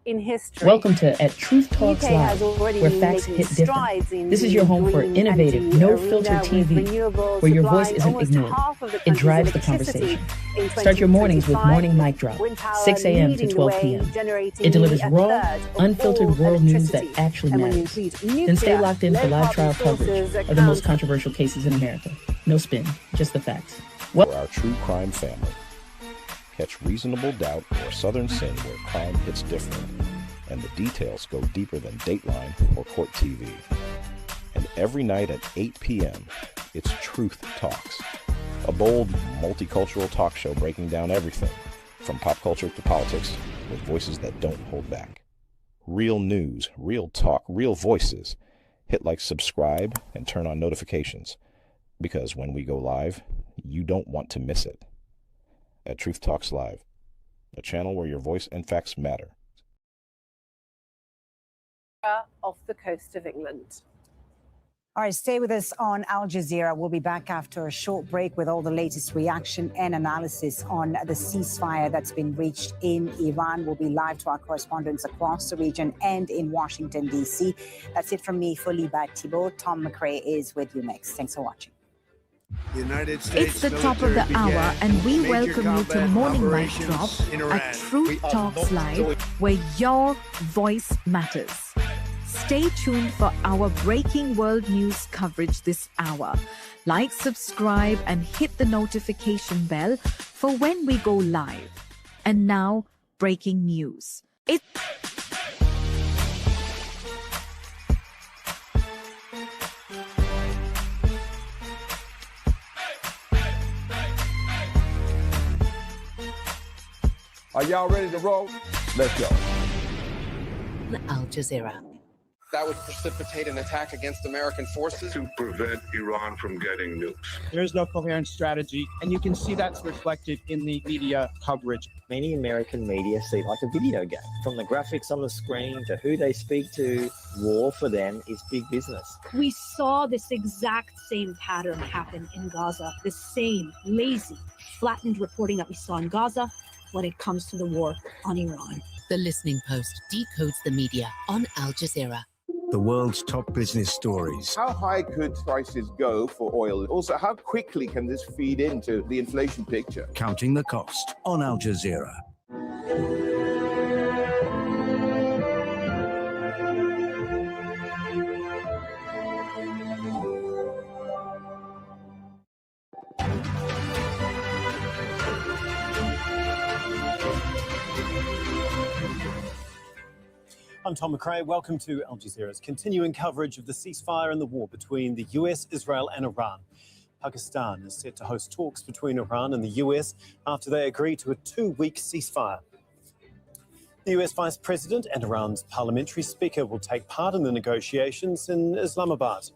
in history. Welcome to At Truth Talks Live, where facts hit different. This is your home for innovative, no-filter TV, where your voice isn't ignored. It drives the conversation. Start your mornings with Morning Mic Drop, 6 a.m. to 12 p.m. It delivers raw, unfiltered world news that actually matters. Then stay locked in for live trial coverage of the most controversial cases in America. No spin, just the facts. For our true crime family. Catch Reasonable Doubt or Southern Sin where crime hits different, and the details go deeper than Dateline or Court TV. And every night at 8 p.m., it's Truth Talks, a bold, multicultural talk show breaking down everything, from pop culture to politics, with voices that don't hold back. Real news, real talk, real voices. Hit like, subscribe, and turn on notifications, because when we go live, you don't want to miss it. At Truth Talks Live, a channel where your voice and facts matter. Off the coast of England. All right, stay with us on Al Jazeera. We'll be back after a short break with all the latest reaction and analysis on the ceasefire that's been reached in Iran. We'll be live to our correspondents across the region and in Washington, D.C. That's it from me, Foliba Thibault. Tom McRae is with you next. Thanks for watching. It's the top of the hour, and we welcome you to Morning Mic Drop at Truth Talks Live, where your voice matters. Stay tuned for our breaking world news coverage this hour. Like, subscribe, and hit the notification bell for when we go live. And now, breaking news. Are y'all ready to roll? Let's go. Al Jazeera. That would precipitate an attack against American forces. To prevent Iran from getting nukes. There is no coherent strategy, and you can see that's reflected in the media coverage. Many American media see it like a video game. From the graphics on the screen to who they speak to, war for them is big business. We saw this exact same pattern happen in Gaza, the same lazy, flattened reporting that we saw in Gaza when it comes to the war on Iran. The Listening Post decodes the media on Al Jazeera. The world's top business stories. How high could prices go for oil? Also, how quickly can this feed into the inflation picture? Counting the cost on Al Jazeera. I'm Tom McRae. Welcome to Al Jazeera's continuing coverage of the ceasefire and the war between the US, Israel and Iran. Pakistan is set to host talks between Iran and the US after they agree to a 2-week ceasefire. The US Vice President and Iran's parliamentary speaker will take part in the negotiations in Islamabad.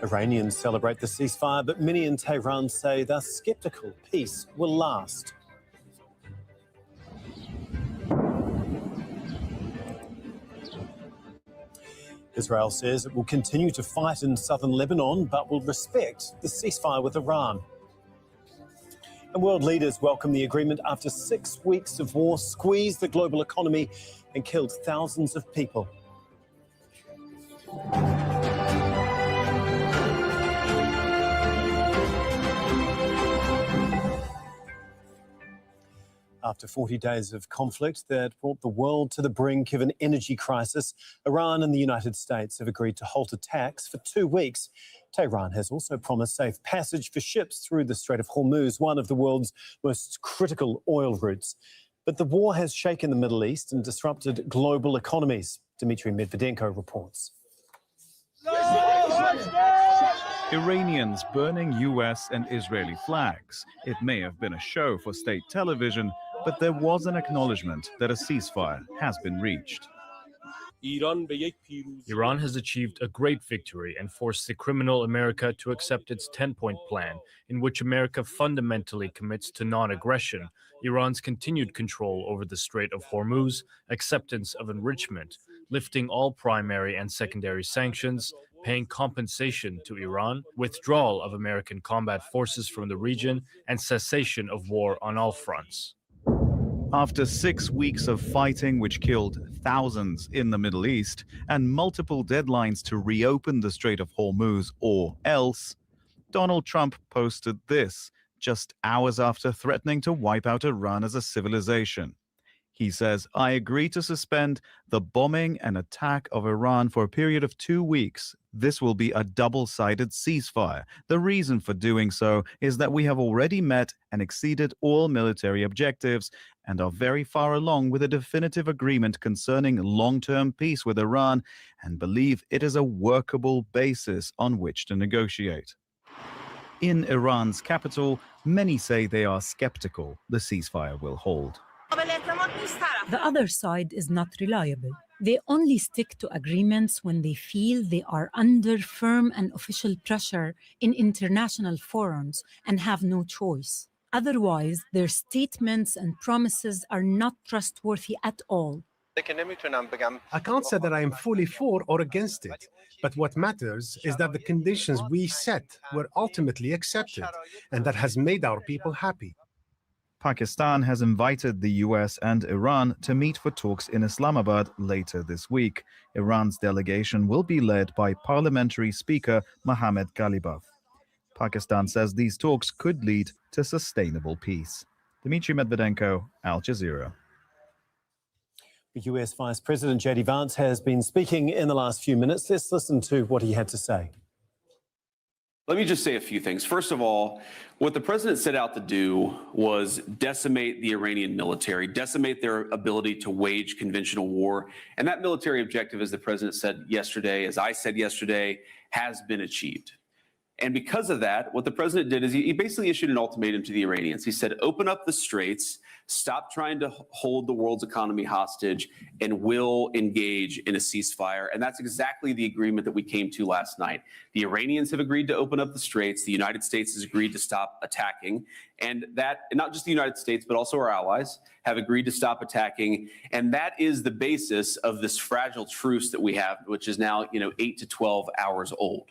Iranians celebrate the ceasefire, but many in Tehran say they're skeptical peace will last. Israel says it will continue to fight in southern Lebanon, but will respect the ceasefire with Iran. And world leaders welcome the agreement after 6 weeks of war squeezed the global economy and killed thousands of people. After 40 days of conflict that brought the world to the brink of an energy crisis, Iran and the United States have agreed to halt attacks for 2 weeks. Tehran has also promised safe passage for ships through the Strait of Hormuz, one of the world's most critical oil routes. But the war has shaken the Middle East and disrupted global economies. Dmitry Medvedenko reports. Iranians burning US and Israeli flags. It may have been a show for state television, but there was an acknowledgement that a ceasefire has been reached. Iran has achieved a great victory and forced the criminal America to accept its 10-point plan, in which America fundamentally commits to non-aggression, Iran's continued control over the Strait of Hormuz, acceptance of enrichment, lifting all primary and secondary sanctions, paying compensation to Iran, withdrawal of American combat forces from the region, and cessation of war on all fronts. After 6 weeks of fighting which killed thousands in the Middle East and multiple deadlines to reopen the Strait of Hormuz or else, Donald Trump posted this just hours after threatening to wipe out Iran as a civilization. He says, "I agree to suspend the bombing and attack of Iran for a period of 2 weeks. This will be a double-sided ceasefire. The reason for doing so is that we have already met and exceeded all military objectives and are very far along with a definitive agreement concerning long-term peace with Iran and believe it is a workable basis on which to negotiate." In Iran's capital, many say they are skeptical the ceasefire will hold. The other side is not reliable. They only stick to agreements when they feel they are under firm and official pressure in international forums and have no choice. Otherwise, their statements and promises are not trustworthy at all. I can't say that I am fully for or against it, but what matters is that the conditions we set were ultimately accepted, and that has made our people happy. Pakistan has invited the US and Iran to meet for talks in Islamabad later this week. Iran's delegation will be led by Parliamentary Speaker Mohammad Ghalibaf. Pakistan says these talks could lead to sustainable peace. Dmitry Medvedenko, Al Jazeera. US Vice President J.D. Vance has been speaking in the last few minutes. Let's listen to what he had to say. Let me just say a few things. First of all, what the president set out to do was decimate the Iranian military, decimate their ability to wage conventional war. And that military objective, as the president said yesterday, as I said yesterday, has been achieved. And because of that, what the president did is he basically issued an ultimatum to the Iranians. He said, open up the straits, stop trying to hold the world's economy hostage, and we'll engage in a ceasefire. And that's exactly the agreement that we came to last night. The Iranians have agreed to open up the straits. The United States has agreed to stop attacking. And that, not just the United States, but also our allies have agreed to stop attacking. And that is the basis of this fragile truce that we have, which is now, 8 to 12 hours old.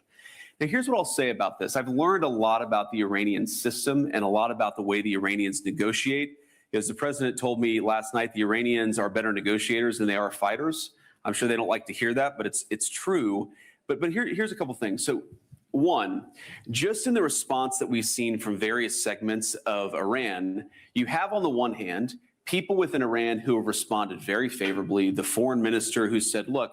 Now, here's what I'll say about this. I've learned a lot about the Iranian system and a lot about the way the Iranians negotiate. As the president told me last night, the Iranians are better negotiators than they are fighters. I'm sure they don't like to hear that, but it's true. But here's a couple things. So, one, just in the response that we've seen from various segments of Iran, you have on the one hand people within Iran who have responded very favorably. The foreign minister who said, look,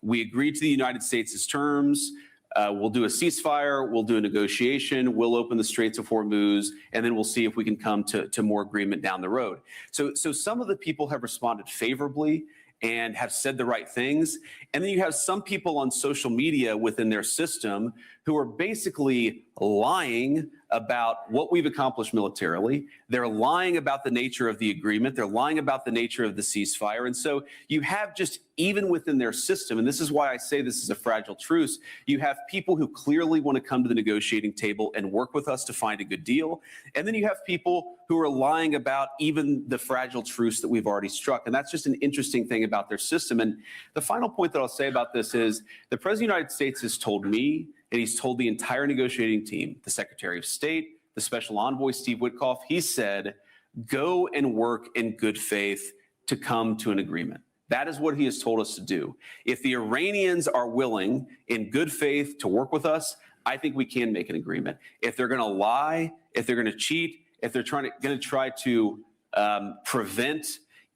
we agreed to the United States' terms. We'll do a ceasefire, we'll do a negotiation, we'll open the Straits of Hormuz, and then we'll see if we can come to more agreement down the road. So some of the people have responded favorably and have said the right things. And then you have some people on social media within their system who are basically lying about what we've accomplished militarily. They're lying about the nature of the agreement. They're lying about the nature of the ceasefire. And so you have just, even within their system, and this is why I say this is a fragile truce, you have people who clearly want to come to the negotiating table and work with us to find a good deal. And then you have people who are lying about even the fragile truce that we've already struck. And that's just an interesting thing about their system. And the final point that I'll say about this is the President of the United States has told me, and he's told the entire negotiating team, the Secretary of State, the Special Envoy, Steve Witkoff, he said, go and work in good faith to come to an agreement. That is what he has told us to do. If the Iranians are willing in good faith to work with us, I think we can make an agreement. If they're going to lie, if they're going to cheat, if they're going to try to prevent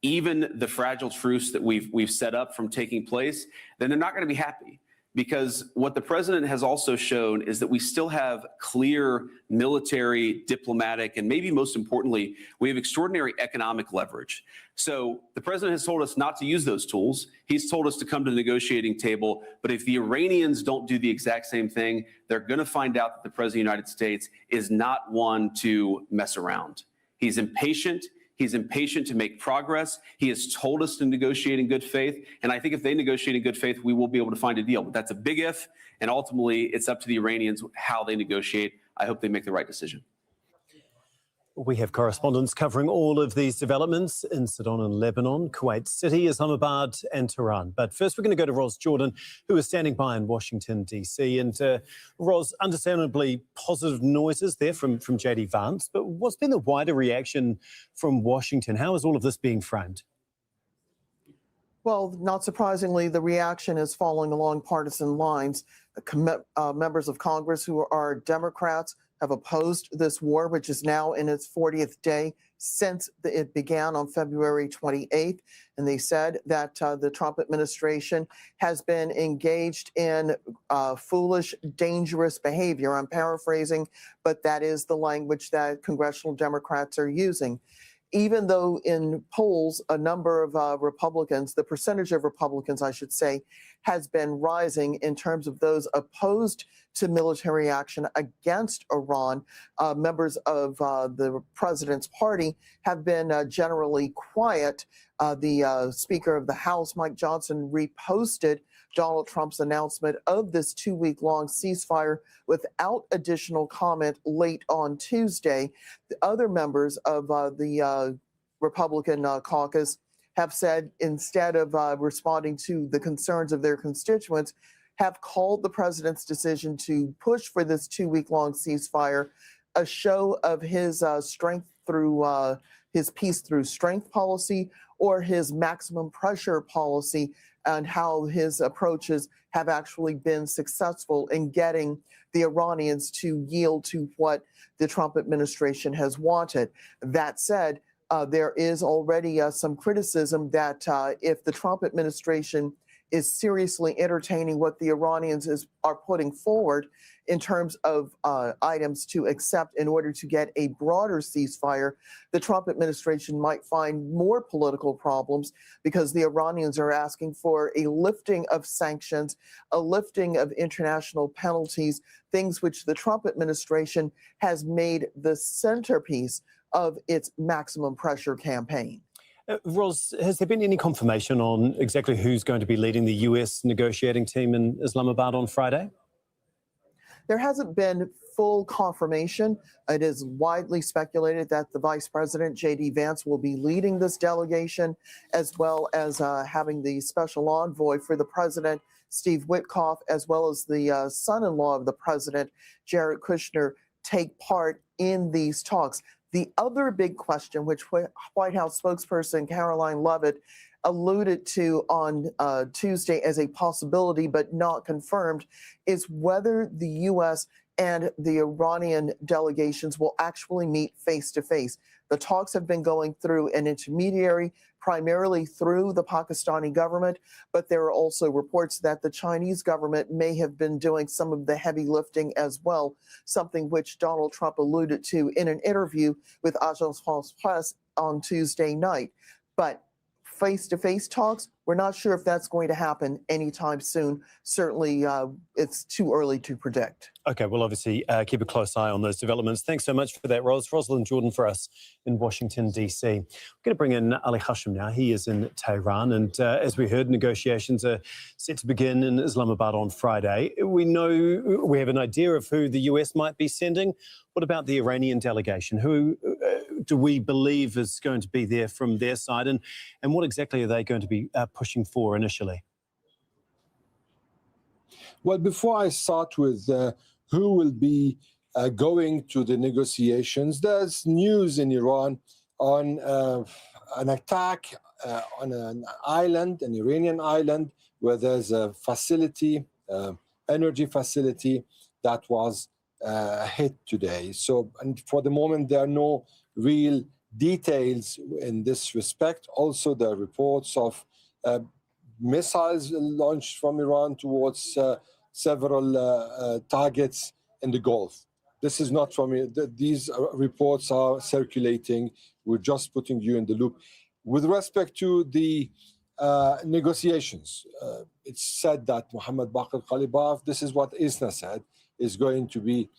even the fragile truce that we've set up from taking place, then they're not going to be happy. Because what the president has also shown is that we still have clear military, diplomatic, and maybe most importantly, we have extraordinary economic leverage. So the president has told us not to use those tools. He's told us to come to the negotiating table. But if the Iranians don't do the exact same thing, they're going to find out that the president of the United States is not one to mess around. He's impatient. He's impatient to make progress. He has told us to negotiate in good faith. And I think if they negotiate in good faith, we will be able to find a deal. But that's a big if. And ultimately, it's up to the Iranians how they negotiate. I hope they make the right decision. We have correspondents covering all of these developments in Sudan and Lebanon, Kuwait City, Islamabad and Tehran. But first we're going to go to Ros Jordan, who is standing by in Washington, D.C. And Ros, understandably positive noises there from J.D. Vance, but what's been the wider reaction from Washington? How is all of this being framed? Well, not surprisingly, the reaction is following along partisan lines. Members of Congress who are Democrats have opposed this war, which is now in its 40th day since it began on February 28th. And they said that the Trump administration has been engaged in foolish, dangerous behavior. I'm paraphrasing, but that is the language that congressional Democrats are using. Even though in polls, a number of Republicans, the percentage of Republicans, I should say, has been rising in terms of those opposed to military action against Iran, members of the president's party have been generally quiet. The Speaker of the House, Mike Johnson, reposted Donald Trump's announcement of this 2-week-long ceasefire without additional comment late on Tuesday. The other members of the Republican caucus have said, instead of responding to the concerns of their constituents, have called the president's decision to push for this 2-week-long ceasefire a show of his strength through his peace through strength policy, or his maximum pressure policy, and how his approaches have actually been successful in getting the Iranians to yield to what the Trump administration has wanted. That said, there is already some criticism that if the Trump administration is seriously entertaining what the Iranians are putting forward in terms of items to accept in order to get a broader ceasefire, the Trump administration might find more political problems, because the Iranians are asking for a lifting of sanctions, a lifting of international penalties, things which the Trump administration has made the centerpiece of its maximum pressure campaign. Ros, has there been any confirmation on exactly who's going to be leading the US negotiating team in Islamabad on Friday? There hasn't been full confirmation. It is widely speculated that the Vice President, J.D. Vance, will be leading this delegation, as well as having the special envoy for the president, Steve Witkoff, as well as the son-in-law of the president, Jared Kushner, take part in these talks. The other big question, which White House spokesperson Caroline Leavitt alluded to on Tuesday as a possibility but not confirmed, is whether the U.S. and the Iranian delegations will actually meet face-to-face. The talks have been going through an intermediary, primarily through the Pakistani government, but there are also reports that the Chinese government may have been doing some of the heavy lifting as well, something which Donald Trump alluded to in an interview with Agence France-Presse on Tuesday night. But face-to-face talks, we're not sure if that's going to happen anytime soon. Certainly, it's too early to predict. Okay, well, obviously, keep a close eye on those developments. Thanks so much for that, Ros. Rosalind Jordan for us in Washington, D.C. We're going to bring in Ali Hashim now. He is in Tehran, and as we heard, negotiations are set to begin in Islamabad on Friday. We have an idea of who the US might be sending. What about the Iranian delegation? Who do we believe is going to be there from their side, and what exactly are they going to be pushing for initially? Well, before I start with who will be going to the negotiations, there's news in Iran on an attack on an island, an Iranian island, where there's a facility, energy facility, that was hit today. So, and for the moment, there are no real details in this respect. Also, there are reports of missiles launched from Iran towards several targets in the Gulf. This is not from me. These reports are circulating. We're just putting you in the loop. With respect to the negotiations, it's said that Mohammad Baqir Ghalibaf, this is what ISNA said, is going to be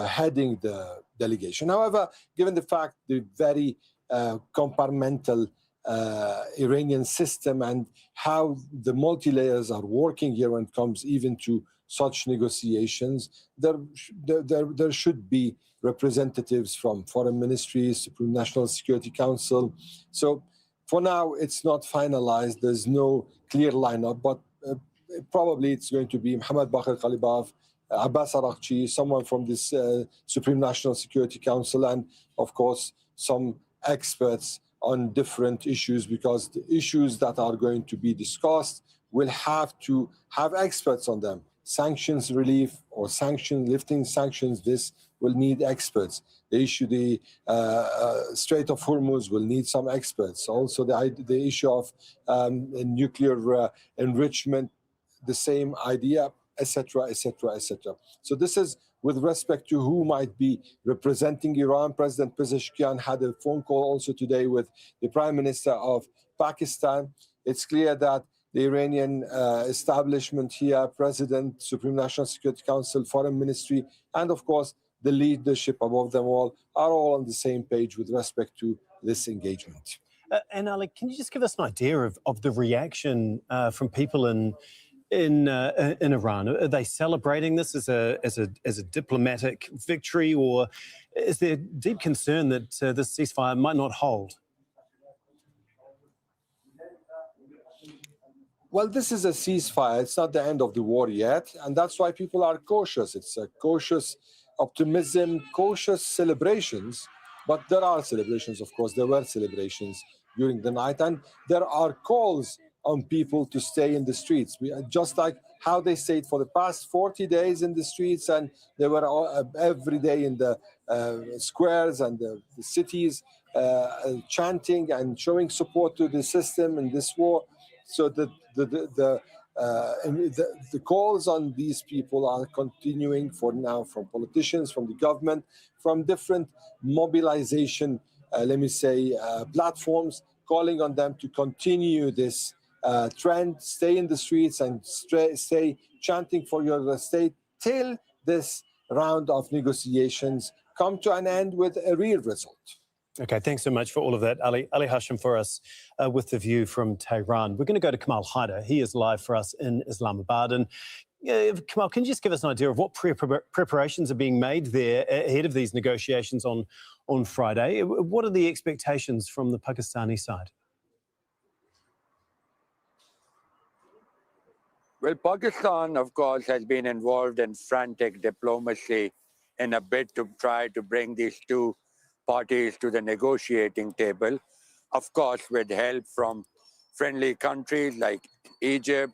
heading the delegation. However, given the fact the very compartmental Iranian system and how the multi-layers are working here when it comes even to such negotiations, there should be representatives from foreign ministries, Supreme National Security Council. So for now, it's not finalized. There's no clear lineup, but probably it's going to be Mohammad Bakr Ghalibaf, Abbas Araghchi, someone from this Supreme National Security Council, and of course, some experts on different issues, because the issues that are going to be discussed will have to have experts on them. Sanctions relief or lifting sanctions, this will need experts. The issue, the Strait of Hormuz will need some experts. Also, the issue of nuclear enrichment, the same idea, etc., etc., etc. So this is with respect to who might be representing Iran. President Pezeshkian had a phone call also today with the Prime Minister of Pakistan. It's clear that the Iranian establishment here, President, Supreme National Security Council, Foreign Ministry, and of course, the leadership above them all, are all on the same page with respect to this engagement. And Ali, can you just give us an idea of the reaction from people in Iran? Are they celebrating this as a diplomatic victory, or is there deep concern that this ceasefire might not hold? Well, this is a ceasefire. It's not the end of the war yet, and that's why people are cautious. It's a cautious optimism, cautious celebrations, but there are celebrations, of course. There were celebrations during the night, and there are calls on people to stay in the streets, just like how they stayed for the past 40 days in the streets, and they were every day in the squares and the cities chanting and showing support to the system in this war. So the calls on these people are continuing for now, from politicians, from the government, from different mobilization, platforms, calling on them to continue this trend, stay in the streets and stay chanting for your state till this round of negotiations come to an end with a real result. Okay, thanks so much for all of that, Ali Hashim, for us with the view from Tehran. We're going to go to Kamal Haider. He is live for us in Islamabad. And Kamal, can you just give us an idea of what preparations are being made there ahead of these negotiations on Friday? What are the expectations from the Pakistani side? Well, Pakistan, of course, has been involved in frantic diplomacy in a bid to try to bring these two parties to the negotiating table, of course, with help from friendly countries like Egypt,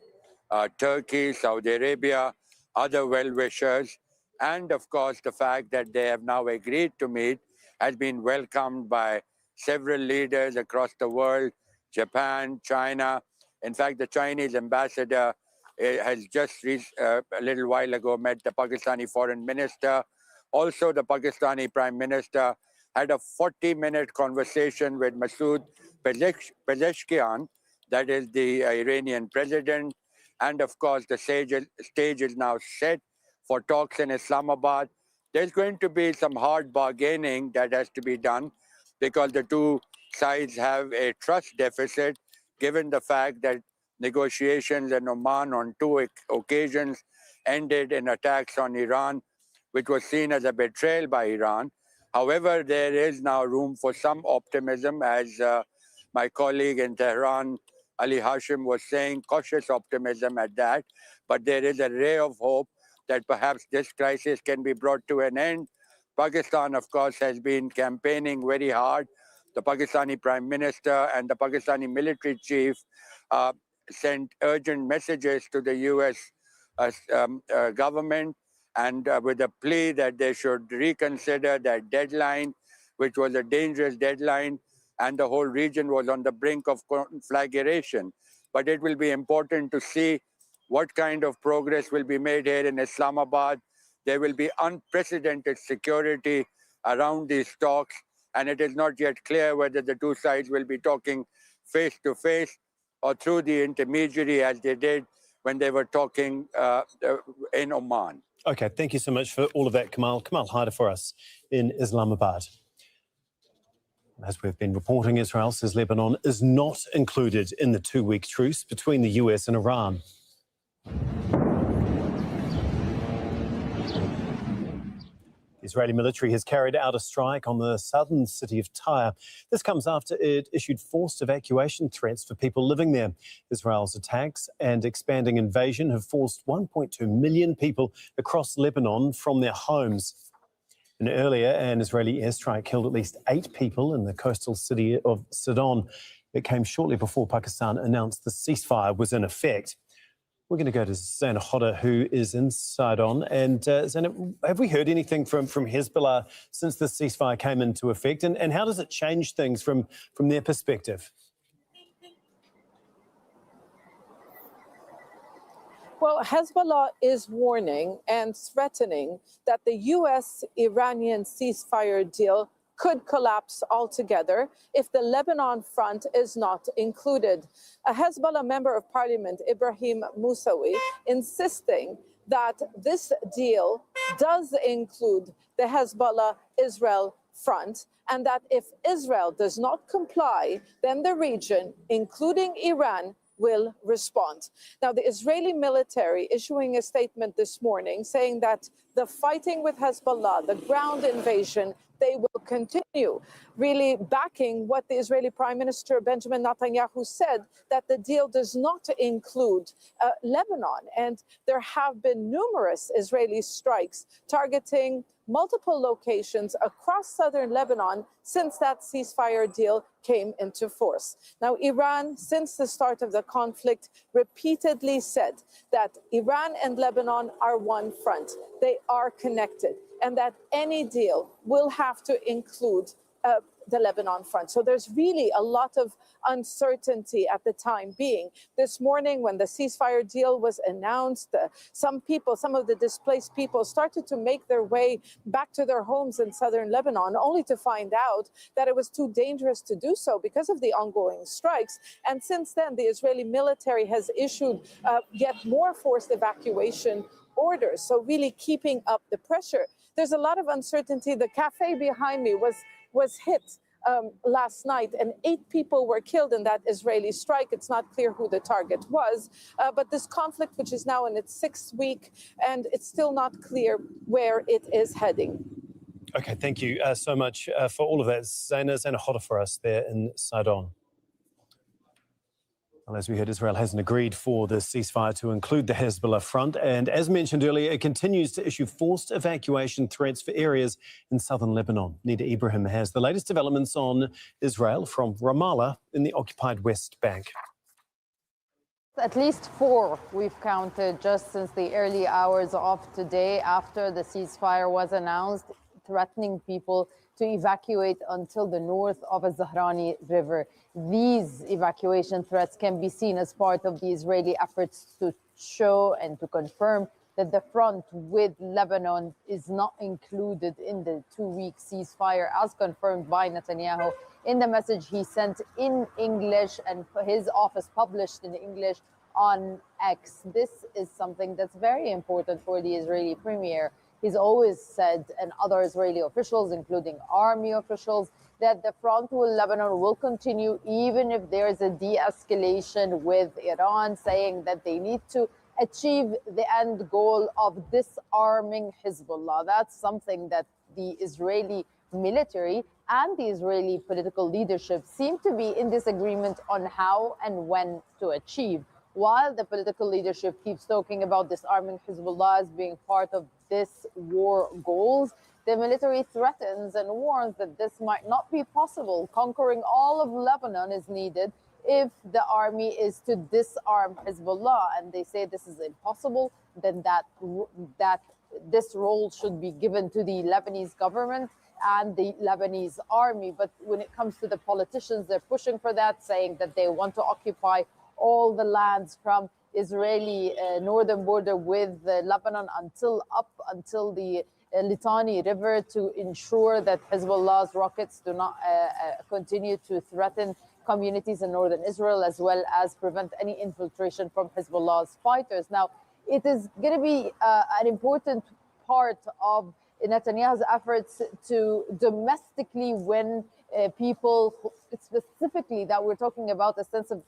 Turkey, Saudi Arabia, other well-wishers, and of course, the fact that they have now agreed to meet has been welcomed by several leaders across the world, Japan, China. In fact, the Chinese ambassador has just a little while ago met the Pakistani foreign minister. Also, the Pakistani prime minister had a 40-minute conversation with Masoud Pezeshkian, that is the Iranian president. And of course, the stage is now set for talks in Islamabad. There's going to be some hard bargaining that has to be done because the two sides have a trust deficit, given the fact that negotiations in Oman on two occasions ended in attacks on Iran, which was seen as a betrayal by Iran. However, there is now room for some optimism, as my colleague in Tehran, Ali Hashim, was saying, cautious optimism at that. But there is a ray of hope that perhaps this crisis can be brought to an end. Pakistan, of course, has been campaigning very hard. The Pakistani Prime Minister and the Pakistani military chief sent urgent messages to the US government, and with a plea that they should reconsider that deadline, which was a dangerous deadline, and the whole region was on the brink of conflagration. But it will be important to see what kind of progress will be made here in Islamabad. There will be unprecedented security around these talks, and it is not yet clear whether the two sides will be talking face to face or through the intermediary, as they did when they were talking in Oman. Okay, thank you so much for all of that, Kamal. Kamal Haider for us in Islamabad. As we've been reporting, Israel says Lebanon is not included in the two-week truce between the US and Iran. The Israeli military has carried out a strike on the southern city of Tyre. This comes after it issued forced evacuation threats for people living there. Israel's attacks and expanding invasion have forced 1.2 million people across Lebanon from their homes. And earlier, an Israeli airstrike killed at least 8 people in the coastal city of Sidon. It came shortly before Pakistan announced the ceasefire was in effect. We're going to go to Zainab Hodder, who is in Sidon. And Zainab, have we heard anything from Hezbollah since the ceasefire came into effect? And how does it change things from their perspective? Well, Hezbollah is warning and threatening that the U.S.-Iranian ceasefire deal could collapse altogether if the Lebanon front is not included. A Hezbollah member of parliament, Ibrahim Moussawi, insisting that this deal does include the Hezbollah-Israel front, and that if Israel does not comply, then the region, including Iran, will respond. Now, the Israeli military issuing a statement this morning saying that the fighting with Hezbollah, the ground invasion, they will continue, really backing what the Israeli Prime Minister Benjamin Netanyahu said, that the deal does not include Lebanon. And there have been numerous Israeli strikes targeting multiple locations across southern Lebanon since that ceasefire deal came into force. Now, Iran, since the start of the conflict, repeatedly said that Iran and Lebanon are one front. They are connected, and that any deal will have to include the Lebanon front. So there's really a lot of uncertainty at the time being. This morning, when the ceasefire deal was announced, some of the displaced people started to make their way back to their homes in southern Lebanon, only to find out that it was too dangerous to do so because of the ongoing strikes. And since then, the Israeli military has issued yet more forced evacuation orders, so really keeping up the pressure. There's a lot of uncertainty. The cafe behind me was hit last night, and 8 people were killed in that Israeli strike. It's not clear who the target was, but this conflict, which is now in its 6th week, and it's still not clear where it is heading. Okay, thank you so much for all of that. Zainab Hodder for us there in Sidon. Well, as we heard, Israel hasn't agreed for the ceasefire to include the Hezbollah front. And as mentioned earlier, it continues to issue forced evacuation threats for areas in southern Lebanon. Nida Ibrahim has the latest developments on Israel from Ramallah in the occupied West Bank. At least 4 we've counted just since the early hours of today after the ceasefire was announced, threatening people to evacuate until the north of the Zahrani River. These evacuation threats can be seen as part of the Israeli efforts to show and to confirm that the front with Lebanon is not included in the 2-week ceasefire, as confirmed by Netanyahu in the message he sent in English and his office published in English on X. This is something that's very important for the Israeli premier. He's always said, and other Israeli officials, including army officials, that the front with Lebanon will continue even if there's a de-escalation with Iran, saying that they need to achieve the end goal of disarming Hezbollah. That's something that the Israeli military and the Israeli political leadership seem to be in disagreement on how and when to achieve. While the political leadership keeps talking about disarming Hezbollah as being part of this war goals, the military threatens and warns that this might not be possible. Conquering all of Lebanon is needed if the army is to disarm Hezbollah, and they say this is impossible, then that this role should be given to the Lebanese government and the Lebanese army. But when it comes to the politicians, they're pushing for that, saying that they want to occupy all the lands from Israeli northern border with Lebanon up until the Litani River to ensure that Hezbollah's rockets do not continue to threaten communities in northern Israel, as well as prevent any infiltration from Hezbollah's fighters. Now, it is going to be an important part of Netanyahu's efforts to domestically win people, specifically that we're talking about a sense of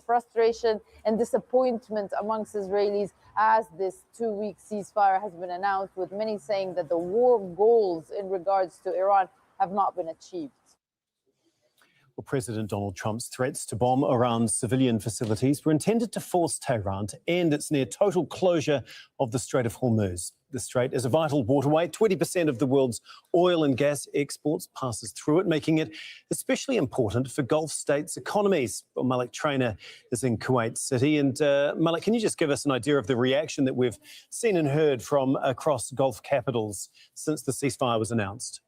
frustration and disappointment amongst Israelis as this 2-week ceasefire has been announced, with many saying that the war goals in regards to Iran have not been achieved. Well, President Donald Trump's threats to bomb Iran's civilian facilities were intended to force Tehran to end its near total closure of the Strait of Hormuz. The strait is a vital waterway. 20% of the world's oil and gas exports passes through it, making it especially important for Gulf states' economies. Well, Malik Trainer is in Kuwait City. And Malik, can you just give us an idea of the reaction that we've seen and heard from across Gulf capitals since the ceasefire was announced?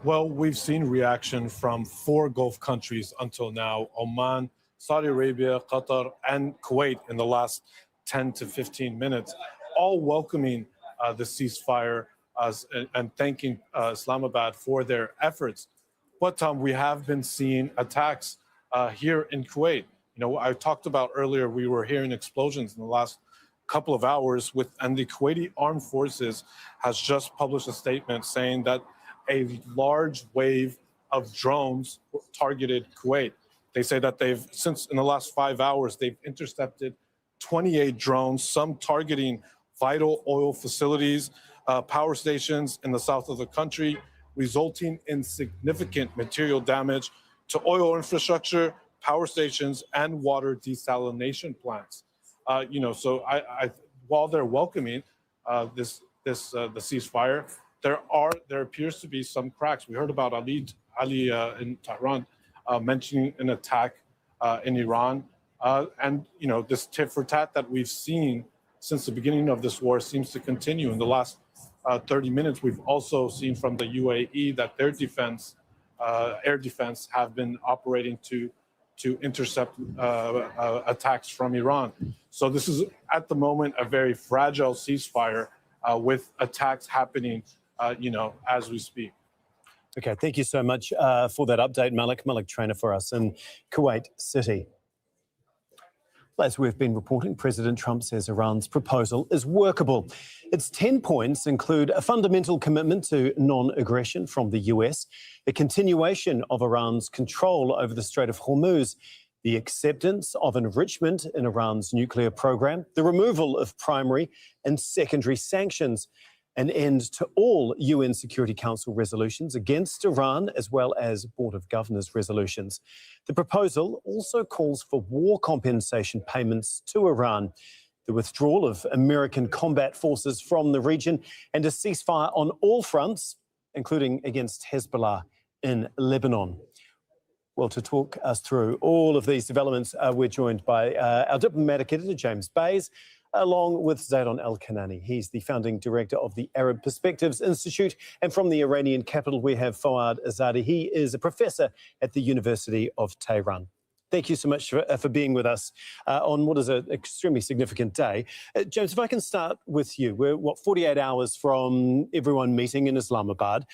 Well, we've seen reaction from 4 Gulf countries until now: Oman, Saudi Arabia, Qatar, and Kuwait in the last 10 to 15 minutes, all welcoming the ceasefire and thanking Islamabad for their efforts. But we have been seeing attacks here in Kuwait. You know, I talked about earlier, we were hearing explosions in the last couple of hours, and the Kuwaiti Armed Forces has just published a statement saying that a large wave of drones targeted Kuwait. They say that since in the last 5 hours, they've intercepted 28 drones, some targeting vital oil facilities, power stations in the south of the country, resulting in significant material damage to oil infrastructure, power stations, and water desalination plants. So while they're welcoming the ceasefire, there appears to be some cracks. We heard about Ali in Tehran mentioning an attack in Iran. And this tit for tat that we've seen since the beginning of this war seems to continue. In the last 30 minutes, we've also seen from the UAE that their defense, air defense, have been operating to intercept attacks from Iran. So this is, at the moment, a very fragile ceasefire with attacks happening as we speak. Okay, thank you so much for that update, Malik. Malik Trainer for us in Kuwait City. As we've been reporting, President Trump says Iran's proposal is workable. Its 10 points include a fundamental commitment to non-aggression from the US, a continuation of Iran's control over the Strait of Hormuz, the acceptance of enrichment in Iran's nuclear program, the removal of primary and secondary sanctions, an end to all UN Security Council resolutions against Iran, as well as Board of Governors resolutions. The proposal also calls for war compensation payments to Iran, the withdrawal of American combat forces from the region, and a ceasefire on all fronts, including against Hezbollah in Lebanon. Well, to talk us through all of these developments, we're joined by our diplomatic editor, James Bays, along with Zaidon El-Kanani. He's the founding director of the Arab Perspectives Institute. And from the Iranian capital, we have Fawad Azadi. He is a professor at the University of Tehran. Thank you so much for being with us on what is an extremely significant day. James, if I can start with you. We're, 48 hours from everyone meeting in Islamabad.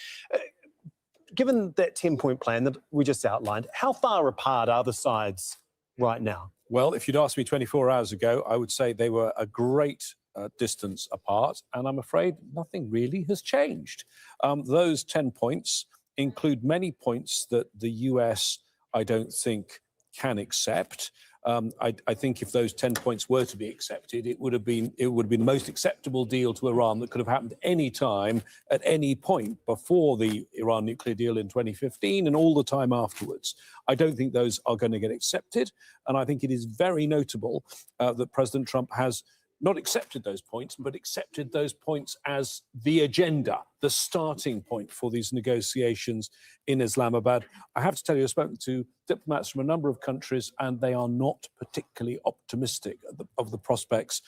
Given that 10-point plan that we just outlined, how far apart are the sides right now? Well, if you'd asked me 24 hours ago, I would say they were a great distance apart, and I'm afraid nothing really has changed. Those 10 points include many points that the US, I don't think, can accept. I think if those 10 points were to be accepted, it would have been the most acceptable deal to Iran that could have happened any time, at any point before the Iran nuclear deal in 2015 and all the time afterwards. I don't think those are going to get accepted, and I think it is very notable that President Trump has not accepted those points, but accepted those points as the agenda, the starting point for these negotiations in Islamabad. I have to tell you, I've spoken to diplomats from a number of countries, and they are not particularly optimistic of the prospects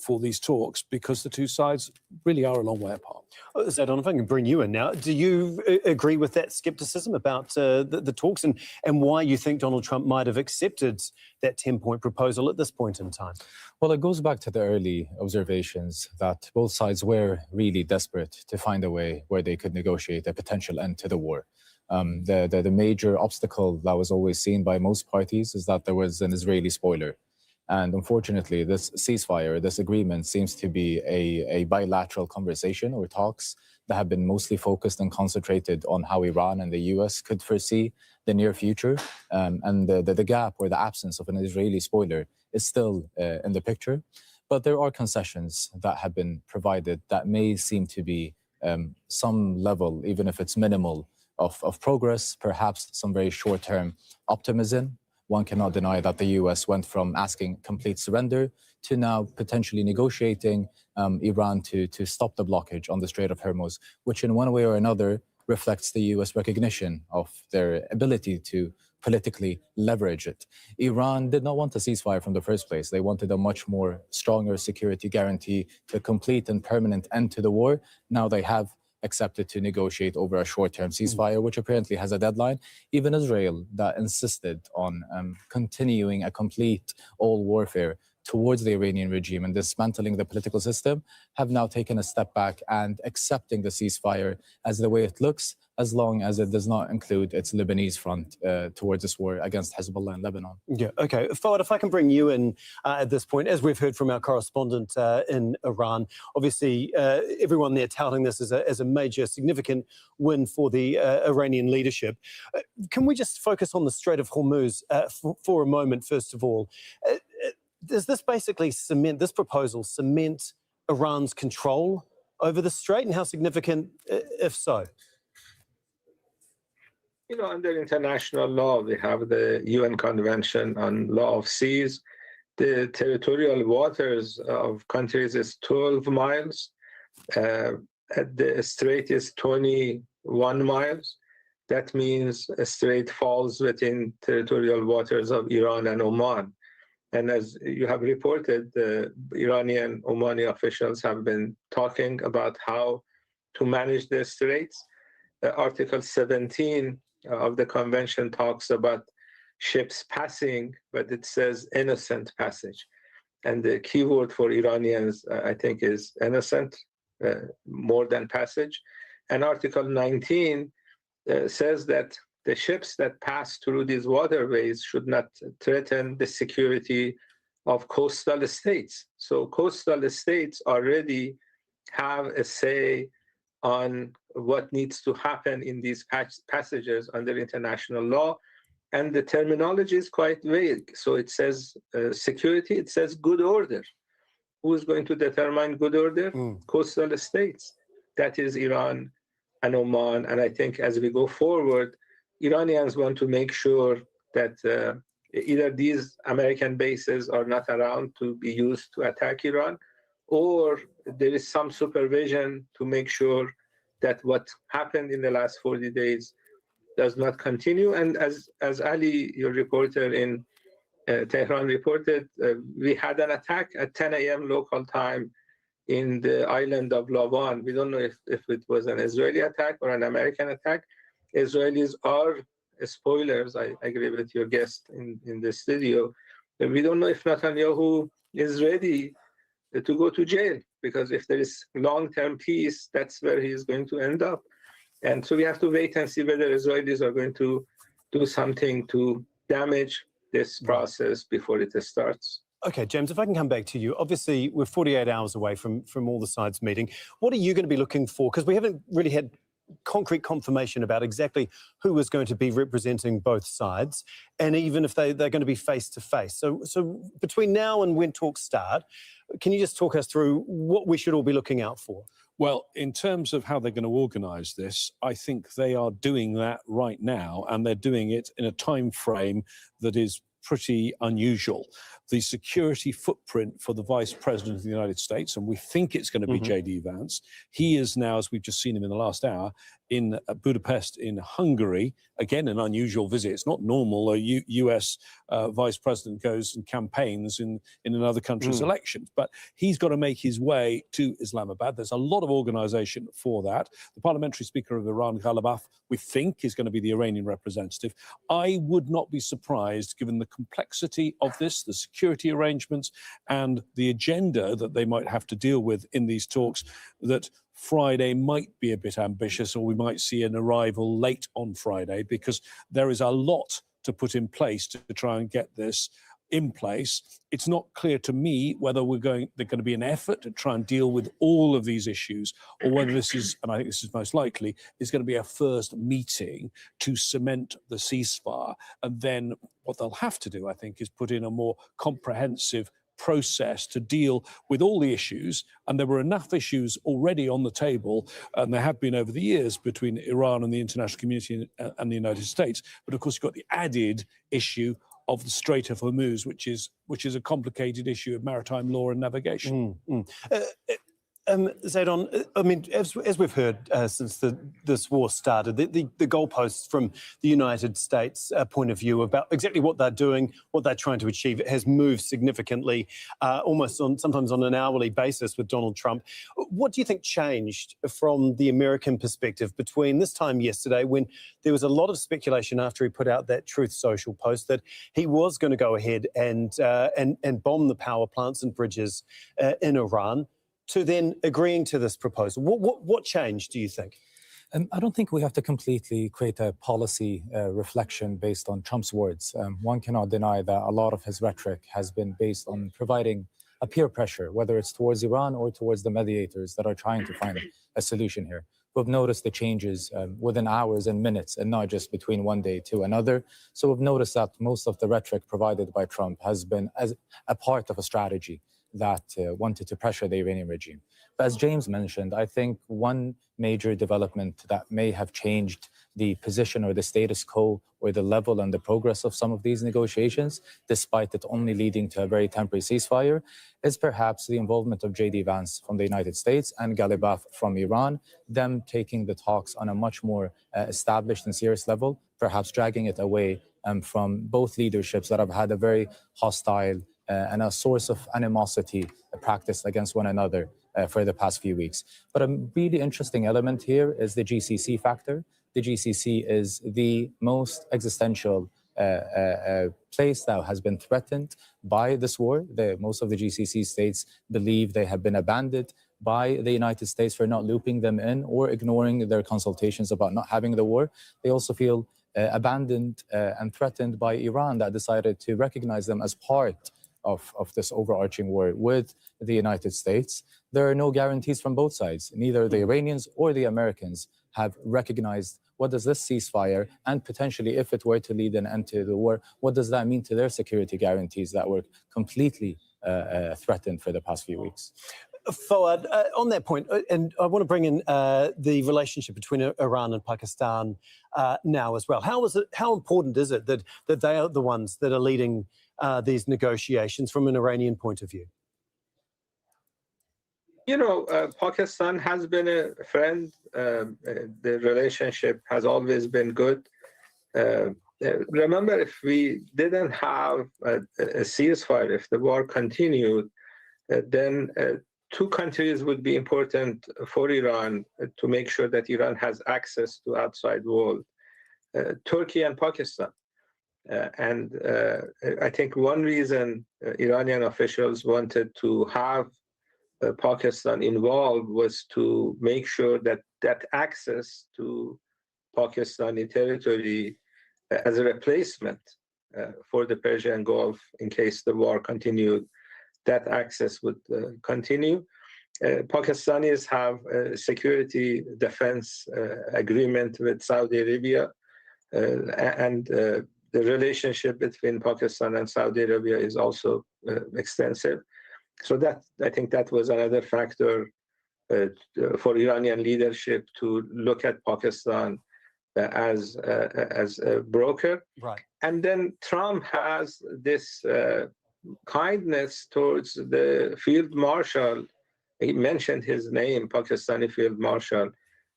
for these talks, because the two sides really are a long way apart. Zaidon, if I can bring you in now, do you agree with that scepticism about the talks and why you think Donald Trump might have accepted that 10-point proposal at this point in time? Well, it goes back to the early observations that both sides were really desperate to find a way where they could negotiate a potential end to the war. The major obstacle that was always seen by most parties is that there was an Israeli spoiler. And unfortunately, this ceasefire, this agreement seems to be a bilateral conversation or talks that have been mostly focused and concentrated on how Iran and the US could foresee the near future. And the gap or the absence of an Israeli spoiler is still in the picture. But there are concessions that have been provided that may seem to be some level, even if it's minimal, of progress, perhaps some very short-term optimism. One cannot deny that the US went from asking complete surrender to now potentially negotiating Iran to stop the blockage on the Strait of Hormuz, which in one way or another reflects the US recognition of their ability to politically leverage it. Iran did not want a ceasefire from the first place. They wanted a much more stronger security guarantee to complete and permanent end to the war. Now they have accepted to negotiate over a short-term ceasefire, which apparently has a deadline. Even Israel, that insisted on continuing a complete all warfare towards the Iranian regime and dismantling the political system, have now taken a step back and accepting the ceasefire as the way it looks, as long as it does not include its Lebanese front towards this war against Hezbollah in Lebanon. Yeah, okay. Fawad, if I can bring you in at this point, as we've heard from our correspondent in Iran, obviously everyone there touting this as a major, significant win for the Iranian leadership. Can we just focus on the Strait of Hormuz for a moment, first of all? Does this basically this proposal cement Iran's control over the strait, and how significant, if so? You know, under international law, we have the UN Convention on Law of Seas. The territorial waters of countries is 12 miles. The strait is 21 miles. That means a strait falls within territorial waters of Iran and Oman. And as you have reported, the Iranian Omani officials have been talking about how to manage the straits. Article 17 of the convention talks about ships passing, but it says innocent passage. And the key word for Iranians, I think, is innocent, more than passage. And Article 19 says that the ships that pass through these waterways should not threaten the security of coastal states. So coastal states already have a say on what needs to happen in these passages under international law. And the terminology is quite vague. So it says security, it says good order. Who is going to determine good order? Coastal states. That is Iran and Oman. And I think as we go forward, Iranians want to make sure that either these American bases are not around to be used to attack Iran, or there is some supervision to make sure that what happened in the last 40 days does not continue. And as Ali, your reporter in Tehran, reported, we had an attack at 10 a.m. local time in the island of Lavan. We don't know if it was an Israeli attack or an American attack. Israelis are spoilers. I agree with your guest in the studio. We don't know if Netanyahu is ready to go to jail, because if there is long-term peace, that's where he is going to end up. And so we have to wait and see whether Israelis are going to do something to damage this process before it starts. Okay, James, if I can come back to you. Obviously, we're 48 hours away from all the sides meeting. What are you going to be looking for? Because we haven't really had concrete confirmation about exactly who is going to be representing both sides, and even if they're going to be face-to-face. So between now and when talks start, can you just talk us through what we should all be looking out for? Well, in terms of how they're going to organise this, I think they are doing that right now, and they're doing it in a time frame that is pretty unusual. The security footprint for the Vice President of the United States, and we think it's going to be J.D. Vance, he is now, as we've just seen him in the last hour, in Budapest in Hungary. Again, an unusual visit. It's not normal. A U.S. Vice President goes and campaigns in another country's elections. But he's got to make his way to Islamabad. There's a lot of organisation for that. The Parliamentary Speaker of Iran, Ghalibaf, we think is going to be the Iranian representative. I would not be surprised, given the complexity of this, the security arrangements, and the agenda that they might have to deal with in these talks, that Friday might be a bit ambitious, or we might see an arrival late on Friday, because there is a lot to put in place to try and get this in place. It's not clear to me whether there's going to be an effort to try and deal with all of these issues, or whether this is, and I think this is most likely, is going to be a first meeting to cement the ceasefire. And then what they'll have to do, I think, is put in a more comprehensive process to deal with all the issues. And there were enough issues already on the table, and there have been over the years, between Iran and the international community and the United States. But of course, you've got the added issue of the Strait of Hormuz, which is a complicated issue of maritime law and navigation. Zaydan, I mean, as we've heard since this war started, the goalposts from the United States point of view about exactly what they're doing, what they're trying to achieve, has moved significantly, sometimes on an hourly basis with Donald Trump. What do you think changed from the American perspective between this time yesterday, when there was a lot of speculation after he put out that Truth Social post that he was going to go ahead and bomb the power plants and bridges in Iran, to then agreeing to this proposal? What changed, do you think? I don't think we have to completely create a policy reflection based on Trump's words. One cannot deny that a lot of his rhetoric has been based on providing a peer pressure, whether it's towards Iran or towards the mediators that are trying to find a solution here. We've noticed the changes within hours and minutes, and not just between one day to another. So we've noticed that most of the rhetoric provided by Trump has been as a part of a strategy that wanted to pressure the Iranian regime. But as James mentioned, I think one major development that may have changed the position or the status quo or the level and the progress of some of these negotiations, despite it only leading to a very temporary ceasefire, is perhaps the involvement of J.D. Vance from the United States and Ghalibaf from Iran, them taking the talks on a much more established and serious level, perhaps dragging it away from both leaderships that have had a very hostile and a source of animosity practiced against one another for the past few weeks. But a really interesting element here is the GCC factor. The GCC is the most existential place that has been threatened by this war. Most of the GCC states believe they have been abandoned by the United States for not looping them in or ignoring their consultations about not having the war. They also feel abandoned and threatened by Iran, that decided to recognize them as part of this overarching war with the United States. There are no guarantees from both sides. Neither the Iranians or the Americans have recognized what does this ceasefire, and potentially if it were to lead an end to the war, what does that mean to their security guarantees that were completely threatened for the past few weeks. Fawad, on that point, and I want to bring in the relationship between Iran and Pakistan now as well. How important is it that they are the ones that are leading these negotiations from an Iranian point of view? You know, Pakistan has been a friend. The relationship has always been good. Remember, if we didn't have a ceasefire, if the war continued, then two countries would be important for Iran to make sure that Iran has access to outside world, Turkey and Pakistan. And I think one reason Iranian officials wanted to have Pakistan involved was to make sure that that access to Pakistani territory as a replacement for the Persian Gulf, in case the war continued, that access would continue. Pakistanis have a security defense agreement with Saudi Arabia, and the relationship between Pakistan and Saudi Arabia is also extensive. So that, I think that was another factor for Iranian leadership to look at Pakistan as a broker. Right. And then Trump has this kindness towards the field marshal. He mentioned his name, Pakistani field marshal.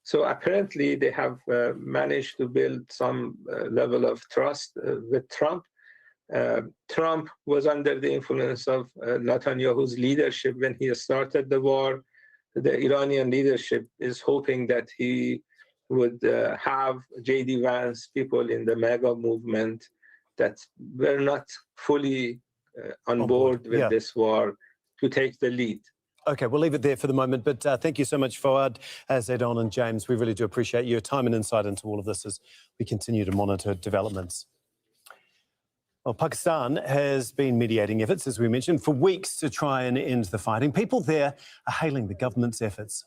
So apparently they have managed to build some level of trust with Trump. Trump was under the influence of Netanyahu's leadership when he started the war. The Iranian leadership is hoping that he would have J.D. Vance, people in the MAGA movement that were not fully on board with this war, to take the lead. Okay, we'll leave it there for the moment, but thank you so much, Fawad, Zaydan and James. We really do appreciate your time and insight into all of this as we continue to monitor developments. Well, Pakistan has been mediating efforts, as we mentioned, for weeks to try and end the fighting. People there are hailing the government's efforts.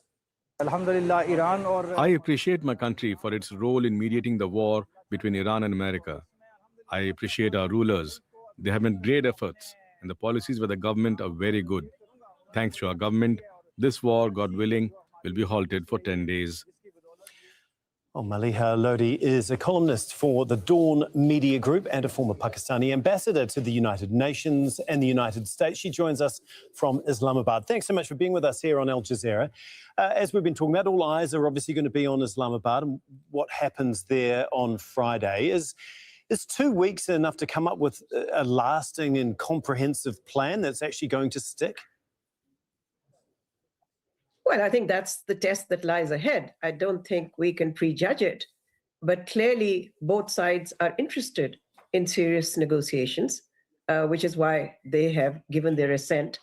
I appreciate my country for its role in mediating the war between Iran and America. I appreciate our rulers. They have made great efforts, and the policies of the government are very good. Thanks to our government, this war, God willing, will be halted for 10 days. Well, Maliha Lodi is a columnist for the Dawn Media Group and a former Pakistani ambassador to the United Nations and the United States. She joins us from Islamabad. Thanks so much for being with us here on Al Jazeera. As we've been talking about, all eyes are obviously going to be on Islamabad and what happens there on Friday. Is 2 weeks enough to come up with a lasting and comprehensive plan that's actually going to stick? Well, I think that's the test that lies ahead. I don't think we can prejudge it. But clearly, both sides are interested in serious negotiations, which is why they have given their assent.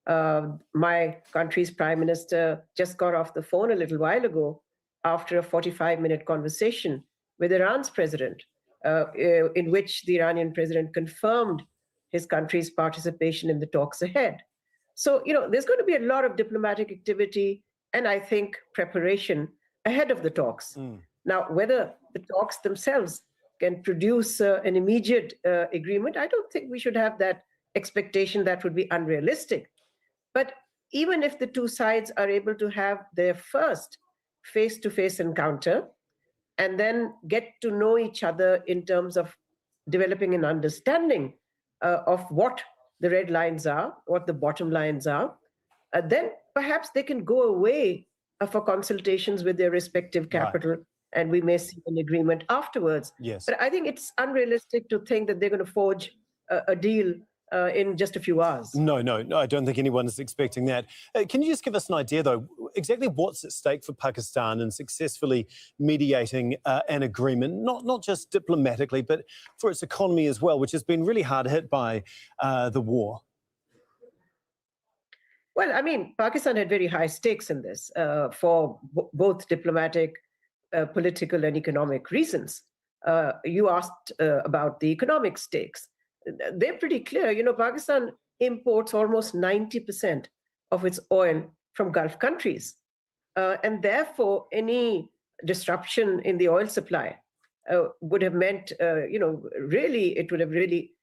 My country's prime minister just got off the phone a little while ago after a 45-minute conversation with Iran's president, in which the Iranian president confirmed his country's participation in the talks ahead. So, there's going to be a lot of diplomatic activity and I think preparation ahead of the talks. Now, whether the talks themselves can produce an immediate agreement, I don't think we should have that expectation. That would be unrealistic. But even if the two sides are able to have their first face-to-face encounter and then get to know each other in terms of developing an understanding of what the red lines are, what the bottom lines are, then perhaps they can go away for consultations with their respective capital, and we may see an agreement afterwards. Yes. But I think it's unrealistic to think that they're going to forge a deal in just a few hours. No, I don't think anyone is expecting that. Can you just give us an idea, though, exactly what's at stake for Pakistan in successfully mediating an agreement, not just diplomatically, but for its economy as well, which has been really hard hit by the war? Well, I mean, Pakistan had very high stakes in this for both diplomatic, political, and economic reasons. You asked about the economic stakes. They're pretty clear. Pakistan imports almost 90% of its oil from Gulf countries. And therefore, any disruption in the oil supply would have meant, it would have really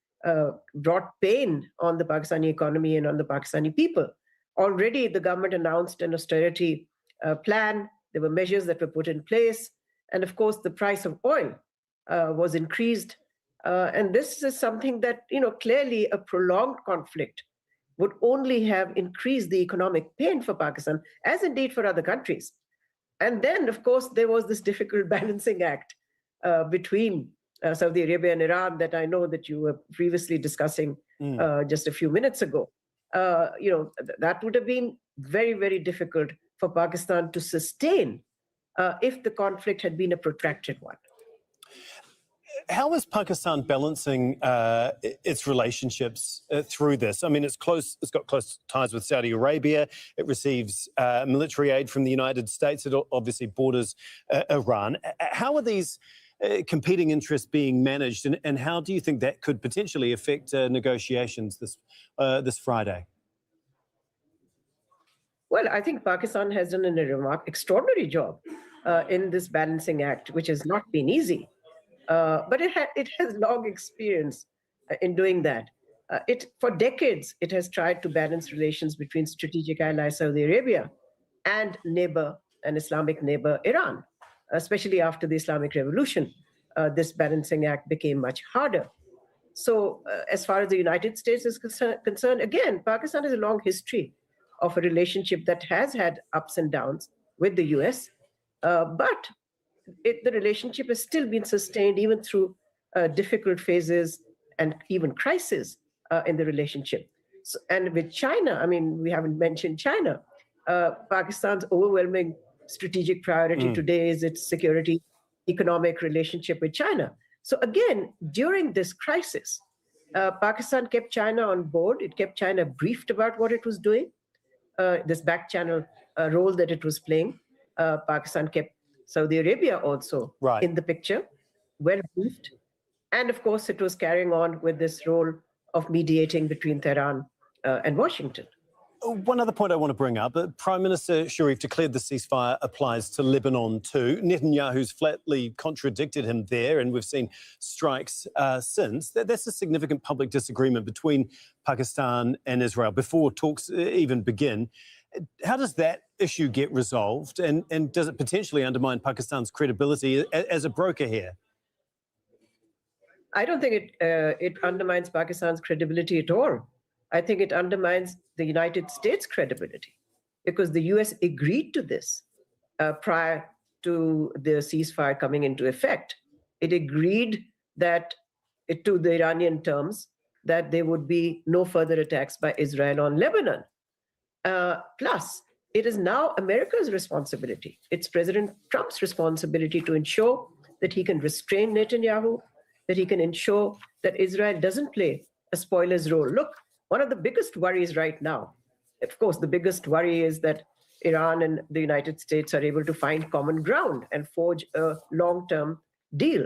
brought pain on the Pakistani economy and on the Pakistani people. Already, the government announced an austerity plan. There were measures that were put in place. And of course, the price of oil was increased. And this is something that, clearly a prolonged conflict would only have increased the economic pain for Pakistan, as indeed for other countries. And then, of course, there was this difficult balancing act between Saudi Arabia and Iran that I know that you were previously discussing just a few minutes ago. That would have been very, very difficult for Pakistan to sustain if the conflict had been a protracted one. How is Pakistan balancing its relationships through this? I mean, it's got close ties with Saudi Arabia. It receives military aid from the United States. It obviously borders Iran. How are these competing interests being managed, and how do you think that could potentially affect negotiations this Friday? Well, I think Pakistan has done an extraordinary job in this balancing act, which has not been easy. But it has long experience in doing that. For decades, it has tried to balance relations between strategic ally Saudi Arabia and an Islamic neighbor, Iran. Especially after the Islamic Revolution, this balancing act became much harder. So as far as the United States is concerned, again, Pakistan has a long history of a relationship that has had ups and downs with the US, but the relationship has still been sustained even through difficult phases and even crises in the relationship. So, and with China, I mean, we haven't mentioned China. Pakistan's overwhelming strategic priority today is its security, economic relationship with China. So again, during this crisis, Pakistan kept China on board. It kept China briefed about what it was doing, this back channel role that it was playing. Pakistan kept Saudi Arabia also in the picture, well briefed. And of course, it was carrying on with this role of mediating between Tehran and Washington. One other point I want to bring up, Prime Minister Sharif declared the ceasefire applies to Lebanon too. Netanyahu's flatly contradicted him there, and we've seen strikes since. That's a significant public disagreement between Pakistan and Israel before talks even begin. How does that issue get resolved, and does it potentially undermine Pakistan's credibility as a broker here? I don't think it undermines Pakistan's credibility at all. I think it undermines the United States' credibility because the US agreed to this prior to the ceasefire coming into effect. It agreed that to the Iranian terms that there would be no further attacks by Israel on Lebanon. Plus, it is now America's responsibility. It's President Trump's responsibility to ensure that he can restrain Netanyahu, that he can ensure that Israel doesn't play a spoiler's role. Look, one of the biggest worries right now, of course, the biggest worry is that Iran and the United States are able to find common ground and forge a long-term deal.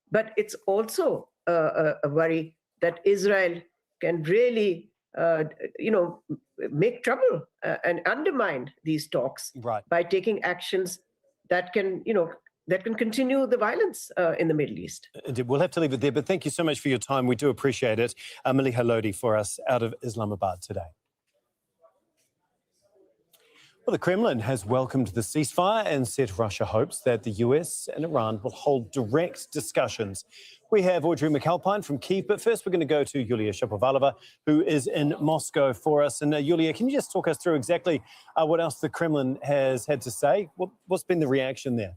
But it's also a worry that Israel can really, make trouble and undermine these talks by taking actions that can, that can continue the violence in the Middle East. We'll have to leave it there, but thank you so much for your time. We do appreciate it. Maliha Lodi for us out of Islamabad today. Well, the Kremlin has welcomed the ceasefire and said Russia hopes that the US and Iran will hold direct discussions. We have Audrey McAlpine from Kyiv, but first we're going to go to Yulia Shapovalova, who is in Moscow for us. And Yulia, can you just talk us through exactly what else the Kremlin has had to say? What's been the reaction there?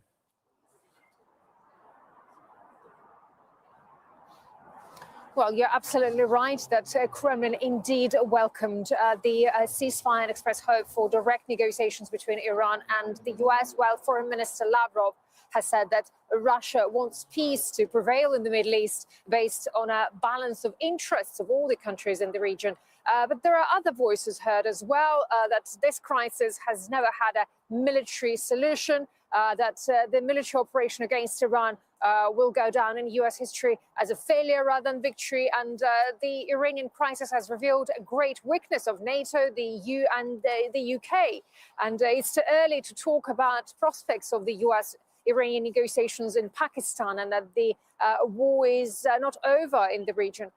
Well, you're absolutely right that Kremlin indeed welcomed the ceasefire and expressed hope for direct negotiations between Iran and the US. Well, Foreign Minister Lavrov has said that Russia wants peace to prevail in the Middle East based on a balance of interests of all the countries in the region. But there are other voices heard as well, that this crisis has never had a military solution, that the military operation against Iran will go down in US history as a failure rather than victory. And the Iranian crisis has revealed a great weakness of NATO, the EU and the UK. And it's too early to talk about prospects of the US-Iranian negotiations in Pakistan, and that the war is not over in the region.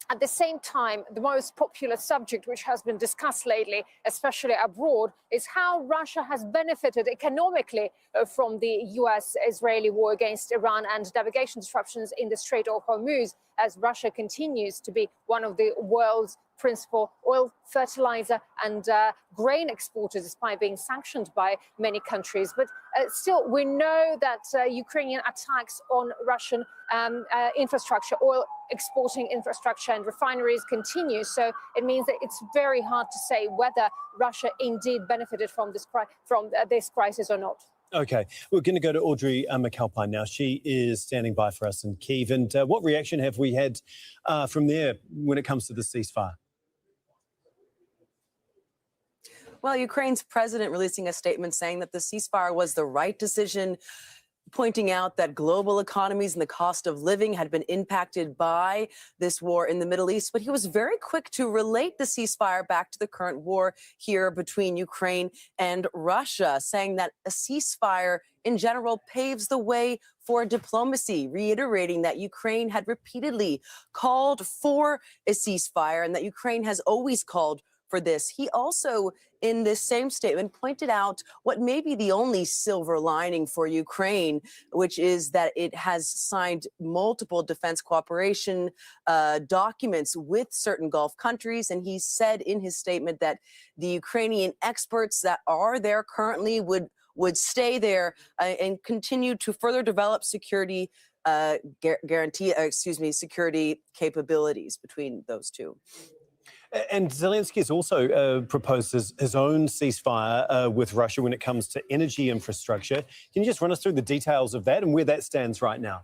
At the same time, the most popular subject which has been discussed lately, especially abroad, is how Russia has benefited economically from the US-Israeli war against Iran and navigation disruptions in the Strait of Hormuz, as Russia continues to be one of the world's principal oil, fertilizer and grain exporters, despite being sanctioned by many countries. But still, we know that Ukrainian attacks on Russian infrastructure, oil exporting infrastructure and refineries continue. So it means that it's very hard to say whether Russia indeed benefited from this crisis or not. OK, we're going to go to Audrey McAlpine now. She is standing by for us in Kyiv. And what reaction have we had from there when it comes to the ceasefire? Well, Ukraine's president releasing a statement saying that the ceasefire was the right decision, pointing out that global economies and the cost of living had been impacted by this war in the Middle East. But he was very quick to relate the ceasefire back to the current war here between Ukraine and Russia, saying that a ceasefire in general paves the way for diplomacy, reiterating that Ukraine had repeatedly called for a ceasefire and that Ukraine has always called for this. He also, in this same statement, pointed out what may be the only silver lining for Ukraine, which is that it has signed multiple defense cooperation documents with certain Gulf countries. And he said in his statement that the Ukrainian experts that are there currently would stay there and continue to further develop security security capabilities between those two. And Zelensky has also proposed his own ceasefire with Russia when it comes to energy infrastructure. Can you just run us through the details of that and where that stands right now?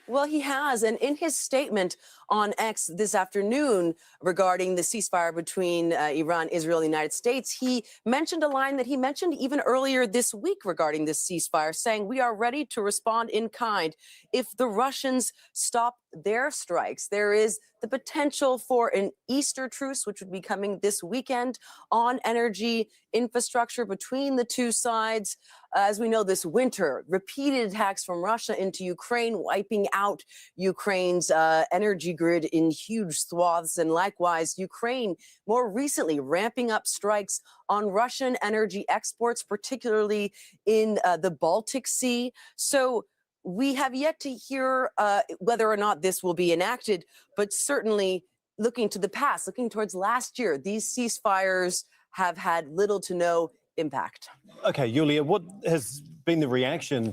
Well, he has. And in his statement on X this afternoon regarding the ceasefire between Iran, Israel, and the United States, he mentioned a line that he mentioned even earlier this week regarding this ceasefire, saying, "We are ready to respond in kind if the Russians stop their strikes." There is the potential for an Easter truce, which would be coming this weekend on energy infrastructure between the two sides. As we know, this winter, repeated attacks from Russia into Ukraine, wiping out Ukraine's energy grid in huge swaths. And likewise, Ukraine more recently ramping up strikes on Russian energy exports, particularly in the Baltic Sea. So we have yet to hear whether or not this will be enacted, but certainly looking to the past, looking towards last year, these ceasefires have had little to no impact. Okay, Yulia, what has been the reaction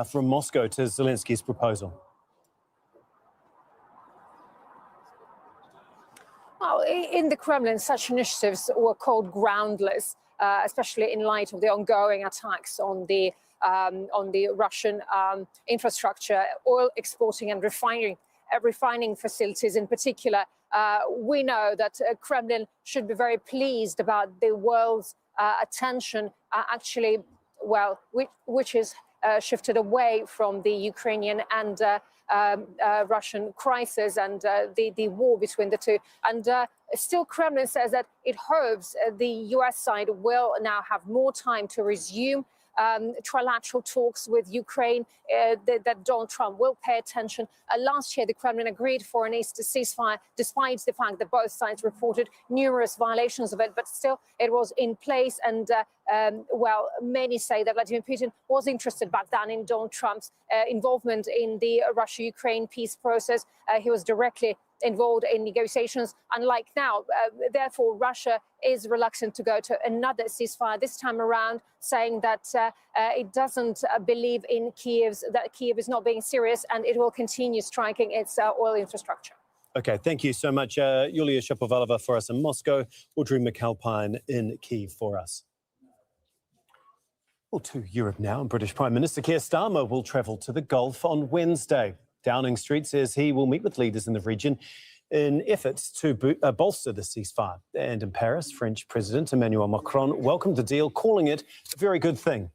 from Moscow to Zelensky's proposal? Well, in the Kremlin, such initiatives were called groundless, especially in light of the ongoing attacks on the Russian infrastructure, oil exporting and refining facilities in particular. We know that Kremlin should be very pleased about the world's attention, actually, well, which is shifted away from the Ukrainian and Russian crisis and the war between the two. And still, Kremlin says that it hopes the US side will now have more time to resume trilateral talks with Ukraine, that Donald Trump will pay attention. Last year, the Kremlin agreed for an Easter ceasefire, despite the fact that both sides reported numerous violations of it, but still it was in place. And well, many say that Vladimir Putin was interested back then in Donald Trump's involvement in the Russia-Ukraine peace process. He was directly involved in negotiations, unlike now. Therefore, Russia is reluctant to go to another ceasefire this time around, saying that it doesn't believe in that Kyiv is not being serious, and it will continue striking its oil infrastructure. Okay, thank you so much, Yulia Shapovalova for us in Moscow, Audrey McAlpine in Kyiv for us. Well, to Europe now, and British Prime Minister Keir Starmer will travel to the Gulf on Wednesday. Downing Street says he will meet with leaders in the region in efforts to bolster the ceasefire. And in Paris, French President Emmanuel Macron welcomed the deal, calling it a very good thing.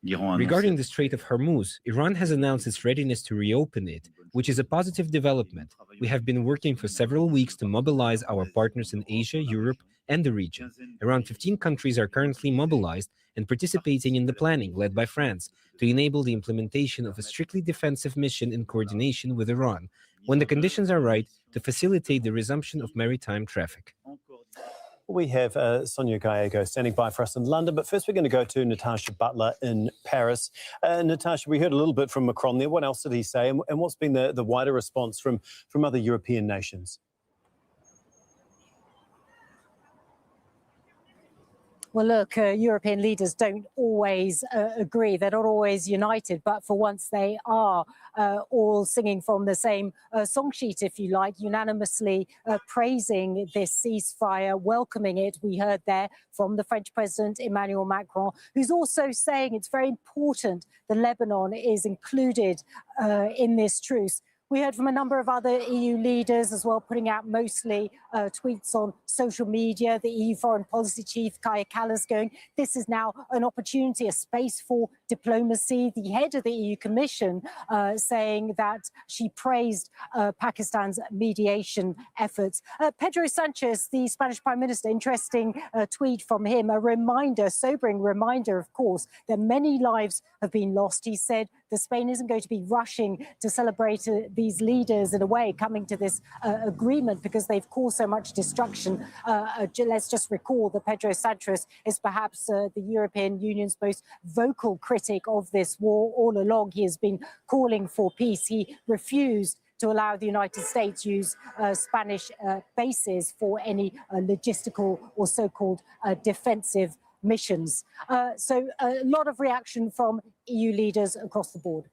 Regarding the Strait of Hormuz, Iran has announced its readiness to reopen it, which is a positive development. We have been working for several weeks to mobilize our partners in Asia, Europe, and the region. Around 15 countries are currently mobilized and participating in the planning, led by France, to enable the implementation of a strictly defensive mission in coordination with Iran, when the conditions are right, to facilitate the resumption of maritime traffic. We have Sonia Gallego standing by for us in London, but first we're going to go to Natasha Butler in Paris. Natasha, we heard a little bit from Macron there. What else did he say, and what's been the wider response from other European nations? Well, look, European leaders don't always agree. They're not always united, but for once they are all singing from the same song sheet, if you like, unanimously praising this ceasefire, welcoming it. We heard there from the French President Emmanuel Macron, who's also saying it's very important that Lebanon is included in this truce. We heard from a number of other EU leaders as well, putting out mostly tweets on social media. The EU Foreign Policy Chief, Kaja Kallas, going, this is now an opportunity, a space for diplomacy. The head of the EU Commission saying that she praised Pakistan's mediation efforts. Pedro Sanchez, the Spanish Prime Minister, interesting tweet from him, a reminder, sobering reminder, of course, that many lives have been lost. He said that Spain isn't going to be rushing to celebrate these leaders in a way coming to this agreement because they've caused so much destruction. Let's just recall that Pedro Sanchez is perhaps the European Union's most vocal critic of this war. All along, he has been calling for peace. He refused to allow the United States use Spanish bases for any logistical or so-called defensive missions. So a lot of reaction from EU leaders across the board.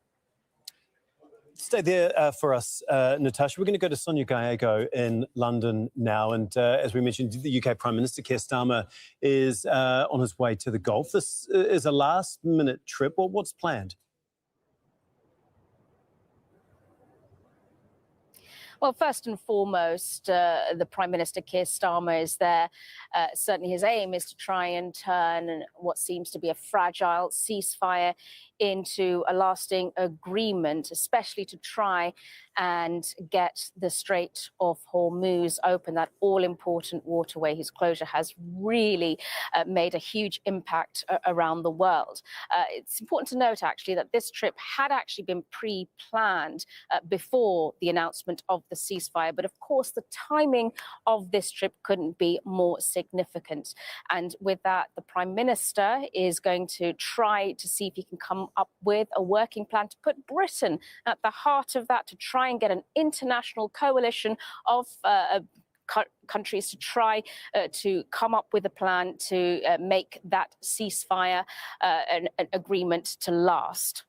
Stay there for us, Natasha. We're going to go to Sonia Gallego in London now. And as we mentioned, the UK Prime Minister Keir Starmer is on his way to the Gulf. This is a last-minute trip. What's planned? Well, first and foremost, the Prime Minister Keir Starmer is there. Certainly his aim is to try and turn what seems to be a fragile ceasefire into a lasting agreement, especially to try and get the Strait of Hormuz open, that all-important waterway whose closure has really made a huge impact around the world. It's important to note, actually, that this trip had actually been pre-planned before the announcement of the ceasefire. But of course, the timing of this trip couldn't be more significant. And with that, the Prime Minister is going to try to see if he can come up with a working plan to put Britain at the heart of that, to try and get an international coalition of countries to try to come up with a plan to make that ceasefire an agreement to last.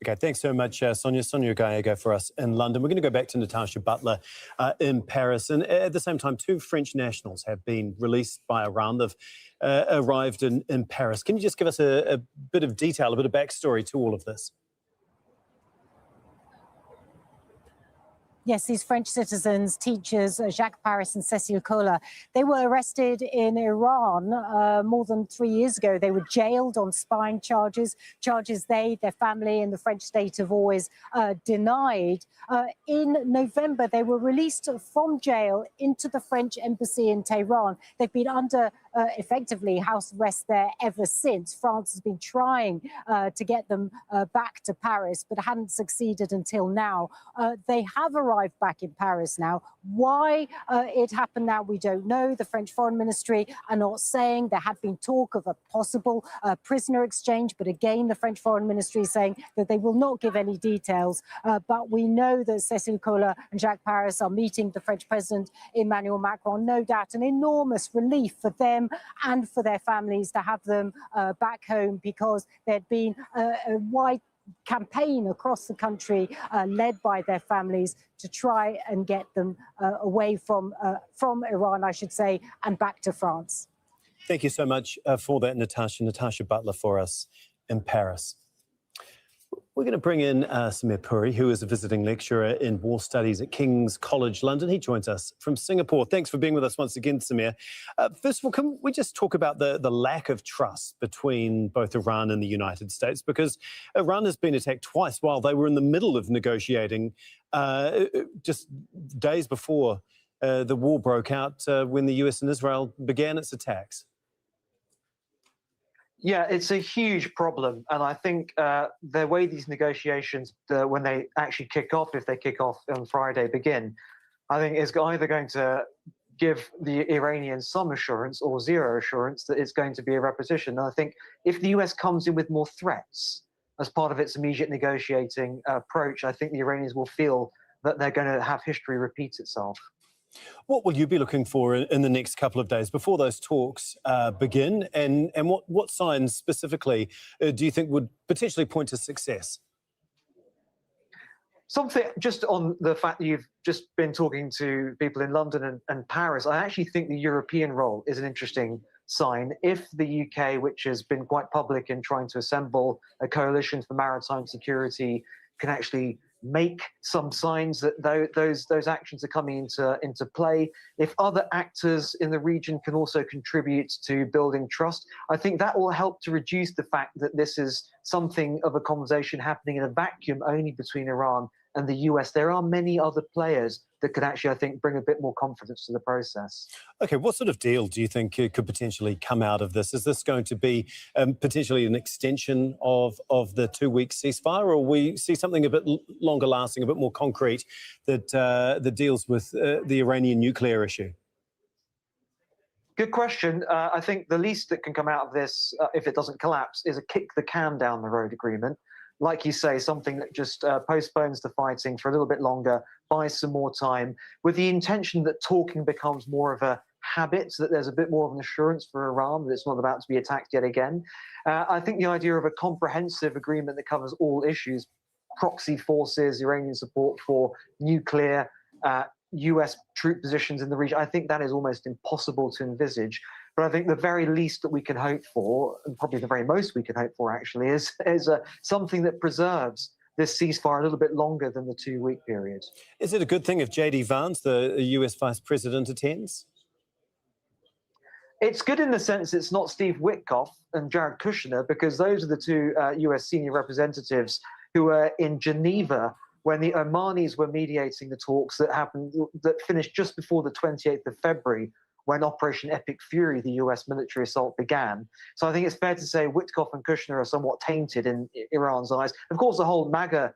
Okay, thanks so much, Sonia. Sonia Gallego for us in London. We're going to go back to Natasha Butler in Paris. And at the same time, 2 French nationals have been released by Iran. They've arrived in Paris. Can you just give us a bit of detail, a bit of backstory to all of this? Yes, these French citizens, teachers, Jacques Paris and Cécile Kohler, they were arrested in Iran more than 3 years ago. They were jailed on spying charges, charges they, their family and the French state have always denied. In November, they were released from jail into the French embassy in Tehran. They've been under effectively house arrest there ever since. France has been trying to get them back to Paris, but hadn't succeeded until now. They have arrived back in Paris now. Why it happened now, we don't know. The French Foreign Ministry are not saying. There had been talk of a possible prisoner exchange, but again, the French Foreign Ministry is saying that they will not give any details. But we know that Cécile Kohler and Jacques Paris are meeting the French President Emmanuel Macron. No doubt an enormous relief for them and for their families to have them back home, because there'd been a wide campaign across the country led by their families to try and get them away from Iran, I should say, and back to France. Thank you so much for that, Natasha. Natasha Butler for us in Paris. We're going to bring in Samir Puri, who is a visiting lecturer in war studies at King's College London. He joins us from Singapore. Thanks for being with us once again, Samir. First of all, can we just talk about the lack of trust between both Iran and the United States? Because Iran has been attacked twice while they were in the middle of negotiating just days before the war broke out when the US and Israel began its attacks. Yeah, it's a huge problem. And I think the way these negotiations, when they actually kick off, if they kick off on Friday, begin, I think it's either going to give the Iranians some assurance or zero assurance that it's going to be a repetition. And I think if the US comes in with more threats as part of its immediate negotiating approach, I think the Iranians will feel that they're going to have history repeat itself. What will you be looking for in the next couple of days before those talks begin? And what signs specifically do you think would potentially point to success? Something just on the fact that you've just been talking to people in London and Paris, I actually think the European role is an interesting sign. If the UK, which has been quite public in trying to assemble a coalition for maritime security, can actually make some signs that those actions are coming into play. If other actors in the region can also contribute to building trust, I think that will help to reduce the fact that this is something of a conversation happening in a vacuum only between Iran and the US. There are many other players that could actually, I think, bring a bit more confidence to the process. Okay, what sort of deal do you think could potentially come out of this? Is this going to be potentially an extension of the 2-week ceasefire, or will we see something a bit longer lasting, a bit more concrete that deals with the Iranian nuclear issue? Good question. I think the least that can come out of this, if it doesn't collapse, is a kick the can down the road agreement. Like you say, something that just postpones the fighting for a little bit longer, buys some more time, with the intention that talking becomes more of a habit, so that there's a bit more of an assurance for Iran that it's not about to be attacked yet again. I think the idea of a comprehensive agreement that covers all issues, proxy forces, Iranian support for nuclear, US troop positions in the region, I think that is almost impossible to envisage. But I think the very least that we can hope for, and probably the very most we can hope for actually, is something that preserves this ceasefire a little bit longer than the 2-week period. Is it a good thing if J.D. Vance, the US Vice President, attends? It's good in the sense it's not Steve Witkoff and Jared Kushner, because those are the two US senior representatives who were in Geneva when the Omanis were mediating the talks that finished just before the 28th of February, when Operation Epic Fury, the US military assault, began. So I think it's fair to say Witkoff and Kushner are somewhat tainted in Iran's eyes. Of course, the whole MAGA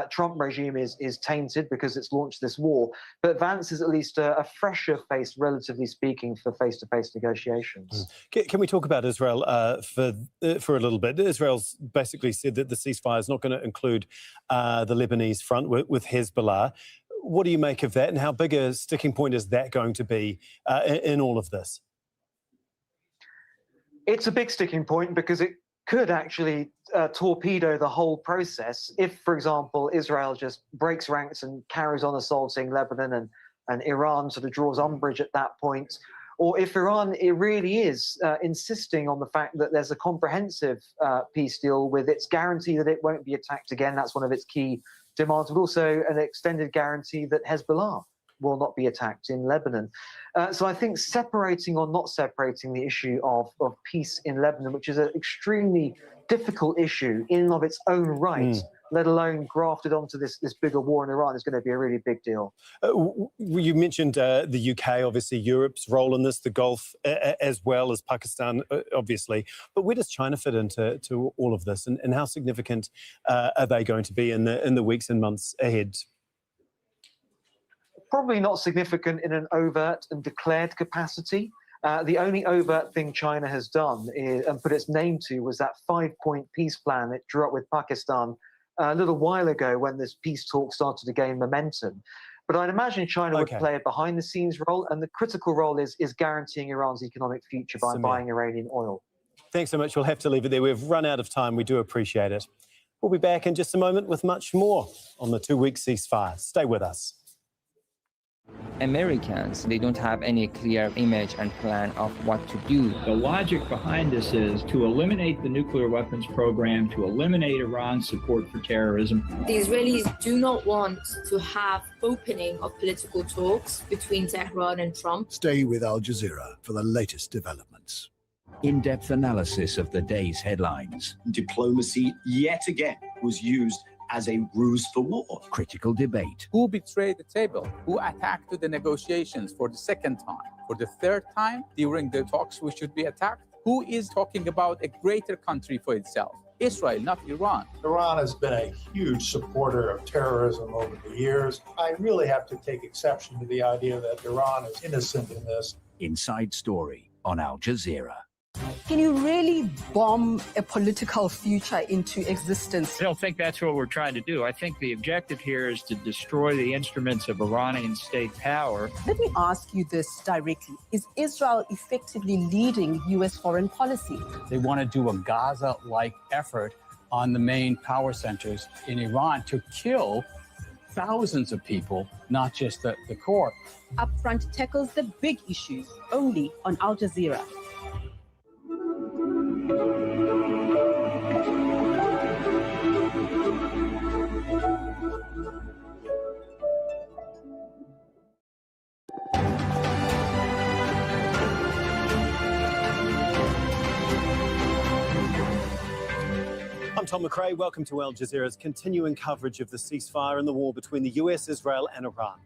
Trump regime is tainted because it's launched this war, but Vance is at least a fresher face, relatively speaking, for face-to-face negotiations. Can we talk about Israel for a little bit? Israel's basically said that the ceasefire is not going to include the Lebanese front with Hezbollah. What do you make of that, and how big a sticking point is that going to be in all of this? It's a big sticking point because it could actually torpedo the whole process if, for example, Israel just breaks ranks and carries on assaulting Lebanon and Iran sort of draws umbrage at that point, or if Iran really is insisting on the fact that there's a comprehensive peace deal with its guarantee that it won't be attacked again. That's one of its key demands, but also an extended guarantee that Hezbollah will not be attacked in Lebanon. So I think separating or not separating the issue of peace in Lebanon, which is an extremely difficult issue in and of its own right, let alone grafted onto this bigger war in Iran, is going to be a really big deal. You mentioned the UK, obviously Europe's role in this, the Gulf, as well as Pakistan, obviously. But where does China fit into all of this, and how significant are they going to be in the weeks and months ahead? Probably not significant in an overt and declared capacity. The only overt thing China has done and put its name to was that 5-point peace plan it drew up with Pakistan a little while ago when this peace talk started to gain momentum. But I'd imagine China would play a behind-the-scenes role, and the critical role is guaranteeing Iran's economic future by buying Iranian oil. Thanks so much. We'll have to leave it there. We've run out of time. We do appreciate it. We'll be back in just a moment with much more on the 2-week ceasefire. Stay with us. Americans, they don't have any clear image and plan of what to do. The logic behind this is to eliminate the nuclear weapons program, to eliminate Iran's support for terrorism. The Israelis do not want to have opening of political talks between Tehran and Trump. Stay with Al Jazeera for the latest developments. In-depth analysis of the day's headlines. Diplomacy, yet again, was used as a ruse for war. Critical debate. Who betrayed the table? Who attacked the negotiations for the second time? For the third time during the talks we should be attacked? Who is talking about a greater country for itself? Israel, not Iran. Iran has been a huge supporter of terrorism over the years. I really have to take exception to the idea that Iran is innocent in this. Inside Story on Al Jazeera. Can you really bomb a political future into existence? I don't think that's what we're trying to do. I think the objective here is to destroy the instruments of Iranian state power. Let me ask you this directly. Is Israel effectively leading U.S. foreign policy? They want to do a Gaza-like effort on the main power centers in Iran to kill thousands of people, not just the core. Upfront tackles the big issues only on Al Jazeera. I'm Tom McRae. Welcome to Al Jazeera's continuing coverage of the ceasefire and the war between the US, Israel and Iran.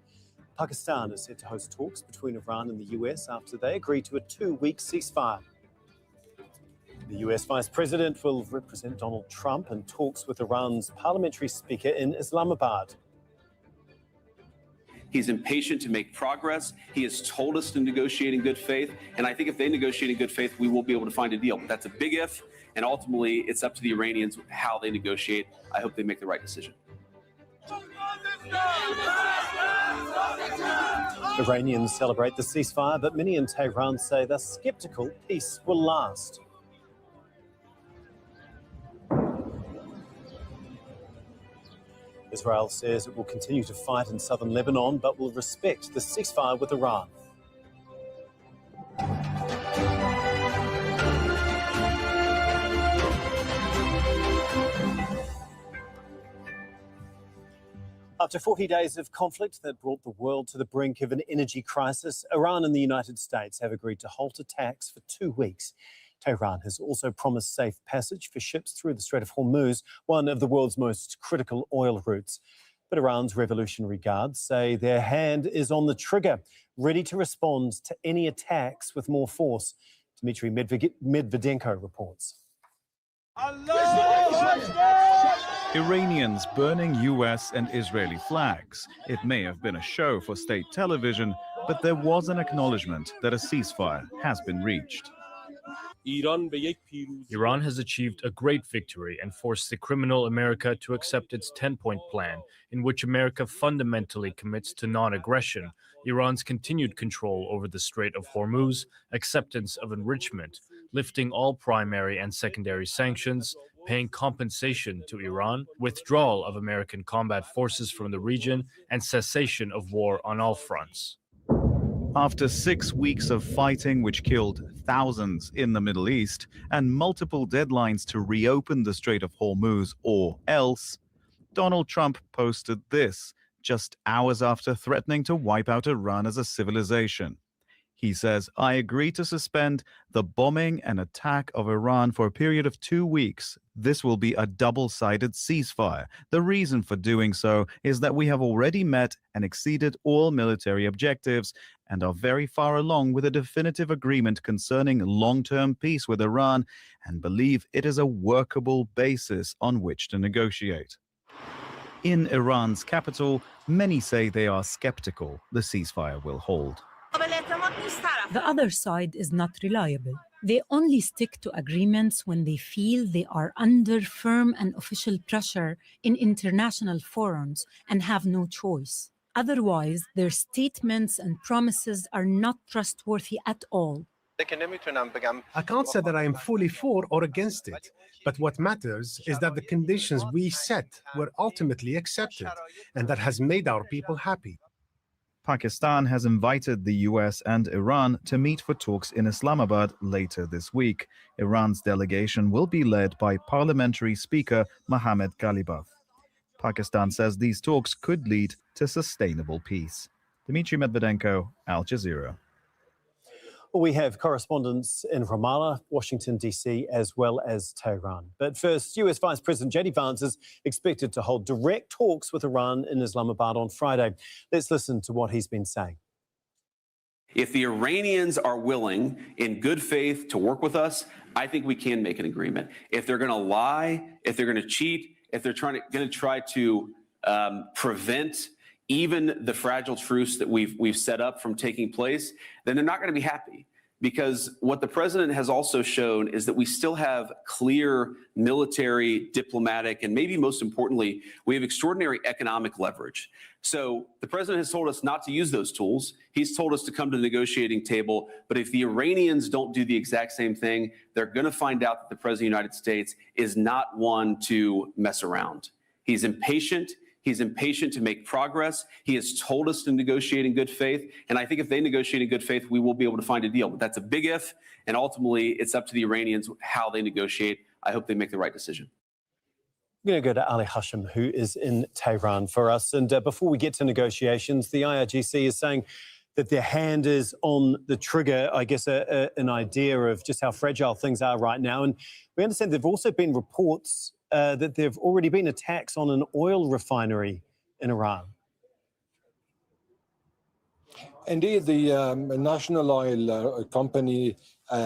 Pakistan is set to host talks between Iran and the US after they agreed to a 2-week ceasefire. The US Vice President will represent Donald Trump in talks with Iran's parliamentary speaker in Islamabad. He's impatient to make progress. He has told us to negotiate in good faith. And I think if they negotiate in good faith, we will be able to find a deal. But that's a big if. And ultimately, it's up to the Iranians how they negotiate. I hope they make the right decision. Iranians celebrate the ceasefire, but many in Tehran say they're skeptical peace will last. Israel says it will continue to fight in southern Lebanon, but will respect the ceasefire with Iran. After 40 days of conflict that brought the world to the brink of an energy crisis, Iran and the United States have agreed to halt attacks for 2 weeks. Tehran has also promised safe passage for ships through the Strait of Hormuz, one of the world's most critical oil routes. But Iran's Revolutionary Guards say their hand is on the trigger, ready to respond to any attacks with more force. Dmitry Medvedenko reports. Iranians burning US and Israeli flags. It may have been a show for state television, but there was an acknowledgement that a ceasefire has been reached. Iran has achieved a great victory and forced the criminal America to accept its 10-point plan, in which America fundamentally commits to non-aggression, Iran's continued control over the Strait of Hormuz, acceptance of enrichment, lifting all primary and secondary sanctions, paying compensation to Iran, withdrawal of American combat forces from the region, and cessation of war on all fronts. After 6 weeks of fighting which killed thousands in the Middle East and multiple deadlines to reopen the Strait of Hormuz or else, Donald Trump posted this just hours after threatening to wipe out Iran as a civilization. He says, "I agree to suspend the bombing and attack of Iran for a period of 2 weeks. This will be a double-sided ceasefire. The reason for doing so is that we have already met and exceeded all military objectives and are very far along with a definitive agreement concerning long-term peace with Iran and believe it is a workable basis on which to negotiate." In Iran's capital, many say they are skeptical the ceasefire will hold. The other side is not reliable. They only stick to agreements when they feel they are under firm and official pressure in international forums and have no choice. Otherwise, their statements and promises are not trustworthy at all. I can't say that I am fully for or against it, but what matters is that the conditions we set were ultimately accepted, and that has made our people happy. Pakistan has invited the US and Iran to meet for talks in Islamabad later this week. Iran's delegation will be led by Parliamentary Speaker Mohammad Ghalibaf. Pakistan says these talks could lead to sustainable peace. Dmitry Medvedenko, Al Jazeera. We have correspondents in Ramallah, Washington, D.C., as well as Tehran. But first, US Vice President J.D. Vance is expected to hold direct talks with Iran in Islamabad on Friday. Let's listen to what he's been saying. If the Iranians are willing, in good faith, to work with us, I think we can make an agreement. If they're going to lie, if they're going to cheat, if they're going to try to prevent even the fragile truce that we've set up from taking place, then they're not going to be happy. Because what the president has also shown is that we still have clear military, diplomatic, and maybe most importantly, we have extraordinary economic leverage. So the president has told us not to use those tools. He's told us to come to the negotiating table. But if the Iranians don't do the exact same thing, they're going to find out that the president of the United States is not one to mess around. He's impatient. He's impatient to make progress. He has told us to negotiate in good faith. And I think if they negotiate in good faith, we will be able to find a deal. But that's a big if. And ultimately, it's up to the Iranians how they negotiate. I hope they make the right decision. I'm going to go to Ali Hashim, who is in Tehran for us. And before we get to negotiations, the IRGC is saying that their hand is on the trigger, I guess an idea of just how fragile things are right now. And we understand there have also been reports that there have already been attacks on an oil refinery in Iran. Indeed, the national oil company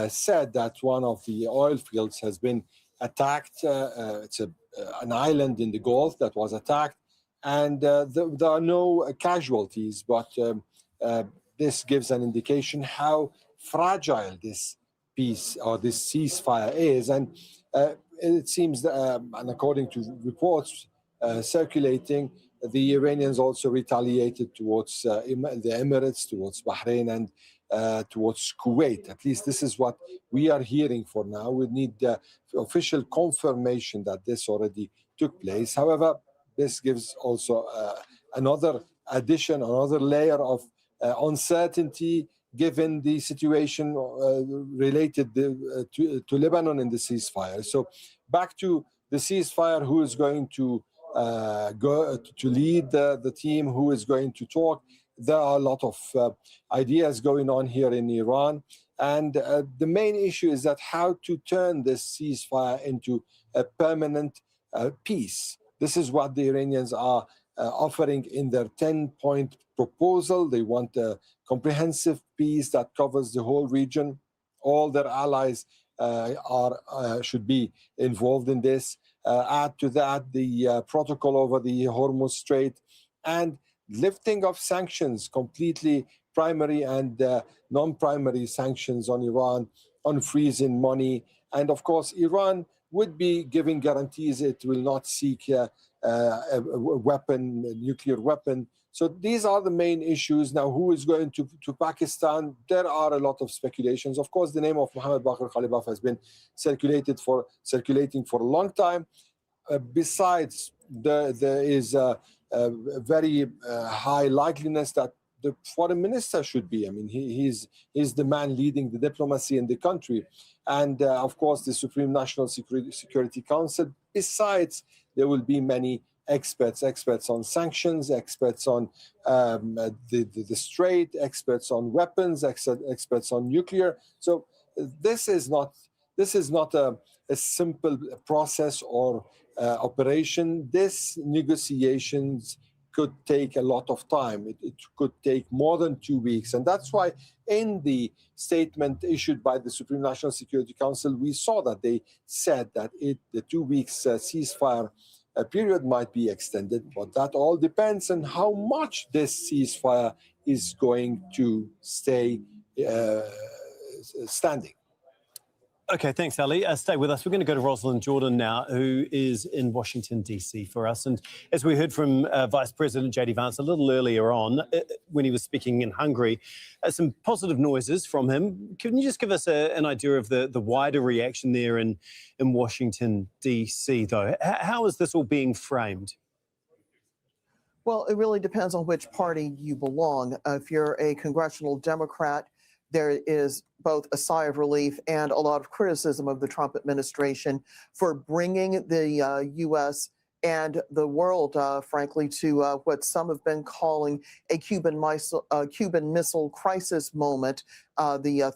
said that one of the oil fields has been attacked. It's an island in the Gulf that was attacked, and there are no casualties, but this gives an indication how fragile this peace or this ceasefire is. And it seems that, and according to reports circulating, the Iranians also retaliated towards the Emirates, towards Bahrain, and towards Kuwait. At least this is what we are hearing for now. We need official confirmation that this already took place. However, this gives also another addition, another layer of uncertainty given the situation related to Lebanon in the ceasefire. So back to the ceasefire, who is going to to lead the team who is going to talk. There are a lot of ideas going on here in Iran. And the main issue is that how to turn this ceasefire into a permanent peace. This is what the Iranians are offering in their 10-point proposal. They want a comprehensive peace that covers the whole region. All their allies should be involved in this. Add to that the protocol over the Hormuz Strait and lifting of sanctions, completely primary and non-primary sanctions on Iran, on freezing money. And of course, Iran would be giving guarantees it will not seek a nuclear weapon. So these are the main issues. Now, who is going to Pakistan? There are a lot of speculations. Of course, the name of Mohammad Baqir Khalibaf has been circulating for a long time. Besides, there is a very high likeliness that the foreign minister should be. I mean, he's the man leading the diplomacy in the country. And of course, the Supreme National Security Council. Besides, there will be many experts on sanctions, experts on the strait, experts on weapons, experts on nuclear. So this is not a simple process or operation. This negotiations could take a lot of time. It could take more than 2 weeks. And that's why in the statement issued by the Supreme National Security Council, we saw that they said that the 2 weeks ceasefire period might be extended, but that all depends on how much this ceasefire is going to stay standing. Okay, thanks, Ali. Stay with us. We're going to go to Rosalind Jordan now, who is in Washington, D.C. for us. And as we heard from Vice President J.D. Vance a little earlier on, when he was speaking in Hungary, some positive noises from him. Can you just give us an idea of the wider reaction there in Washington, D.C., though? How is this all being framed? Well, it really depends on which party you belong. If you're a congressional Democrat, there is both a sigh of relief and a lot of criticism of the Trump administration for bringing the U.S. and the world, frankly, to what some have been calling a Cuban Missile Crisis moment, the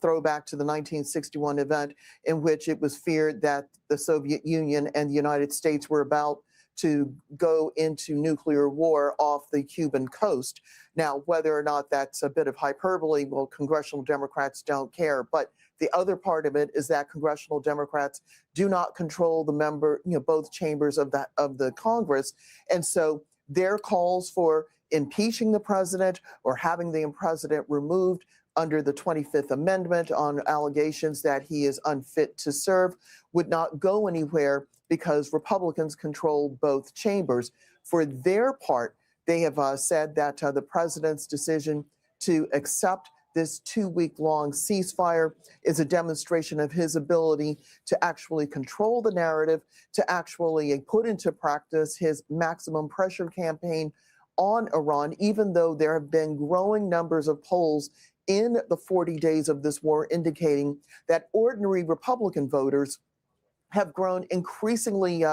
throwback to the 1961 event in which it was feared that the Soviet Union and the United States were about to go into nuclear war off the Cuban coast. Now, whether or not that's a bit of hyperbole, well, congressional Democrats don't care. But the other part of it is that congressional Democrats do not control both chambers of the Congress. And so their calls for impeaching the president or having the president removed under the 25th Amendment on allegations that he is unfit to serve would not go anywhere because Republicans control both chambers. For their part, they have said that the president's decision to accept this 2-week-long ceasefire is a demonstration of his ability to actually control the narrative, to actually put into practice his maximum pressure campaign on Iran, even though there have been growing numbers of polls in the 40 days of this war indicating that ordinary Republican voters have grown increasingly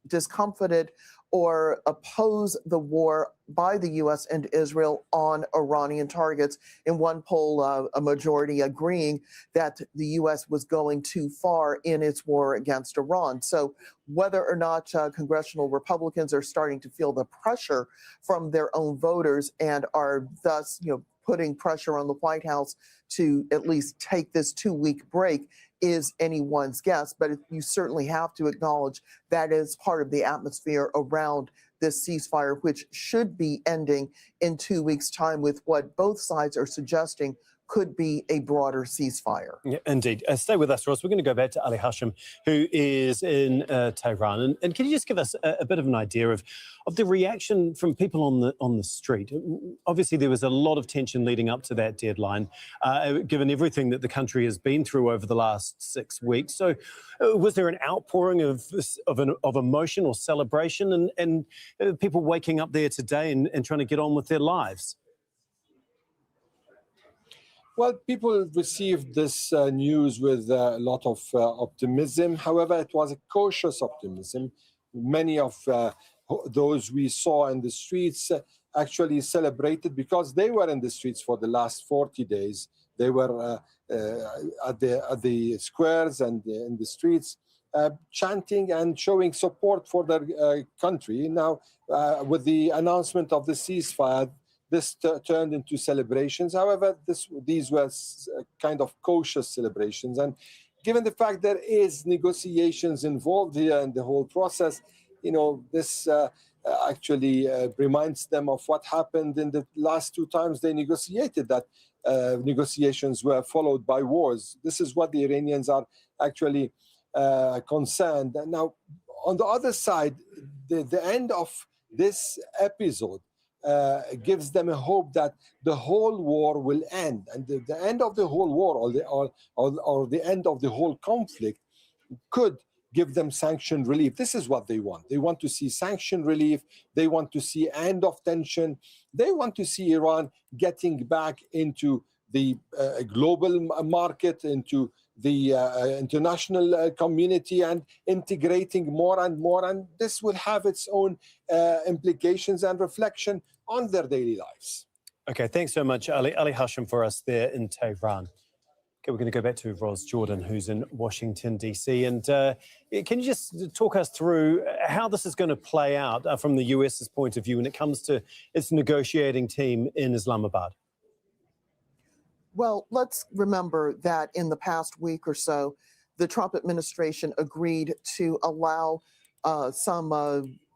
discomfited or oppose the war by the U.S. and Israel on Iranian targets. In one poll, a majority agreeing that the U.S. was going too far in its war against Iran. So whether or not congressional Republicans are starting to feel the pressure from their own voters and are thus, putting pressure on the White House to at least take this 2-week break is anyone's guess, but you certainly have to acknowledge that is part of the atmosphere around this ceasefire, which should be ending in 2 weeks' time with what both sides are suggesting could be a broader ceasefire. Yeah, indeed. Stay with us, Ross. We're going to go back to Ali Hashim, who is in Tehran. And can you just give us a bit of an idea of the reaction from people on the street? Obviously, there was a lot of tension leading up to that deadline, given everything that the country has been through over the last 6 weeks. So was there an outpouring of emotion or celebration and people waking up there today and trying to get on with their lives? Well, people received this news with a lot of optimism. However, it was a cautious optimism. Many of those we saw in the streets actually celebrated because they were in the streets for the last 40 days. They were at the squares and in the streets chanting and showing support for their country. Now, with the announcement of the ceasefire, this turned into celebrations. However, these were kind of cautious celebrations. And given the fact there is negotiations involved here in the whole process, this actually reminds them of what happened in the last 2 times they negotiated, that negotiations were followed by wars. This is what the Iranians are actually concerned. And now, on the other side, the end of this episode gives them a hope that the whole war will end. And the end of the whole war or the end of the whole conflict could give them sanction relief. This is what they want. They want to see sanction relief. They want to see end of tension. They want to see Iran getting back into the global market, into the international community, and integrating more and more. And this will have its own implications and reflection on their daily lives. Okay, thanks so much, Ali Hashim, for us there in Tehran. Okay, we're going to go back to Ros Jordan, who's in Washington, D.C. And can you just talk us through how this is going to play out from the U.S.'s point of view when it comes to its negotiating team in Islamabad? Well, let's remember that in the past week or so, the Trump administration agreed to allow some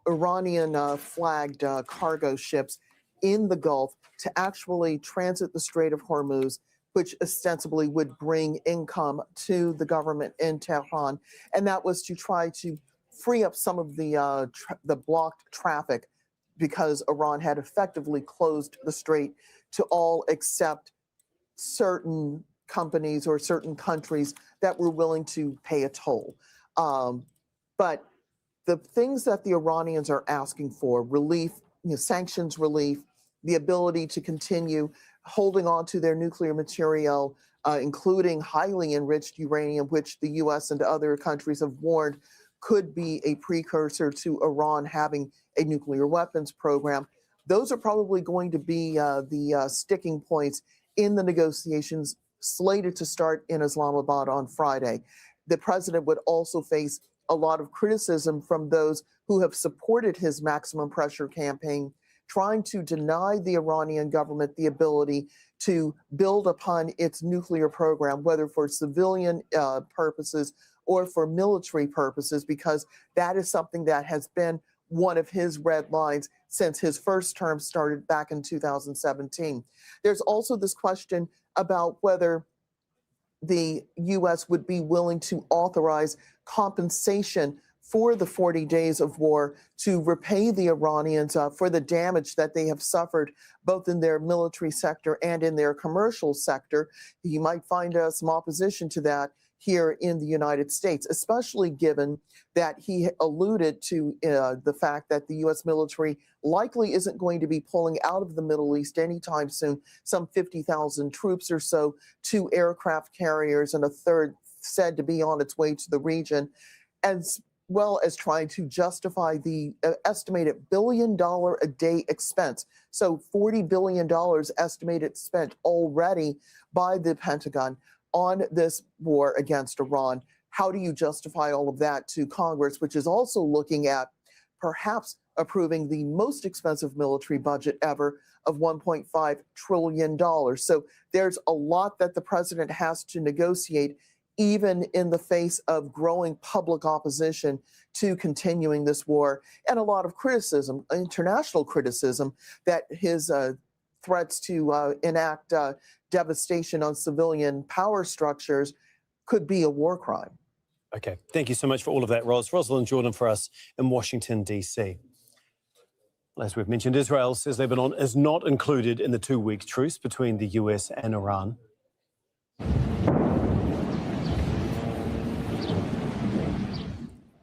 Iranian-flagged cargo ships in the Gulf to actually transit the Strait of Hormuz, which ostensibly would bring income to the government in Tehran. And that was to try to free up some of the blocked traffic, because Iran had effectively closed the strait to all except certain companies or certain countries that were willing to pay a toll. But the things that the Iranians are asking for, relief, sanctions relief, the ability to continue holding on to their nuclear material, including highly enriched uranium, which the U.S. and other countries have warned could be a precursor to Iran having a nuclear weapons program. Those are probably going to be the sticking points in the negotiations slated to start in Islamabad on Friday. The president would also face a lot of criticism from those who have supported his maximum pressure campaign, trying to deny the Iranian government the ability to build upon its nuclear program, whether for civilian purposes or for military purposes, because that is something that has been one of his red lines since his first term started back in 2017. There's also this question about whether the U.S. would be willing to authorize compensation for the 40 days of war to repay the Iranians for the damage that they have suffered, both in their military sector and in their commercial sector. You might find some opposition to that here in the United States, especially given that he alluded to the fact that the U.S. military likely isn't going to be pulling out of the Middle East anytime soon, some 50,000 troops or so, 2 aircraft carriers, and a third said to be on its way to the region, as well as trying to justify the estimated $1 billion a day expense. So $40 billion estimated spent already by the Pentagon on this war against Iran. How do you justify all of that to Congress, which is also looking at perhaps approving the most expensive military budget ever of $1.5 trillion? So there's a lot that the president has to negotiate, even in the face of growing public opposition to continuing this war, and a lot of criticism, international criticism, that his threats to enact devastation on civilian power structures could be a war crime. Okay, thank you so much for all of that, Ros. Rosalind Jordan for us in Washington, D.C. Well, as we've mentioned, Israel says Lebanon is not included in the 2-week truce between the U.S. and Iran.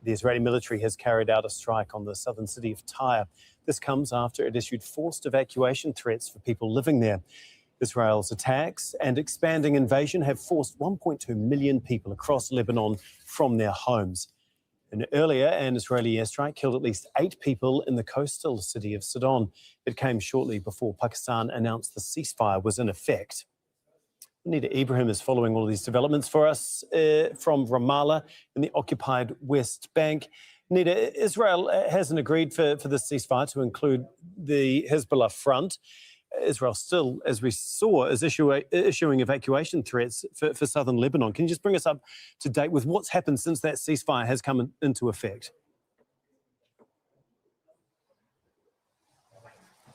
The Israeli military has carried out a strike on the southern city of Tyre. This comes after it issued forced evacuation threats for people living there. Israel's attacks and expanding invasion have forced 1.2 million people across Lebanon from their homes. And earlier, an Israeli airstrike killed at least 8 people in the coastal city of Sidon. It came shortly before Pakistan announced the ceasefire was in effect. Anita Ibrahim is following all of these developments for us from Ramallah in the occupied West Bank. Anita, Israel hasn't agreed for this ceasefire to include the Hezbollah front. Israel still, as we saw, is issuing evacuation threats for southern Lebanon. Can you just bring us up to date with what's happened since that ceasefire has come into effect?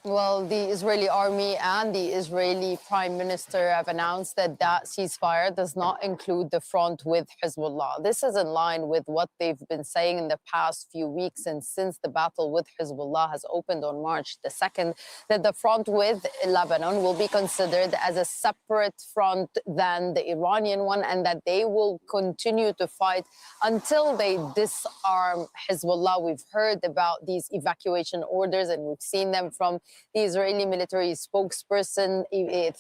Well, the Israeli army and the Israeli prime minister have announced that that ceasefire does not include the front with Hezbollah. This is in line with what they've been saying in the past few weeks and since the battle with Hezbollah has opened on March the 2nd, that the front with Lebanon will be considered as a separate front than the Iranian one, and that they will continue to fight until they disarm Hezbollah. We've heard about these evacuation orders and we've seen them from the Israeli military spokesperson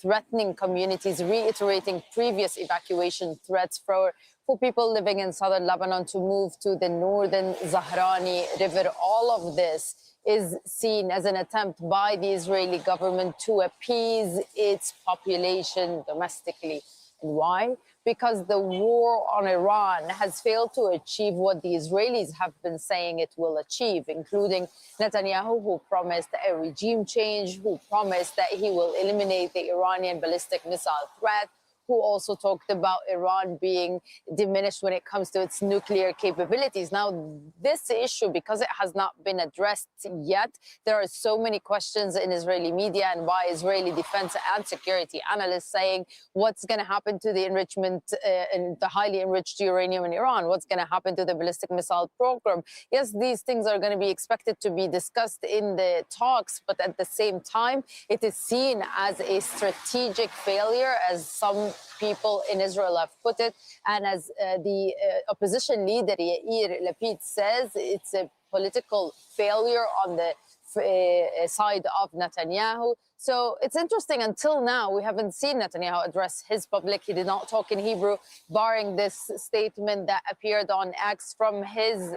threatening communities, reiterating previous evacuation threats for people living in southern Lebanon to move to the northern Zahrani River. All of this is seen as an attempt by the Israeli government to appease its population domestically. And why? Because the war on Iran has failed to achieve what the Israelis have been saying it will achieve, including Netanyahu, who promised a regime change, who promised that he will eliminate the Iranian ballistic missile threat, who also talked about Iran being diminished when it comes to its nuclear capabilities. Now, this issue, because it has not been addressed yet, there are so many questions in Israeli media and by Israeli defense and security analysts saying what's going to happen to the enrichment and the highly enriched uranium in Iran? What's going to happen to the ballistic missile program? Yes, these things are going to be expected to be discussed in the talks, but at the same time, it is seen as a strategic failure, as some people in Israel have put it, and as the opposition leader Yair Lapid says, it's a political failure on the side of Netanyahu. So it's interesting, until now, we haven't seen Netanyahu address his public. He did not talk in Hebrew, barring this statement that appeared on X from his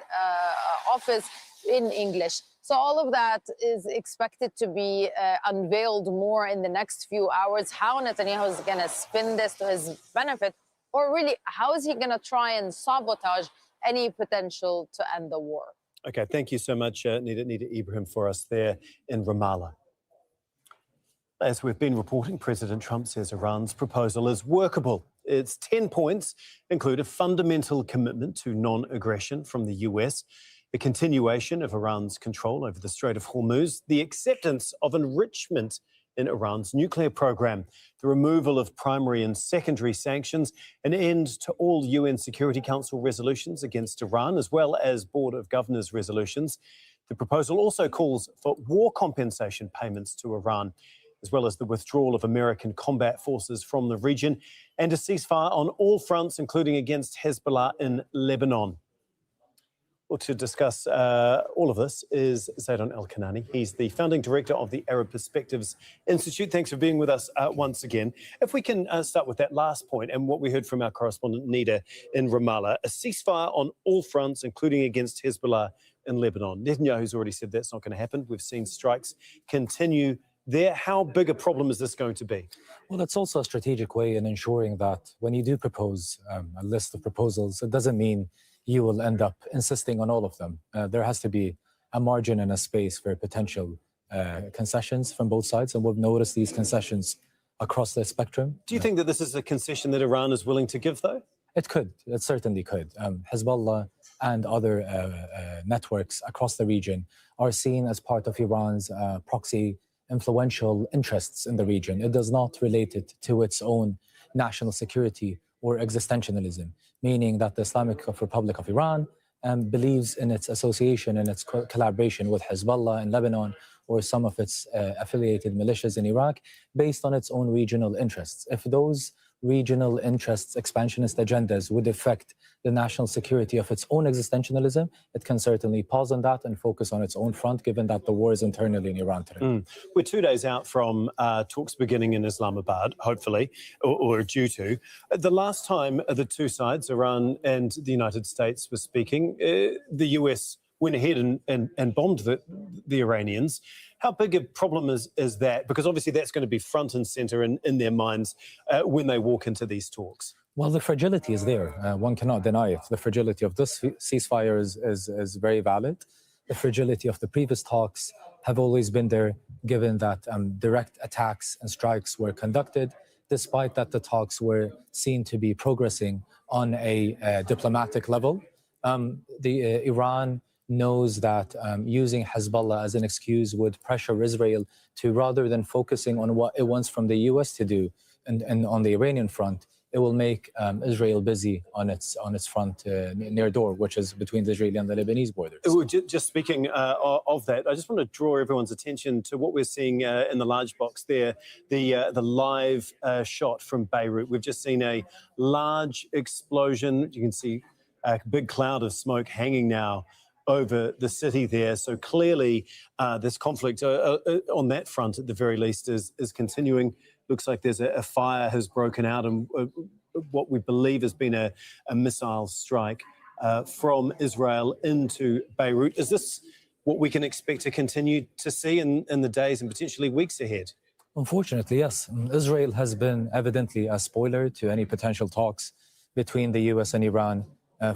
office in English. So all of that is expected to be unveiled more in the next few hours. How Netanyahu is going to spin this to his benefit, or really, how is he going to try and sabotage any potential to end the war? Okay, thank you so much, Nida Ibrahim, for us there in Ramallah. As we've been reporting, President Trump says Iran's proposal is workable. Its 10 points include a fundamental commitment to non-aggression from the US, the continuation of Iran's control over the Strait of Hormuz, the acceptance of enrichment in Iran's nuclear program, the removal of primary and secondary sanctions, an end to all UN Security Council resolutions against Iran, as well as Board of Governors resolutions. The proposal also calls for war compensation payments to Iran, as well as the withdrawal of American combat forces from the region, and a ceasefire on all fronts, including against Hezbollah in Lebanon. Well, to discuss all of this is Zaydan El-Kanani. He's the founding director of the Arab Perspectives Institute. Thanks for being with us once again. If we can start with that last point and what we heard from our correspondent Nida in Ramallah, a ceasefire on all fronts, including against Hezbollah in Lebanon. Netanyahu's already said that's not going to happen. We've seen strikes continue there. How big a problem is this going to be? Well, it's also a strategic way in ensuring that when you do propose a list of proposals, it doesn't mean you will end up insisting on all of them. There has to be a margin and a space for potential concessions from both sides, and we've noticed these concessions across the spectrum. Do you think that this is a concession that Iran is willing to give, though? It could. It certainly could. Hezbollah and other networks across the region are seen as part of Iran's proxy influential interests in the region. It does not relate it to its own national security or existentialism, meaning that the Islamic Republic of Iran believes in its association and its collaboration with Hezbollah in Lebanon or some of its affiliated militias in Iraq based on its own regional interests. If those regional interests, expansionist agendas would affect the national security of its own existentialism, it can certainly pause on that and focus on its own front, given that the war is internally in Iran today. We're 2 days out from talks beginning in Islamabad, hopefully, or due to. The last time the two sides, Iran and the United States, were speaking, the US went ahead and bombed the Iranians. How big a problem is that? Because obviously that's going to be front and center in their minds when they walk into these talks. Well, the fragility is there. One cannot deny it. The fragility of this ceasefire is very valid. The fragility of the previous talks have always been there, given that direct attacks and strikes were conducted, despite that the talks were seen to be progressing on a diplomatic level. Iran knows that using Hezbollah as an excuse would pressure Israel to, rather than focusing on what it wants from the US to do and on the Iranian front, it will make Israel busy on its front near door, which is between the Israeli and the Lebanese borders. Just speaking of that, I just want to draw everyone's attention to what we're seeing in the large box there, the live shot from Beirut. We've just seen a large explosion. You can see a big cloud of smoke hanging now over the city there. So clearly this conflict on that front, at the very least, is continuing. Looks like there's a fire has broken out, and what we believe has been a missile strike from Israel into Beirut. Is this what we can expect to continue to see in the days and potentially weeks ahead? Unfortunately, yes. Israel has been evidently a spoiler to any potential talks between the US and Iran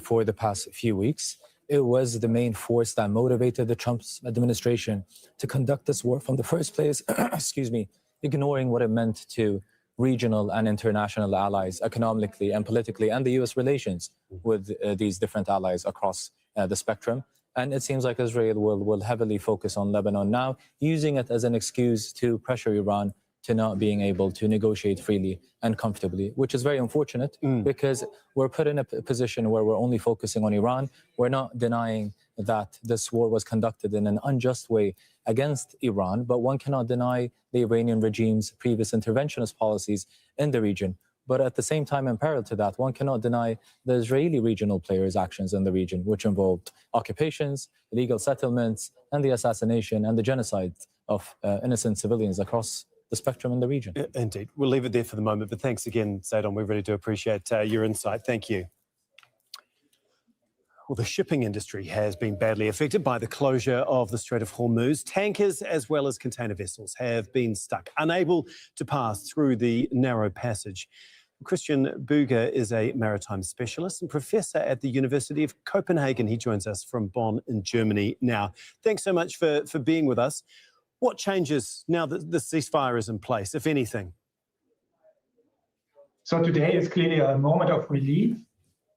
for the past few weeks. It was the main force that motivated the Trump administration to conduct this war from the first place, excuse me, ignoring what it meant to regional and international allies economically and politically, and the US relations with these different allies across the spectrum. And it seems like Israel will heavily focus on Lebanon now, using it as an excuse to pressure Iran to not being able to negotiate freely and comfortably, which is very unfortunate because we're put in a position where we're only focusing on Iran. We're not denying that this war was conducted in an unjust way against Iran, but one cannot deny the Iranian regime's previous interventionist policies in the region. But at the same time, in parallel to that, one cannot deny the Israeli regional players' actions in the region, which involved occupations, illegal settlements, and the assassination and the genocide of innocent civilians across the spectrum in the region. Indeed. We'll leave it there for the moment, but thanks again, Zaidon. We really do appreciate your insight. Thank you. Well, the shipping industry has been badly affected by the closure of the Strait of Hormuz. Tankers as well as container vessels have been stuck, unable to pass through the narrow passage. Christian Buger is a maritime specialist and professor at the University of Copenhagen. He joins us from Bonn in Germany now. Thanks so much for being with us. What changes now that the ceasefire is in place, if anything? So today is clearly a moment of relief,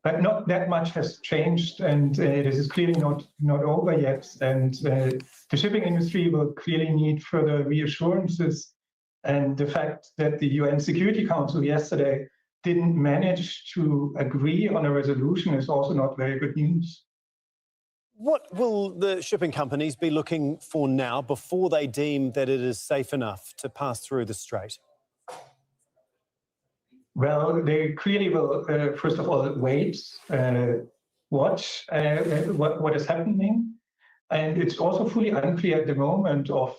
but not that much has changed, and this is clearly not over yet. And the shipping industry will clearly need further reassurances. And the fact that the UN Security Council yesterday didn't manage to agree on a resolution is also not very good news. What will the shipping companies be looking for now before they deem that it is safe enough to pass through the strait? Well, they clearly will, first of all, wait, watch what is happening. And it's also fully unclear at the moment of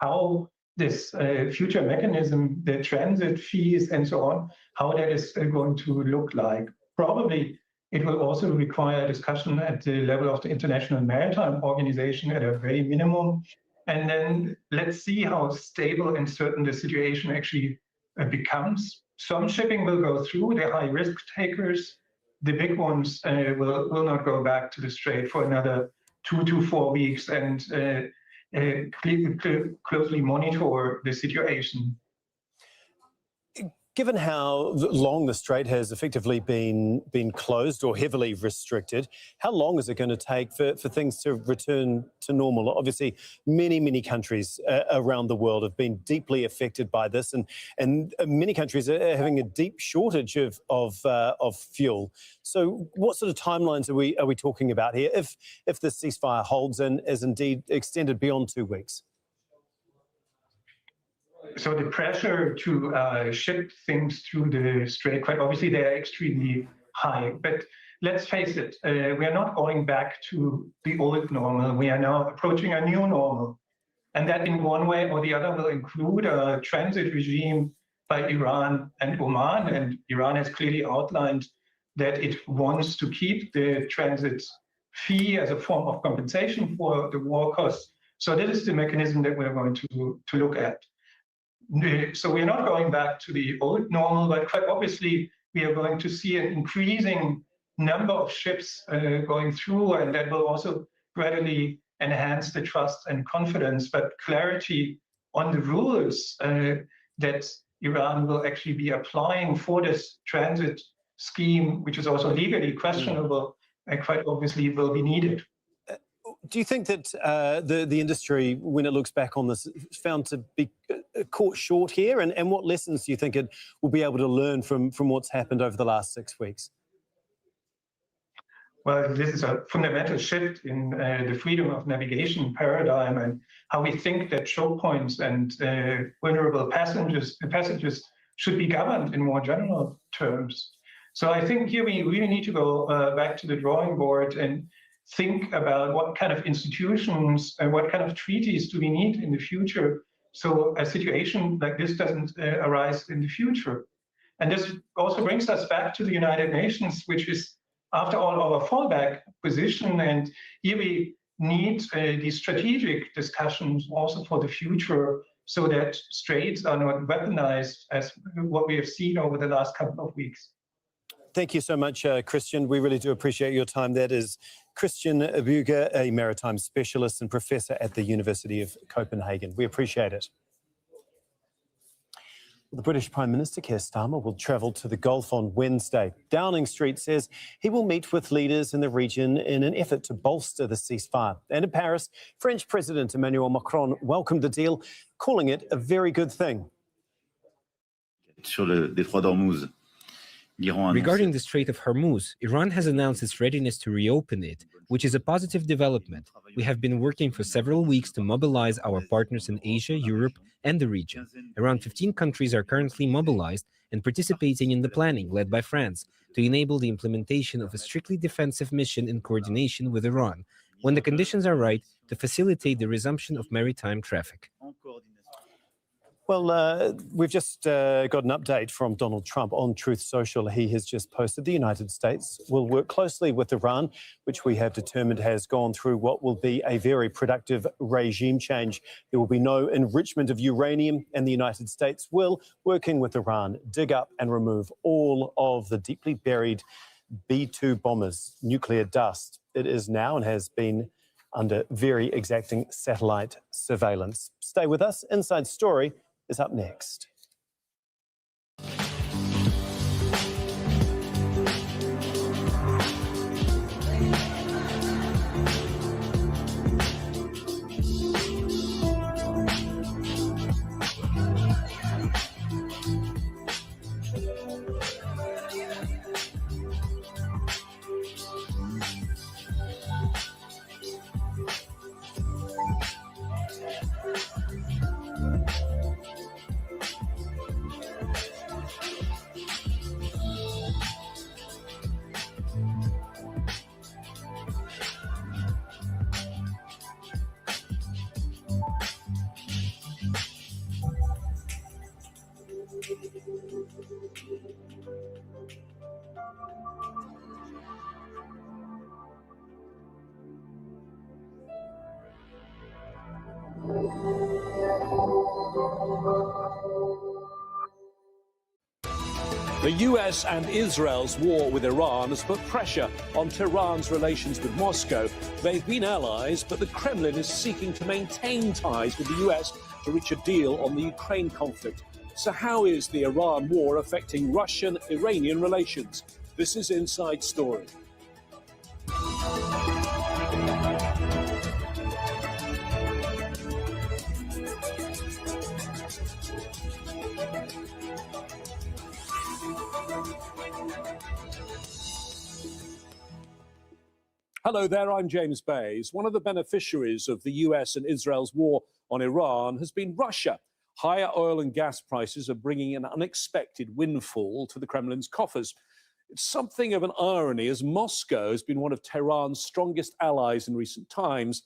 how this future mechanism, the transit fees and so on, how that is going to look like. Probably it will also require discussion at the level of the International Maritime Organization at a very minimum. And then let's see how stable and certain the situation actually becomes. Some shipping will go through, the high risk takers. The big ones will not go back to the strait for another 2 to 4 weeks and closely monitor the situation. Given how long the strait has effectively been closed or heavily restricted, how long is it going to take for things to return to normal? Obviously, many countries around the world have been deeply affected by this, and many countries are having a deep shortage of fuel. So, what sort of timelines are we talking about here if the ceasefire holds and is indeed extended beyond 2 weeks? So the pressure to ship things through the Strait, quite obviously, they are extremely high. But let's face it, we are not going back to the old normal. We are now approaching a new normal. And that in one way or the other will include a transit regime by Iran and Oman. And Iran has clearly outlined that it wants to keep the transit fee as a form of compensation for the war costs. So this is the mechanism that we're going to look at. So we're not going back to the old normal, but quite obviously we are going to see an increasing number of ships going through, and that will also gradually enhance the trust and confidence. But clarity on the rules that Iran will actually be applying for this transit scheme, which is also legally questionable, quite obviously will be needed. Do you think that the industry, when it looks back on this, is found to be caught short here? And what lessons do you think it will be able to learn from what's happened over the last 6 weeks? Well, this is a fundamental shift in the freedom of navigation paradigm and how we think that choke points and vulnerable passages should be governed in more general terms. So I think here we really need to go back to the drawing board and think about what kind of institutions and what kind of treaties do we need in the future so a situation like this doesn't arise in the future. And this also brings us back to the United Nations, which is, after all, our fallback position. And here we need these strategic discussions also for the future so that straits are not weaponized as what we have seen over the last couple of weeks. Thank you so much, Christian. We really do appreciate your time. That is Christian Buger, a maritime specialist and professor at the University of Copenhagen. We appreciate it. The British Prime Minister, Keir Starmer, will travel to the Gulf on Wednesday. Downing Street says he will meet with leaders in the region in an effort to bolster the ceasefire. And in Paris, French President Emmanuel Macron welcomed the deal, calling it a very good thing. Regarding the Strait of Hormuz, Iran has announced its readiness to reopen it, which is a positive development. We have been working for several weeks to mobilize our partners in Asia, Europe, and the region. Around 15 countries are currently mobilized and participating in the planning, led by France, to enable the implementation of a strictly defensive mission in coordination with Iran, when the conditions are right, to facilitate the resumption of maritime traffic. Well, we've just got an update from Donald Trump on Truth Social. He has just posted the United States will work closely with Iran, which we have determined has gone through what will be a very productive regime change. There will be no enrichment of uranium, and the United States will, working with Iran, dig up and remove all of the deeply buried B-2 bombers, nuclear dust. It is now and has been under very exacting satellite surveillance. Stay with us. Inside Story is up next. The US and Israel's war with Iran has put pressure on Tehran's relations with Moscow. They've been allies, but the Kremlin is seeking to maintain ties with the US to reach a deal on the Ukraine conflict. So how is the Iran war affecting Russian-Iranian relations? This is Inside Story. Hello there, I'm James Bays. One of the beneficiaries of the US and Israel's war on Iran has been Russia. Higher oil and gas prices are bringing an unexpected windfall to the Kremlin's coffers. It's something of an irony, as Moscow has been one of Tehran's strongest allies in recent times,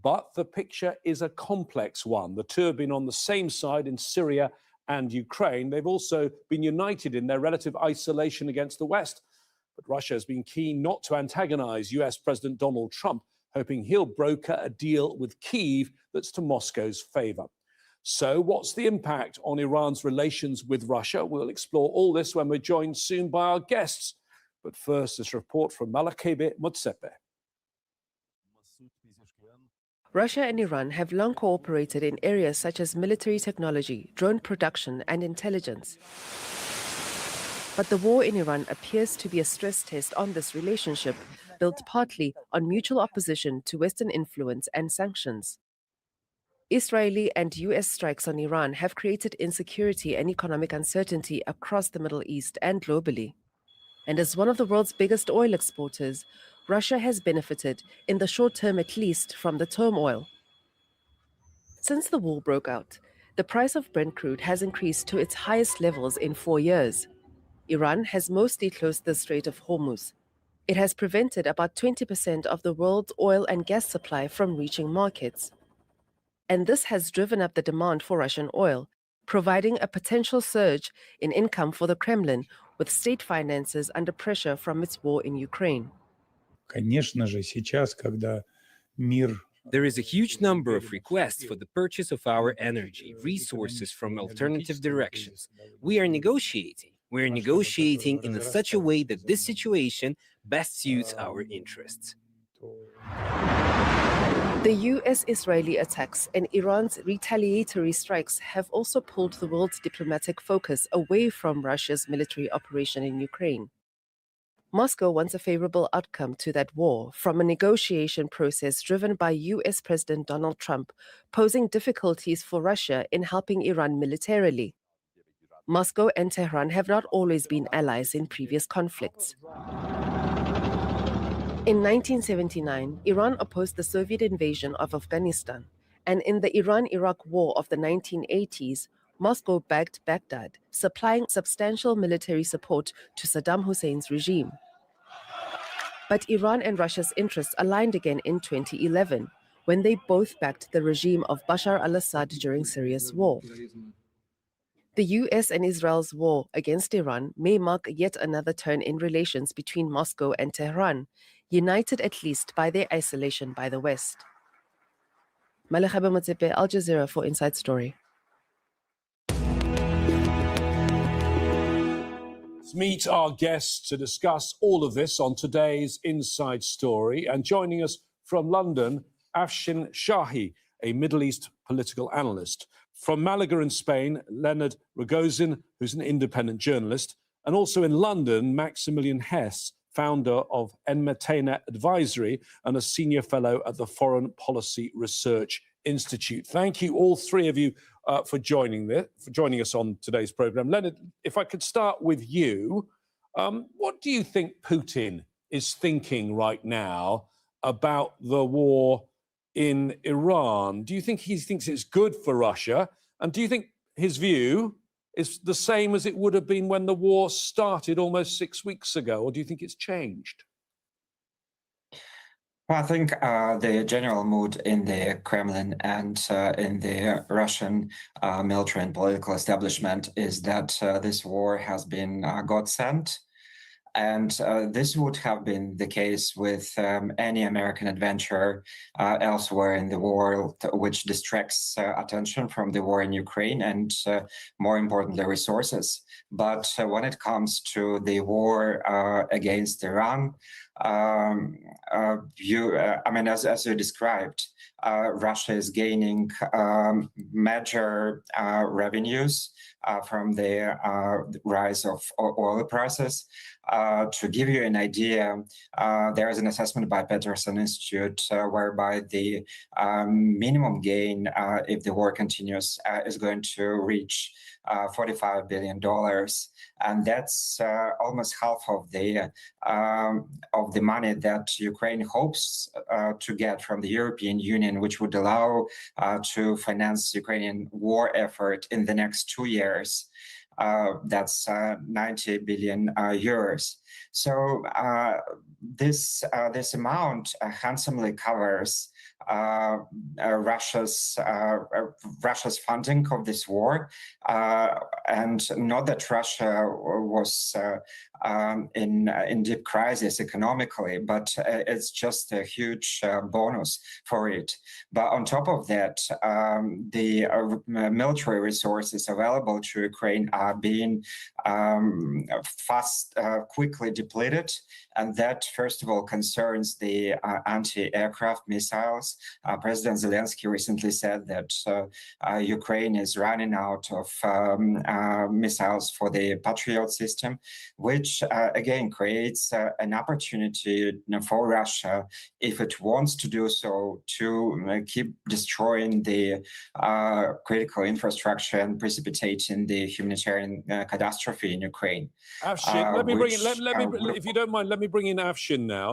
but the picture is a complex one. The two have been on the same side in Syria and Ukraine. They've also been united in their relative isolation against the West. But Russia has been keen not to antagonize US President Donald Trump, hoping he'll broker a deal with Kyiv that's to Moscow's favor. So what's the impact on Iran's relations with Russia? We'll explore all this when we're joined soon by our guests. But first, this report from Malakebe Motsepe. Russia and Iran have long cooperated in areas such as military technology, drone production, and intelligence. But the war in Iran appears to be a stress test on this relationship, built partly on mutual opposition to Western influence and sanctions. Israeli and US strikes on Iran have created insecurity and economic uncertainty across the Middle East and globally. And as one of the world's biggest oil exporters, Russia has benefited, in the short term at least, from the turmoil. Since the war broke out, the price of Brent crude has increased to its highest levels in 4 years. Iran has mostly closed the Strait of Hormuz. It has prevented about 20% of the world's oil and gas supply from reaching markets. And this has driven up the demand for Russian oil, providing a potential surge in income for the Kremlin, with state finances under pressure from its war in Ukraine. There is a huge number of requests for the purchase of our energy, resources from alternative directions. We are negotiating. We're negotiating in such a way that this situation best suits our interests. The US-Israeli attacks and Iran's retaliatory strikes have also pulled the world's diplomatic focus away from Russia's military operation in Ukraine. Moscow wants a favorable outcome to that war from a negotiation process driven by US President Donald Trump, posing difficulties for Russia in helping Iran militarily. Moscow and Tehran have not always been allies in previous conflicts. In 1979, Iran opposed the Soviet invasion of Afghanistan, and in the Iran-Iraq War of the 1980s, Moscow backed Baghdad, supplying substantial military support to Saddam Hussein's regime. But Iran and Russia's interests aligned again in 2011, when they both backed the regime of Bashar al-Assad during Syria's war. The US and Israel's war against Iran may mark yet another turn in relations between Moscow and Tehran, united at least by their isolation by the West. Malakebe Motsepe, Al Jazeera for Inside Story. Let's meet our guests to discuss all of this on today's Inside Story. And joining us from London, Afshin Shahi, a Middle East political analyst. From Malaga in Spain, Leonard Rogozin, who's an independent journalist. And also in London, Maximilian Hess, founder of Enmetena Advisory and a senior fellow at the Foreign Policy Research Institute. Thank you, all three of you, for joining us on today's program. Leonard, if I could start with you, what do you think Putin is thinking right now about the war in Iran? Do you think he thinks it's good for Russia? And do you think his view is the same as it would have been when the war started almost 6 weeks ago, or do you think it's changed? Well, I think the general mood in the Kremlin and in the Russian military and political establishment is that this war has been God-sent. And this would have been the case with any American adventure elsewhere in the world, which distracts attention from the war in Ukraine and, more importantly, resources. But when it comes to the war against Iran, as you described, Russia is gaining major revenues from the rise of oil prices. To give you an idea, there is an assessment by Partisan Institute whereby the minimum gain, if the war continues, is going to reach $45 billion. And that's almost half of of the money that Ukraine hopes to get from the European Union, which would allow to finance Ukrainian war effort in the next 2 years. That's 90 billion euros. So this amount handsomely covers Russia's funding of this war, and not that Russia was in deep crisis economically, but it's just a huge bonus for it. But on top of that, the military resources available to Ukraine are being quickly depleted, and that first of all concerns the anti-aircraft missiles. President Zelensky recently said that Ukraine is running out of missiles for the Patriot system, which again creates an opportunity for Russia, if it wants to do so, to keep destroying the critical infrastructure and precipitating the humanitarian catastrophe in Ukraine. Afshin, let me bring in, if you don't mind, let me bring in Afshin now.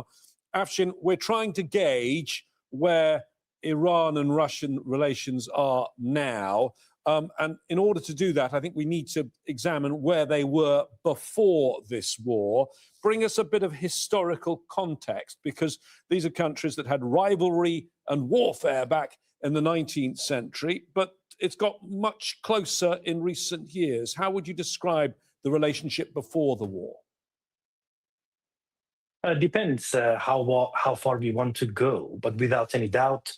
Afshin, we're trying to gauge where Iran and Russian relations are now. And in order to do that, I think we need to examine where they were before this war. Bring us a bit of historical context, because these are countries that had rivalry and warfare back in the 19th century, but it's got much closer in recent years. How would you describe the relationship before the war? Depends how far we want to go, but without any doubt,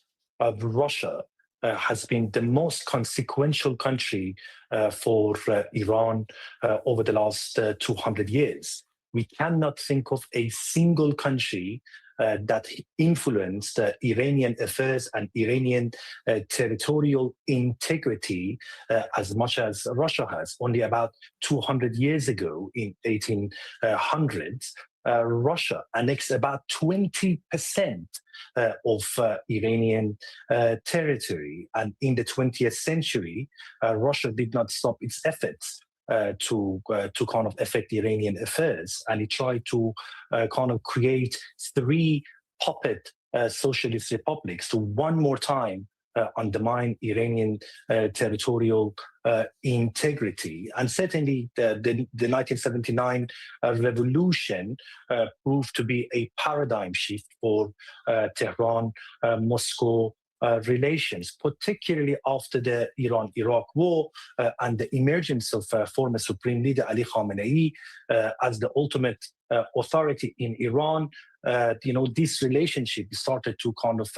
Russia has been the most consequential country for Iran over the last 200 years. We cannot think of a single country that influenced Iranian affairs and Iranian territorial integrity as much as Russia has. Only about 200 years ago, in 1800s, Russia annexed about 20% of Iranian territory. And in the 20th century, Russia did not stop its efforts to kind of affect Iranian affairs. And it tried to kind of create 3 puppet socialist republics to one more time undermine Iranian territorial integrity. And certainly the 1979 revolution proved to be a paradigm shift for Tehran-Moscow relations, particularly after the Iran-Iraq war and the emergence of former Supreme Leader Ali Khamenei as the ultimate authority in Iran. This relationship started to kind of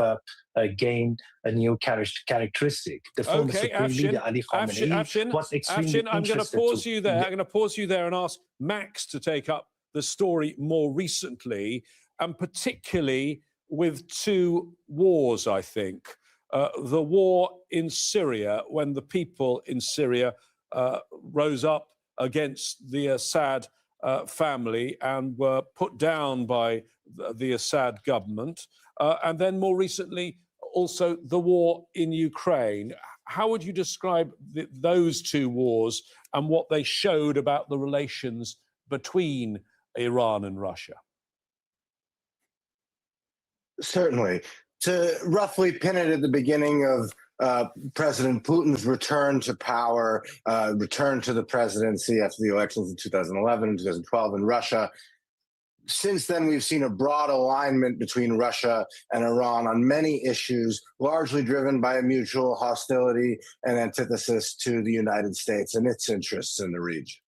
gain a new characteristic. The former Supreme Leader Ali Khamenei was extremely I'm going to pause you there. I'm going to pause you there and ask Max to take up the story more recently, and particularly with 2 wars, I think. The war in Syria, when the people in Syria rose up against the Assad family and were put down by the Assad government. And then more recently, also the war in Ukraine. How would you describe those 2 wars and what they showed about the relations between Iran and Russia? Certainly. To roughly pin it at the beginning of President Putin's return to power, return to the presidency after the elections in 2011 and 2012 in Russia, since then, we've seen a broad alignment between Russia and Iran on many issues, largely driven by a mutual hostility and antithesis to the United States and its interests in the region.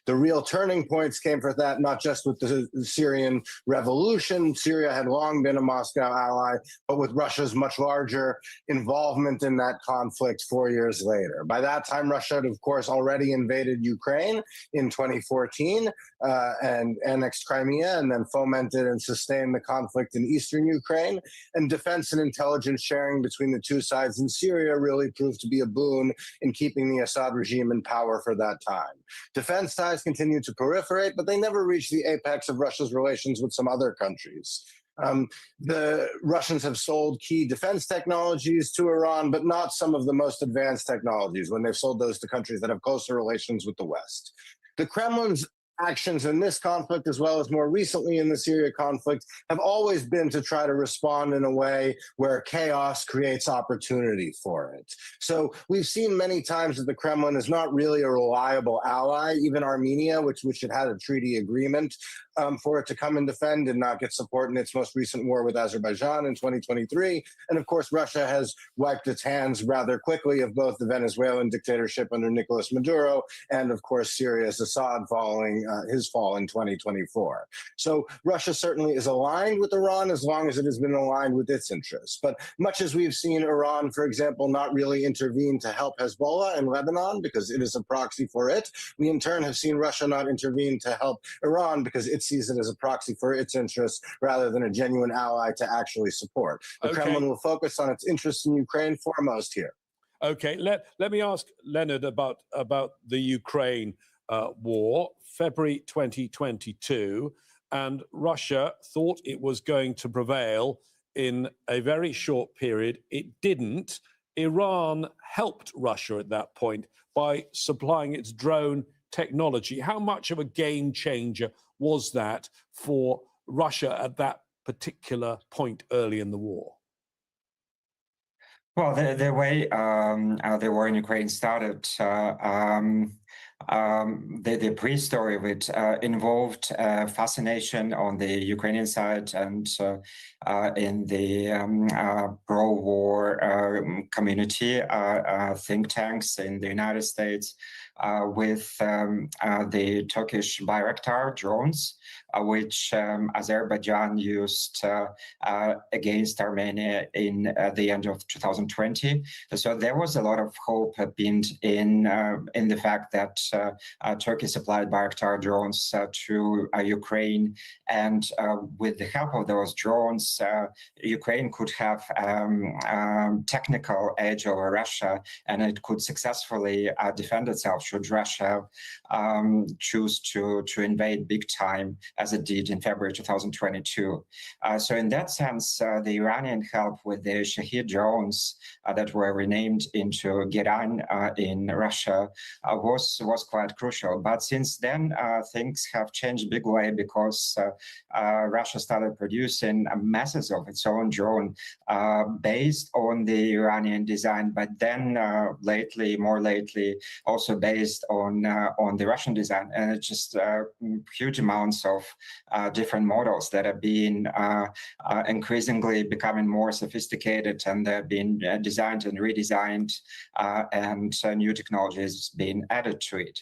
The real turning points came for that, not just with the Syrian revolution. Syria had long been a Moscow ally, but with Russia's much larger involvement in that conflict 4 years later. By that time, Russia had, of course, already invaded Ukraine in 2014 and annexed Crimea, and then fomented and sustained the conflict in eastern Ukraine. And defense and intelligence sharing between the 2 sides in Syria really proved to be a boon in keeping the Assad regime in power for that time. Defense ties continued to proliferate, but they never reached the apex of Russia's relations with some other countries. The Russians have sold key defense technologies to Iran, but not some of the most advanced technologies when they've sold those to countries that have closer relations with the West. The Kremlin's actions in this conflict, as well as more recently in the Syria conflict, have always been to try to respond in a way where chaos creates opportunity for it. So we've seen many times that the Kremlin is not really a reliable ally. Even Armenia, which it had a treaty agreement for it to come and defend, did not get support in its most recent war with Azerbaijan in 2023. And of course, Russia has wiped its hands rather quickly of both the Venezuelan dictatorship under Nicolas Maduro and, of course, Syria's Assad following his fall in 2024. So Russia certainly is aligned with Iran as long as it has been aligned with its interests. But much as we've seen Iran, for example, not really intervene to help Hezbollah in Lebanon because it is a proxy for it, we in turn have seen Russia not intervene to help Iran because it sees it as a proxy for its interests rather than a genuine ally to actually support. The Kremlin will focus on its interests in Ukraine foremost here. Okay, let me ask Leonard about the Ukraine war, February 2022, and Russia thought it was going to prevail in a very short period. It didn't. Iran helped Russia at that point by supplying its drone technology. How much of a game changer was that for Russia at that particular point early in the war? Well, the way the war in Ukraine started, the pre-story of it involved fascination on the Ukrainian side and in the pro-war community, think tanks in the United States with the Turkish Bayraktar drones, which Azerbaijan used against Armenia in the end of 2020. So there was a lot of hope pinned in the fact that Turkey supplied Bayraktar drones to Ukraine, and with the help of those drones, Ukraine could have technical edge over Russia, and it could successfully defend itself should Russia choose to invade big time, as it did in February 2022. So in that sense, the Iranian help with the Shahid drones that were renamed into Geran in Russia was quite crucial. But since then, things have changed big way because Russia started producing masses of its own drone based on the Iranian design, but then more lately, also based on the Russian design, and it's just huge amounts of different models that are being increasingly becoming more sophisticated, and they're being designed and redesigned, and new technologies being added to it.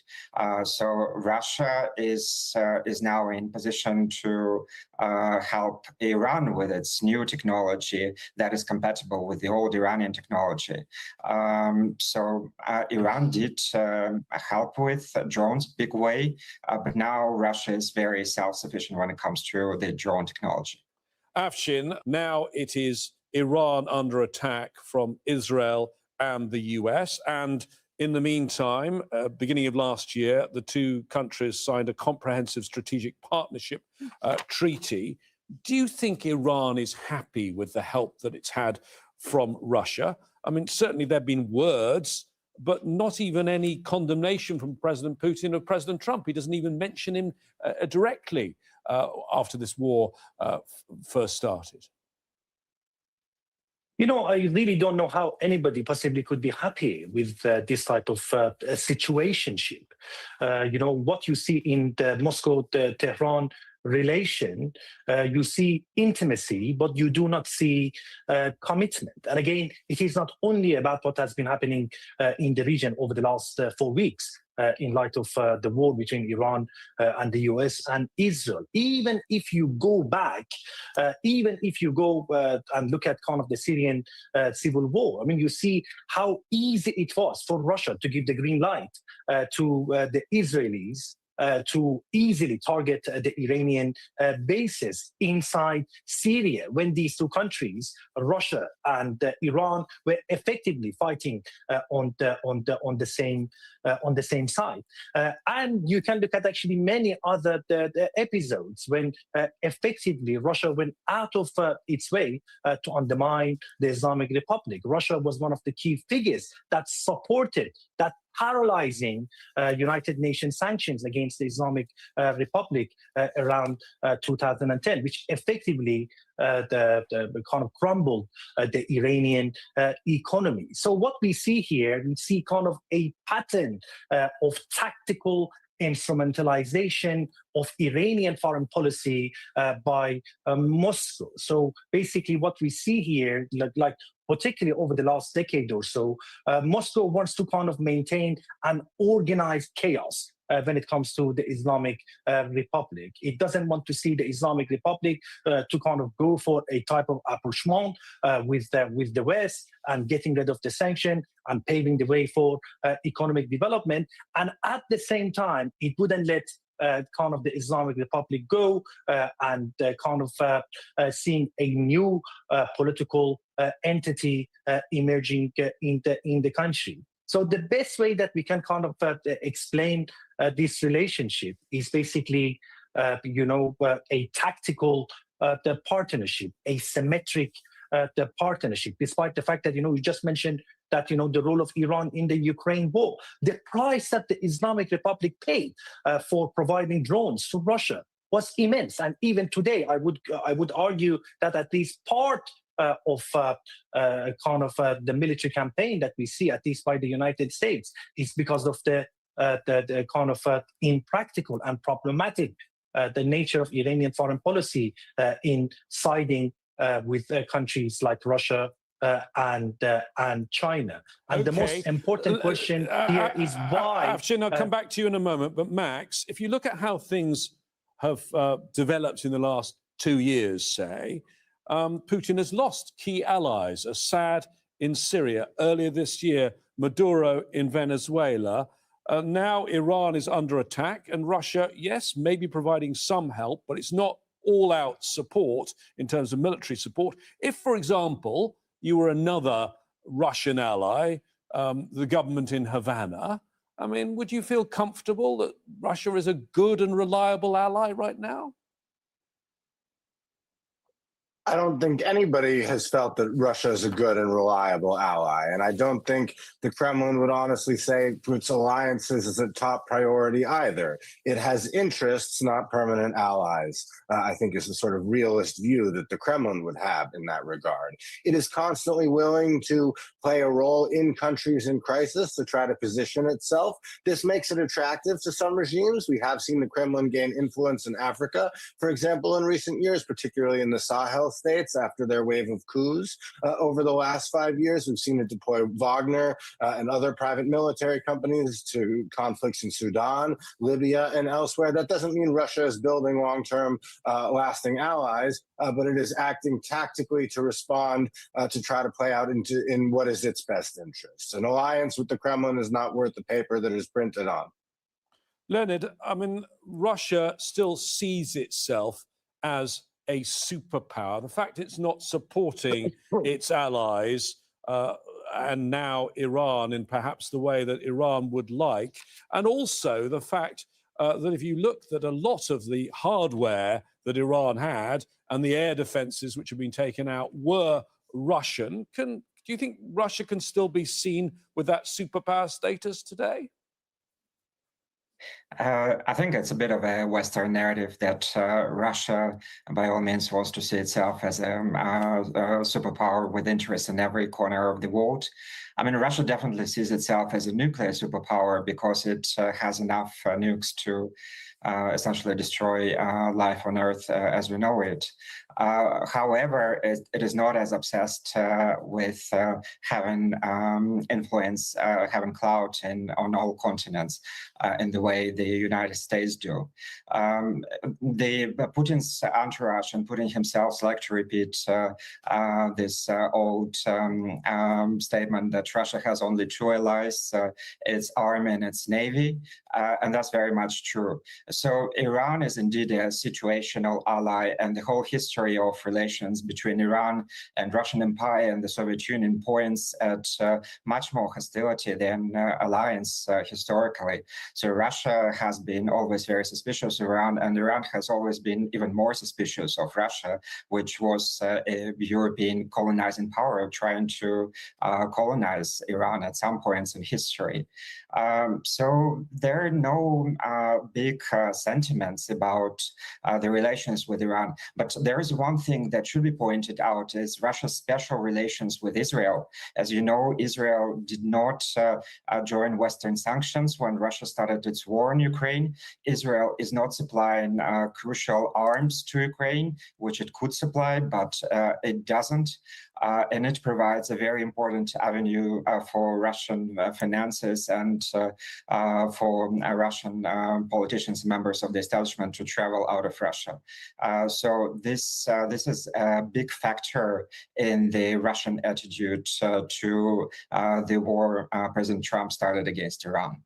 So Russia is now in position to help Iran with its new technology that is compatible with the old Iranian technology. So Iran did help with drones big way, but now Russia is very self-sufficient when it comes to the drone technology. Afshin, now it is Iran under attack from Israel and the US, and in the meantime, beginning of last year, the two countries signed a comprehensive strategic partnership treaty. Do you think Iran is happy with the help that it's had from Russia? I mean, certainly there have been words, but not even any condemnation from President Putin or President Trump. He doesn't even mention him directly after this war first started. You know, I really don't know how anybody possibly could be happy with this type of situationship. You know, what you see in the Moscow-Tehran relation, you see intimacy, but you do not see commitment. And again, it is not only about what has been happening in the region over the last 4 weeks, in light of the war between Iran and the US and Israel. Even if you go back, even if you go and look at kind of the Syrian civil war, I mean, you see how easy it was for Russia to give the green light to the Israelis to easily target the Iranian bases inside Syria, when these two countries, Russia and Iran, were effectively fighting on the same on the same side. And you can look at actually many other the episodes when effectively Russia went out of its way to undermine the Islamic Republic. Russia was one of the key figures that supported that paralyzing United Nations sanctions against the Islamic Republic around 2010, which effectively the kind of crumbled the Iranian economy. So what we see here, we see kind of a pattern of tactical instrumentalization of Iranian foreign policy by Moscow. So basically what we see here, like particularly over the last decade or so, Moscow wants to kind of maintain an organized chaos when it comes to the Islamic Republic. It doesn't want to see the Islamic Republic to kind of go for a type of approachment with the West and getting rid of the sanction and paving the way for economic development. And at the same time, it wouldn't let kind of the Islamic Republic go and kind of seeing a new political entity emerging in the country. So the best way that we can kind of explain this relationship is basically, a tactical the partnership, a symmetric the partnership, despite the fact that, you just mentioned that, the role of Iran in the Ukraine war, the price that the Islamic Republic paid for providing drones to Russia was immense. And even today, I would argue that at least part of the military campaign that we see, at least by the United States, is because of the kind of impractical and problematic the nature of Iranian foreign policy in siding with countries like Russia and China. And the most important question here is why... Afshin, I'll come back to you in a moment, but Max, if you look at how things have developed in the last 2 years, say, Putin has lost key allies, Assad in Syria, earlier this year, Maduro in Venezuela. Now Iran is under attack, and Russia, yes, maybe providing some help, but it's not all-out support in terms of military support. If, for example, you were another Russian ally, the government in Havana, I mean, would you feel comfortable that Russia is a good and reliable ally right now? I don't think anybody has felt that Russia is a good and reliable ally. And I don't think the Kremlin would honestly say its alliances is a top priority either. It has interests, not permanent allies, I think is the sort of realist view that the Kremlin would have in that regard. It is constantly willing to play a role in countries in crisis to try to position itself. This makes it attractive to some regimes. We have seen the Kremlin gain influence in Africa, for example, in recent years, particularly in the Sahel states after their wave of coups over the last 5 years. We've seen it deploy Wagner and other private military companies to conflicts in Sudan, Libya, and elsewhere. That doesn't mean Russia is building long-term lasting allies, but it is acting tactically to respond to try to play out in what is its best interests. An alliance with the Kremlin is not worth the paper that is printed on. Leonid, I mean, Russia still sees itself as a superpower. The fact it's not supporting its allies and now Iran in perhaps the way that Iran would like, and also the fact that if you looked at a lot of the hardware that Iran had and the air defenses which have been taken out were Russian, do you think Russia can still be seen with that superpower status today? I think it's a bit of a Western narrative that Russia, by all means, wants to see itself as a superpower with interests in every corner of the world. I mean, Russia definitely sees itself as a nuclear superpower because it has enough nukes to essentially destroy life on Earth as we know it. However, it is not as obsessed with having influence, having clout on all continents in the way the United States do. Putin's entourage and Putin himself like to repeat this old statement that Russia has only 2 allies, its army and its navy, and that's very much true. So Iran is indeed a situational ally, and the whole history history of relations between Iran and Russian Empire and the Soviet Union points at much more hostility than alliance historically. So Russia has been always very suspicious of Iran, and Iran has always been even more suspicious of Russia, which was a European colonizing power trying to colonize Iran at some points in history. So there are no big sentiments about the relations with Iran. But there is one thing that should be pointed out is Russia's special relations with Israel. As you know, Israel did not join Western sanctions when Russia started its war in Ukraine. Israel is not supplying crucial arms to Ukraine, which it could supply, but it doesn't. And it provides a very important avenue for Russian finances and for Russian politicians, members of the establishment, to travel out of Russia. So this is a big factor in the Russian attitude to the war President Trump started against Iran.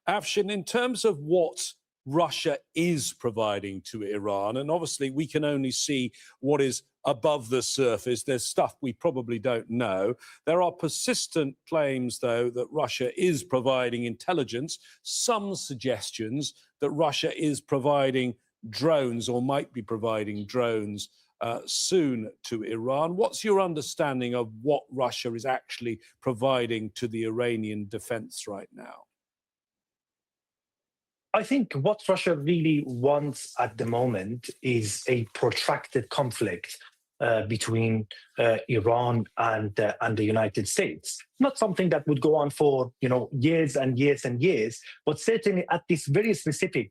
Afshin, in terms of what Russia is providing to Iran, and obviously we can only see what is above the surface. There's stuff we probably don't know. There are persistent claims, though, that Russia is providing intelligence, some suggestions that Russia is providing drones or might be providing drones soon to Iran. What's your understanding of what Russia is actually providing to the Iranian defense right now? I think what Russia really wants at the moment is a protracted conflict between Iran and the United States. Not something that would go on for years and years and years, but certainly at this very specific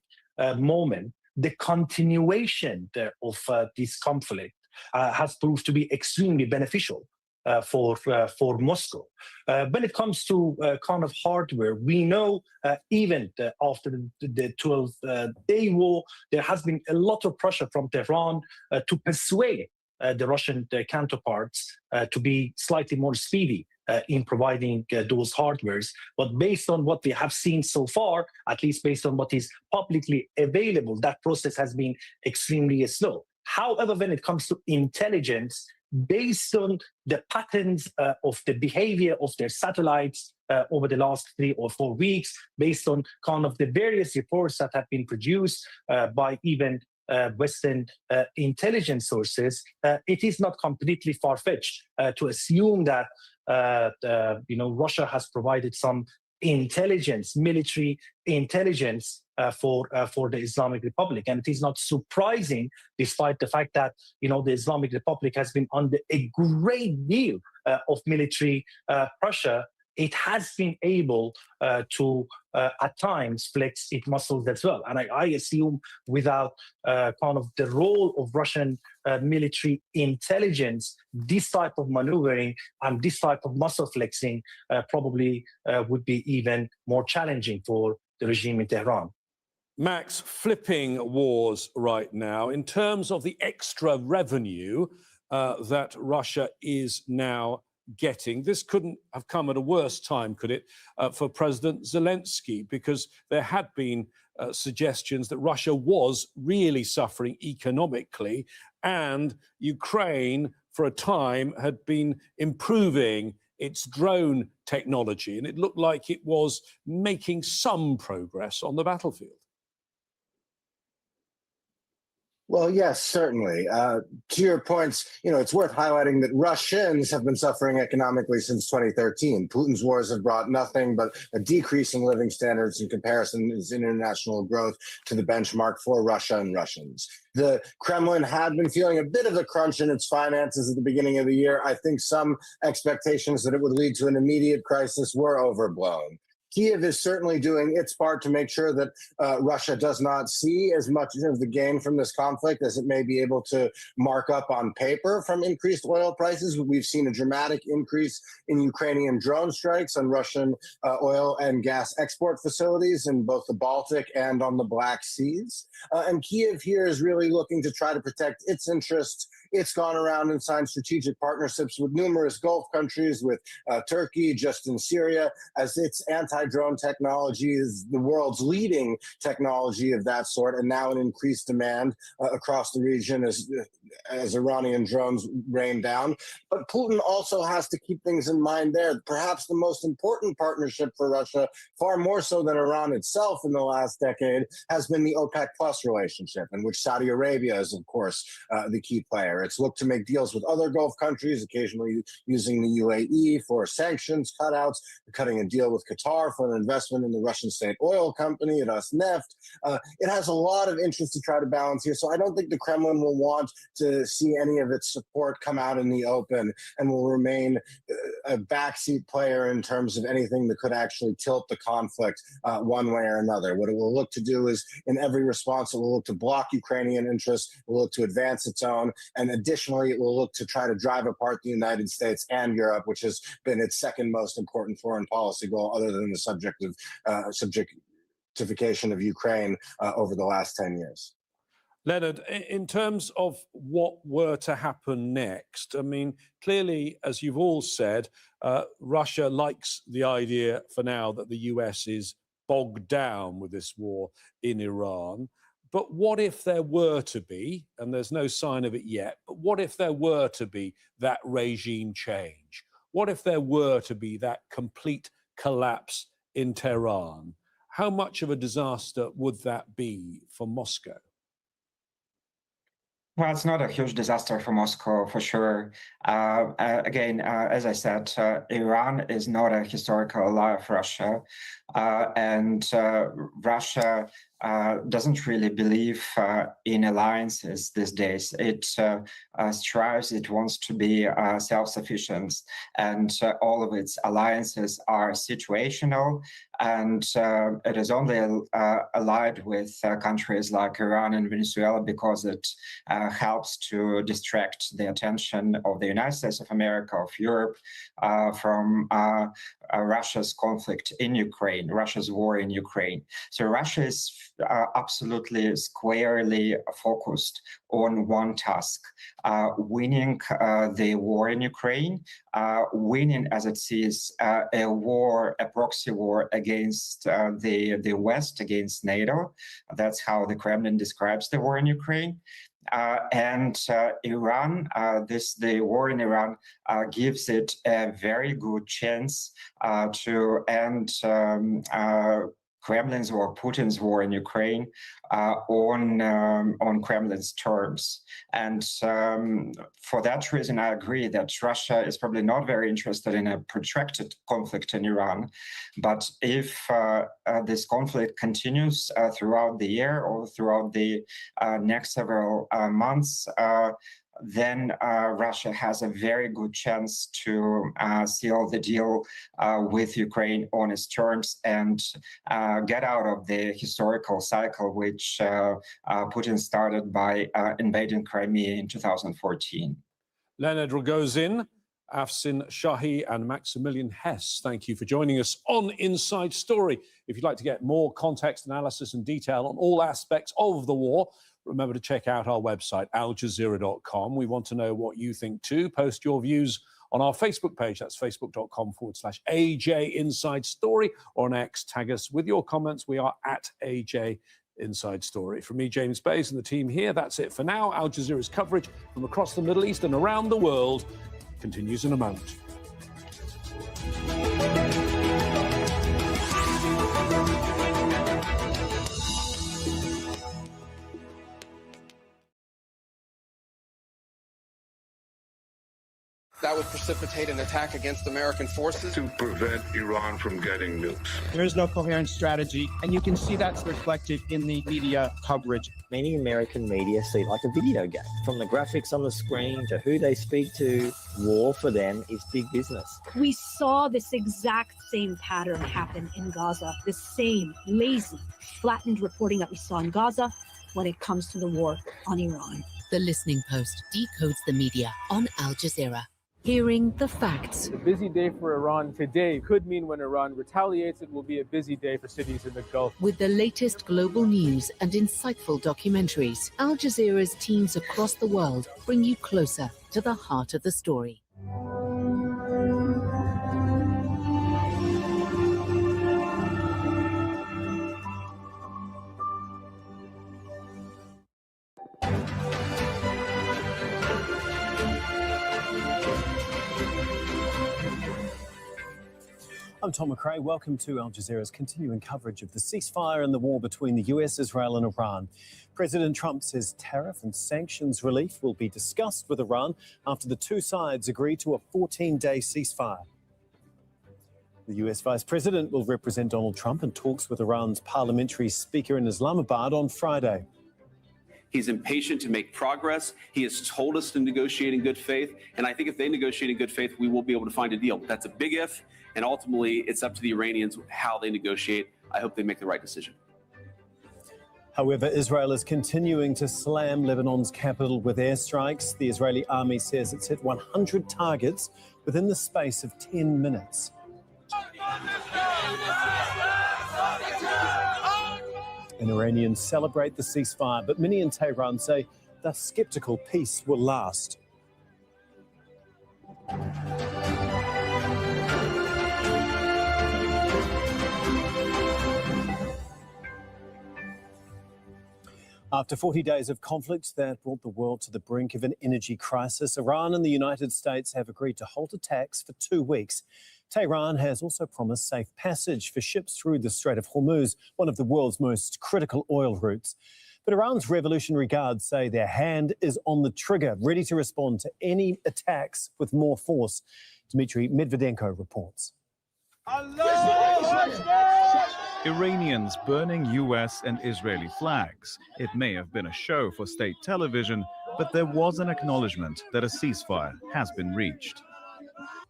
moment, the continuation of this conflict has proved to be extremely beneficial for Moscow. When it comes to kind of hardware, we know even after the 12-day war, there has been a lot of pressure from Tehran to persuade the Russian counterparts to be slightly more speedy in providing those hardwares. But based on what we have seen so far, at least based on what is publicly available, that process has been extremely slow. However, when it comes to intelligence, based on the patterns of the behavior of their satellites over the last 3 or 4 weeks, based on kind of the various reports that have been produced by even Western intelligence sources, it is not completely far-fetched to assume that Russia has provided some intelligence, military intelligence for the Islamic Republic. And it is not surprising, despite the fact that the Islamic Republic has been under a great deal of military pressure. It has been able to, at times, flex its muscles as well. And I assume without kind of the role of Russian military intelligence, this type of maneuvering and this type of muscle flexing probably would be even more challenging for the regime in Tehran. Max, flipping wars right now, in terms of the extra revenue that Russia is now getting, this couldn't have come at a worse time, could it, for President Zelensky, because there had been suggestions that Russia was really suffering economically, and Ukraine, for a time, had been improving its drone technology, and it looked like it was making some progress on the battlefield. Well, yes, certainly. To your points, it's worth highlighting that Russians have been suffering economically since 2013. Putin's wars have brought nothing but a decrease in living standards in comparison to international growth to the benchmark for Russia and Russians. The Kremlin had been feeling a bit of a crunch in its finances at the beginning of the year. I think some expectations that it would lead to an immediate crisis were overblown. Kiev is certainly doing its part to make sure that Russia does not see as much of the gain from this conflict as it may be able to mark up on paper from increased oil prices. We've seen a dramatic increase in Ukrainian drone strikes on Russian oil and gas export facilities in both the Baltic and on the Black Seas. And Kiev here is really looking to try to protect its interests. It's gone around and signed strategic partnerships with numerous Gulf countries, with Turkey, just in Syria, as its anti-drone technology is the world's leading technology of that sort, and now an increased demand across the region as as Iranian drones rain down. But Putin also has to keep things in mind there. Perhaps the most important partnership for Russia, far more so than Iran itself in the last decade, has been the OPEC Plus relationship, in which Saudi Arabia is, of course, the key player. It's looked to make deals with other Gulf countries, occasionally using the UAE for sanctions cutouts, cutting a deal with Qatar for an investment in the Russian state oil company, Rosneft. It has a lot of interest to try to balance here. So I don't think the Kremlin will want to see any of its support come out in the open, and will remain a backseat player in terms of anything that could actually tilt the conflict one way or another. What it will look to do is, in every response, it will look to block Ukrainian interests, it will look to advance its own, and additionally, it will look to try to drive apart the United States and Europe, which has been its second most important foreign policy goal, other than the subject of subjectification of Ukraine over the last 10 years. Leonard, in terms of what were to happen next, I mean, clearly, as you've all said, Russia likes the idea for now that the US is bogged down with this war in Iran. But what if there were to be, and there's no sign of it yet, but what if there were to be that regime change? What if there were to be that complete collapse in Tehran? How much of a disaster would that be for Moscow? Well, it's not a huge disaster for Moscow, for sure. Again, as I said, Iran is not a historical ally of Russia, and Russia doesn't really believe in alliances these days. It strives, it wants to be self-sufficient, and all of its alliances are situational, and it is only allied with countries like Iran and Venezuela because it helps to distract the attention of the United States of America, of Europe, from Russia's conflict in Ukraine, Russia's war in Ukraine. So Russia is absolutely squarely focused on one task, winning the war in Ukraine, winning, as it sees, a war, a proxy war against the West, against NATO. That's how the Kremlin describes the war in Ukraine. And Iran, the war in Iran gives it a very good chance to end Kremlin's or Putin's war in Ukraine on Kremlin's terms. And for that reason, I agree that Russia is probably not very interested in a protracted conflict in Iran. But if this conflict continues throughout the year or throughout the next several months, then Russia has a very good chance to seal the deal with Ukraine on its terms and get out of the historical cycle which Putin started by invading Crimea in 2014. Leonard Rogozin, Afsin Shahi and Maximilian Hess, thank you for joining us on Inside Story. If you'd like to get more context, analysis and detail on all aspects of the war, remember to check out our website, aljazeera.com. We want to know what you think too. Post your views on our Facebook page. That's facebook.com/AJ Inside Story, or on X. Tag us with your comments. We are at AJ Inside Story. From me, James Bays, and the team here, that's it for now. Al Jazeera's coverage from across the Middle East and around the world continues in a moment. That would precipitate an attack against American forces. To prevent Iran from getting nukes. There is no coherent strategy, and you can see that's reflected in the media coverage. Many American media see it like a video game. From the graphics on the screen to who they speak to, war for them is big business. We saw this exact same pattern happen in Gaza, the same lazy, flattened reporting that we saw in Gaza when it comes to the war on Iran. The Listening Post decodes the media on Al Jazeera. Hearing the facts. A busy day for Iran today could mean when Iran retaliates, it will be a busy day for cities in the Gulf. With the latest global news and insightful documentaries, Al Jazeera's teams across the world bring you closer to the heart of the story. I'm Tom McRae. Welcome to Al Jazeera's continuing coverage of the ceasefire and the war between the US, Israel and Iran. President Trump says tariff and sanctions relief will be discussed with Iran after the two sides agree to a 14-day ceasefire. The US Vice President will represent Donald Trump in talks with Iran's parliamentary speaker in Islamabad on Friday. He's impatient to make progress. He has told us to negotiate in good faith. And I think if they negotiate in good faith, we will be able to find a deal. But that's a big if. And ultimately, it's up to the Iranians how they negotiate. I hope they make the right decision. However, Israel is continuing to slam Lebanon's capital with airstrikes. The Israeli army says it's hit 100 targets within the space of 10 minutes. And Iranians celebrate the ceasefire, but many in Tehran say they're skeptical peace will last. After 40 days of conflict that brought the world to the brink of an energy crisis, Iran and the United States have agreed to halt attacks for 2 weeks. Tehran has also promised safe passage for ships through the Strait of Hormuz, one of the world's most critical oil routes. But Iran's Revolutionary Guards say their hand is on the trigger, ready to respond to any attacks with more force. Dmitry Medvedenko reports. Iranians burning US and Israeli flags. It may have been a show for state television, but there was an acknowledgement that a ceasefire has been reached.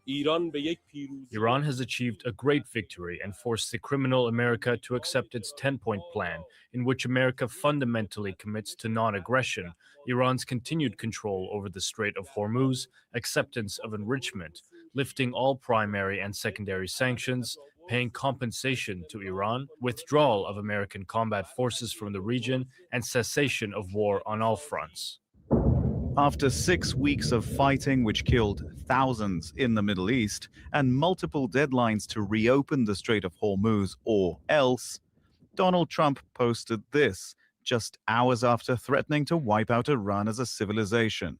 Iran has achieved a great victory and forced the criminal America to accept its 10-point plan, in which America fundamentally commits to non-aggression, Iran's continued control over the Strait of Hormuz, acceptance of enrichment, lifting all primary and secondary sanctions, paying compensation to Iran, withdrawal of American combat forces from the region, and cessation of war on all fronts. After 6 weeks of fighting, which killed thousands in the Middle East, and multiple deadlines to reopen the Strait of Hormuz or else, Donald Trump posted this just hours after threatening to wipe out Iran as a civilization.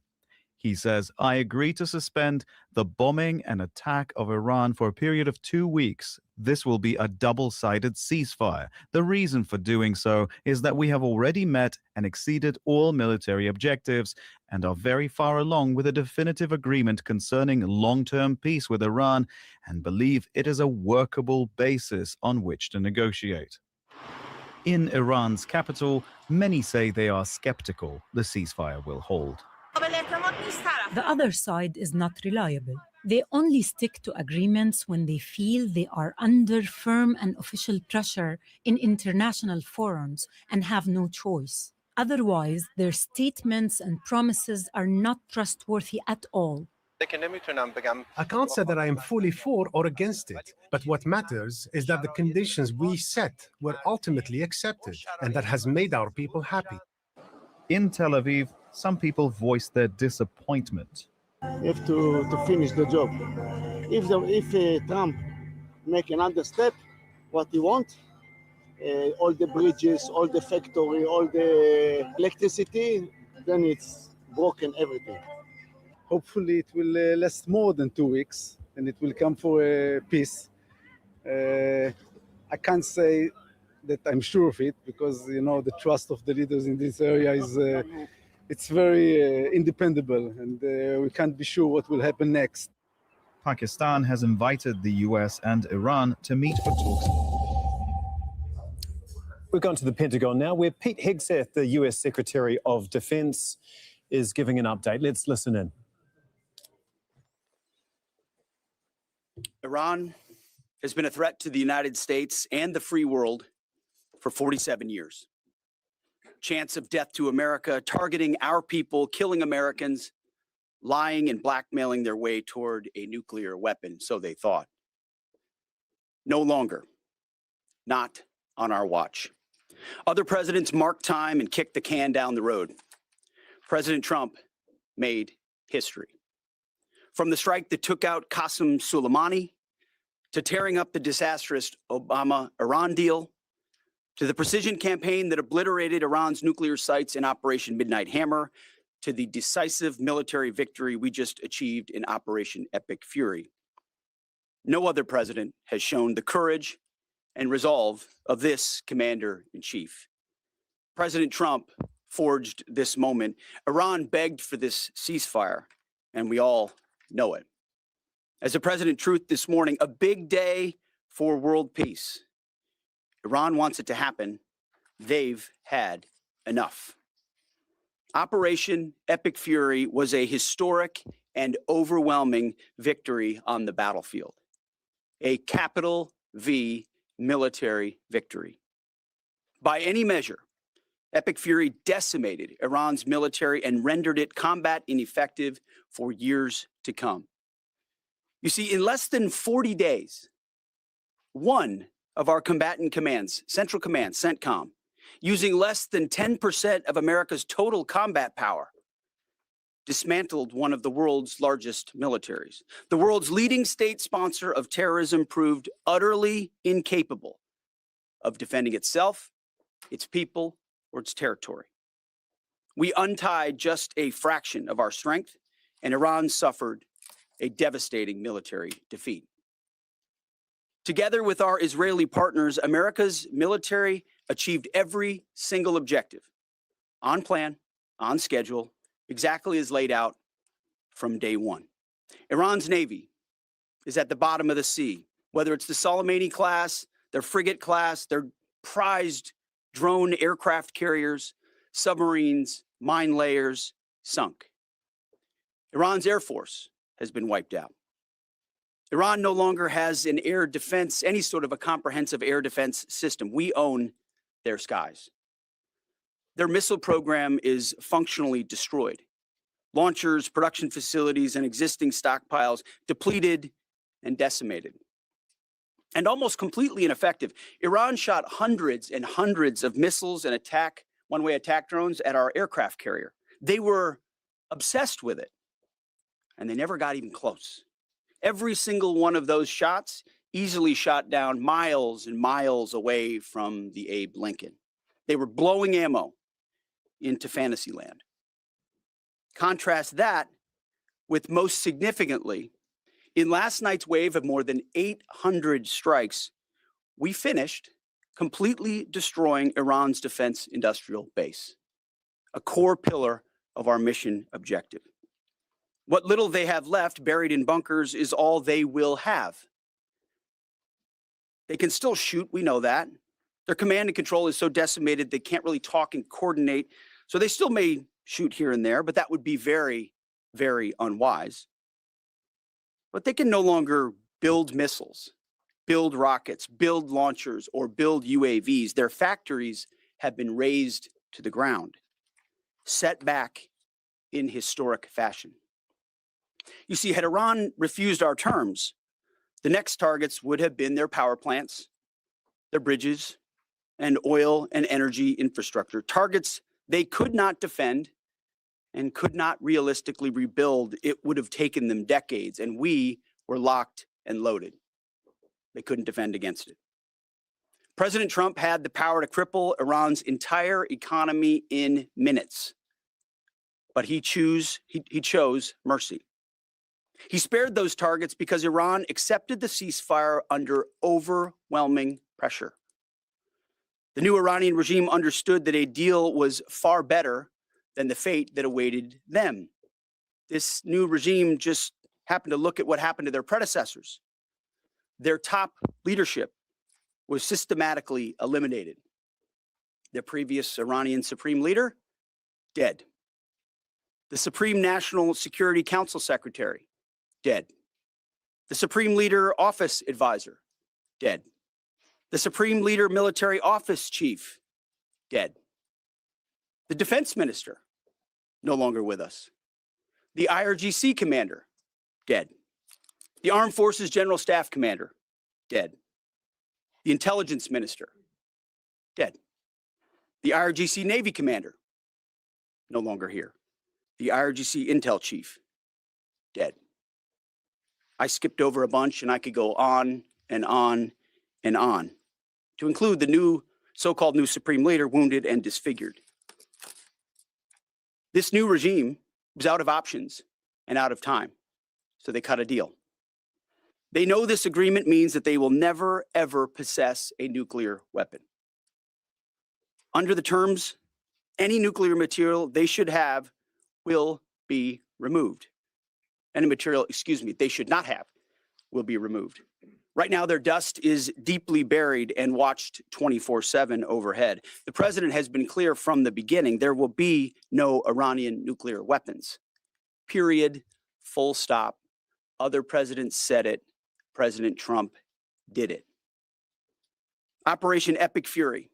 He says, "I agree to suspend the bombing and attack of Iran for a period of 2 weeks. This will be a double-sided ceasefire. The reason for doing so is that we have already met and exceeded all military objectives and are very far along with a definitive agreement concerning long-term peace with Iran and believe it is a workable basis on which to negotiate." In Iran's capital, many say they are skeptical the ceasefire will hold. The other side is not reliable. They only stick to agreements when they feel they are under firm and official pressure in international forums and have no choice. Otherwise, their statements and promises are not trustworthy at all. I can't say that I am fully for or against it, but what matters is that the conditions we set were ultimately accepted, and that has made our people happy. In Tel Aviv, some people voiced their disappointment. You have to finish the job. If Trump make another step, what he wants, all the bridges, all the factory, all the electricity, then it's broken everything. Hopefully it will last more than 2 weeks and it will come for peace. I can't say that I'm sure of it because, you know, the trust of the leaders in this area is it's very independable and we can't be sure what will happen next. Pakistan has invited the US and Iran to meet for talks. We've gone to the Pentagon now, where Pete Hegseth, the US Secretary of Defense, is giving an update. Let's listen in. Iran has been a threat to the United States and the free world for 47 years. Chants of death to America, targeting our people, killing Americans, lying and blackmailing their way toward a nuclear weapon, so they thought. No longer. Not on our watch. Other presidents marked time and kicked the can down the road. President Trump made history. From the strike that took out Qasem Soleimani, to tearing up the disastrous Obama-Iran deal, to the precision campaign that obliterated Iran's nuclear sites in Operation Midnight Hammer, to the decisive military victory we just achieved in Operation Epic Fury. No other president has shown the courage and resolve of this commander-in-chief. President Trump forged this moment. Iran begged for this ceasefire, and we all know it. As the President Truth this morning, a big day for world peace. Iran wants it to happen. They've had enough. Operation Epic Fury was a historic and overwhelming victory on the battlefield. A capital V military victory. By any measure, Epic Fury decimated Iran's military and rendered it combat ineffective for years to come. You see, in less than 40 days, one of our combatant commands, Central Command, CENTCOM, using less than 10% of America's total combat power, dismantled one of the world's largest militaries. The world's leading state sponsor of terrorism proved utterly incapable of defending itself, its people, or its territory. We untied just a fraction of our strength, and Iran suffered a devastating military defeat. Together with our Israeli partners, America's military achieved every single objective on plan, on schedule, exactly as laid out from day one. Iran's Navy is at the bottom of the sea, whether it's the Soleimani class, their frigate class, their prized drone aircraft carriers, submarines, mine layers, sunk. Iran's Air Force has been wiped out. Iran no longer has an air defense, any sort of a comprehensive air defense system. We own their skies. Their missile program is functionally destroyed. Launchers, production facilities, and existing stockpiles depleted and decimated. And almost completely ineffective. Iran shot hundreds and hundreds of missiles and one-way attack drones at our aircraft carrier. They were obsessed with it, and they never got even close. Every single one of those shots easily shot down miles and miles away from the Abe Lincoln. They were blowing ammo into fantasy land. Contrast that with, most significantly, in last night's wave of more than 800 strikes, we finished completely destroying Iran's defense industrial base, a core pillar of our mission objective. What little they have left buried in bunkers is all they will have. They can still shoot, we know that. Their command and control is so decimated they can't really talk and coordinate. So they still may shoot here and there, but that would be very, very unwise. But they can no longer build missiles, build rockets, build launchers, or build UAVs. Their factories have been razed to the ground, set back in historic fashion. You see, had Iran refused our terms, the next targets would have been their power plants, their bridges, and oil and energy infrastructure. Targets they could not defend and could not realistically rebuild. It would have taken them decades, and we were locked and loaded. They couldn't defend against it. President Trump had the power to cripple Iran's entire economy in minutes, but he chose mercy. He spared those targets because Iran accepted the ceasefire under overwhelming pressure. The new Iranian regime understood that a deal was far better than the fate that awaited them. This new regime just happened to look at what happened to their predecessors. Their top leadership was systematically eliminated. The previous Iranian supreme leader, dead. The Supreme National Security Council Secretary, dead. The Supreme Leader Office Advisor, dead. The Supreme Leader Military Office Chief, dead. The Defense Minister, no longer with us. The IRGC Commander, dead. The Armed Forces General Staff Commander, dead. The Intelligence Minister, dead. The IRGC Navy Commander, no longer here. The IRGC Intel Chief, dead. I skipped over a bunch, and I could go on and on and on, to include the new so-called new Supreme Leader wounded and disfigured. This new regime was out of options and out of time, so they cut a deal. They know this agreement means that they will never, ever possess a nuclear weapon. Under the terms, any nuclear material they should have will be removed. Any material, they should not have will be removed. Right now, their dust is deeply buried and watched 24/7 overhead. The president has been clear from the beginning, there will be no Iranian nuclear weapons. Period. Full stop. Other presidents said it. President Trump did it. Operation Epic Fury.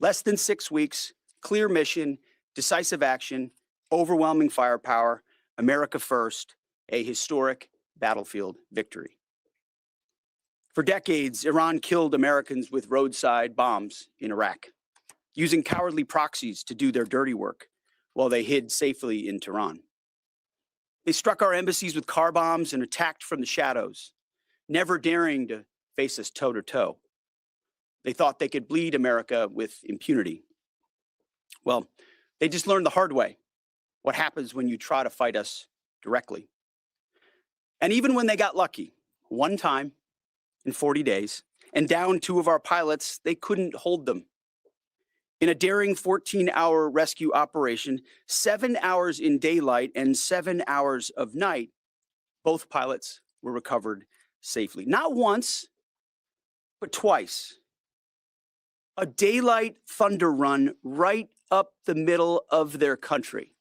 Less than 6 weeks, clear mission, decisive action, overwhelming firepower, America first, a historic battlefield victory. For decades, Iran killed Americans with roadside bombs in Iraq, using cowardly proxies to do their dirty work while they hid safely in Tehran. They struck our embassies with car bombs and attacked from the shadows, never daring to face us toe-to-toe. They thought they could bleed America with impunity. Well, they just learned the hard way what happens when you try to fight us directly. And even when they got lucky, one time in 40 days, and down 2 of our pilots, they couldn't hold them. In a daring 14-hour rescue operation, 7 hours in daylight and 7 hours of night, both pilots were recovered safely. Not once, but twice. A daylight thunder run right up the middle of their country,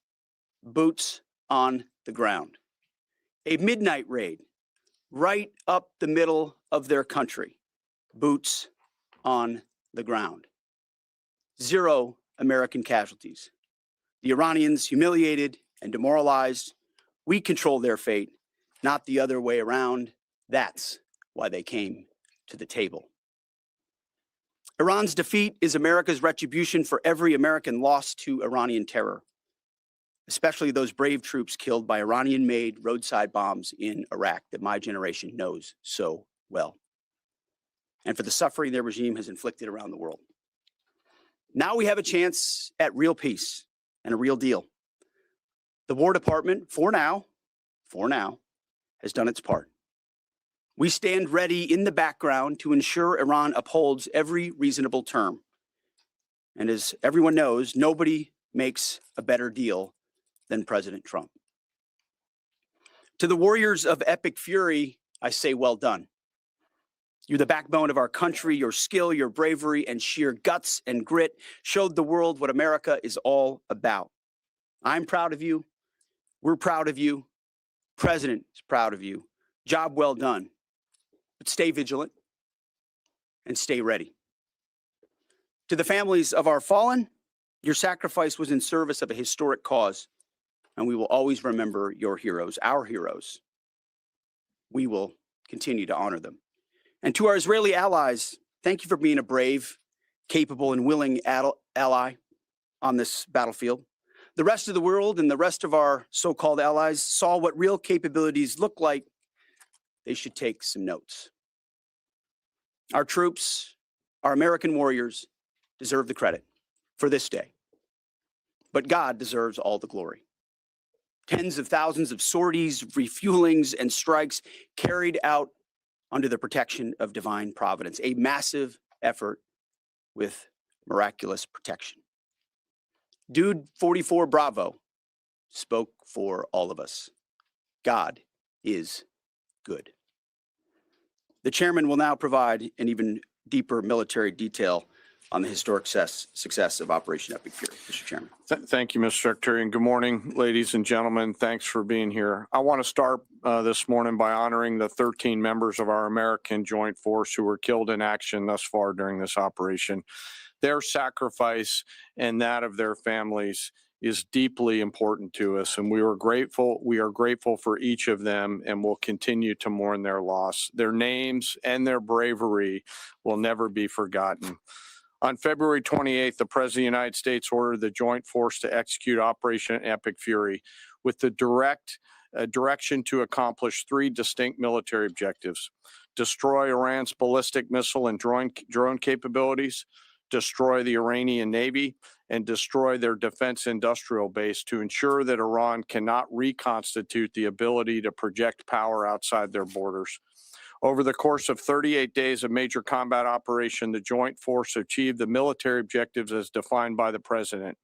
boots on the ground. A midnight raid right up the middle of their country, boots on the ground. 0 American casualties. The Iranians humiliated and demoralized. We control their fate, not the other way around. That's why they came to the table. Iran's defeat is America's retribution for every American lost to Iranian terror, especially those brave troops killed by Iranian-made roadside bombs in Iraq that my generation knows so well, and for the suffering their regime has inflicted around the world. Now we have a chance at real peace and a real deal. The War Department, for now, has done its part. We stand ready in the background to ensure Iran upholds every reasonable term. And as everyone knows, nobody makes a better deal than President Trump. To the warriors of Epic Fury, I say well done. You're the backbone of our country. Your skill, your bravery, and sheer guts and grit showed the world what America is all about. I'm proud of you. We're proud of you. President is proud of you. Job well done. But stay vigilant and stay ready. To the families of our fallen, your sacrifice was in service of a historic cause, and we will always remember your heroes, our heroes. We will continue to honor them. And to our Israeli allies, thank you for being a brave, capable, and willing ally on this battlefield. The rest of the world and the rest of our so-called allies saw what real capabilities look like. They should take some notes. Our troops, our American warriors, deserve the credit for this day. But God deserves all the glory. Tens of thousands of sorties, refuelings, and strikes carried out under the protection of divine providence, a massive effort with miraculous protection. Dude 44 Bravo spoke for all of us. God is good. The chairman will now provide an even deeper military detail on the historic success of Operation Epic Fury. Mr. Chairman. Thank you, Mr. Secretary, and good morning, ladies and gentlemen. Thanks for being here. I want to start this morning by honoring the 13 members of our American Joint Force who were killed in action thus far during this operation. Their sacrifice and that of their families is deeply important to us, and we are grateful for each of them and will continue to mourn their loss. Their names and their bravery will never be forgotten. On February 28th, the President of the United States ordered the Joint Force to execute Operation Epic Fury with the direction to accomplish 3 distinct military objectives: destroy Iran's ballistic missile and drone capabilities, destroy the Iranian Navy, and destroy their defense industrial base to ensure that Iran cannot reconstitute the ability to project power outside their borders. Over the course of 38 days of major combat operation, the joint force achieved the military objectives as defined by the president.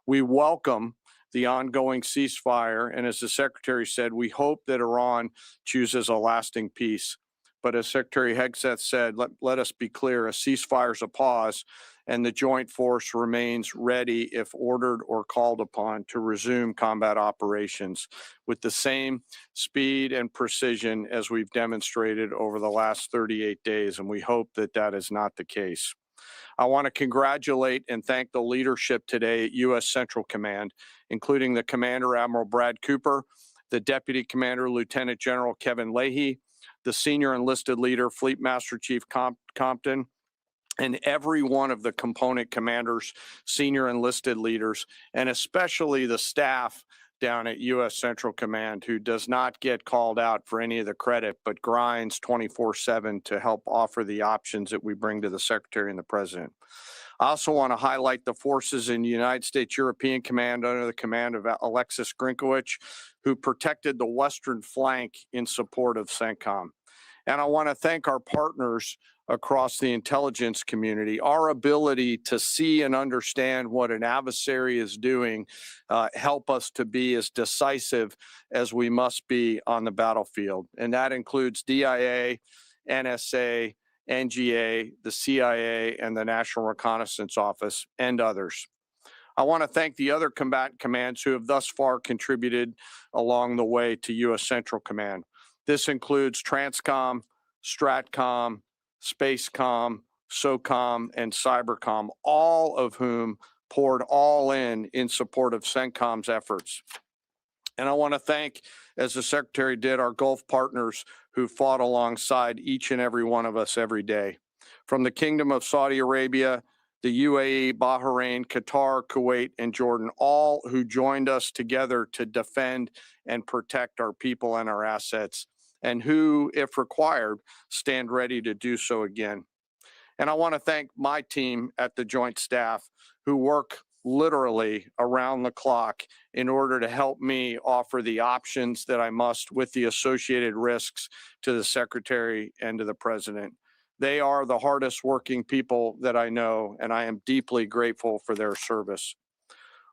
We welcome the ongoing ceasefire, and as the Secretary said, we hope that Iran chooses a lasting peace. But as Secretary Hegseth said, let us be clear, a ceasefire is a pause, and the joint force remains ready if ordered or called upon to resume combat operations with the same speed and precision as we've demonstrated over the last 38 days, and we hope that that is not the case. I want to congratulate and thank the leadership today at U.S. Central Command, including the Commander Admiral Brad Cooper, the Deputy Commander Lieutenant General Kevin Leahy, the Senior Enlisted Leader Fleet Master Chief Compton, and every one of the component commanders, senior enlisted leaders, and especially the staff down at U.S. Central Command, who does not get called out for any of the credit, but grinds 24/7 to help offer the options that we bring to the Secretary and the President. I also want to highlight the forces in the United States European Command under the command of Alexis Grinkowicz, who protected the western flank in support of CENTCOM. And I want to thank our partners across the intelligence community. Our ability to see and understand what an adversary is doing help us to be as decisive as we must be on the battlefield. And that includes DIA, NSA, NGA, the CIA, and the National Reconnaissance Office, and others. I want to thank the other combatant commands who have thus far contributed along the way to U.S. Central Command. This includes Transcom, Stratcom, Spacecom, SOCOM, and Cybercom, all of whom poured all in support of CENTCOM's efforts. And I want to thank, as the Secretary did, our Gulf partners who fought alongside each and every one of us every day. From the Kingdom of Saudi Arabia, the UAE, Bahrain, Qatar, Kuwait, and Jordan, all who joined us together to defend and protect our people and our assets, and who, if required, stand ready to do so again. And I want to thank my team at the Joint Staff who work literally around the clock in order to help me offer the options that I must with the associated risks to the Secretary and to the President. They are the hardest working people that I know, and I am deeply grateful for their service.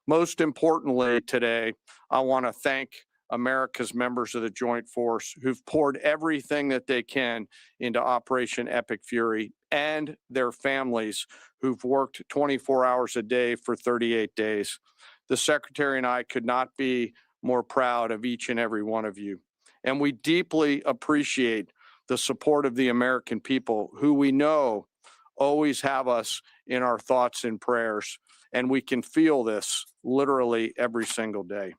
Most importantly today, I want to thank America's members of the Joint Force who've poured everything that they can into Operation Epic Fury, and their families who've worked 24 hours a day for 38 days. The Secretary and I could not be more proud of each and every one of you. And we deeply appreciate the support of the American people, who we know always have us in our thoughts and prayers. And we can feel this literally every single day.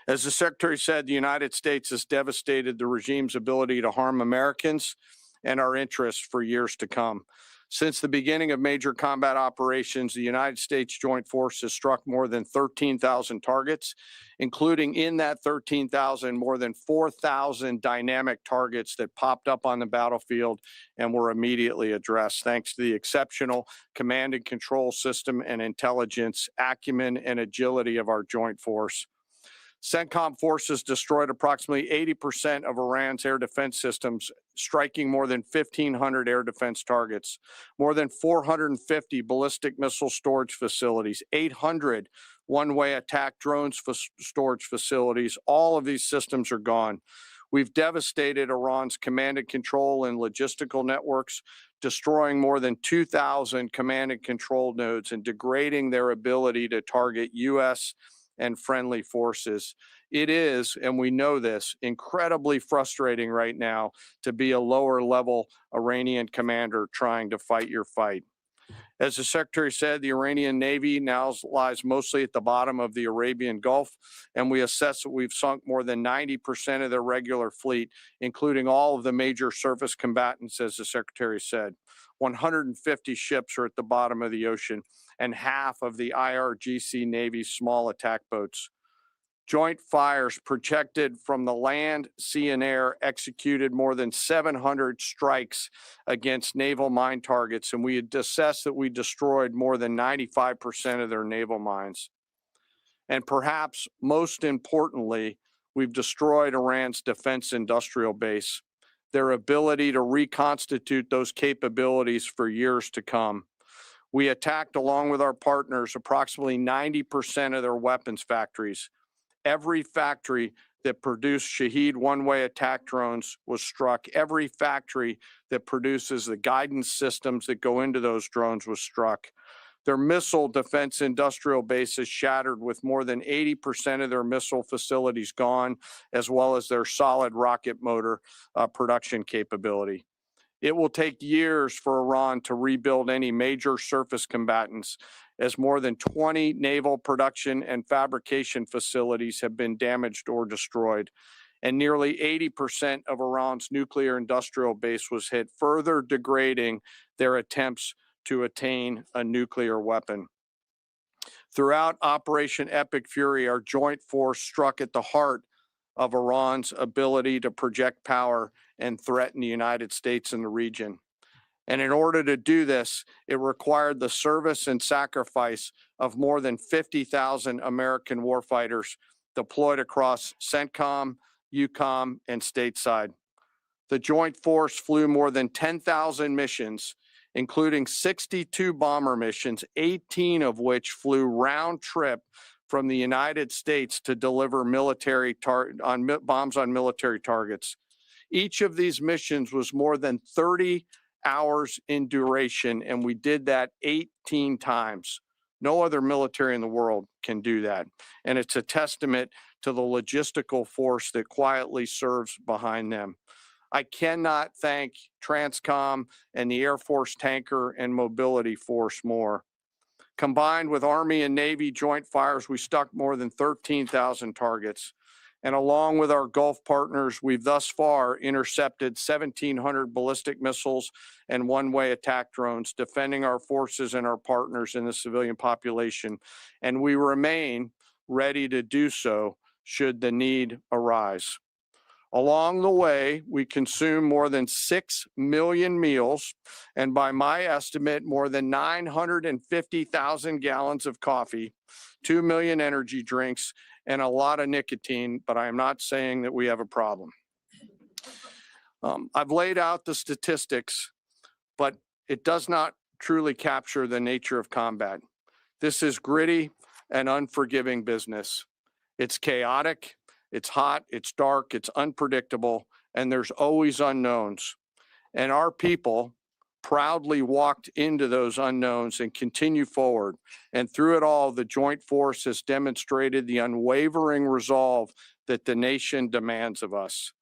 As the Secretary said, the United States has devastated the regime's ability to harm Americans and our interests for years to come. Since the beginning of major combat operations, the United States Joint Force has struck more than 13,000 targets, including in that 13,000, more than 4,000 dynamic targets that popped up on the battlefield and were immediately addressed, thanks to the exceptional command and control system and intelligence, acumen, and agility of our Joint Force. CENTCOM forces destroyed approximately 80% of Iran's air defense systems, striking more than 1,500 air defense targets, more than 450 ballistic missile storage facilities, 800 one-way attack drones storage facilities. All of these systems are gone. We've devastated Iran's command and control and logistical networks, destroying more than 2,000 command and control nodes and degrading their ability to target U.S. and friendly forces. It is, and we know this, incredibly frustrating right now to be a lower level Iranian commander trying to fight your fight. As the Secretary said, the Iranian Navy now lies mostly at the bottom of the Arabian Gulf, and we assess that we've sunk more than 90% of their regular fleet, including all of the major surface combatants, as the Secretary said. 150 ships are at the bottom of the ocean, and half of the IRGC Navy's small attack boats. Joint fires projected from the land, sea, and air executed more than 700 strikes against naval mine targets, and we had assessed that we destroyed more than 95% of their naval mines. And perhaps most importantly, we've destroyed Iran's defense industrial base. their ability to reconstitute those capabilities for years to come. We attacked, along with our partners, approximately 90% of their weapons factories. Every factory that produced Shahed one-way attack drones was struck. Every factory that produces the guidance systems that go into those drones was struck. Their missile defense industrial base is shattered, with more than 80% of their missile facilities gone, as well as their solid rocket motor production capability. It will take years for Iran to rebuild any major surface combatants, as more than 20 naval production and fabrication facilities have been damaged or destroyed. And nearly 80% of Iran's nuclear industrial base was hit, further degrading their attempts to attain a nuclear weapon. Throughout Operation Epic Fury, our joint force struck at the heart of Iran's ability to project power and threaten the United States and the region. And in order to do this, it required the service and sacrifice of more than 50,000 American warfighters deployed across CENTCOM, EUCOM, and stateside. The joint force flew more than 10,000 missions, including 62 bomber missions, 18 of which flew round trip from the United States to deliver bombs on military targets. Each of these missions was more than 30 hours in duration, and we did that 18 times. No other military in the world can do that. And it's a testament to the logistical force that quietly serves behind them. I cannot thank Transcom and the Air Force Tanker and Mobility Force more. Combined with Army and Navy joint fires, we struck more than 13,000 targets. And along with our Gulf partners, we've thus far intercepted 1,700 ballistic missiles and one-way attack drones, defending our forces and our partners in the civilian population. And we remain ready to do so should the need arise. Along the way, we consume more than 6 million meals, and by my estimate, more than 950,000 gallons of coffee, 2 million energy drinks, and a lot of nicotine, but I am not saying that we have a problem. I've laid out the statistics, but it does not truly capture the nature of combat. This is gritty and unforgiving business. It's chaotic. It's hot, it's dark, it's unpredictable, and there's always unknowns. And our people proudly walked into those unknowns and continue forward. And through it all, the joint force has demonstrated the unwavering resolve that the nation demands of us.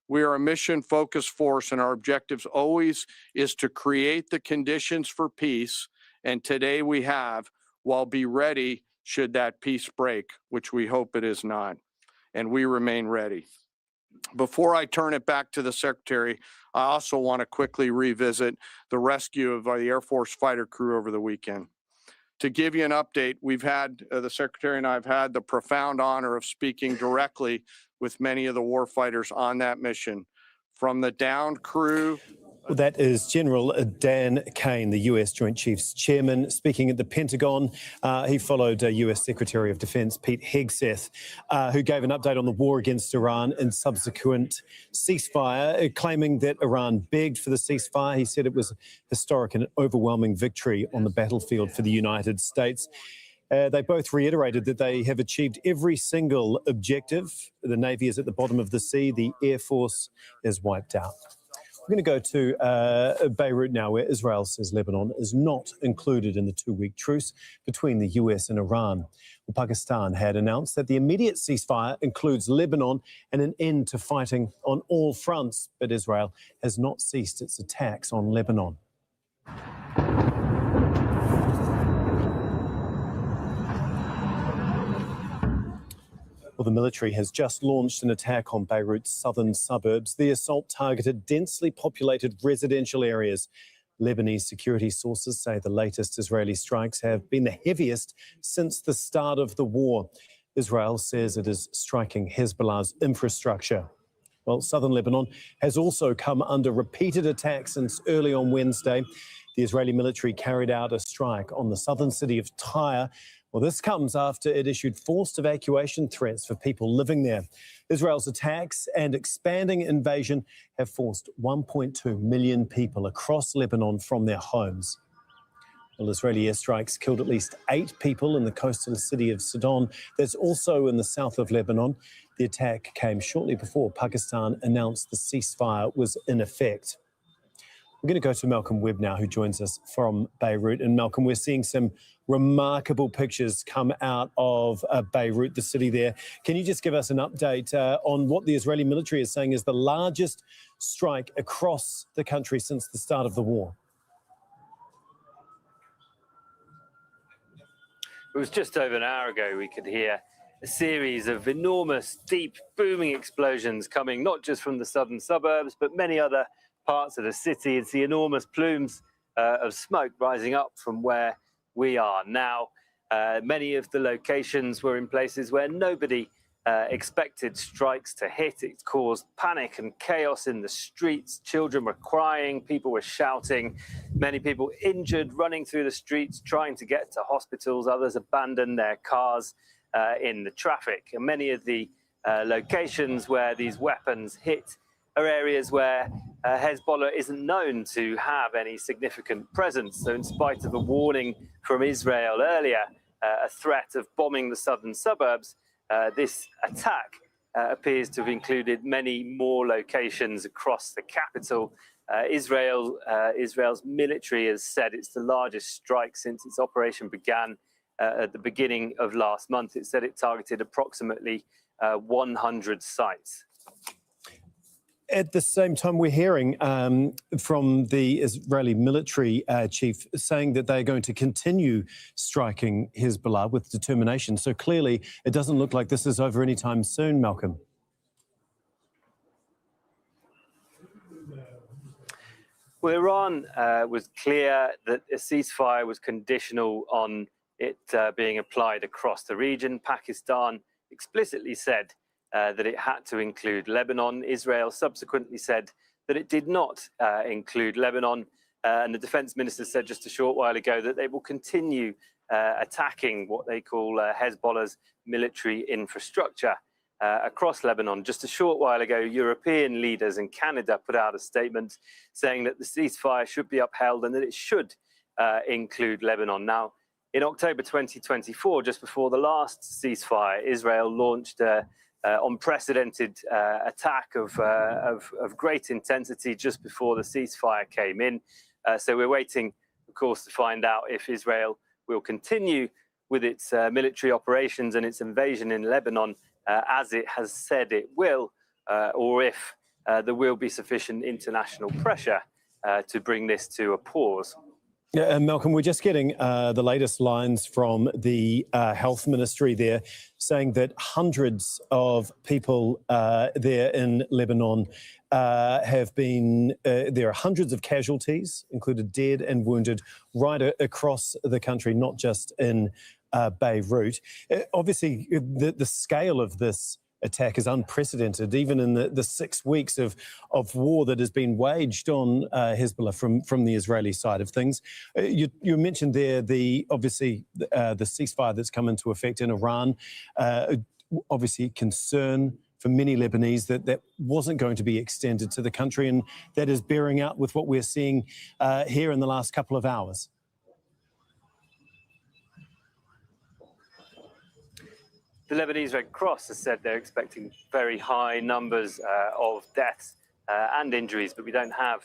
We are a mission-focused force, and our objectives always is to create the conditions for peace, and today we have, while be ready should that peace break, which we hope it is not. And we remain ready. Before I turn it back to the Secretary, I also want to quickly revisit the rescue of the Air Force fighter crew over the weekend. To give you an update, we've had, the Secretary and I have had the profound honor of speaking directly with many of the warfighters on that mission. From the downed crew. Well, that is General Dan Kane, the US Joint Chiefs Chairman, speaking at the Pentagon. He followed US Secretary of Defense Pete Hegseth, who gave an update on the war against Iran and subsequent ceasefire, claiming that Iran begged for the ceasefire. He said it was historic and overwhelming victory on the battlefield for the United States. They both reiterated that they have achieved every single objective. The Navy is at the bottom of the sea. The Air Force is wiped out. We're going to go to Beirut now, where Israel says Lebanon is not included in the two-week truce between the US and Iran. Well, Pakistan had announced that the immediate ceasefire includes Lebanon and an end to fighting on all fronts, but Israel has not ceased its attacks on Lebanon. Well, the military has just launched an attack on Beirut's southern suburbs. The assault targeted densely populated residential areas. Lebanese security sources say the latest Israeli strikes have been the heaviest since the start of the war. Israel says it is striking Hezbollah's infrastructure. Well, southern Lebanon has also come under repeated attacks since early on Wednesday. The Israeli military carried out a strike on the southern city of Tyre, Well, this comes after it issued forced evacuation threats for people living there. Israel's attacks and expanding invasion have forced 1.2 million people across Lebanon from their homes. Well, Israeli airstrikes killed at least 8 people in the coastal city of Sidon. That's also in the south of Lebanon. The attack came shortly before Pakistan announced the ceasefire was in effect. We're going to go to Malcolm Webb now, who joins us from Beirut. And Malcolm, we're seeing some remarkable pictures come out of Beirut, the city there. Can you just give us an update on what the Israeli military is saying is the largest strike across the country since the start of the war? It was just over an hour ago we could hear a series of enormous, deep, booming explosions coming not just from the southern suburbs, but many other parts of the city. It's the enormous plumes of smoke rising up from where we are now. Many of the locations were in places where nobody expected strikes to hit. It caused panic and chaos in the streets. Children were crying, people were shouting, many people injured, running through the streets, trying to get to hospitals. Others abandoned their cars in the traffic. And many of the locations where these weapons hit are areas where Hezbollah isn't known to have any significant presence. So in spite of a warning from Israel earlier, a threat of bombing the southern suburbs, this attack appears to have included many more locations across the capital. Israel's military has said it's the largest strike since its operation began at the beginning of last month. It said it targeted approximately 100 sites. At the same time, we're hearing from the Israeli military chief saying that they're going to continue striking Hezbollah with determination. So clearly, it doesn't look like this is over anytime soon, Malcolm. Well, Iran was clear that a ceasefire was conditional on it being applied across the region. Pakistan explicitly said that it had to include Lebanon. Israel subsequently said that it did not include Lebanon. And the defense minister said just a short while ago that they will continue attacking what they call Hezbollah's military infrastructure across Lebanon. Just a short while ago, European leaders and Canada put out a statement saying that the ceasefire should be upheld and that it should include Lebanon. Now, in October 2024, just before the last ceasefire, Israel launched unprecedented attack of great intensity just before the ceasefire came in. So we're waiting, of course, to find out if Israel will continue with its military operations and its invasion in Lebanon as it has said it will, or if there will be sufficient international pressure to bring this to a pause. Yeah, and Malcolm, we're just getting the latest lines from the health ministry there saying that hundreds of people there in Lebanon have been, there are hundreds of casualties, included dead and wounded, right across the country, not just in Beirut. Obviously, the scale of this attack is unprecedented, even in the 6 weeks of war that has been waged on Hezbollah from the Israeli side of things. You mentioned there obviously the ceasefire that's come into effect in Iran. Obviously, concern for many Lebanese that wasn't going to be extended to the country, and that is bearing out with what we're seeing here in the last couple of hours. The Lebanese Red Cross has said they're expecting very high numbers of deaths and injuries, but we don't have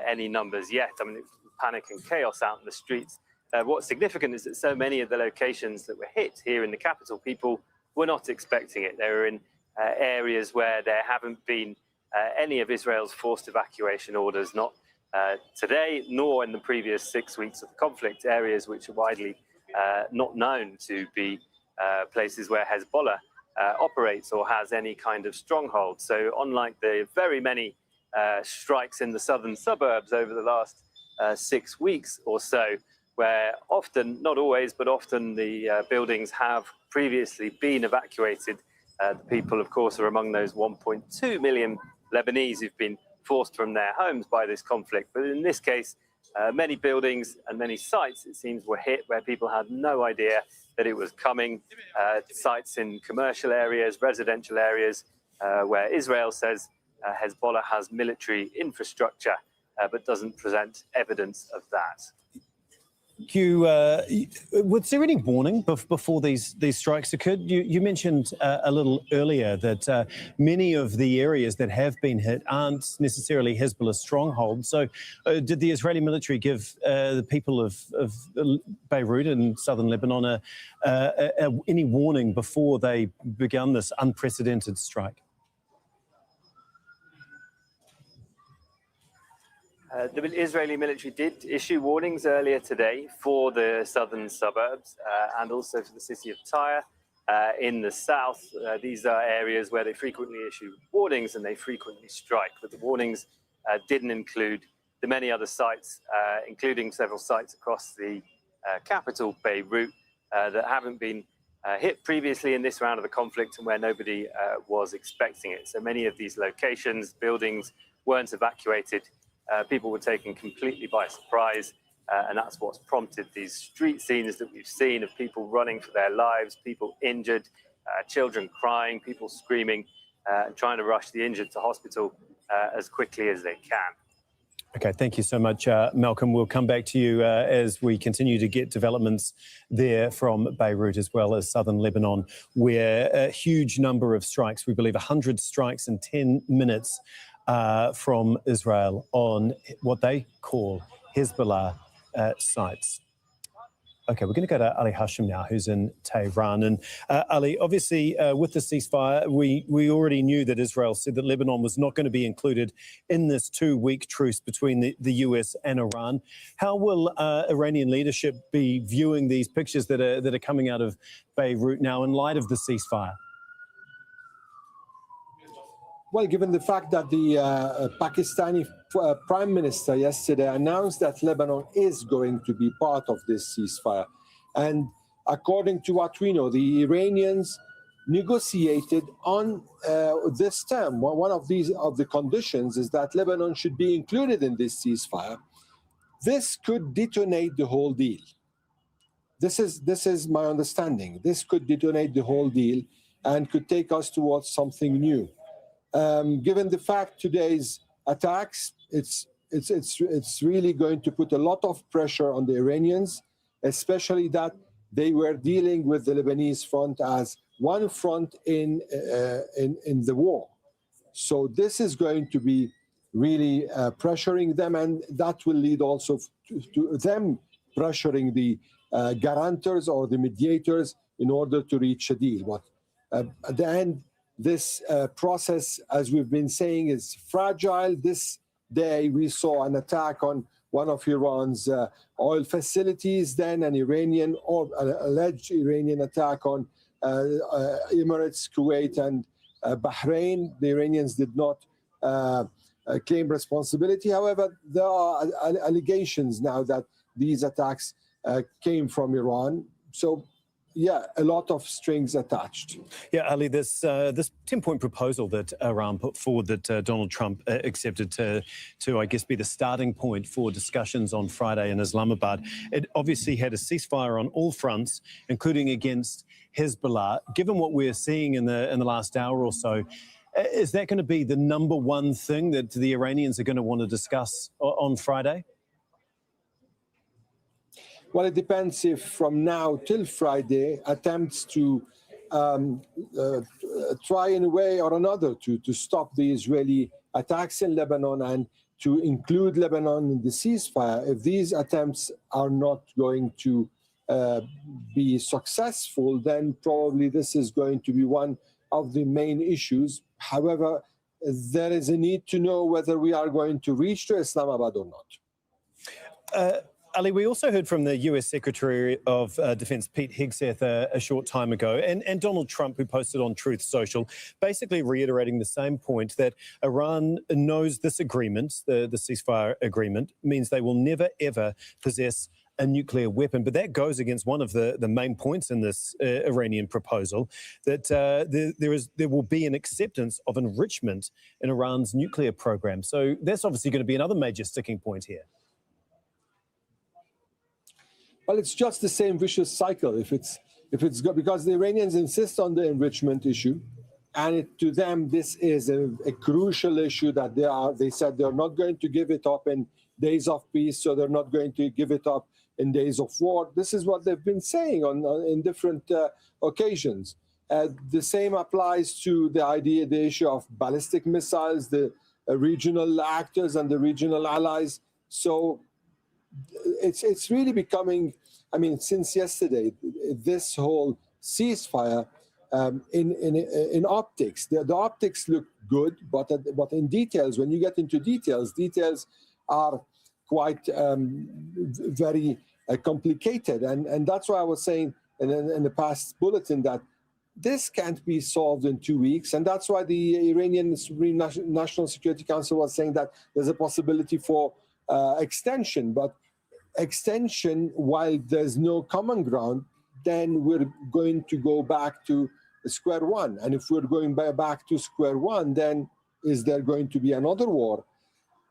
any numbers yet. I mean, it's panic and chaos out in the streets. What's significant is that so many of the locations that were hit here in the capital, people were not expecting it. They were in areas where there haven't been any of Israel's forced evacuation orders, not today, nor in the previous 6 weeks of the conflict, areas which are widely not known to be places where Hezbollah operates or has any kind of stronghold. So unlike the very many strikes in the southern suburbs over the last 6 weeks or so, where often, not always, but often the buildings have previously been evacuated, the people, of course, are among those 1.2 million Lebanese who've been forced from their homes by this conflict. But in this case, Many buildings and many sites, it seems, were hit where people had no idea that it was coming. Sites in commercial areas, residential areas, where Israel says Hezbollah has military infrastructure, but doesn't present evidence of that. Was there any warning before these strikes occurred? You mentioned a little earlier that many of the areas that have been hit aren't necessarily Hezbollah strongholds. So did the Israeli military give the people of Beirut and southern Lebanon any warning before they began this unprecedented strike? The Israeli military did issue warnings earlier today for the southern suburbs and also for the city of Tyre in the south. These are areas where they frequently issue warnings and they frequently strike. But the warnings didn't include the many other sites, including several sites across the capital, Beirut, that haven't been hit previously in this round of the conflict and where nobody was expecting it. So many of these locations, buildings weren't evacuated. People were taken completely by surprise, and that's what's prompted these street scenes that we've seen of people running for their lives, people injured, children crying, people screaming, and trying to rush the injured to hospital as quickly as they can. Okay, thank you so much, Malcolm. We'll come back to you as we continue to get developments there from Beirut as well as southern Lebanon, where a huge number of strikes, we believe 100 strikes in 10 minutes, from Israel on what they call Hezbollah sites. Okay, we're going to go to Ali Hashim now, who's in Tehran. And Ali, obviously, with the ceasefire, we already knew that Israel said that Lebanon was not going to be included in this 2-week truce between the US and Iran. How will Iranian leadership be viewing these pictures that are coming out of Beirut now in light of the ceasefire? Well, given the fact that the Pakistani Prime Minister yesterday announced that Lebanon is going to be part of this ceasefire. And according to what we know, the Iranians negotiated on this term. One of the conditions is that Lebanon should be included in this ceasefire. This could detonate the whole deal. This is my understanding. This could detonate the whole deal and could take us towards something new. Given the fact today's attacks, it's really going to put a lot of pressure on the Iranians, especially that they were dealing with the Lebanese front as one front in the war. So this is going to be really pressuring them, and that will lead also to them pressuring the guarantors or the mediators in order to reach a deal. But at the end, this process, as we've been saying, is fragile. This day we saw an attack on one of Iran's oil facilities, then an Iranian or alleged Iranian attack on Emirates, Kuwait, and Bahrain. The Iranians did not claim responsibility. However, there are allegations now that these attacks came from Iran. So yeah, a lot of strings attached. Yeah, Ali, this 10-point proposal that Iran put forward that Donald Trump accepted to, I guess, be the starting point for discussions on Friday in Islamabad, it obviously had a ceasefire on all fronts, including against Hezbollah. Given what we're seeing in the last hour or so, is that going to be the number one thing that the Iranians are going to want to discuss on Friday? Well, it depends if from now till Friday, attempts to try in a way or another to stop the Israeli attacks in Lebanon and to include Lebanon in the ceasefire, if these attempts are not going to be successful, then probably this is going to be one of the main issues. However, there is a need to know whether we are going to reach to Islamabad or not. Ali, we also heard from the US Secretary of Defense, Pete Hegseth, a short time ago, and Donald Trump, who posted on Truth Social, basically reiterating the same point that Iran knows this agreement, the ceasefire agreement, means they will never, ever possess a nuclear weapon. But that goes against one of the main points in this Iranian proposal, that there will be an acceptance of enrichment in Iran's nuclear program. So that's obviously going to be another major sticking point here. Well, it's just the same vicious cycle. If it's because the Iranians insist on the enrichment issue, and to them this is a crucial issue that they said they're not going to give it up in days of peace, so they're not going to give it up in days of war. This is what they've been saying in different occasions. The same applies to the issue of ballistic missiles, the regional actors and the regional allies. So it's really becoming, I mean, since yesterday, this whole ceasefire in optics, the optics look good, but in details, when you get into details are quite very complicated, and that's why I was saying in the past bulletin that this can't be solved in 2 weeks, and that's why the Iranian Supreme National Security Council was saying that there's a possibility for extension, but extension while there's no common ground, then we're going to go back to square one. And if we're going back to square one, then is there going to be another war?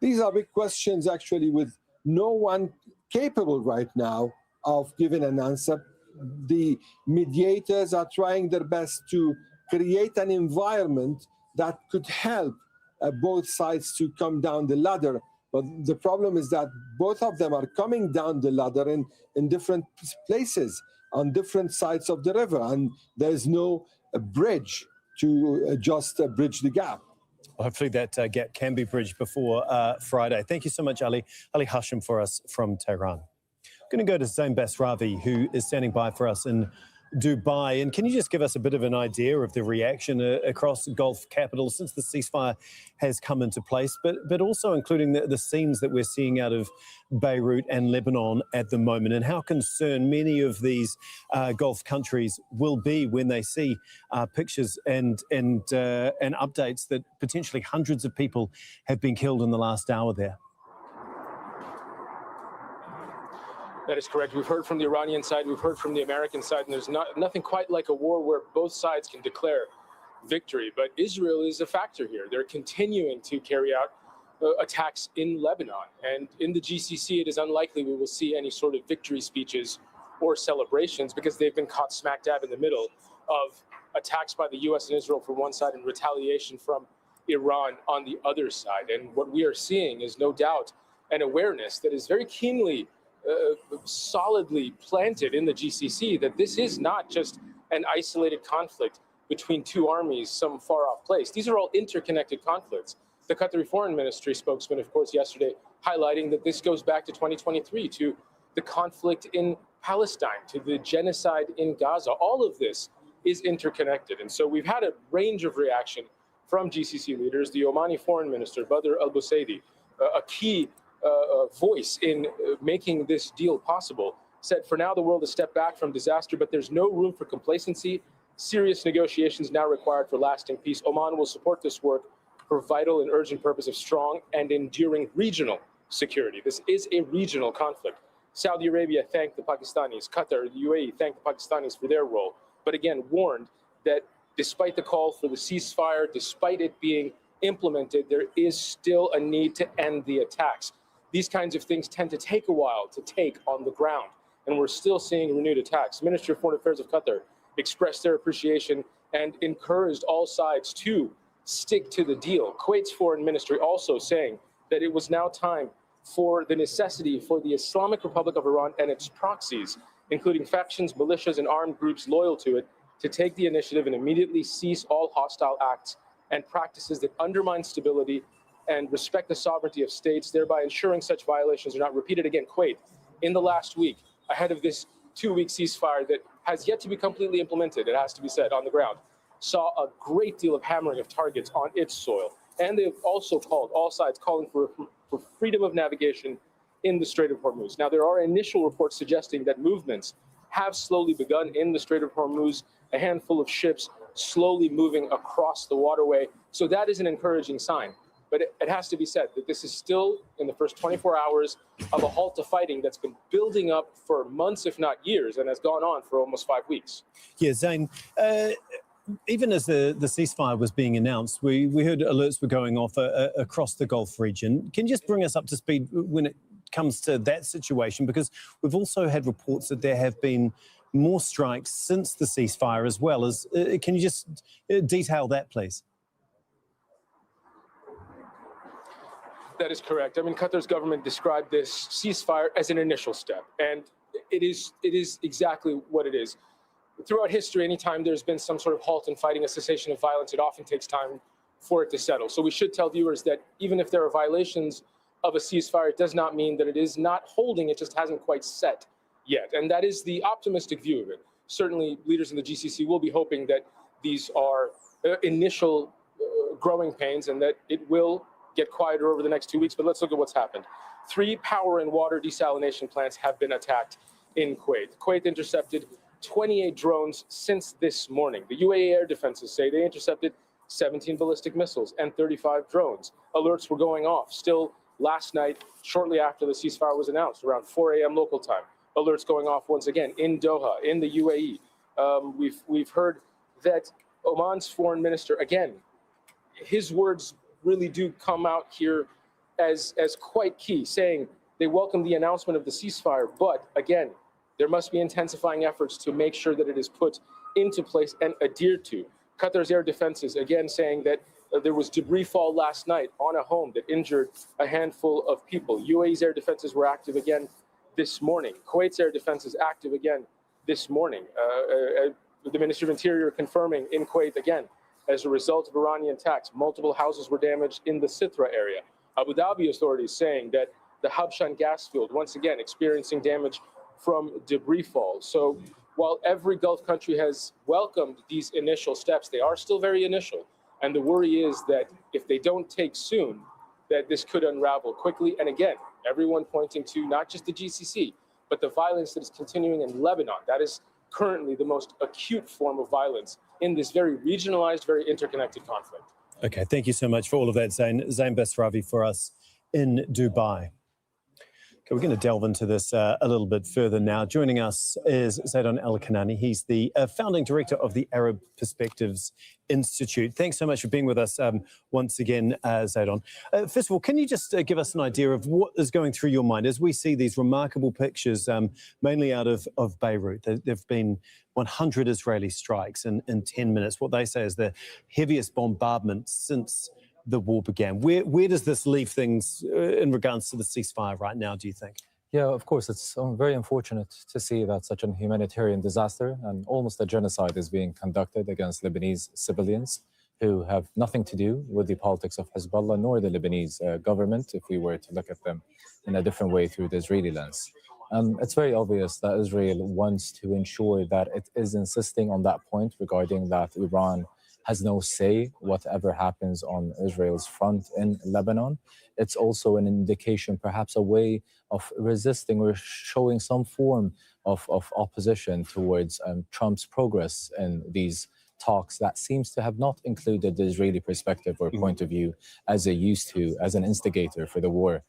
These are big questions, actually, with no one capable right now of giving an answer. The mediators are trying their best to create an environment that could help both sides to come down the ladder. But the problem is that both of them are coming down the ladder in different places, on different sides of the river, and there's no bridge to just bridge the gap. Hopefully that gap can be bridged before Friday. Thank you so much, Ali Hashim, for us from Tehran. I'm going to go to Zain Basravi, who is standing by for us in Dubai. And can you just give us a bit of an idea of the reaction across Gulf capitals since the ceasefire has come into place, but also including the scenes that we're seeing out of Beirut and Lebanon at the moment, and how concerned many of these Gulf countries will be when they see pictures and updates that potentially hundreds of people have been killed in the last hour there? That is correct. We've heard from the Iranian side, we've heard from the American side, and there's nothing quite like a war where both sides can declare victory. But Israel is a factor here. They're continuing to carry out attacks in Lebanon. And in the GCC, it is unlikely we will see any sort of victory speeches or celebrations because they've been caught smack dab in the middle of attacks by the U.S. and Israel from one side and retaliation from Iran on the other side. And what we are seeing is no doubt an awareness that is very keenly solidly planted in the GCC that this is not just an isolated conflict between two armies some far-off place. These are all interconnected conflicts. The Qatari Foreign Ministry spokesman, of course, yesterday highlighting that this goes back to 2023, to the conflict in Palestine, to the genocide in Gaza. All of this is interconnected. And so we've had a range of reaction from GCC leaders. The Omani Foreign Minister, Badr al-Busaidi, a key voice in making this deal possible, said for now the world has stepped back from disaster, but there's no room for complacency. Serious negotiations now required for lasting peace. Oman will support this work for vital and urgent purpose of strong and enduring regional security. This is a regional conflict. Saudi Arabia thanked the Pakistanis. Qatar, the UAE thanked the Pakistanis for their role, but again warned that despite the call for the ceasefire, despite it being implemented, there is still a need to end the attacks. These kinds of things tend to take a while to take on the ground, and we're still seeing renewed attacks. Minister of Foreign Affairs of Qatar expressed their appreciation and encouraged all sides to stick to the deal. Kuwait's foreign ministry also saying that it was now time for the necessity for the Islamic Republic of Iran and its proxies, including factions, militias, and armed groups loyal to it, to take the initiative and immediately cease all hostile acts and practices that undermine stability and respect the sovereignty of states, thereby ensuring such violations are not repeated again. Kuwait, in the last week, ahead of this 2-week ceasefire that has yet to be completely implemented, it has to be said, on the ground, saw a great deal of hammering of targets on its soil. And they've also called, all sides calling for freedom of navigation in the Strait of Hormuz. Now, there are initial reports suggesting that movements have slowly begun in the Strait of Hormuz, a handful of ships slowly moving across the waterway. So that is an encouraging sign. But it has to be said that this is still in the first 24 hours of a halt to fighting that's been building up for months, if not years, and has gone on for almost 5 weeks. Yeah, Zain, even as the ceasefire was being announced, we heard alerts were going off across the Gulf region. Can you just bring us up to speed when it comes to that situation? Because we've also had reports that there have been more strikes since the ceasefire as well. Can you just detail that, please? That is correct. I mean, Qatar's government described this ceasefire as an initial step, and it is exactly what it is. Throughout history, anytime there's been some sort of halt in fighting, a cessation of violence, it often takes time for it to settle. So we should tell viewers that even if there are violations of a ceasefire, it does not mean that it is not holding, it just hasn't quite set yet. And that is the optimistic view of it. Certainly, leaders in the GCC will be hoping that these are initial growing pains and that it will get quieter over the next 2 weeks. But let's look at what's happened. 3 power and water desalination plants have been attacked in Kuwait. Kuwait intercepted 28 drones since this morning. The UAE air defenses say they intercepted 17 ballistic missiles and 35 drones. Alerts were going off still last night, shortly after the ceasefire was announced, around 4 a.m. local time. Alerts going off once again in Doha, in the UAE. We've heard that Oman's foreign minister, again, his words really do come out here as quite key, saying they welcome the announcement of the ceasefire, but again, there must be intensifying efforts to make sure that it is put into place and adhered to. Qatar's air defenses, again, saying that there was debris fall last night on a home that injured a handful of people. UAE's air defenses were active again this morning. Kuwait's air defense is active again this morning. The Ministry of Interior confirming in Kuwait again, as a result of Iranian attacks, multiple houses were damaged in the Sitra area. Abu Dhabi authorities saying that the Habshan gas field, once again, experiencing damage from debris fall. So while every Gulf country has welcomed these initial steps, they are still very initial. And the worry is that if they don't take soon, that this could unravel quickly. And again, everyone pointing to not just the GCC, but the violence that is continuing in Lebanon. That is currently the most acute form of violence in this very regionalized, very interconnected conflict. Okay, thank you so much for all of that, Zain Basravi, for us in Dubai. Okay, we're going to delve into this a little bit further now. Joining us is Zaidon El-Kanani. He's the founding director of the Arab Perspectives Institute. Thanks so much for being with us once again, Zaidon. First of all, can you just give us an idea of what is going through your mind as we see these remarkable pictures, mainly out of Beirut? There have been 100 Israeli strikes in 10 minutes. What they say is the heaviest bombardment since the war began. Where does this leave things in regards to the ceasefire right now, do you think? Yeah, of course, it's very unfortunate to see that such a humanitarian disaster and almost a genocide is being conducted against Lebanese civilians who have nothing to do with the politics of Hezbollah nor the Lebanese government, if we were to look at them in a different way through the Israeli lens. It's very obvious that Israel wants to ensure that it is insisting on that point regarding that Iran has no say whatever happens on Israel's front in Lebanon. It's also an indication, perhaps a way of resisting or showing some form of opposition towards Trump's progress in these talks that seems to have not included the Israeli perspective or point of view as it used to, as an instigator for the war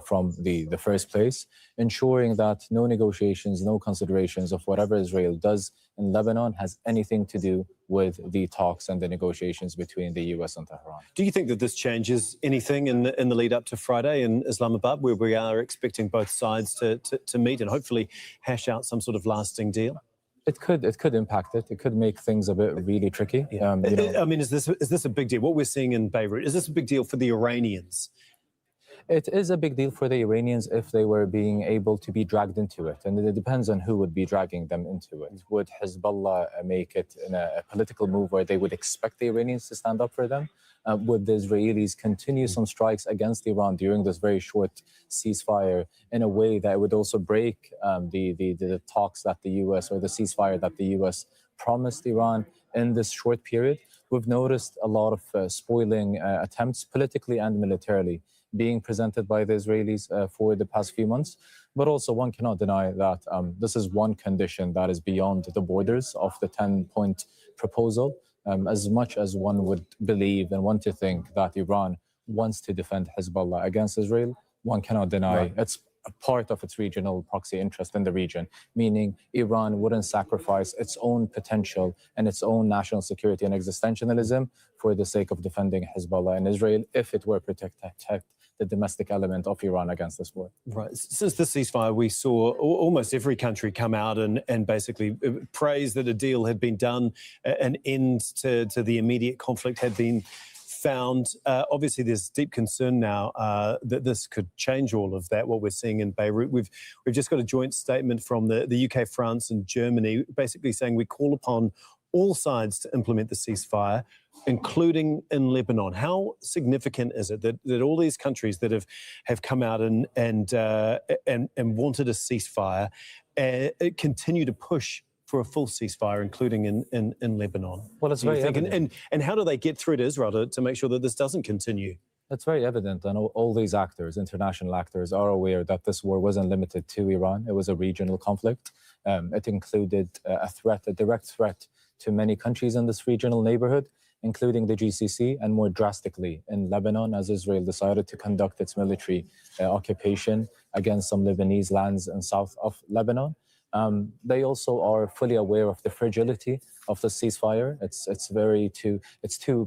from the first place, ensuring that no negotiations, no considerations of whatever Israel does in Lebanon has anything to do with the talks and the negotiations between the US and Tehran. Do you think that this changes anything in the lead up to Friday in Islamabad, where we are expecting both sides to meet and hopefully hash out some sort of lasting deal? It could impact it. It could make things a bit really tricky. I mean, is this a big deal? What we're seeing in Beirut, is this a big deal for the Iranians? It is a big deal for the Iranians if they were being able to be dragged into it. And it depends on who would be dragging them into it. Would Hezbollah make it in a political move where they would expect the Iranians to stand up for them? Would the Israelis continue some strikes against Iran during this very short ceasefire in a way that would also break the talks that the US or the ceasefire that the US promised Iran in this short period? We've noticed a lot of spoiling attempts politically and militarily being presented by the Israelis for the past few months. But also one cannot deny that this is one condition that is beyond the borders of the 10-point proposal. As much as one would believe and want to think that Iran wants to defend Hezbollah against Israel, one cannot deny it's a part of its regional proxy interest in the region, meaning Iran wouldn't sacrifice its own potential and its own national security and existentialism for the sake of defending Hezbollah and Israel if it were to protect the domestic element of Iran against this war. Right. Since the ceasefire, we saw almost every country come out and basically praise that a deal had been done, an end to the immediate conflict had been found. Obviously, there's deep concern now that this could change all of that, what we're seeing in Beirut. We've just got a joint statement from the UK, France and Germany, basically saying we call upon all sides to implement the ceasefire, including in Lebanon. How significant is it that all these countries that have come out and wanted a ceasefire continue to push for a full ceasefire, including in Lebanon? Well, it's very evident. And how do they get through to Israel to make sure that this doesn't continue? It's very evident, and all these actors, international actors, are aware that this war wasn't limited to Iran. It was a regional conflict. It included a direct threat to many countries in this regional neighborhood, including the GCC, and more drastically in Lebanon, as Israel decided to conduct its military occupation against some Lebanese lands in south of Lebanon. They also are fully aware of the fragility of the ceasefire. It's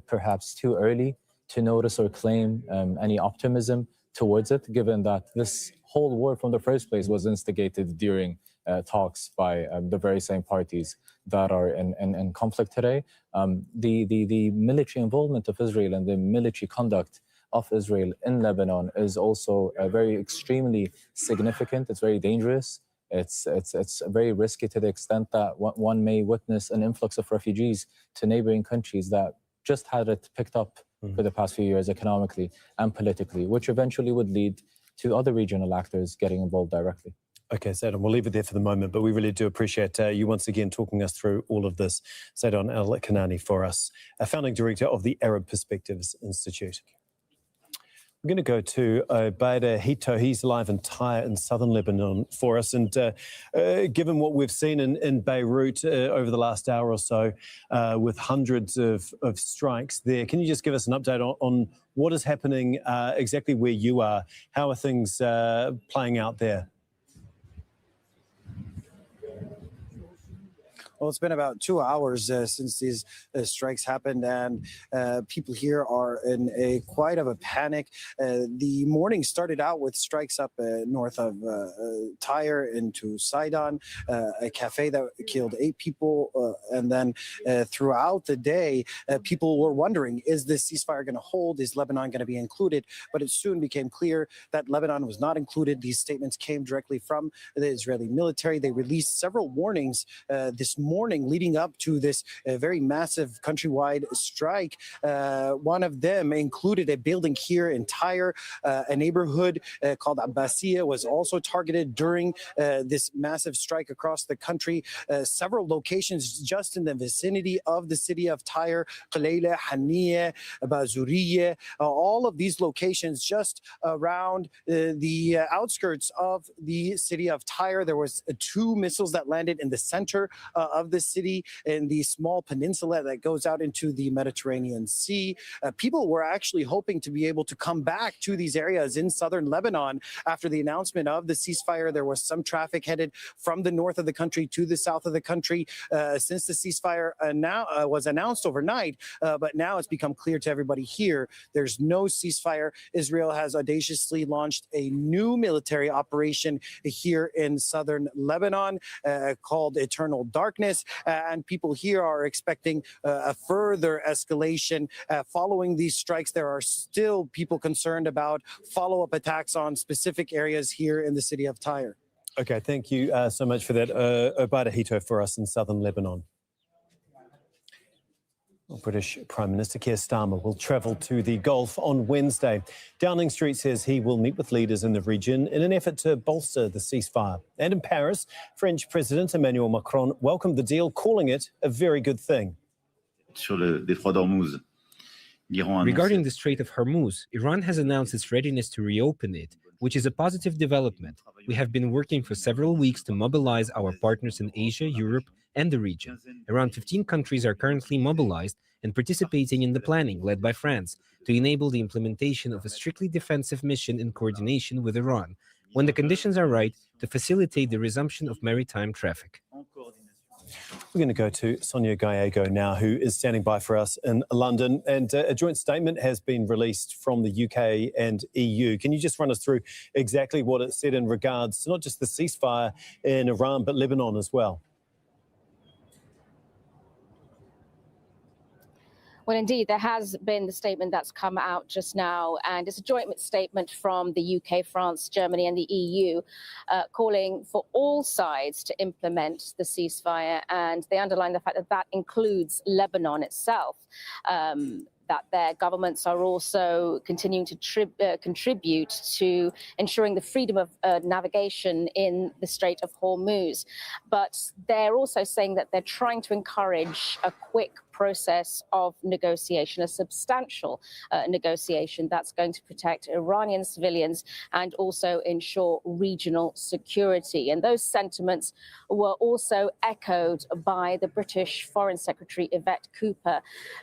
perhaps too early to notice or claim any optimism towards it, given that this whole war from the first place was instigated during talks by the very same parties that are in conflict today. The military involvement of Israel and the military conduct of Israel in Lebanon is also very extremely significant. It's very dangerous. It's very risky to the extent that one may witness an influx of refugees to neighboring countries that just had it picked up for the past few years economically and politically, which eventually would lead to other regional actors getting involved directly. Okay, Sadon, we'll leave it there for the moment, but we really do appreciate you once again talking us through all of this. Sadon Al-Kanani for us, a founding director of the Arab Perspectives Institute. We're going to go to Bader Hito. He's live in Tyre in southern Lebanon for us. And given what we've seen in Beirut over the last hour or so, with hundreds of strikes there, can you just give us an update on what is happening exactly where you are? How are things playing out there? Well, it's been about 2 hours since these strikes happened, and people here are in quite of a panic. The morning started out with strikes up north of Tyre into Sidon, a cafe that killed 8 people, and then throughout the day, people were wondering, is this ceasefire going to hold? Is Lebanon going to be included? But it soon became clear that Lebanon was not included. These statements came directly from the Israeli military. They released several warnings this morning leading up to this very massive countrywide strike. One of them included a building here in Tyre. A neighborhood called Abbasiyah was also targeted during this massive strike across the country. Several locations just in the vicinity of the city of Tyre, Qalayla, Haniyeh, Bazuriyeh, all of these locations just around the outskirts of the city of Tyre. There was 2 missiles that landed in the center of the city in the small peninsula that goes out into the Mediterranean Sea. People were actually hoping to be able to come back to these areas in southern Lebanon after the announcement of the ceasefire. There was some traffic headed from the north of the country to the south of the country since the ceasefire now was announced overnight, but now it's become clear to everybody here there's no ceasefire. Israel has audaciously launched a new military operation here in southern Lebanon called Eternal Darkness, and people here are expecting a further escalation following these strikes. There are still people concerned about follow-up attacks on specific areas here in the city of Tyre. Okay, thank you so much for that, Bader Hito, for us in southern Lebanon. British Prime Minister Keir Starmer will travel to the Gulf on Wednesday. Downing Street says he will meet with leaders in the region in an effort to bolster the ceasefire. And in Paris, French President Emmanuel Macron welcomed the deal, calling it a very good thing. Regarding the Strait of Hormuz, Iran has announced its readiness to reopen it, which is a positive development. We have been working for several weeks to mobilize our partners in Asia, Europe, and the region. Around 15 countries are currently mobilized and participating in the planning, led by France, to enable the implementation of a strictly defensive mission in coordination with Iran, when the conditions are right, to facilitate the resumption of maritime traffic. We're going to go to Sonia Gallego now, who is standing by for us in London. And a joint statement has been released from the UK and EU. Can you just run us through exactly what it said in regards to not just the ceasefire in Iran, but Lebanon as well? Well, indeed, there has been the statement that's come out just now, and it's a joint statement from the UK, France, Germany and the EU, calling for all sides to implement the ceasefire. And they underline the fact that that includes Lebanon itself. That their governments are also continuing to contribute to ensuring the freedom of navigation in the Strait of Hormuz. But they're also saying that they're trying to encourage a quick process of negotiation, a substantial negotiation that's going to protect Iranian civilians and also ensure regional security. And those sentiments were also echoed by the British Foreign Secretary Yvette Cooper,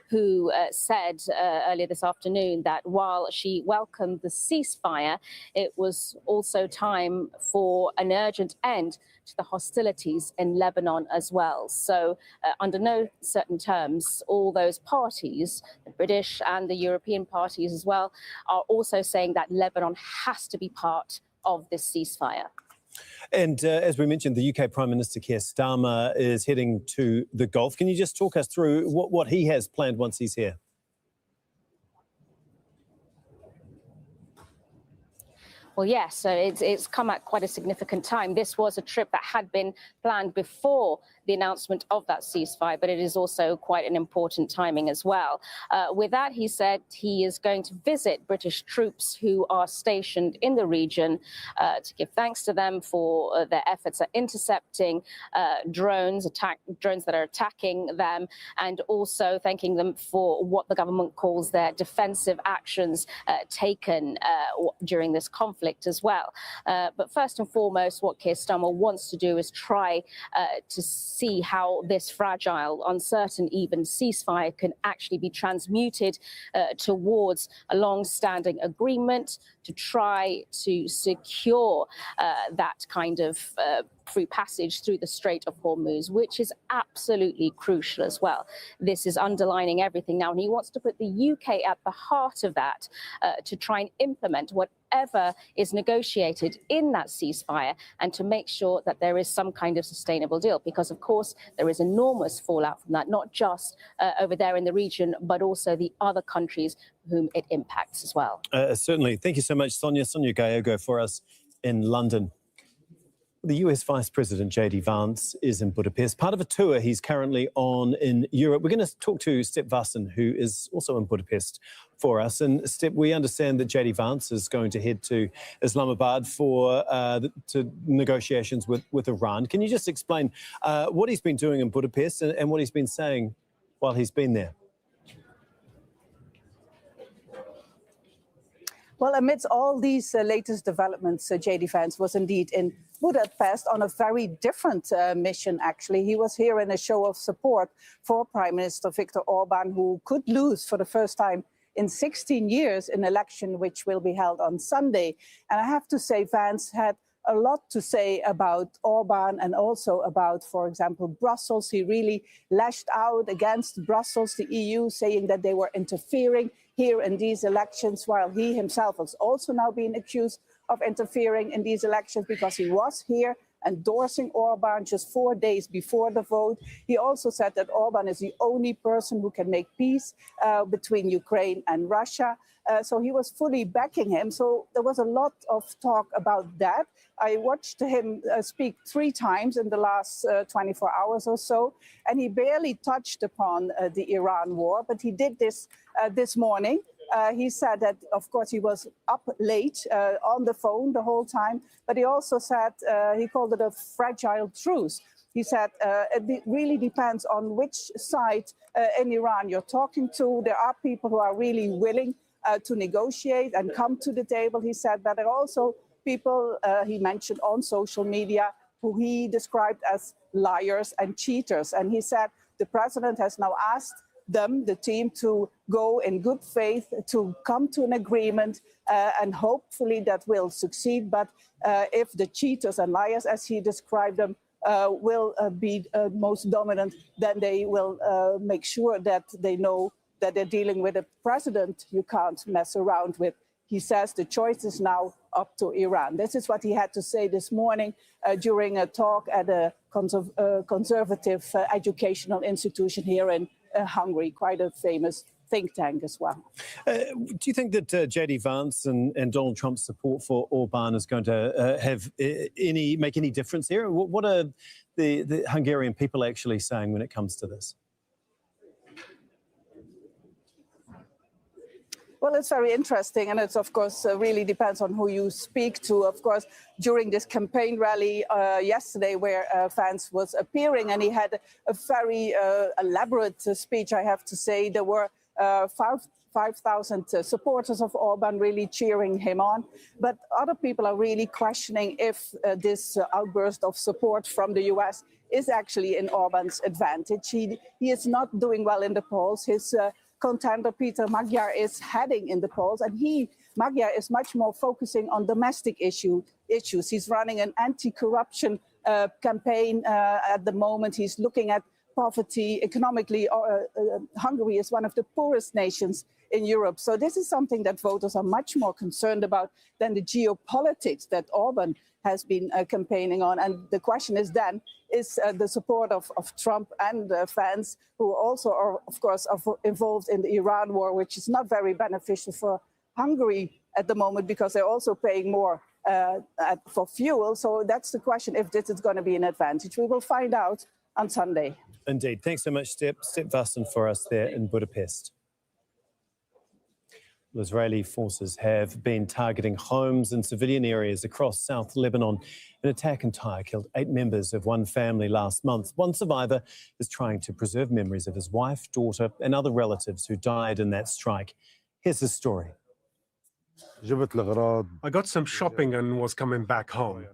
who said earlier this afternoon that while she welcomed the ceasefire, it was also time for an urgent end to the hostilities in Lebanon as well. So under no certain terms, all those parties, the British and the European parties as well, are also saying that Lebanon has to be part of this ceasefire. And as we mentioned, the UK Prime Minister Keir Starmer is heading to the Gulf. Can you just talk us through what he has planned once he's here? Well, yes, so it's come at quite a significant time. This was a trip that had been planned before the announcement of that ceasefire, but it is also quite an important timing as well. With that, he said he is going to visit British troops who are stationed in the region to give thanks to them for their efforts at intercepting drones that are attacking them, and also thanking them for what the government calls their defensive actions taken during this conflict as well. But first and foremost, what Keir Starmer wants to do is try to see how this fragile, uncertain even ceasefire can actually be transmuted towards a long-standing agreement to try to secure that kind of free passage through the Strait of Hormuz, which is absolutely crucial as well. This is underlining everything now, and he wants to put the UK at the heart of that to try and implement whatever is negotiated in that ceasefire and to make sure that there is some kind of sustainable deal, because of course there is enormous fallout from that, not just over there in the region, but also the other countries whom it impacts as well. Certainly. Thank you so much, Sonia. Sonia Gallego for us in London. The US Vice President J.D. Vance is in Budapest, part of a tour he's currently on in Europe. We're going to talk to Step Vassen, who is also in Budapest for us. And Step, we understand that J.D. Vance is going to head to Islamabad for to negotiations with Iran. Can you just explain what he's been doing in Budapest and what he's been saying while he's been there? Well, amidst all these latest developments, J.D. Vance was indeed in Budapest on a very different mission, actually. He was here in a show of support for Prime Minister Viktor Orban, who could lose for the first time in 16 years an election which will be held on Sunday. And I have to say, Vance had a lot to say about Orban and also about, for example, Brussels. He really lashed out against Brussels, the EU, saying that they were interfering here in these elections, while he himself was also now being accused of interfering in these elections because he was here endorsing Orban just 4 days before the vote. He also said that Orban is the only person who can make peace between Ukraine and Russia. So he was fully backing him. So there was a lot of talk about that. I watched him speak 3 times in the last 24 hours or so, and he barely touched upon the Iran war, but he did this this morning. He said that, of course, he was up late on the phone the whole time, but he also said, he called it a fragile truce. He said it really depends on which side in Iran you're talking to. There are people who are really willing to negotiate and come to the table, he said, but there are also people he mentioned on social media who he described as liars and cheaters. And he said the president has now asked them, the team, to go in good faith to come to an agreement, and hopefully that will succeed. But if the cheaters and liars, as he described them, will be most dominant, then they will make sure that they know that they're dealing with a president you can't mess around with. He says the choice is now up to Iran. This is what he had to say this morning during a talk at a conservative educational institution here in Hungary, quite a famous think tank as well. Do you think that J.D. Vance and Donald Trump's support for Orban is going to make any difference here? What are the Hungarian people actually saying when it comes to this? Well, it's very interesting, and it's, of course, really depends on who you speak to. Of course, during this campaign rally yesterday where Vance was appearing, and he had a very elaborate speech, I have to say. There were 5,000 supporters of Orban really cheering him on. But other people are really questioning if this outburst of support from the US is actually in Orban's advantage. He is not doing well in the polls. His contender Peter Magyar is heading in the polls, and Magyar is much more focusing on domestic issues. He's running an anti-corruption campaign at the moment. He's looking at poverty economically. Hungary is one of the poorest nations in Europe. So this is something that voters are much more concerned about than the geopolitics that Orban has been campaigning on. And the question is then, is the support of Trump and Vance, who also are, of course, involved in the Iran war, which is not very beneficial for Hungary at the moment because they're also paying more for fuel. So that's the question, if this is going to be an advantage. We will find out on Sunday. Indeed. Thanks so much, Step Vassen, for us there in Budapest. Israeli forces have been targeting homes and civilian areas across South Lebanon. An attack in Tyre killed 8 members of one family last month. One survivor is trying to preserve memories of his wife, daughter, and other relatives who died in that strike. Here's his story. I got some shopping and was coming back home.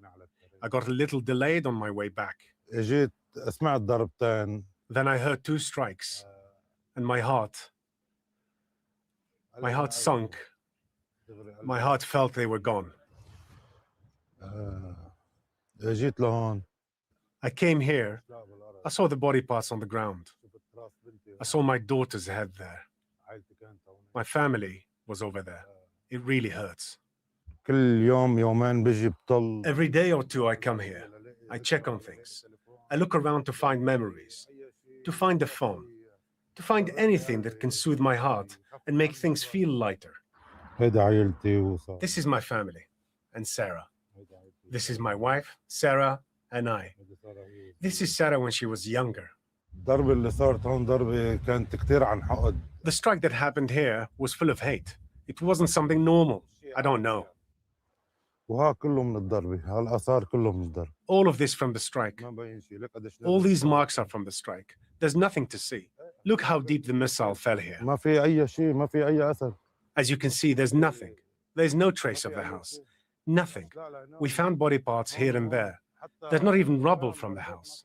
I got a little delayed on my way back. Then I heard 2 strikes, and my heart sunk. My heart felt they were gone. I came here. I saw the body parts on the ground. I saw my daughter's head there. My family was over there. It really hurts. Every day or 2 I come here. I check on things. I look around to find memories, to find the phone, to find anything that can soothe my heart and make things feel lighter. This is my family and Sarah. This is my wife, Sarah, and I. This is Sarah when she was younger. The strike that happened here was full of hate. It wasn't something normal. I don't know. All of this from the strike. All these marks are from the strike. There's nothing to see. Look how deep the missile fell here. As you can see, there's nothing. There's no trace of the house. Nothing. We found body parts here and there. There's not even rubble from the house.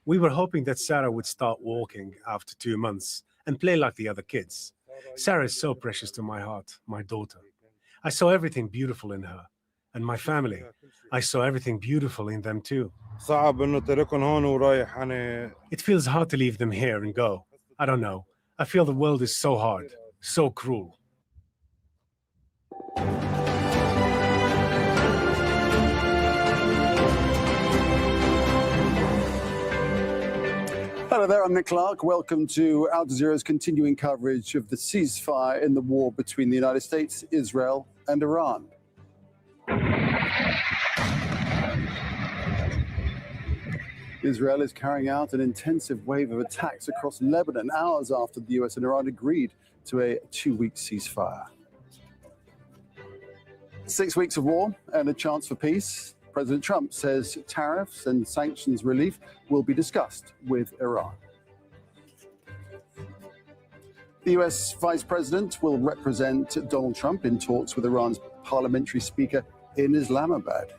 We were hoping that Sarah would start walking after 2 months and play like the other kids. Sarah is so precious to my heart, my daughter. I saw everything beautiful in her. And my family, I saw everything beautiful in them too. It feels hard to leave them here and go. I don't know. I feel the world is so hard, so cruel. Hello there, I'm Nick Clark. Welcome to Al Jazeera's continuing coverage of the ceasefire in the war between the United States, Israel, and Iran. Israel is carrying out an intensive wave of attacks across Lebanon, hours after the US and Iran agreed to a 2-week ceasefire. 6 weeks of war and a chance for peace. President Trump says tariffs and sanctions relief will be discussed with Iran. The US Vice President will represent Donald Trump in talks with Iran's parliamentary speaker in Islamabad.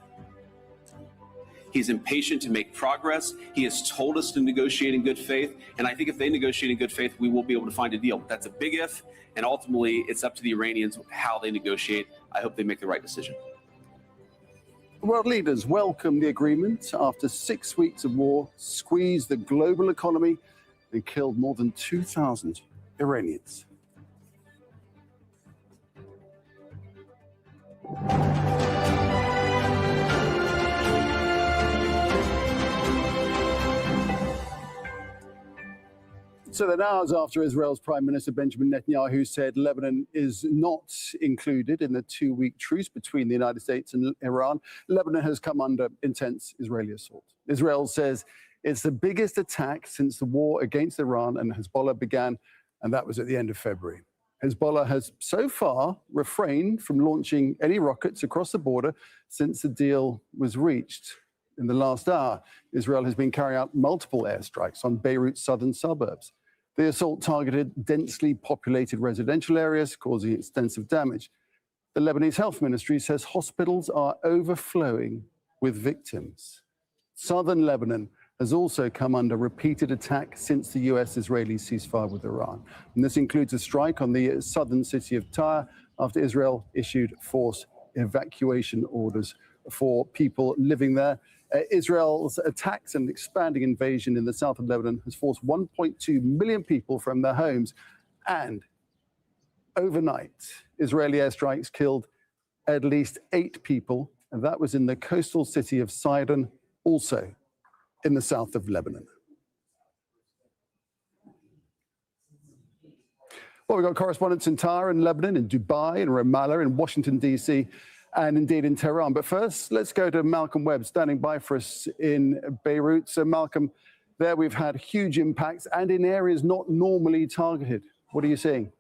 He's impatient to make progress. He has told us to negotiate in good faith. And I think if they negotiate in good faith, we will be able to find a deal. But that's a big if. And ultimately, it's up to the Iranians how they negotiate. I hope they make the right decision. World leaders welcome the agreement after 6 weeks of war, squeezed the global economy and killed more than 2,000 Iranians. So then hours after Israel's Prime Minister Benjamin Netanyahu said Lebanon is not included in the 2-week truce between the United States and Iran, Lebanon has come under intense Israeli assault. Israel says it's the biggest attack since the war against Iran and Hezbollah began, and that was at the end of February. Hezbollah has so far refrained from launching any rockets across the border since the deal was reached. In the last hour, Israel has been carrying out multiple airstrikes on Beirut's southern suburbs. The assault targeted densely populated residential areas, causing extensive damage. The Lebanese Health Ministry says hospitals are overflowing with victims. Southern Lebanon has also come under repeated attack since the US-Israeli ceasefire with Iran. And this includes a strike on the southern city of Tyre after Israel issued forced evacuation orders for people living there. Israel's attacks and expanding invasion in the south of Lebanon has forced 1.2 million people from their homes. And overnight, Israeli airstrikes killed at least 8 people, and that was in the coastal city of Sidon, also in the south of Lebanon. Well, we've got correspondents in Tyre in Lebanon, in Dubai, in Ramallah, in Washington, D.C., and indeed in Tehran. But first, let's go to Malcolm Webb, standing by for us in Beirut. So, Malcolm, there we've had huge impacts and in areas not normally targeted. What are you seeing?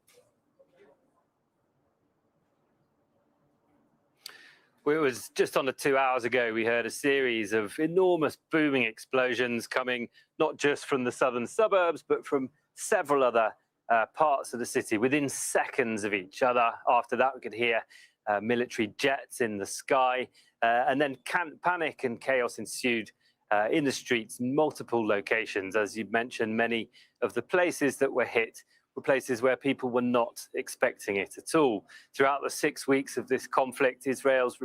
Well, it was just under 2 hours ago, we heard a series of enormous booming explosions coming not just from the southern suburbs, but from several other parts of the city within seconds of each other. After that, we could hear military jets in the sky, and then panic and chaos ensued in the streets, multiple locations. As you mentioned, many of the places that were hit were places where people were not expecting it at all. Throughout the 6 weeks of this conflict, Israel's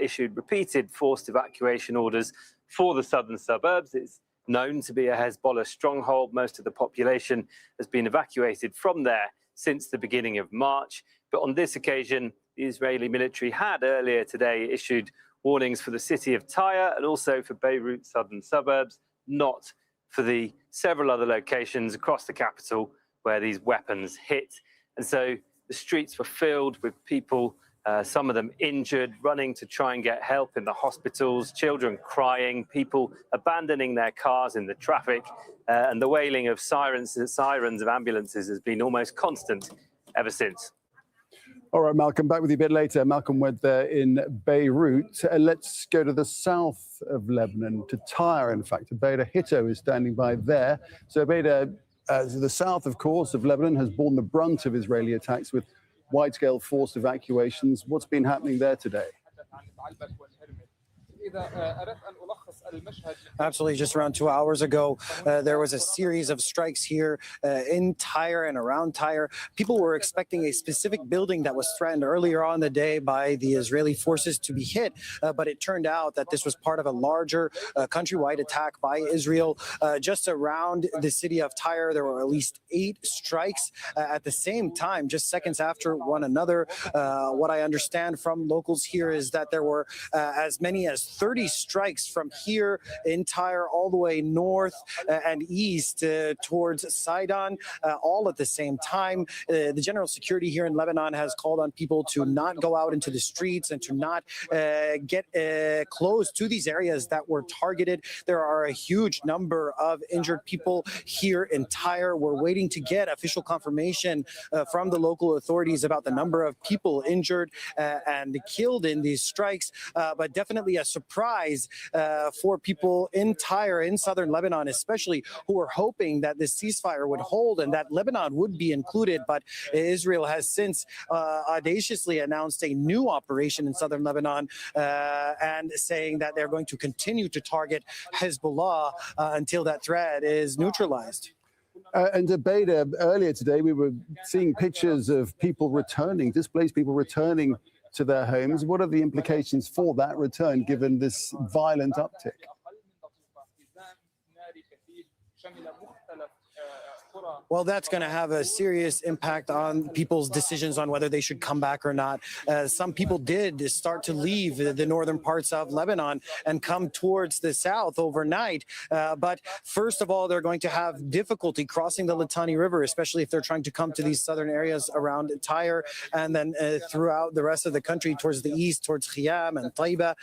issued repeated forced evacuation orders for the southern suburbs. It's known to be a Hezbollah stronghold. Most of the population has been evacuated from there since the beginning of March. But on this occasion, the Israeli military had earlier today issued warnings for the city of Tyre and also for Beirut's southern suburbs, not for the several other locations across the capital where these weapons hit. And so the streets were filled with people, some of them injured, running to try and get help in the hospitals, children crying, people abandoning their cars in the traffic, and the wailing of sirens of ambulances has been almost constant ever since. All right, Malcolm, back with you a bit later. Malcolm Webb there in Beirut. Let's go to the south of Lebanon, to Tyre, in fact. Abeda Hitto is standing by there. So Abeda, the south, of course, of Lebanon has borne the brunt of Israeli attacks with wide-scale forced evacuations. What's been happening there today? Absolutely. Just around 2 hours ago, there was a series of strikes here in Tyre and around Tyre. People were expecting a specific building that was threatened earlier on the day by the Israeli forces to be hit, but it turned out that this was part of a larger countrywide attack by Israel. Just around the city of Tyre, there were at least 8 strikes at the same time, just seconds after one another. What I understand from locals here is that there were as many as 30 strikes from here in Tyre all the way north and east towards Sidon, all at the same time. The general security here in Lebanon has called on people to not go out into the streets and to not get close to these areas that were targeted. There are a huge number of injured people here in Tyre. We're waiting to get official confirmation from the local authorities about the number of people injured and killed in these strikes, but definitely a surprise for people in Tyre, in southern Lebanon especially, who were hoping that this ceasefire would hold and that Lebanon would be included. But Israel has since audaciously announced a new operation in southern Lebanon and saying that they're going to continue to target Hezbollah until that threat is neutralized. And Abeda, earlier today, we were seeing pictures of people returning, displaced people returning to their homes. What are the implications for that return, given this violent uptick? Well, that's going to have a serious impact on people's decisions on whether they should come back or not. Some people did start to leave the northern parts of Lebanon and come towards the south overnight. But first of all, they're going to have difficulty crossing the Litani River, especially if they're trying to come to these southern areas around Tyre and then throughout the rest of the country towards the east, towards Khiyam and Taiba.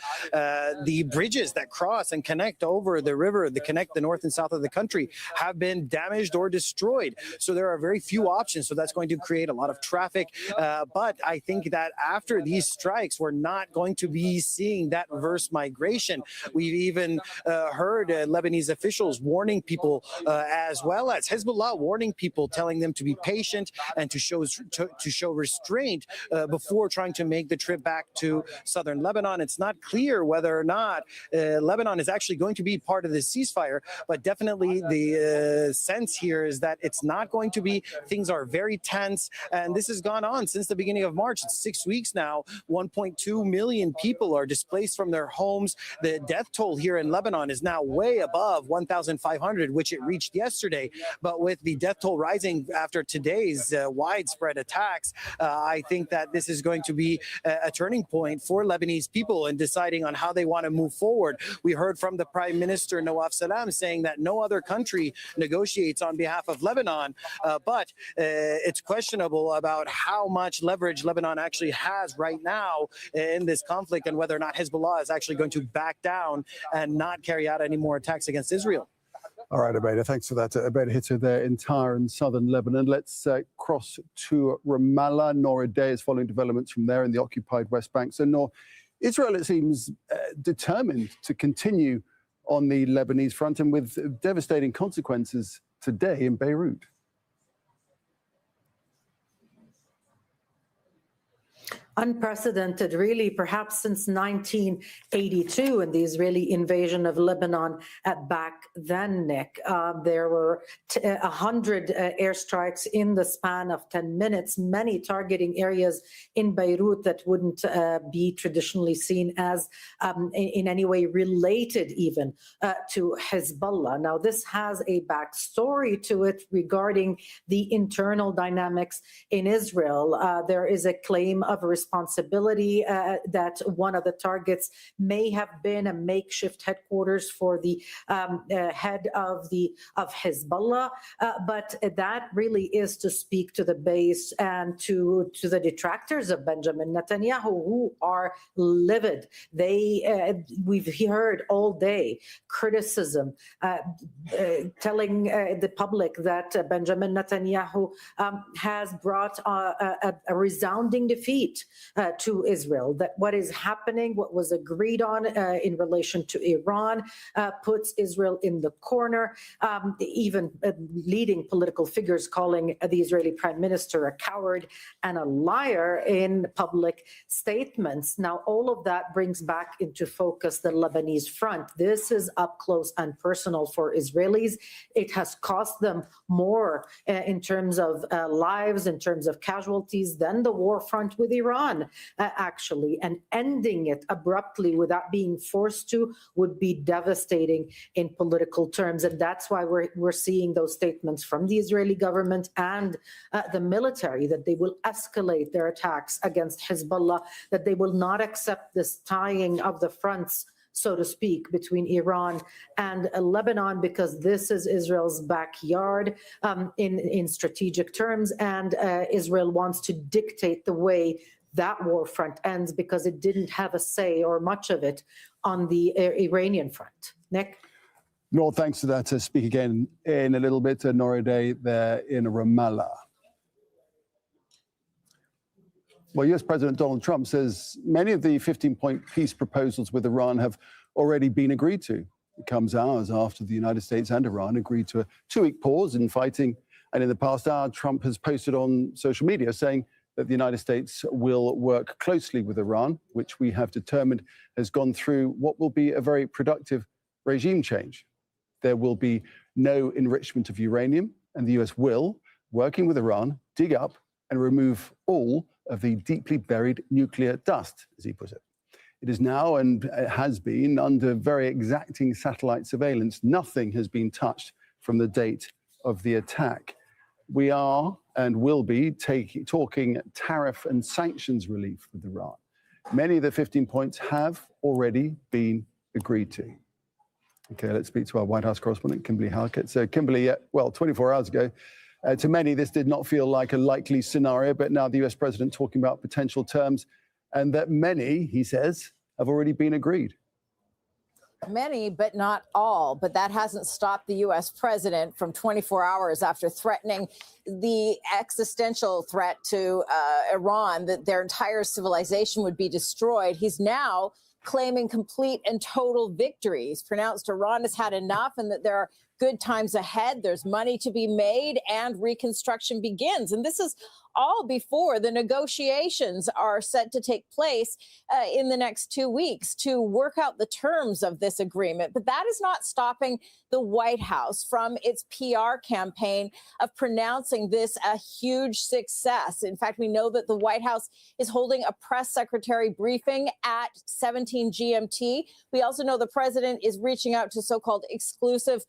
The bridges that cross and connect over the river, that connect the north and south of the country, have been damaged or destroyed. So there are very few options. So that's going to create a lot of traffic. But I think that after these strikes, we're not going to be seeing that reverse migration. We've even heard Lebanese officials warning people, as well as Hezbollah warning people, telling them to be patient and to show restraint before trying to make the trip back to southern Lebanon. It's not clear whether or not Lebanon is actually going to be part of the ceasefire, but definitely the sense here is that it's not going to be. Things are very tense, and this has gone on since the beginning of March. It's 6 weeks now. 1.2 million people are displaced from their homes. The death toll here in Lebanon is now way above 1,500, which it reached yesterday. But with the death toll rising after today's widespread attacks, I think that this is going to be a turning point for Lebanese people in deciding on how they want to move forward. We heard from the Prime Minister Nawaf Salam saying that no other country negotiates on behalf of Lebanon, but it's questionable about how much leverage Lebanon actually has right now in this conflict and whether or not Hezbollah is actually going to back down and not carry out any more attacks against Israel. All right, Abeda, thanks for that. Abeda Hitter there in Tyre in southern Lebanon. Let's cross to Ramallah. Nora Day is following developments from there in the occupied West Bank. So, Nor, Israel, it seems, determined to continue on the Lebanese front and with devastating consequences today in Beirut. Unprecedented, really, perhaps since 1982 and the Israeli invasion of Lebanon back then, Nick. There were 100 airstrikes in the span of 10 minutes, many targeting areas in Beirut that wouldn't be traditionally seen as in any way related even to Hezbollah. Now, this has a backstory to it regarding the internal dynamics in Israel. There is a claim of responsibility that one of the targets may have been a makeshift headquarters for the head of Hezbollah, but that really is to speak to the base and to the detractors of Benjamin Netanyahu, who are livid. We've heard all day criticism telling the public that Benjamin Netanyahu has brought a resounding defeat to Israel, that what is happening, what was agreed on in relation to Iran, puts Israel in the corner, even leading political figures calling the Israeli prime minister a coward and a liar in public statements. Now, all of that brings back into focus the Lebanese front. This is up close and personal for Israelis. It has cost them more in terms of lives, in terms of casualties than the war front with Iran. Actually, and ending it abruptly without being forced to would be devastating in political terms. And that's why we're seeing those statements from the Israeli government and the military that they will escalate their attacks against Hezbollah, that they will not accept this tying of the fronts, so to speak, between Iran and Lebanon, because this is Israel's backyard in strategic terms, and Israel wants to dictate the way that war front ends because it didn't have a say or much of it on the Iranian front. Nick? Nor, thanks for that. Speak again in a little bit. Nora Day there in Ramallah. Well, US President Donald Trump says many of the 15-point peace proposals with Iran have already been agreed to. It comes hours after the United States and Iran agreed to a 2-week pause in fighting. And in the past hour, Trump has posted on social media saying that the United States will work closely with Iran, which we have determined has gone through what will be a very productive regime change. There will be no enrichment of uranium, and the US will, working with Iran, dig up and remove all of the deeply buried nuclear dust, as he put it. It is now, and it has been, under very exacting satellite surveillance. Nothing has been touched from the date of the attack. We are and will be talking tariff and sanctions relief with Iran. Many of the 15 points have already been agreed to. Okay, let's speak to our White House correspondent, Kimberly Halkett. So, Kimberly, 24 hours ago, to many, this did not feel like a likely scenario, but now the US president talking about potential terms, and that many, he says, have already been agreed. Many, but not all. But that hasn't stopped the U.S. president from 24 hours after threatening the existential threat to Iran, that their entire civilization would be destroyed. He's now claiming complete and total victory. He's pronounced Iran has had enough and that there are good times ahead. There's money to be made and reconstruction begins. And this is all before the negotiations are set to take place in the next 2 weeks to work out the terms of this agreement. But that is not stopping the White House from its PR campaign of pronouncing this a huge success. In fact, we know that the White House is holding a press secretary briefing at 17 GMT. We also know the president is reaching out to so-called exclusive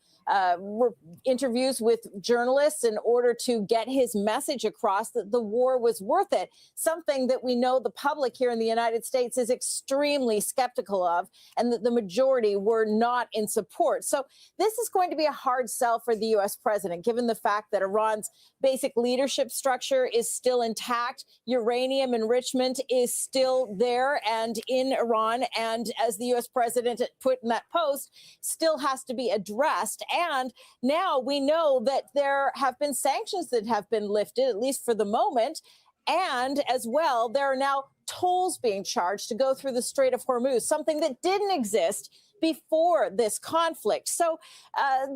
interviews with journalists in order to get his message across that the war was worth it, something that we know the public here in the United States is extremely skeptical of, and that the majority were not in support. So this is going to be a hard sell for the U.S. president, given the fact that Iran's basic leadership structure is still intact, uranium enrichment is still there and in Iran, and as the U.S. president put in that post, still has to be addressed. And now we know that there have been sanctions that have been lifted, at least for the moment. And as well, there are now tolls being charged to go through the Strait of Hormuz, something that didn't exist before this conflict. So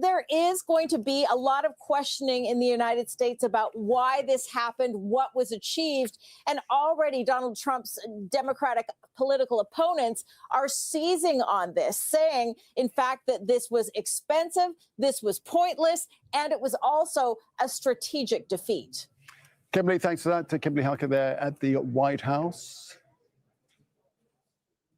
there is going to be a lot of questioning in the United States about why this happened, what was achieved. And already Donald Trump's Democratic political opponents are seizing on this, saying, in fact, that this was expensive, this was pointless, and it was also a strategic defeat. Kimberly, thanks for that. Kimberly Halkett there at the White House.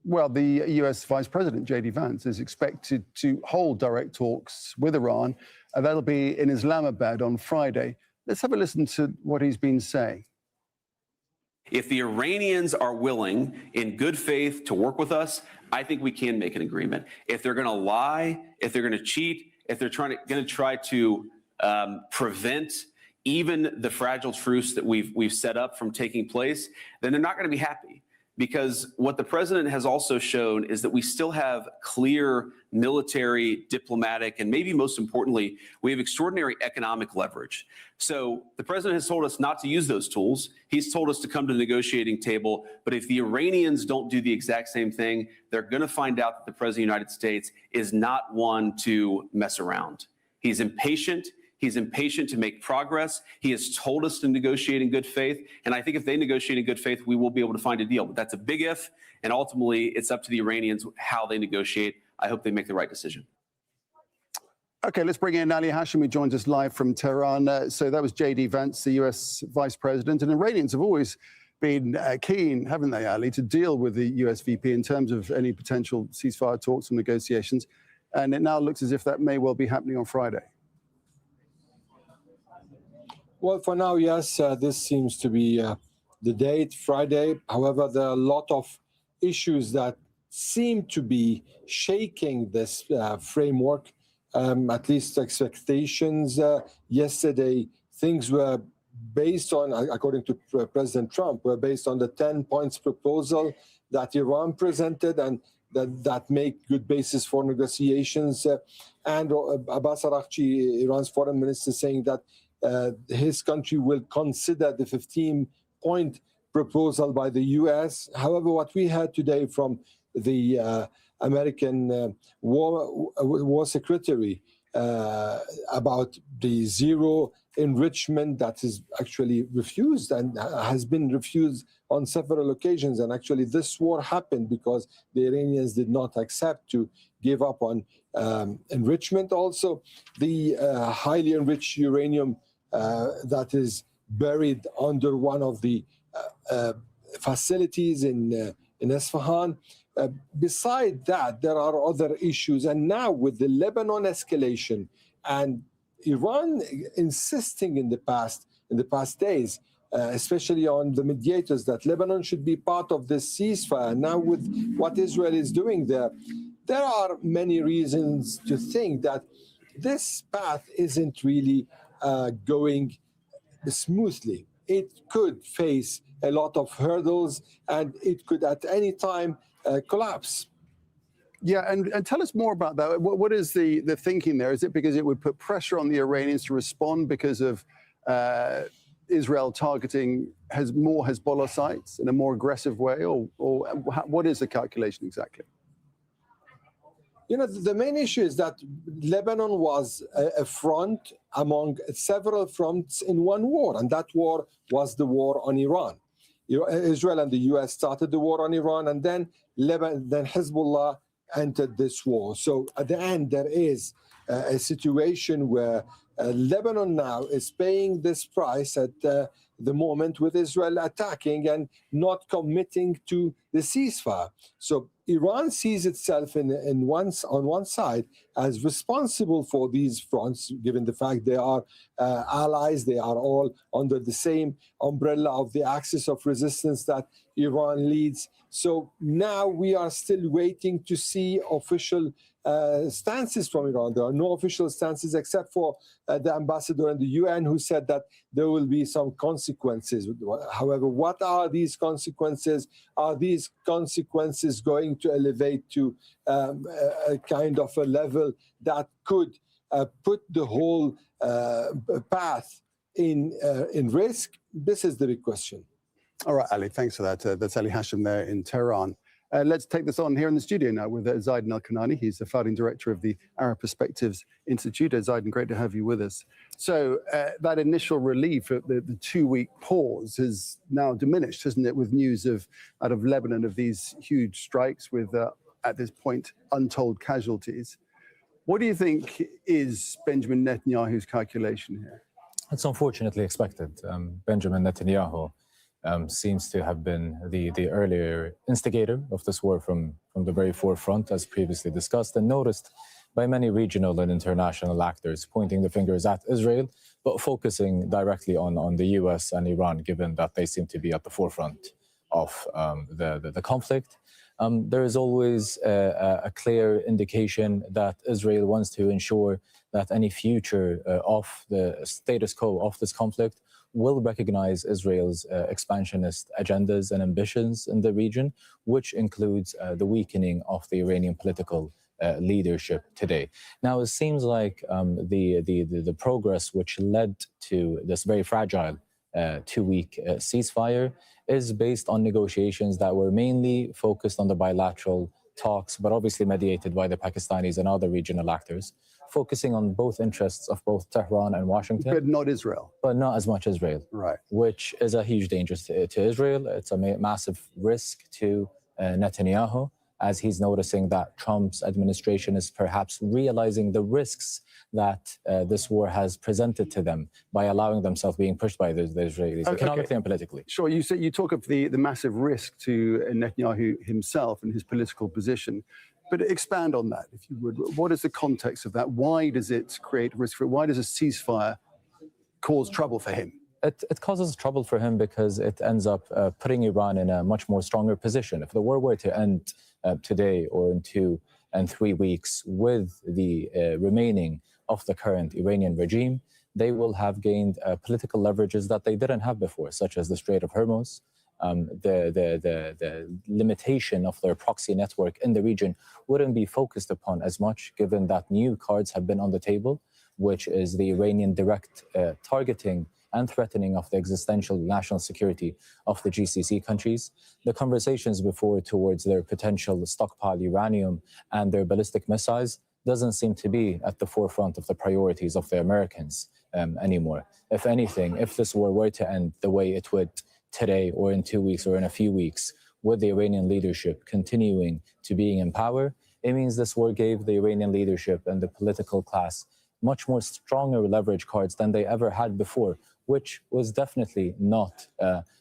Well, the US Vice President, J.D. Vance, is expected to hold direct talks with Iran. That'll be in Islamabad on Friday. Let's have a listen to what he's been saying. If the Iranians are willing, in good faith, to work with us, I think we can make an agreement. If they're going to lie, if they're going to cheat, if they're going to try to prevent even the fragile truce that we've set up from taking place, then they're not going to be happy. Because what the president has also shown is that we still have clear military, diplomatic, and maybe most importantly, we have extraordinary economic leverage. So the president has told us not to use those tools. He's told us to come to the negotiating table. But if the Iranians don't do the exact same thing, they're going to find out that the president of the United States is not one to mess around. He's impatient. He's impatient to make progress. He has told us to negotiate in good faith. And I think if they negotiate in good faith, we will be able to find a deal. But that's a big if. And ultimately, it's up to the Iranians how they negotiate. I hope they make the right decision. Okay, let's bring in Ali Hashim, who joins us live from Tehran. So that was J.D. Vance, the U.S. Vice President. And Iranians have always been keen, haven't they, Ali, to deal with the U.S. VP in terms of any potential ceasefire talks and negotiations. And it now looks as if that may well be happening on Friday. Well, for now, yes, this seems to be the date, Friday. However, there are a lot of issues that seem to be shaking this framework, at least expectations. Yesterday, things were based on, according to President Trump, were based on the 10 points proposal that Iran presented and that make good basis for negotiations. And Abbas Araghchi, Iran's foreign minister, saying that his country will consider the 15-point proposal by the U.S. However, what we heard today from the American War Secretary about the zero enrichment that is actually refused and has been refused on several occasions. And actually, this war happened because the Iranians did not accept to give up on enrichment. Also, the highly enriched uranium that is buried under one of the facilities in Isfahan. Beside that, there are other issues. And now with the Lebanon escalation and Iran insisting in the past days, especially on the mediators, that Lebanon should be part of this ceasefire. Now with what Israel is doing there are many reasons to think that this path isn't really going smoothly. It could face a lot of hurdles, and it could at any time collapse. Yeah, and tell us more about that. What is the thinking there? Is it because it would put pressure on the Iranians to respond because of Israel targeting more Hezbollah sites in a more aggressive way, or what is the calculation exactly? You know, the main issue is that Lebanon was a front among several fronts in one war, and that war was the war on Iran. Israel and the U.S. started the war on Iran, and then Hezbollah entered this war. So at the end, there is a situation where Lebanon now is paying this price at the moment with Israel attacking and not committing to the ceasefire. So Iran sees itself on one side as responsible for these fronts, given the fact they are allies, they are all under the same umbrella of the axis of resistance that Iran leads. So now we are still waiting to see official stances from Iran. There are no official stances except for the ambassador in the UN, who said that there will be some consequences. However, what are these consequences? Are these consequences going to elevate to a kind of a level that could put the whole path in risk? This is the big question. All right, Ali, thanks for that. That's Ali Hashim there in Tehran. Let's take this on here in the studio now with Zaiden Al-Kanani. He's the founding director of the Arab Perspectives Institute. Zaiden, great to have you with us. So that initial relief, the 2-week pause, has now diminished, hasn't it, with news out of Lebanon of these huge strikes with, at this point, untold casualties. What do you think is Benjamin Netanyahu's calculation here? It's unfortunately expected. Benjamin Netanyahu seems to have been the earlier instigator of this war from the very forefront, as previously discussed, and noticed by many regional and international actors pointing the fingers at Israel, but focusing directly on the US and Iran, given that they seem to be at the forefront of the conflict. There is always a clear indication that Israel wants to ensure that any future of the status quo of this conflict will recognize Israel's expansionist agendas and ambitions in the region, which includes the weakening of the Iranian political leadership today. Now, it seems like the progress which led to this very fragile 2-week ceasefire is based on negotiations that were mainly focused on the bilateral talks, but obviously mediated by the Pakistanis and other regional actors, focusing on both interests of both Tehran and Washington. But not Israel. But not as much Israel. Right. Which is a huge danger to Israel. It's a massive risk to Netanyahu, as he's noticing that Trump's administration is perhaps realizing the risks that this war has presented to them by allowing themselves being pushed by the Israelis, economically and politically. Sure, you talk of the massive risk to Netanyahu himself and his political position. But expand on that, if you would. What is the context of that? Why does it create risk for it? Why does a ceasefire cause trouble for him? It causes trouble for him because it ends up putting Iran in a much more stronger position. If the war were to end today or in 2 and 3 weeks with the remaining of the current Iranian regime, they will have gained political leverages that they didn't have before, such as the Strait of Hormuz. The limitation of their proxy network in the region wouldn't be focused upon as much, given that new cards have been on the table, which is the Iranian direct targeting and threatening of the existential national security of the GCC countries. The conversations before towards their potential stockpile uranium and their ballistic missiles doesn't seem to be at the forefront of the priorities of the Americans anymore. If anything, if this war were to end the way it would today or in 2 weeks or in a few weeks, with the Iranian leadership continuing to being in power, it means this war gave the Iranian leadership and the political class much more stronger leverage cards than they ever had before which was definitely not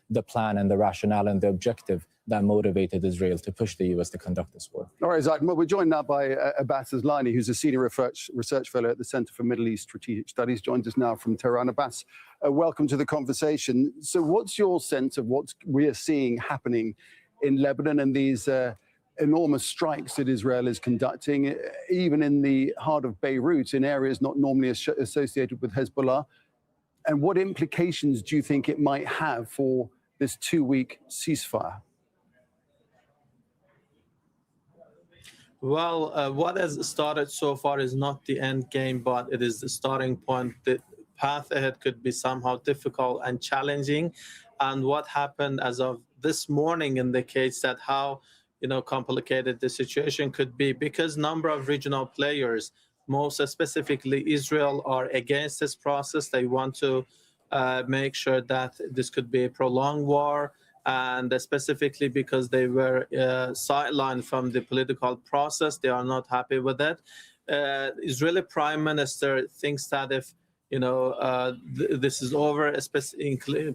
the plan and the rationale and the objective that motivated Israel to push the US to conduct this war. All right, Zach, well, we're joined now by Abbas Aslani, who's a senior research fellow at the Center for Middle East Strategic Studies, joins us now from Tehran. Abbas, welcome to the conversation. So what's your sense of what we're seeing happening in Lebanon and these enormous strikes that Israel is conducting, even in the heart of Beirut, in areas not normally associated with Hezbollah? And what implications do you think it might have for this 2-week ceasefire? Well, what has started so far is not the end game, but it is the starting point. The path ahead could be somehow difficult and challenging. And what happened as of this morning indicates that how complicated the situation could be, because number of regional players, most specifically Israel, are against this process. They want to make sure that this could be a prolonged war, and specifically because they were sidelined from the political process, they are not happy with it. Israeli Prime Minister thinks that if this is over,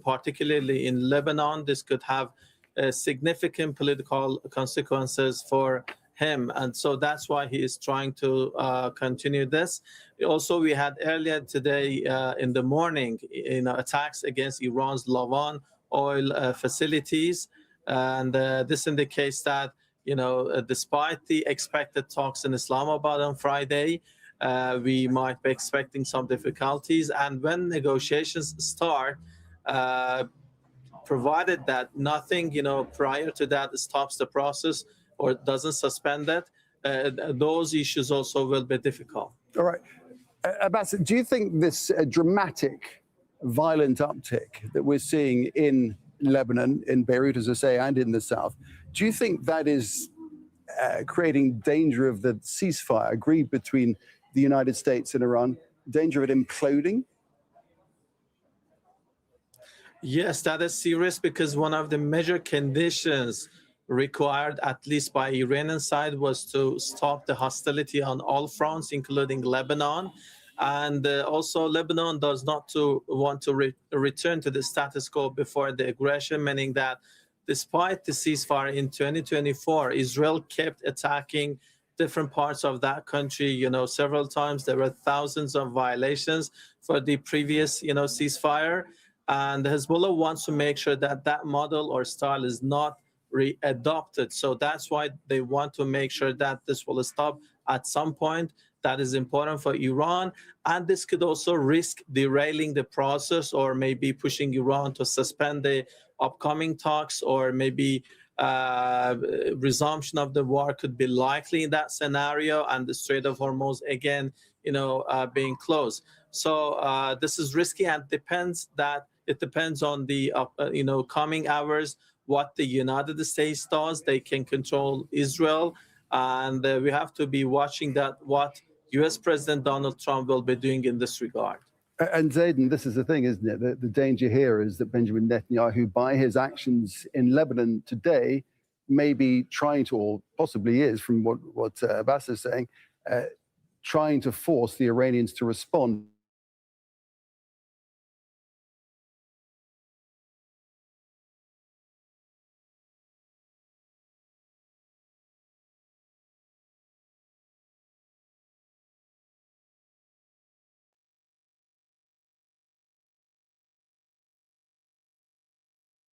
particularly in Lebanon, this could have significant political consequences for him, and so that's why he is trying to continue this. Also, we had earlier today in the morning, attacks against Iran's Lavan oil facilities, and this indicates that despite the expected talks in Islamabad on Friday, we might be expecting some difficulties. And when negotiations start, provided that nothing prior to that stops the process or doesn't suspend it, those issues also will be difficult. All right. Abbas, do you think this dramatic, violent uptick that we're seeing in Lebanon, in Beirut, as I say, and in the south, do you think that is creating danger of the ceasefire agreed between the United States and Iran, danger of it imploding? Yes, that is serious, because one of the major conditions required, at least by Iranian side, was to stop the hostility on all fronts, including Lebanon. And also Lebanon does not want to return to the status quo before the aggression, meaning that despite the ceasefire in 2024, Israel kept attacking different parts of that country, several times. There were thousands of violations for the previous, ceasefire. And Hezbollah wants to make sure that that model or style is not re-adopted. So that's why they want to make sure that this will stop at some point. That is important for Iran. And this could also risk derailing the process, or maybe pushing Iran to suspend the upcoming talks, or maybe resumption of the war could be likely in that scenario, and the Strait of Hormuz again, being closed. So this is risky, and it depends on the coming hours what the United States does. They can control Israel, and we have to be watching that what U.S. President Donald Trump will be doing in this regard. And Zayden, this is the thing, isn't it? The danger here is that Benjamin Netanyahu, by his actions in Lebanon today, may be trying to, or possibly is, from what Abbas is saying, trying to force the Iranians to respond.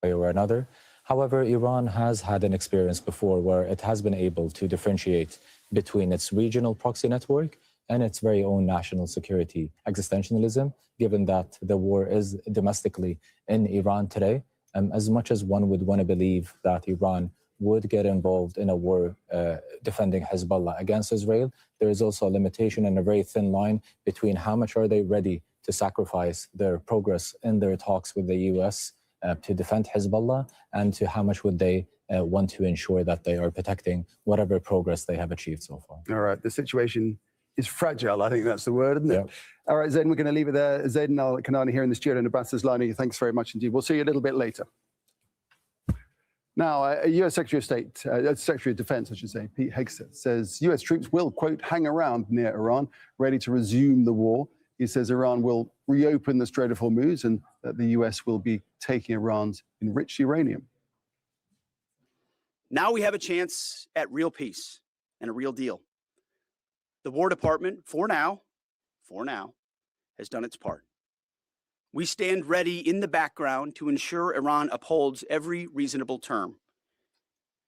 Or another. However, Iran has had an experience before where it has been able to differentiate between its regional proxy network and its very own national security existentialism, given that the war is domestically in Iran today. As much as one would want to believe that Iran would get involved in a war defending Hezbollah against Israel, there is also a limitation and a very thin line between how much are they ready to sacrifice their progress in their talks with the US to defend Hezbollah, and to how much would they want to ensure that they are protecting whatever progress they have achieved so far. All right, the situation is fragile. I think that's the word, isn't it? Yeah. All right, Zayden, we're going to leave it there. Zayden Al-Kanani here in the studio, and Abbas Aslani, thanks very much indeed. We'll see you a little bit later. Now, U.S. Secretary of State, Secretary of Defense, I should say, Pete Hegseth, says U.S. troops will, quote, hang around near Iran, ready to resume the war He says Iran will reopen the Strait of Hormuz and that the US will be taking Iran's enriched uranium. Now we have a chance at real peace and a real deal. The War Department, for now, has done its part. We stand ready in the background to ensure Iran upholds every reasonable term.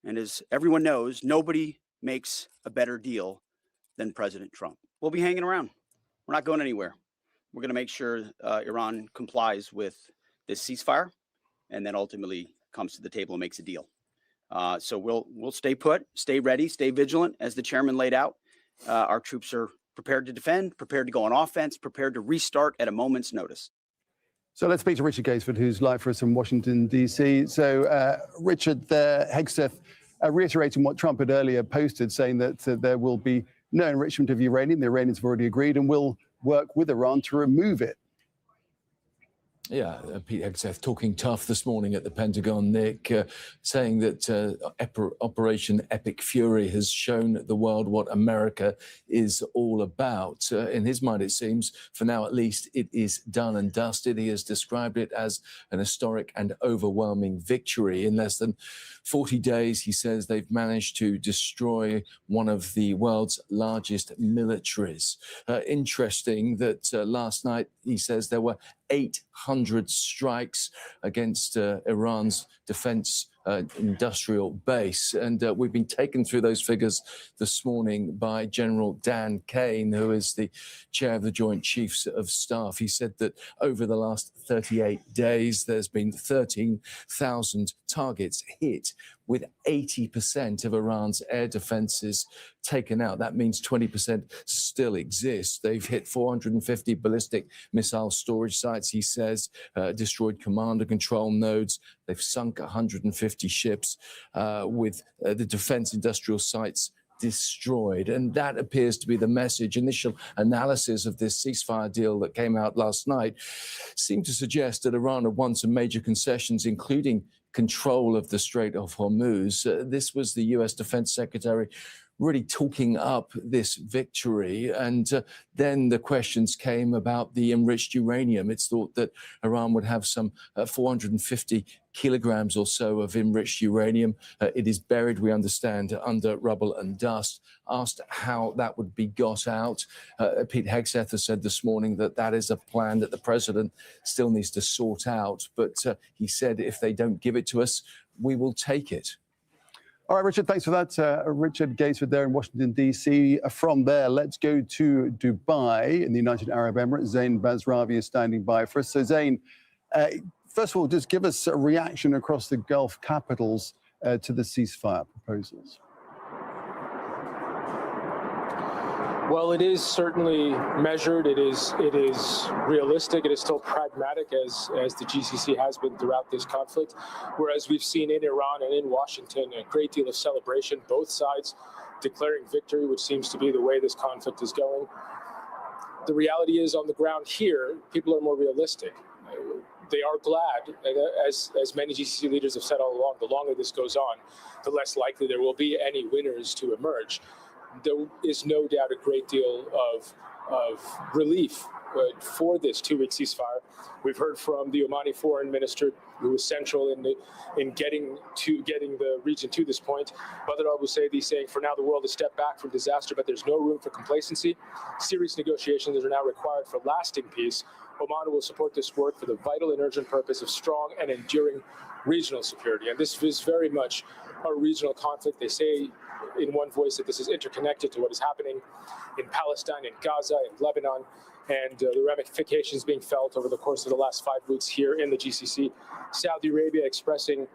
And as everyone knows, nobody makes a better deal than President Trump. We'll be hanging around. We're not going anywhere. We're going to make sure Iran complies with this ceasefire and then ultimately comes to the table and makes a deal. So we'll stay put, stay ready, stay vigilant, as the chairman laid out. Our troops are prepared to defend, prepared to go on offense, prepared to restart at a moment's notice. So let's speak to Richard Gaisford, who's live for us in Washington, D.C. So, Richard, Hegseth reiterating what Trump had earlier posted, saying that there will be no enrichment of uranium. The Iranians have already agreed and will work with Iran to remove it. Yeah, Pete Hegseth talking tough this morning at the Pentagon, Nick, saying that Operation Epic Fury has shown the world what America is all about. In his mind, it seems, for now at least, it is done and dusted. He has described it as an historic and overwhelming victory. In less than 40 days, he says they've managed to destroy one of the world's largest militaries. Interesting that last night, he says there were 800 strikes against Iran's defense industrial base. And we've been taken through those figures this morning by General Dan Kane, who is the chair of the Joint Chiefs of Staff. He said that over the last 38 days, there's been 13,000 targets hit, with 80% of Iran's air defenses taken out. That means 20% still exist. They've hit 450 ballistic missile storage sites, he says, destroyed command and control nodes. They've sunk 150 ships, with the defense industrial sites destroyed. And that appears to be the message. Initial analysis of this ceasefire deal that came out last night seemed to suggest that Iran had won some major concessions, including control of the Strait of Hormuz. This was the US Defense Secretary really talking up this victory. And then the questions came about the enriched uranium. It's thought that Iran would have some 450 kilograms or so of enriched uranium. It is buried, we understand, under rubble and dust. Asked how that would be got out, Pete Hegseth has said this morning that that is a plan that the president still needs to sort out. But he said if they don't give it to us, we will take it. All right, Richard, thanks for that. Richard Gaisford there in Washington, D.C. From there, let's go to Dubai in the United Arab Emirates. Zain Basravi is standing by for us. So, Zain, first of all, just give us a reaction across the Gulf capitals to the ceasefire proposals. Well, it is certainly measured. It is realistic. It is still pragmatic, as the GCC has been throughout this conflict. Whereas we've seen in Iran and in Washington a great deal of celebration, both sides declaring victory, which seems to be the way this conflict is going. The reality is, on the ground here, people are more realistic. They are glad, as many GCC leaders have said all along, the longer this goes on, the less likely there will be any winners to emerge. There is no doubt a great deal of relief for this two-week ceasefire. We've heard from the Omani foreign minister, who was central in getting the region to this point. Badr al-Busaydi saying, for now, the world has stepped back from disaster, but there's no room for complacency. Serious negotiations are now required for lasting peace. Oman will support this work for the vital and urgent purpose of strong and enduring regional security. And this is very much a regional conflict. They say in one voice that this is interconnected to what is happening in Palestine, in Gaza, in Lebanon, and the ramifications being felt over the course of the last 5 weeks here in the GCC. Saudi Arabia expressing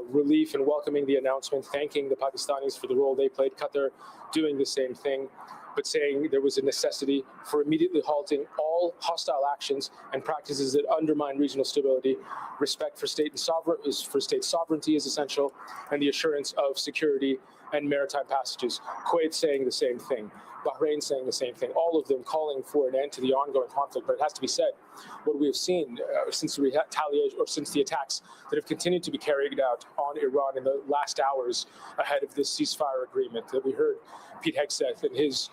relief and welcoming the announcement, thanking the Pakistanis for the role they played. Qatar doing the same thing, but saying there was a necessity for immediately halting all hostile actions and practices that undermine regional stability. Respect for state sovereignty is essential, and the assurance of security and maritime passages. Kuwait saying the same thing. Bahrain saying the same thing. All of them calling for an end to the ongoing conflict. But it has to be said, what we have seen since the retaliation or since the attacks that have continued to be carried out on Iran in the last hours ahead of this ceasefire agreement, that we heard Pete Hegseth in his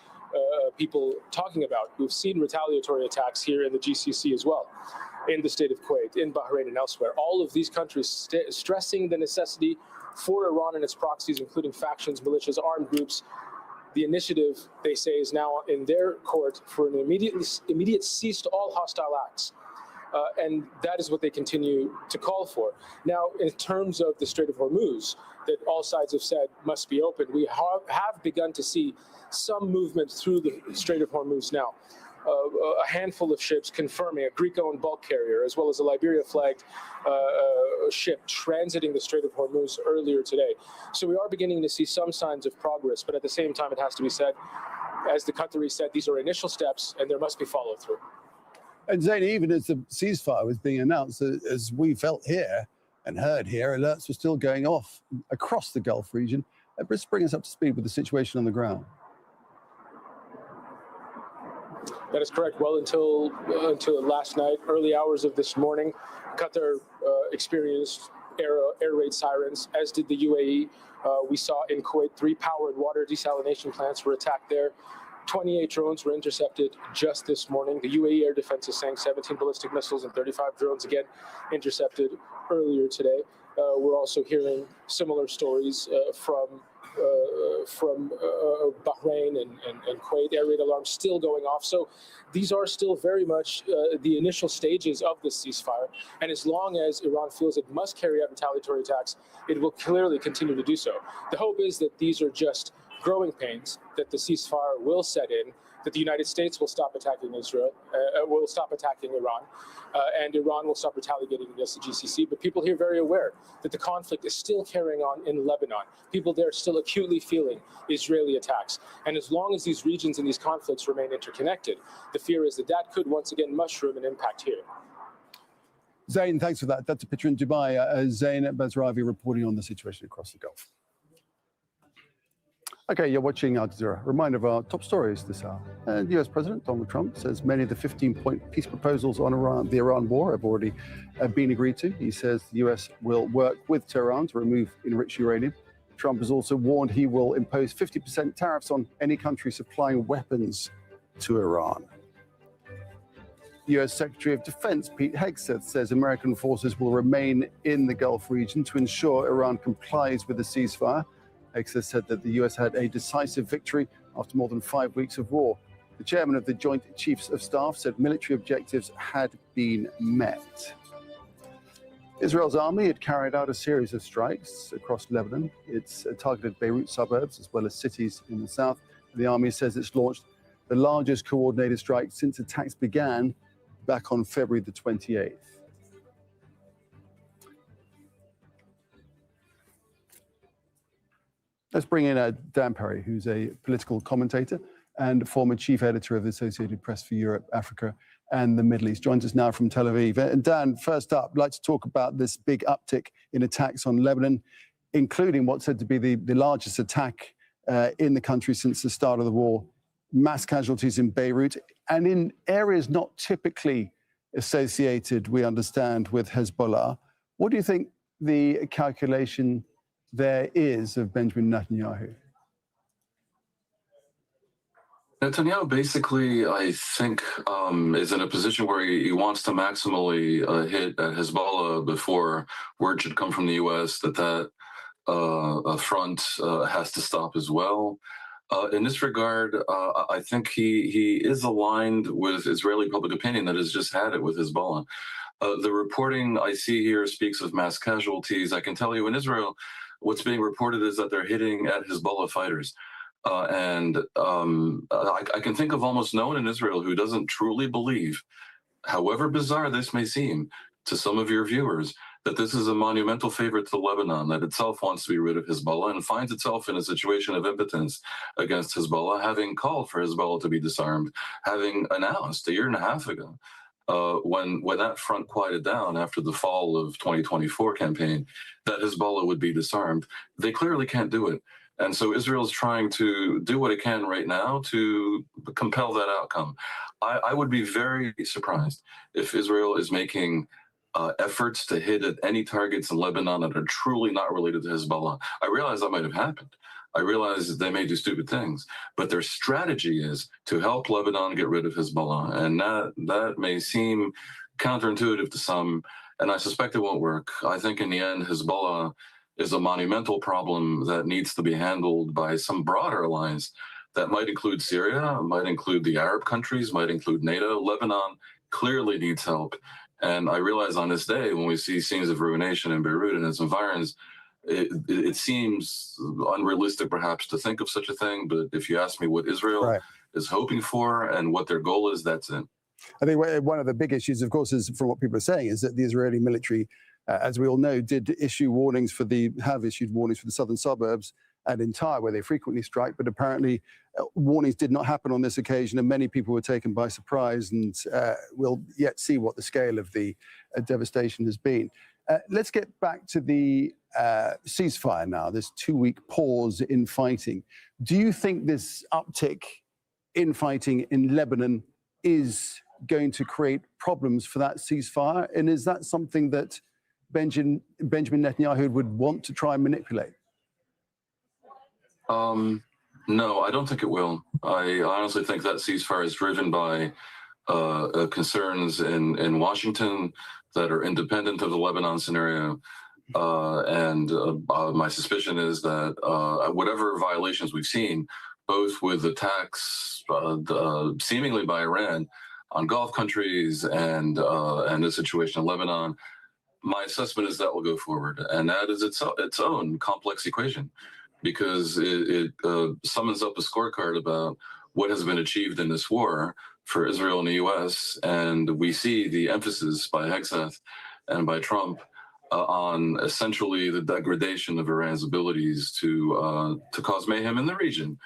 people talking about. We've seen retaliatory attacks here in the GCC as well, in the state of Kuwait, in Bahrain, and elsewhere. All of these countries stressing the necessity for Iran and its proxies, including factions, militias, armed groups. The initiative, they say, is now in their court for an immediate cease to all hostile acts. And that is what they continue to call for. Now, in terms of the Strait of Hormuz, that all sides have said must be open, we have begun to see some movement through the Strait of Hormuz now. A handful of ships confirming, a Greek-owned bulk carrier, as well as a Liberia-flagged ship transiting the Strait of Hormuz earlier today. So we are beginning to see some signs of progress, but at the same time, it has to be said, as the Qatari said, these are initial steps and there must be follow-through. And Zain, even as the ceasefire was being announced, as we felt here and heard here, alerts were still going off across the Gulf region. Just bring us up to speed with the situation on the ground. That is correct. Well, until last night, early hours of this morning, Qatar experienced air raid sirens, as did the UAE. We saw in Kuwait 3 powered water desalination plants were attacked there. 28 drones were intercepted just this morning. The UAE Air Defense is saying 17 ballistic missiles and 35 drones again intercepted earlier today. We're also hearing similar stories from Bahrain and Kuwait. Air raid alarms still going off. So these are still very much the initial stages of this ceasefire. And as long as Iran feels it must carry out retaliatory attacks, it will clearly continue to do so. The hope is that these are just growing pains, that the ceasefire will set in, that the United States will stop attacking Israel, will stop attacking Iran, and Iran will stop retaliating against the GCC. But people here are very aware that the conflict is still carrying on in Lebanon. People there are still acutely feeling Israeli attacks. And as long as these regions and these conflicts remain interconnected, the fear is that that could once again mushroom and impact here. Zain, thanks for that. That's a picture in Dubai. Zain Bazravi reporting on the situation across the Gulf. Okay, you're watching Al Jazeera. Reminder of our top stories this hour. US President Donald Trump says many of the 15-point peace proposals on the Iran war have already been agreed to. He says the US will work with Tehran to remove enriched uranium. Trump has also warned he will impose 50% tariffs on any country supplying weapons to Iran. US Secretary of Defense Pete Hegseth says American forces will remain in the Gulf region to ensure Iran complies with the ceasefire. Hegseth said that the US had a decisive victory after more than 5 weeks of war. The chairman of the Joint Chiefs of Staff said military objectives had been met. Israel's army had carried out a series of strikes across Lebanon. It's targeted Beirut suburbs as well as cities in the south. The army says it's launched the largest coordinated strike since attacks began back on February the 28th. Let's bring in Dan Perry, who's a political commentator and former chief editor of the Associated Press for Europe, Africa, and the Middle East. Joins us now from Tel Aviv. And Dan, first up, I'd like to talk about this big uptick in attacks on Lebanon, including what's said to be the largest attack in the country since the start of the war. Mass casualties in Beirut and in areas not typically associated, we understand, with Hezbollah. What do you think the calculation there is of Benjamin Netanyahu? Netanyahu basically, I think, is in a position where he wants to maximally hit at Hezbollah before word should come from the U.S. that front has to stop as well. In this regard, I think he is aligned with Israeli public opinion that has just had it with Hezbollah. The reporting I see here speaks of mass casualties. I can tell you in Israel, what's being reported is that they're hitting at Hezbollah fighters. I can think of almost no one in Israel who doesn't truly believe, however bizarre this may seem to some of your viewers, that this is a monumental favor to Lebanon, that itself wants to be rid of Hezbollah and finds itself in a situation of impotence against Hezbollah, having called for Hezbollah to be disarmed, having announced a year and a half ago, when that front quieted down after the fall of 2024 campaign, that Hezbollah would be disarmed. They clearly can't do it. And so Israel's trying to do what it can right now to compel that outcome. I would be very surprised if Israel is making efforts to hit at any targets in Lebanon that are truly not related to Hezbollah. I realize that might have happened. I realize that they may do stupid things, but their strategy is to help Lebanon get rid of Hezbollah. And that may seem counterintuitive to some, and I suspect it won't work. I think in the end, Hezbollah is a monumental problem that needs to be handled by some broader alliance that might include Syria, might include the Arab countries, might include NATO. Lebanon clearly needs help. And I realize on this day, when we see scenes of ruination in Beirut and its environs, it seems unrealistic perhaps to think of such a thing. But if you ask me what Israel is hoping for and what their goal is, that's it. I think one of the big issues, of course, is from what people are saying, is that the Israeli military, as we all know, have issued warnings for the southern suburbs and in Tyre, where they frequently strike. But apparently, warnings did not happen on this occasion, and many people were taken by surprise. And we'll yet see what the scale of the devastation has been. Let's get back to the ceasefire now. This 2-week pause in fighting. Do you think this uptick in fighting in Lebanon is going to create problems for that ceasefire? And is that something that Benjamin Netanyahu would want to try and manipulate? No, I don't think it will. I honestly think that ceasefire is driven by concerns in Washington that are independent of the Lebanon scenario. And my suspicion is that whatever violations we've seen, both with attacks seemingly by Iran on Gulf countries and the situation in Lebanon, my assessment is that will go forward. And that is its own complex equation, because it summons up a scorecard about what has been achieved in this war for Israel and the U.S. And we see the emphasis by Hegseth and by Trump on essentially the degradation of Iran's abilities to cause mayhem in the region.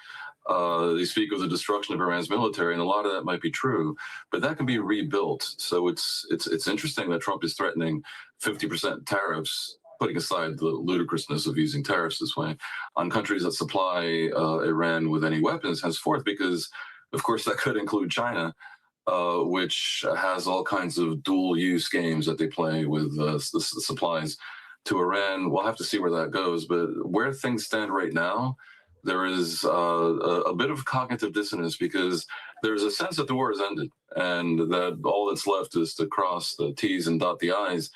They speak of the destruction of Iran's military, and a lot of that might be true, but that can be rebuilt. So it's interesting that Trump is threatening 50% tariffs, putting aside the ludicrousness of using tariffs this way, on countries that supply Iran with any weapons henceforth, because, of course, that could include China, which has all kinds of dual-use games that they play with the supplies to Iran. We'll have to see where that goes. But where things stand right now, there is a bit of cognitive dissonance, because there's a sense that the war has ended and that all that's left is to cross the T's and dot the I's.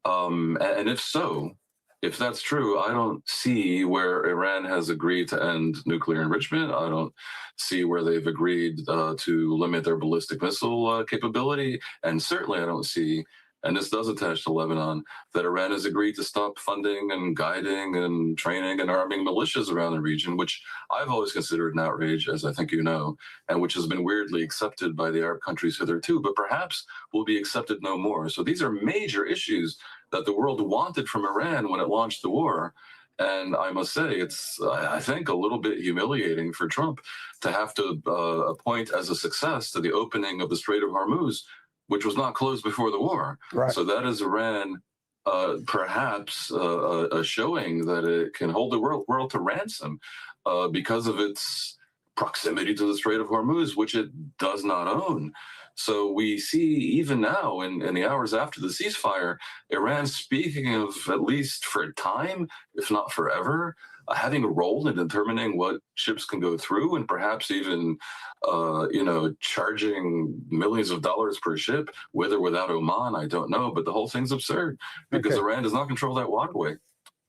And if so, if that's true, I don't see where Iran has agreed to end nuclear enrichment. I don't see where they've agreed to limit their ballistic missile capability. And certainly I don't see, and this does attach to Lebanon, that Iran has agreed to stop funding and guiding and training and arming militias around the region, which I've always considered an outrage, as I think you know, and which has been weirdly accepted by the Arab countries hitherto, but perhaps will be accepted no more. So these are major issues that the world wanted from Iran when it launched the war. And I must say, it's, I think, a little bit humiliating for Trump to have to point as a success to the opening of the Strait of Hormuz, which was not closed before the war. Right. So that is Iran perhaps showing that it can hold the world to ransom because of its proximity to the Strait of Hormuz, which it does not own. So we see even now in the hours after the ceasefire, Iran speaking of, at least for a time, if not forever, having a role in determining what ships can go through, and perhaps even, charging millions of dollars per ship, with or without Oman, I don't know. But the whole thing's absurd because Iran does not control that waterway.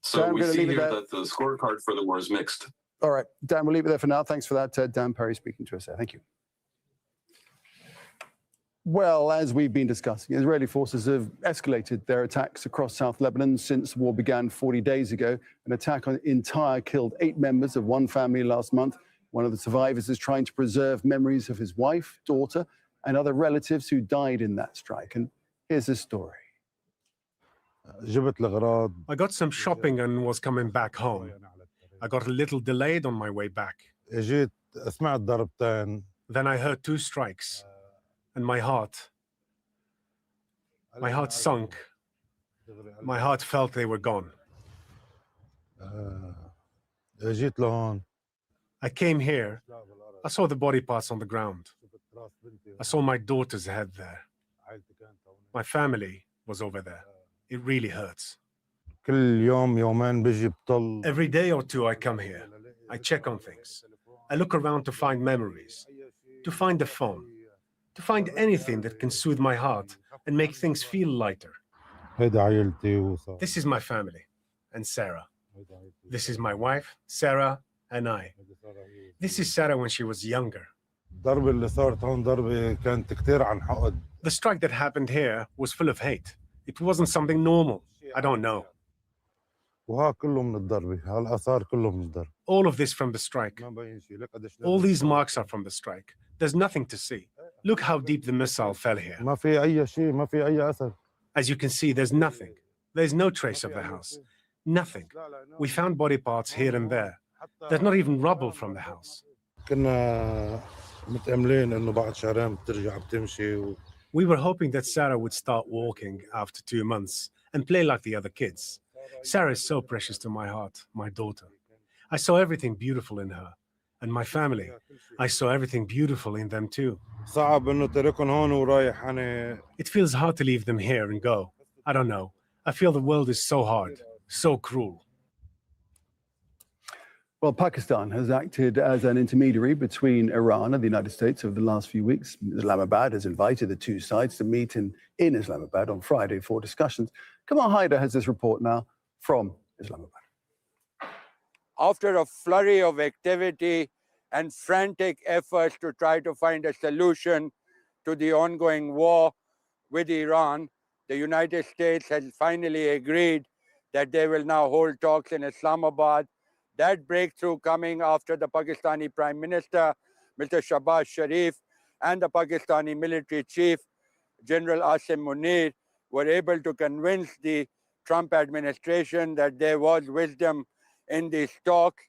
So we see here that the scorecard for the war is mixed. All right, Dan, we'll leave it there for now. Thanks for that. Dan Perry speaking to us there. Thank you. Well, as we've been discussing, Israeli forces have escalated their attacks across South Lebanon since the war began 40 days ago. An attack in Tyre killed 8 members of one family last month. One of the survivors is trying to preserve memories of his wife, daughter, and other relatives who died in that strike. And here's his story. I got some shopping and was coming back home. I got a little delayed on my way back. Then I heard 2 strikes. And my heart sunk. My heart felt they were gone. I came here. I saw the body parts on the ground. I saw my daughter's head there. My family was over there. It really hurts. Every day or two I come here. I check on things. I look around to find memories, to find the phone, to find anything that can soothe my heart and make things feel lighter. This is my family and Sarah. This is my wife, Sarah, and I. This is Sarah when she was younger. The strike that happened here was full of hate. It wasn't something normal. I don't know. All of this from the strike. All these marks are from the strike. There's nothing to see. Look how deep the missile fell here. As you can see, there's nothing. There's no trace of the house. Nothing. We found body parts here and there. There's not even rubble from the house. We were hoping that Sarah would start walking after 2 months and play like the other kids. Sarah is so precious to my heart, my daughter. I saw everything beautiful in her. And my family, I saw everything beautiful in them too. It feels hard to leave them here and go. I don't know. I feel the world is so hard, so cruel. Well, Pakistan has acted as an intermediary between Iran and the United States over the last few weeks. Islamabad has invited the two sides to meet in Islamabad on Friday for discussions. Kamal Haider has this report now from Islamabad. After a flurry of activity and frantic efforts to try to find a solution to the ongoing war with Iran, the United States has finally agreed that they will now hold talks in Islamabad. That breakthrough coming after the Pakistani Prime Minister, Mr. Shahbaz Sharif, and the Pakistani military chief, General Asim Munir, were able to convince the Trump administration that there was wisdom in these talks.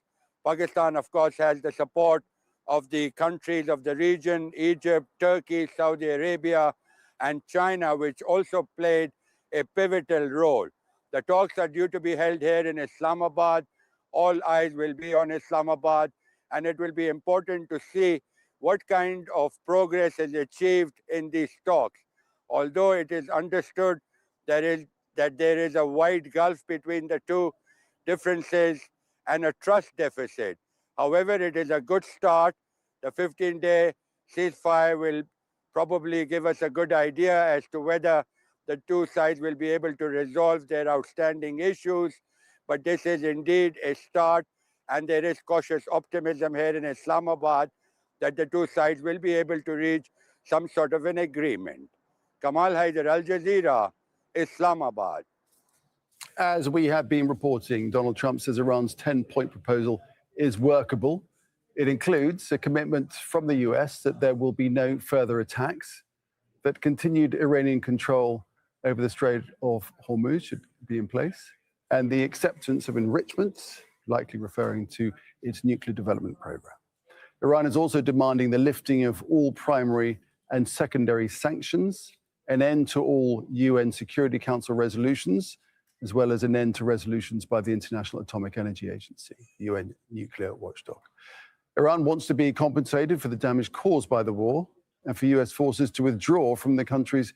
Pakistan, of course, has the support of the countries of the region, Egypt, Turkey, Saudi Arabia, and China, which also played a pivotal role. The talks are due to be held here in Islamabad. All eyes will be on Islamabad, and it will be important to see what kind of progress is achieved in these talks. Although it is understood that there is a wide gulf between the two, differences and a trust deficit. However, it is a good start. The 15-day ceasefire will probably give us a good idea as to whether the two sides will be able to resolve their outstanding issues. But this is indeed a start, and there is cautious optimism here in Islamabad that the two sides will be able to reach some sort of an agreement. Kamal Haider, Al Jazeera, Islamabad. As we have been reporting, Donald Trump says Iran's 10-point proposal is workable. It includes a commitment from the US that there will be no further attacks, that continued Iranian control over the Strait of Hormuz should be in place, and the acceptance of enrichment, likely referring to its nuclear development program. Iran is also demanding the lifting of all primary and secondary sanctions, an end to all UN Security Council resolutions, as well as an end to resolutions by the International Atomic Energy Agency, UN nuclear watchdog. Iran wants to be compensated for the damage caused by the war and for US forces to withdraw from the countries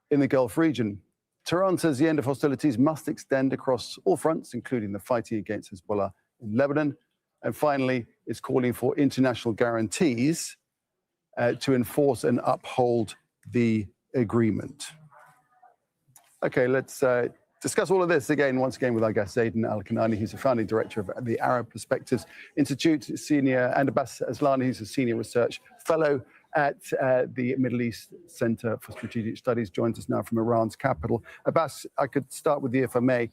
in the Gulf region. Tehran says the end of hostilities must extend across all fronts, including the fighting against Hezbollah in Lebanon. And finally, it's calling for international guarantees to enforce and uphold the agreement. Okay, let's discuss all of this once again with our guest, Zayden Al-Kanani, who's the founding director of the Arab Perspectives Institute, and Abbas Aslani, who's a senior research fellow at the Middle East Center for Strategic Studies, joins us now from Iran's capital. Abbas, I could start with you if I may.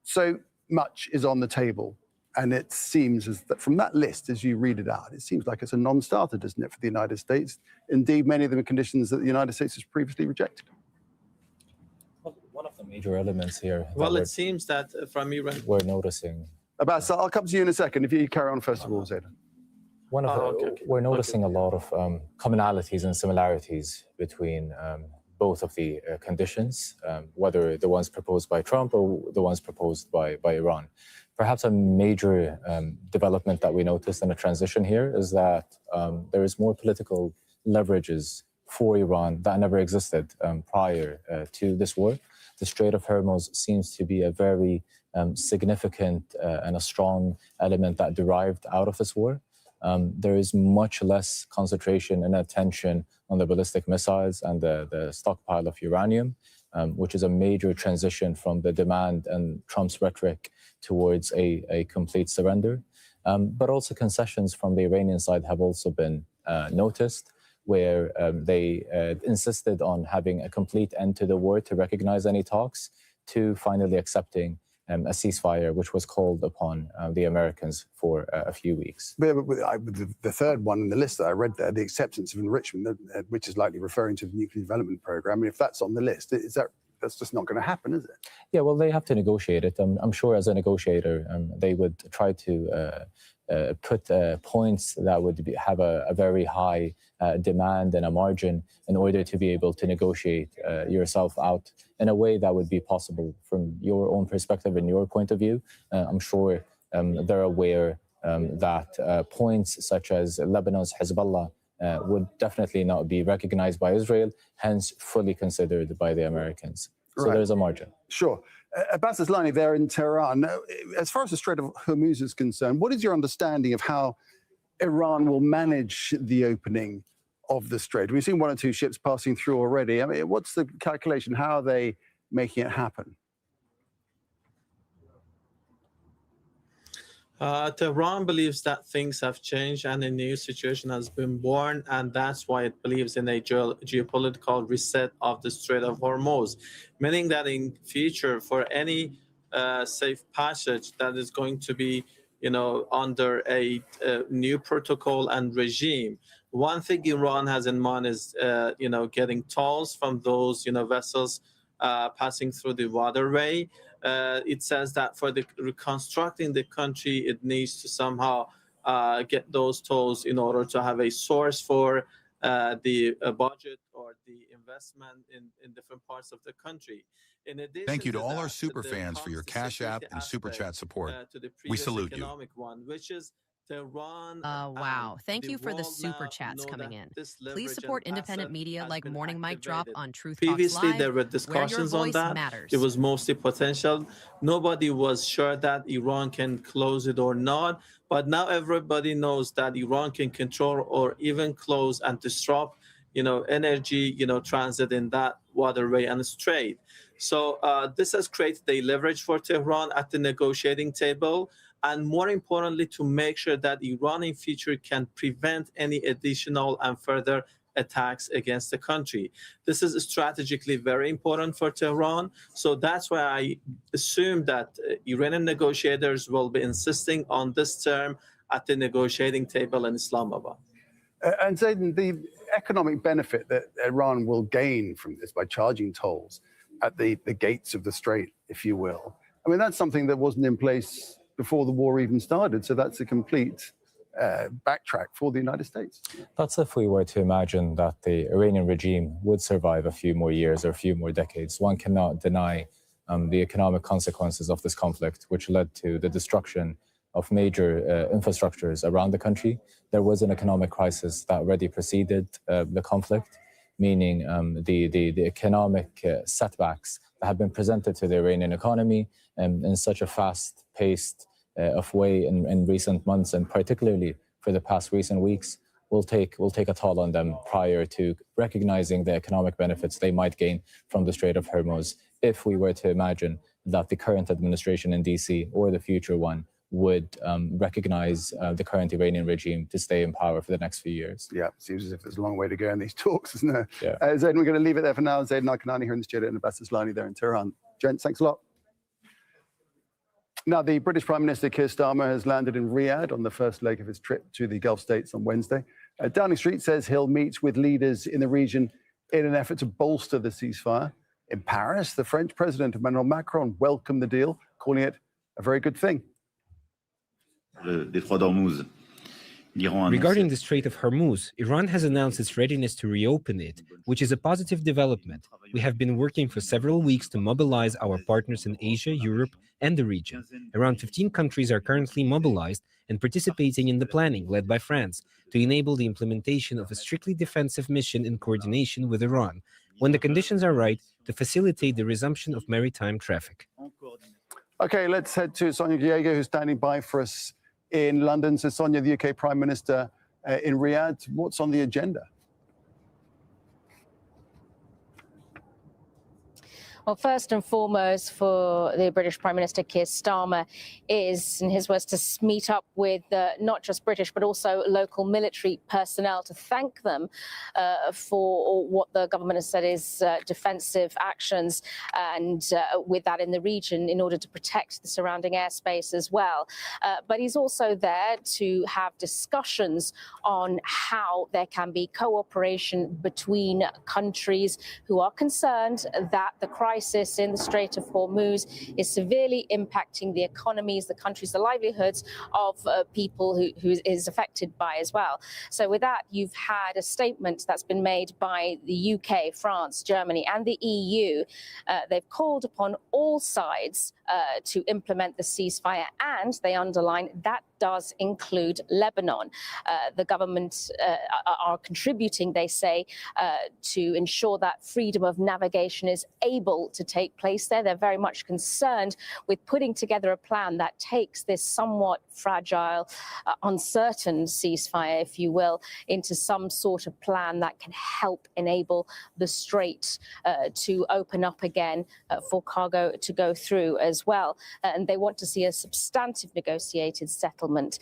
So much is on the table, and it seems as that from that list, as you read it out, it seems like it's a non-starter, doesn't it, for the United States? Indeed, many of them are conditions that the United States has previously rejected. One of the major elements here. Well, it seems that from Iran, we're noticing. Abbas, I'll come to you in a second. If you carry on first of all, Zayden. We're noticing a lot of commonalities and similarities between both of the conditions, whether the ones proposed by Trump or the ones proposed by Iran. Perhaps a major development that we noticed in a transition here is that there is more political leverages for Iran that never existed prior to this war. The Strait of Hormuz seems to be a very significant and a strong element that derived out of this war. There is much less concentration and attention on the ballistic missiles and the stockpile of uranium, which is a major transition from the demand and Trump's rhetoric towards a complete surrender. But also concessions from the Iranian side have also been noticed, where they insisted on having a complete end to the war to recognize any talks, to finally accepting a ceasefire, which was called upon the Americans for a few weeks. But the third one in the list that I read there, the acceptance of enrichment, which is likely referring to the nuclear development program. I mean, if that's on the list, that's just not going to happen, is it? Yeah, well, they have to negotiate it. I'm sure as a negotiator, they would try to put points that would have a very high demand and a margin in order to be able to negotiate yourself out in a way that would be possible from your own perspective and your point of view. I'm sure they're aware that points such as Lebanon's Hezbollah would definitely not be recognized by Israel, hence fully considered by the Americans. So there's a margin. Sure. Abbas Aslani there in Tehran. As far as the Strait of Hormuz is concerned, what is your understanding of how Iran will manage the opening of the strait? We've seen one or two ships passing through already. I mean, what's the calculation? How are they making it happen? Tehran believes that things have changed and a new situation has been born, and that's why it believes in a geopolitical reset of the Strait of Hormuz, meaning that in future, for any safe passage that is going to be, under a new protocol and regime. One thing Iran has in mind is, getting tolls from those, vessels passing through the waterway. It says that for the reconstructing the country, it needs to somehow get those tolls in order to have a source for the budget or the investment in different parts of the country. In addition, thank you to all our super fans for your Cash App and Super Chat support. We salute you. One, which is Tehran. Wow. Thank you for the super chats coming in. Please support independent media like Morning Mic Drop on TruthTalksLIVE. Previously, there were discussions on that. Matters. It was mostly potential. Nobody was sure that Iran can close it or not. But now everybody knows that Iran can control or even close and disrupt, energy, transit in that waterway and strait. So this has created a leverage for Tehran at the negotiating table, and more importantly, to make sure that Iran in future can prevent any additional and further attacks against the country. This is strategically very important for Tehran. So that's why I assume that Iranian negotiators will be insisting on this term at the negotiating table in Islamabad. And Zayden, the economic benefit that Iran will gain from this by charging tolls at the gates of the strait, if you will, I mean, that's something that wasn't in place before the war even started. So that's a complete backtrack for the United States. That's if we were to imagine that the Iranian regime would survive a few more years or a few more decades. One cannot deny the economic consequences of this conflict, which led to the destruction of major infrastructures around the country. There was an economic crisis that already preceded the conflict, meaning the economic setbacks that have been presented to the Iranian economy in such a fast-paced of way in recent months, and particularly for the past recent weeks, will take a toll on them prior to recognizing the economic benefits they might gain from the Strait of Hormuz, if we were to imagine that the current administration in DC or the future one would recognize the current Iranian regime to stay in power for the next few years. Yeah, seems as if there's a long way to go in these talks, isn't there? Yeah. Zayden, we're going to leave it there for now. Zayden Al-Kanani here in the studio and Abbas Aslani there in Tehran. Gents, thanks a lot. Now, the British Prime Minister Keir Starmer has landed in Riyadh on the first leg of his trip to the Gulf states on Wednesday. Downing Street says he'll meet with leaders in the region in an effort to bolster the ceasefire. In Paris, the French President Emmanuel Macron welcomed the deal, calling it a very good thing. Regarding the Strait of Hormuz, Iran has announced its readiness to reopen it, which is a positive development. We have been working for several weeks to mobilize our partners in Asia, Europe, and the region. Around 15 countries are currently mobilized and participating in the planning, led by France, to enable the implementation of a strictly defensive mission in coordination with Iran, when the conditions are right, to facilitate the resumption of maritime traffic. Okay, let's head to Sonia Diego, who's standing by for us in London. So, Sonia, the UK Prime Minister in Riyadh, what's on the agenda? Well, first and foremost for the British Prime Minister Keir Starmer is, in his words, to meet up with not just British but also local military personnel to thank them for what the government has said is defensive actions and with that in the region in order to protect the surrounding airspace as well. But he's also there to have discussions on how there can be cooperation between countries who are concerned that the crisis in the Strait of Hormuz is severely impacting the economies, the countries, the livelihoods of people who is affected by as well. So with that, you've had a statement that's been made by the UK, France, Germany and the EU. They've called upon all sides to implement the ceasefire, and they underline that does include Lebanon. The government are contributing, they say, to ensure that freedom of navigation is able to take place there. They're very much concerned with putting together a plan that takes this somewhat fragile, uncertain ceasefire, if you will, into some sort of plan that can help enable the strait to open up again for cargo to go through as well. And they want to see a substantive negotiated settlement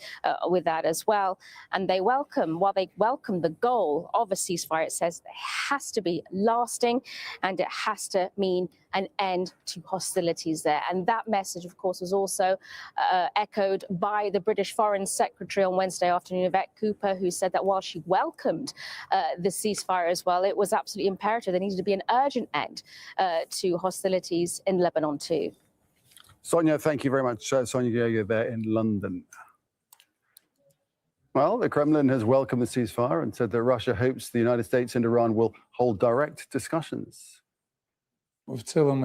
with that as well. And they welcome, while they welcome the goal of a ceasefire, it says it has to be lasting and it has to mean an end to hostilities there. And that message, of course, was also echoed by the British Foreign Secretary on Wednesday afternoon, Yvette Cooper, who said that while she welcomed the ceasefire as well, it was absolutely imperative there needed to be an urgent end to hostilities in Lebanon too. Sonia, thank you very much. Sonia Diego there in London. Well, the Kremlin has welcomed the ceasefire and said that Russia hopes the United States and Iran will hold direct discussions. Overall,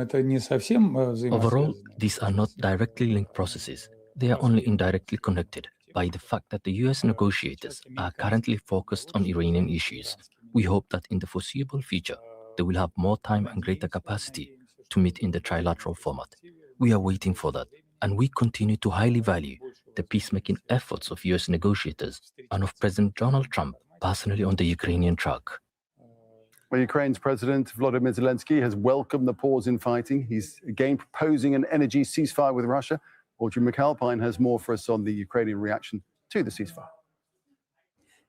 these are not directly linked processes. They are only indirectly connected by the fact that the US negotiators are currently focused on Iranian issues. We hope that in the foreseeable future, they will have more time and greater capacity to meet in the trilateral format. We are waiting for that, and we continue to highly value the peacemaking efforts of US negotiators and of President Donald Trump personally on the Ukrainian track. Well, Ukraine's President Volodymyr Zelensky has welcomed the pause in fighting. He's again proposing an energy ceasefire with Russia. Audrey McAlpine has more for us on the Ukrainian reaction to the ceasefire.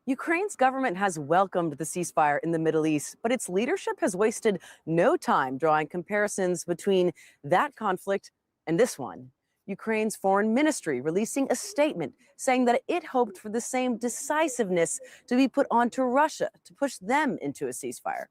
Ukraine's government has welcomed the ceasefire in the Middle East, but its leadership has wasted no time drawing comparisons between that conflict and this one. Ukraine's foreign ministry releasing a statement saying that it hoped for the same decisiveness to be put onto Russia to push them into a ceasefire.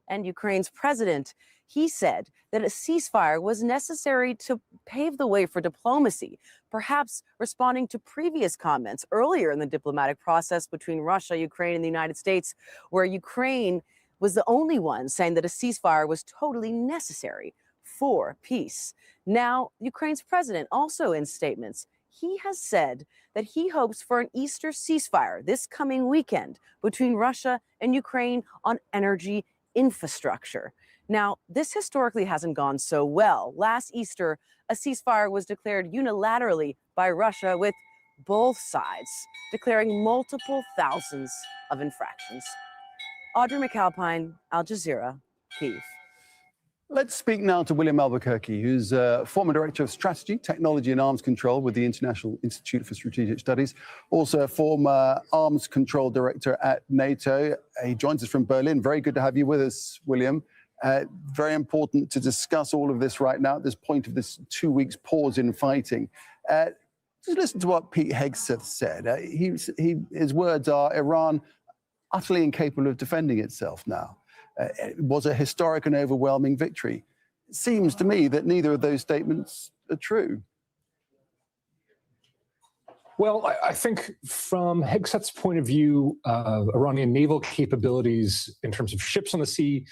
And Ukraine's president, he said that a ceasefire was necessary to pave the way for diplomacy, perhaps responding to previous comments earlier in the diplomatic process between Russia, Ukraine, and the United States, where Ukraine was the only one saying that a ceasefire was totally necessary for peace. Now, Ukraine's president also in statements, he has said that he hopes for an Easter ceasefire this coming weekend between Russia and Ukraine on energy infrastructure. Now, this historically hasn't gone so well. Last Easter, a ceasefire was declared unilaterally by Russia, with both sides declaring multiple thousands of infractions. Audrey McAlpine, Al Jazeera, Kyiv. Let's speak now to William Albuquerque, who's former Director of Strategy, Technology and Arms Control with the International Institute for Strategic Studies, also a former Arms Control Director at NATO. He joins us from Berlin. Very good to have you with us, William. Very important to discuss all of this right now at this point of this 2 weeks pause in fighting. Just listen to what Pete Hegseth said. His words are, Iran utterly incapable of defending itself now. It was a historic and overwhelming victory. It seems to me that neither of those statements are true. Well, I think from Hegseth's point of view, Iranian naval capabilities in terms of ships on the sea,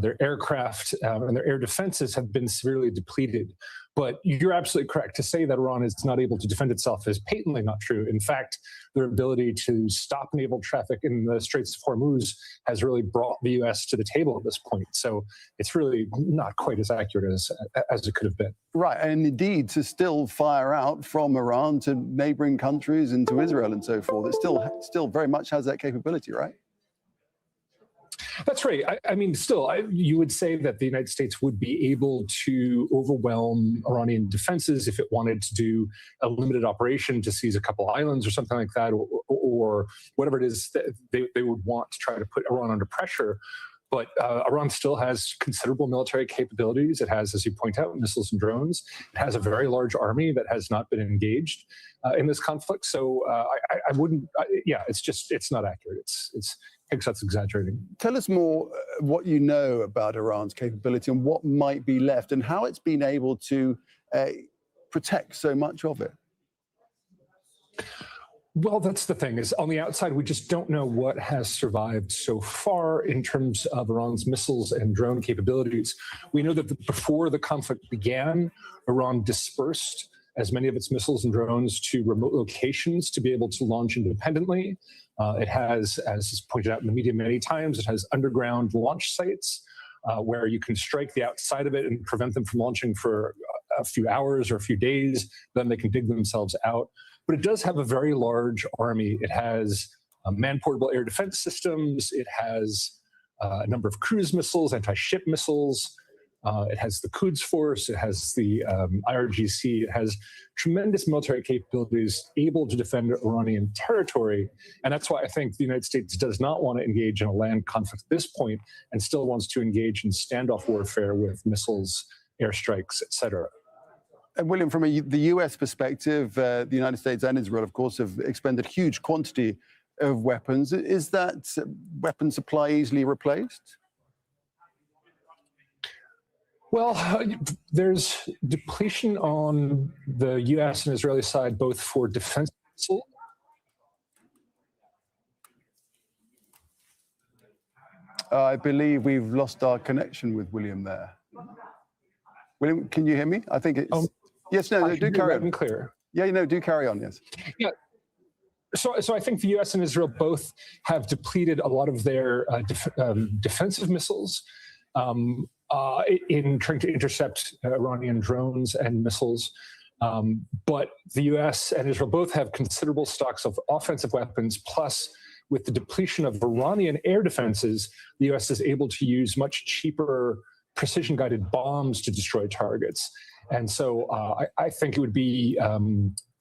their aircraft and their air defenses have been severely depleted. But you're absolutely correct. To say that Iran is not able to defend itself is patently not true. In fact, their ability to stop naval traffic in the Straits of Hormuz has really brought the U.S. to the table at this point. So it's really not quite as accurate as it could have been. Right, and indeed to still fire out from Iran to neighboring countries and to Israel and so forth. It still very much has that capability, right? That's right. I mean, still, you would say that the United States would be able to overwhelm Iranian defenses if it wanted to do a limited operation to seize a couple islands or something like that, or whatever it is that they would want to try to put Iran under pressure. But Iran still has considerable military capabilities. It has, as you point out, missiles and drones. It has a very large army that has not been engaged in this conflict. So I wouldn't, it's not accurate. That's exaggerating. Tell us more what you know about Iran's capability and what might be left and how it's been able to protect so much of it. Well, that's the thing, is on the outside, we just don't know what has survived so far in terms of Iran's missiles and drone capabilities. We know that before the conflict began, Iran dispersed as many of its missiles and drones to remote locations to be able to launch independently. It has, as is pointed out in the media many times, it has underground launch sites where you can strike the outside of it and prevent them from launching for a few hours or a few days. Then they can dig themselves out. But it does have a very large army. It has man-portable air defense systems. It has a number of cruise missiles, anti-ship missiles. It has the Quds Force. It has the IRGC. It has tremendous military capabilities able to defend Iranian territory. And that's why I think the United States does not want to engage in a land conflict at this point and still wants to engage in standoff warfare with missiles, airstrikes, et cetera. And William, from the U.S. perspective, the United States and Israel, of course, have expended huge quantity of weapons. Is that weapon supply easily replaced? Well, there's depletion on the U.S. and Israeli side, both for defense missiles. I believe we've lost our connection with William there. William, can you hear me? I think it's... Yes, no, do carry on. Clear. Yeah, no, do carry on, yes. Yeah. So I think the U.S. and Israel both have depleted a lot of their defensive missiles in trying to intercept Iranian drones and missiles. But the U.S. and Israel both have considerable stocks of offensive weapons, plus with the depletion of Iranian air defenses, the U.S. is able to use much cheaper precision-guided bombs to destroy targets. And so I think it would be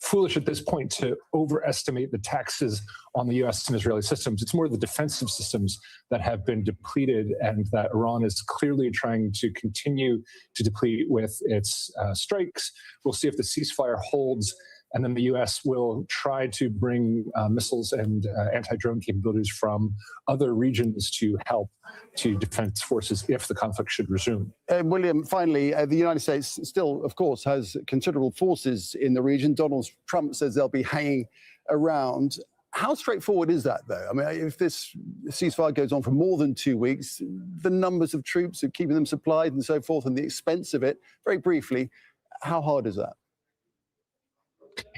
foolish at this point to overestimate the taxes on the U.S. and Israeli systems. It's more the defensive systems that have been depleted and that Iran is clearly trying to continue to deplete with its strikes. We'll see if the ceasefire holds, and then the U.S. will try to bring missiles and anti-drone capabilities from other regions to help to defense forces if the conflict should resume. William, finally, the United States still, of course, has considerable forces in the region. Donald Trump says they'll be hanging around. How straightforward is that, though? I mean, if this ceasefire goes on for more than 2 weeks, the numbers of troops, of keeping them supplied and so forth, and the expense of it, very briefly, how hard is that?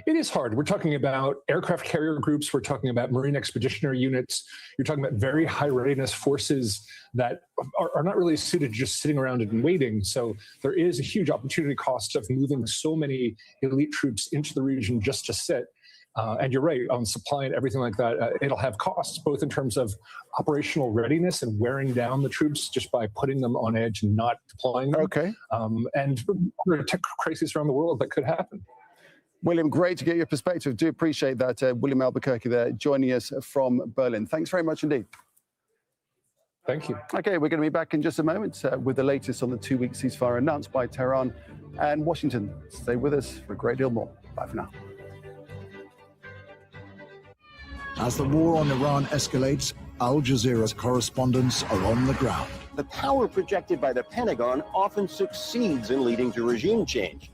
It is hard. We're talking about aircraft carrier groups. We're talking about Marine Expeditionary Units. You're talking about very high readiness forces that are not really suited to just sitting around and waiting. So there is a huge opportunity cost of moving so many elite troops into the region just to sit. And you're right, on supply and everything like that, it'll have costs, both in terms of operational readiness and wearing down the troops just by putting them on edge and not deploying them. Okay. And other tech crises around the world that could happen. William, great to get your perspective. Do appreciate that. William Albuquerque there joining us from Berlin. Thanks very much indeed. Thank you. Okay, we're going to be back in just a moment with the latest on the 2-week ceasefire announced by Tehran and Washington. Stay with us for a great deal more. Bye for now. As the war on Iran escalates, Al Jazeera's correspondents are on the ground. The power projected by the Pentagon often succeeds in leading to regime change.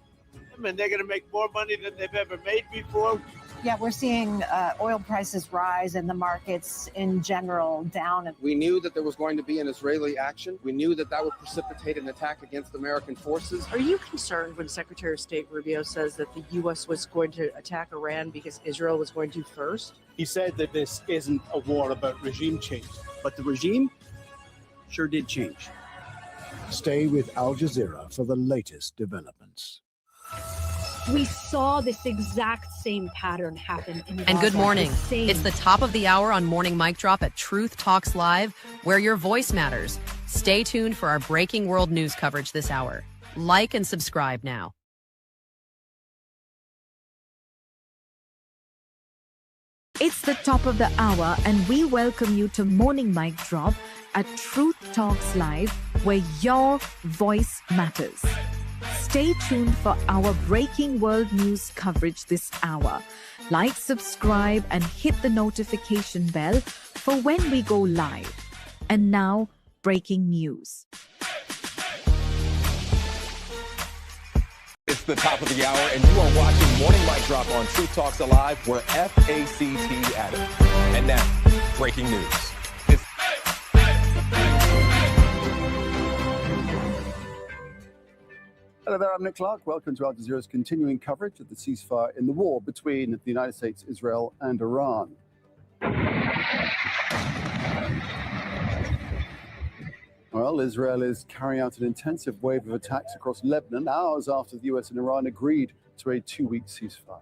And they're going to make more money than they've ever made before. Yeah, we're seeing oil prices rise and the markets in general down. We knew that there was going to be an Israeli action. We knew that that would precipitate an attack against American forces. Are you concerned when Secretary of State Rubio says that the U.S. was going to attack Iran because Israel was going to first? He said that this isn't a war about regime change. But the regime sure did change. Stay with Al Jazeera for the latest developments. We saw this exact same pattern happen in Gaza. And good morning. It's the top of the hour on Morning Mic Drop at Truth Talks Live, where your voice matters. Stay tuned for our breaking world news coverage this hour. Like and subscribe now. It's the top of the hour, and we welcome you to Morning Mic Drop at Truth Talks Live, where your voice matters. Stay tuned for our breaking world news coverage this hour. Like, subscribe, and hit the notification bell for when we go live. And now, breaking news. It's the top of the hour, and you are watching Morning Mic Drop on Truth Talks Alive. We're FACT at it. And now, breaking news. Hello there, I'm Nick Clark. Welcome to Al Jazeera's continuing coverage of the ceasefire in the war between the United States, Israel, and Iran. Well, Israel is carrying out an intensive wave of attacks across Lebanon, hours after the US and Iran agreed to a 2-week ceasefire.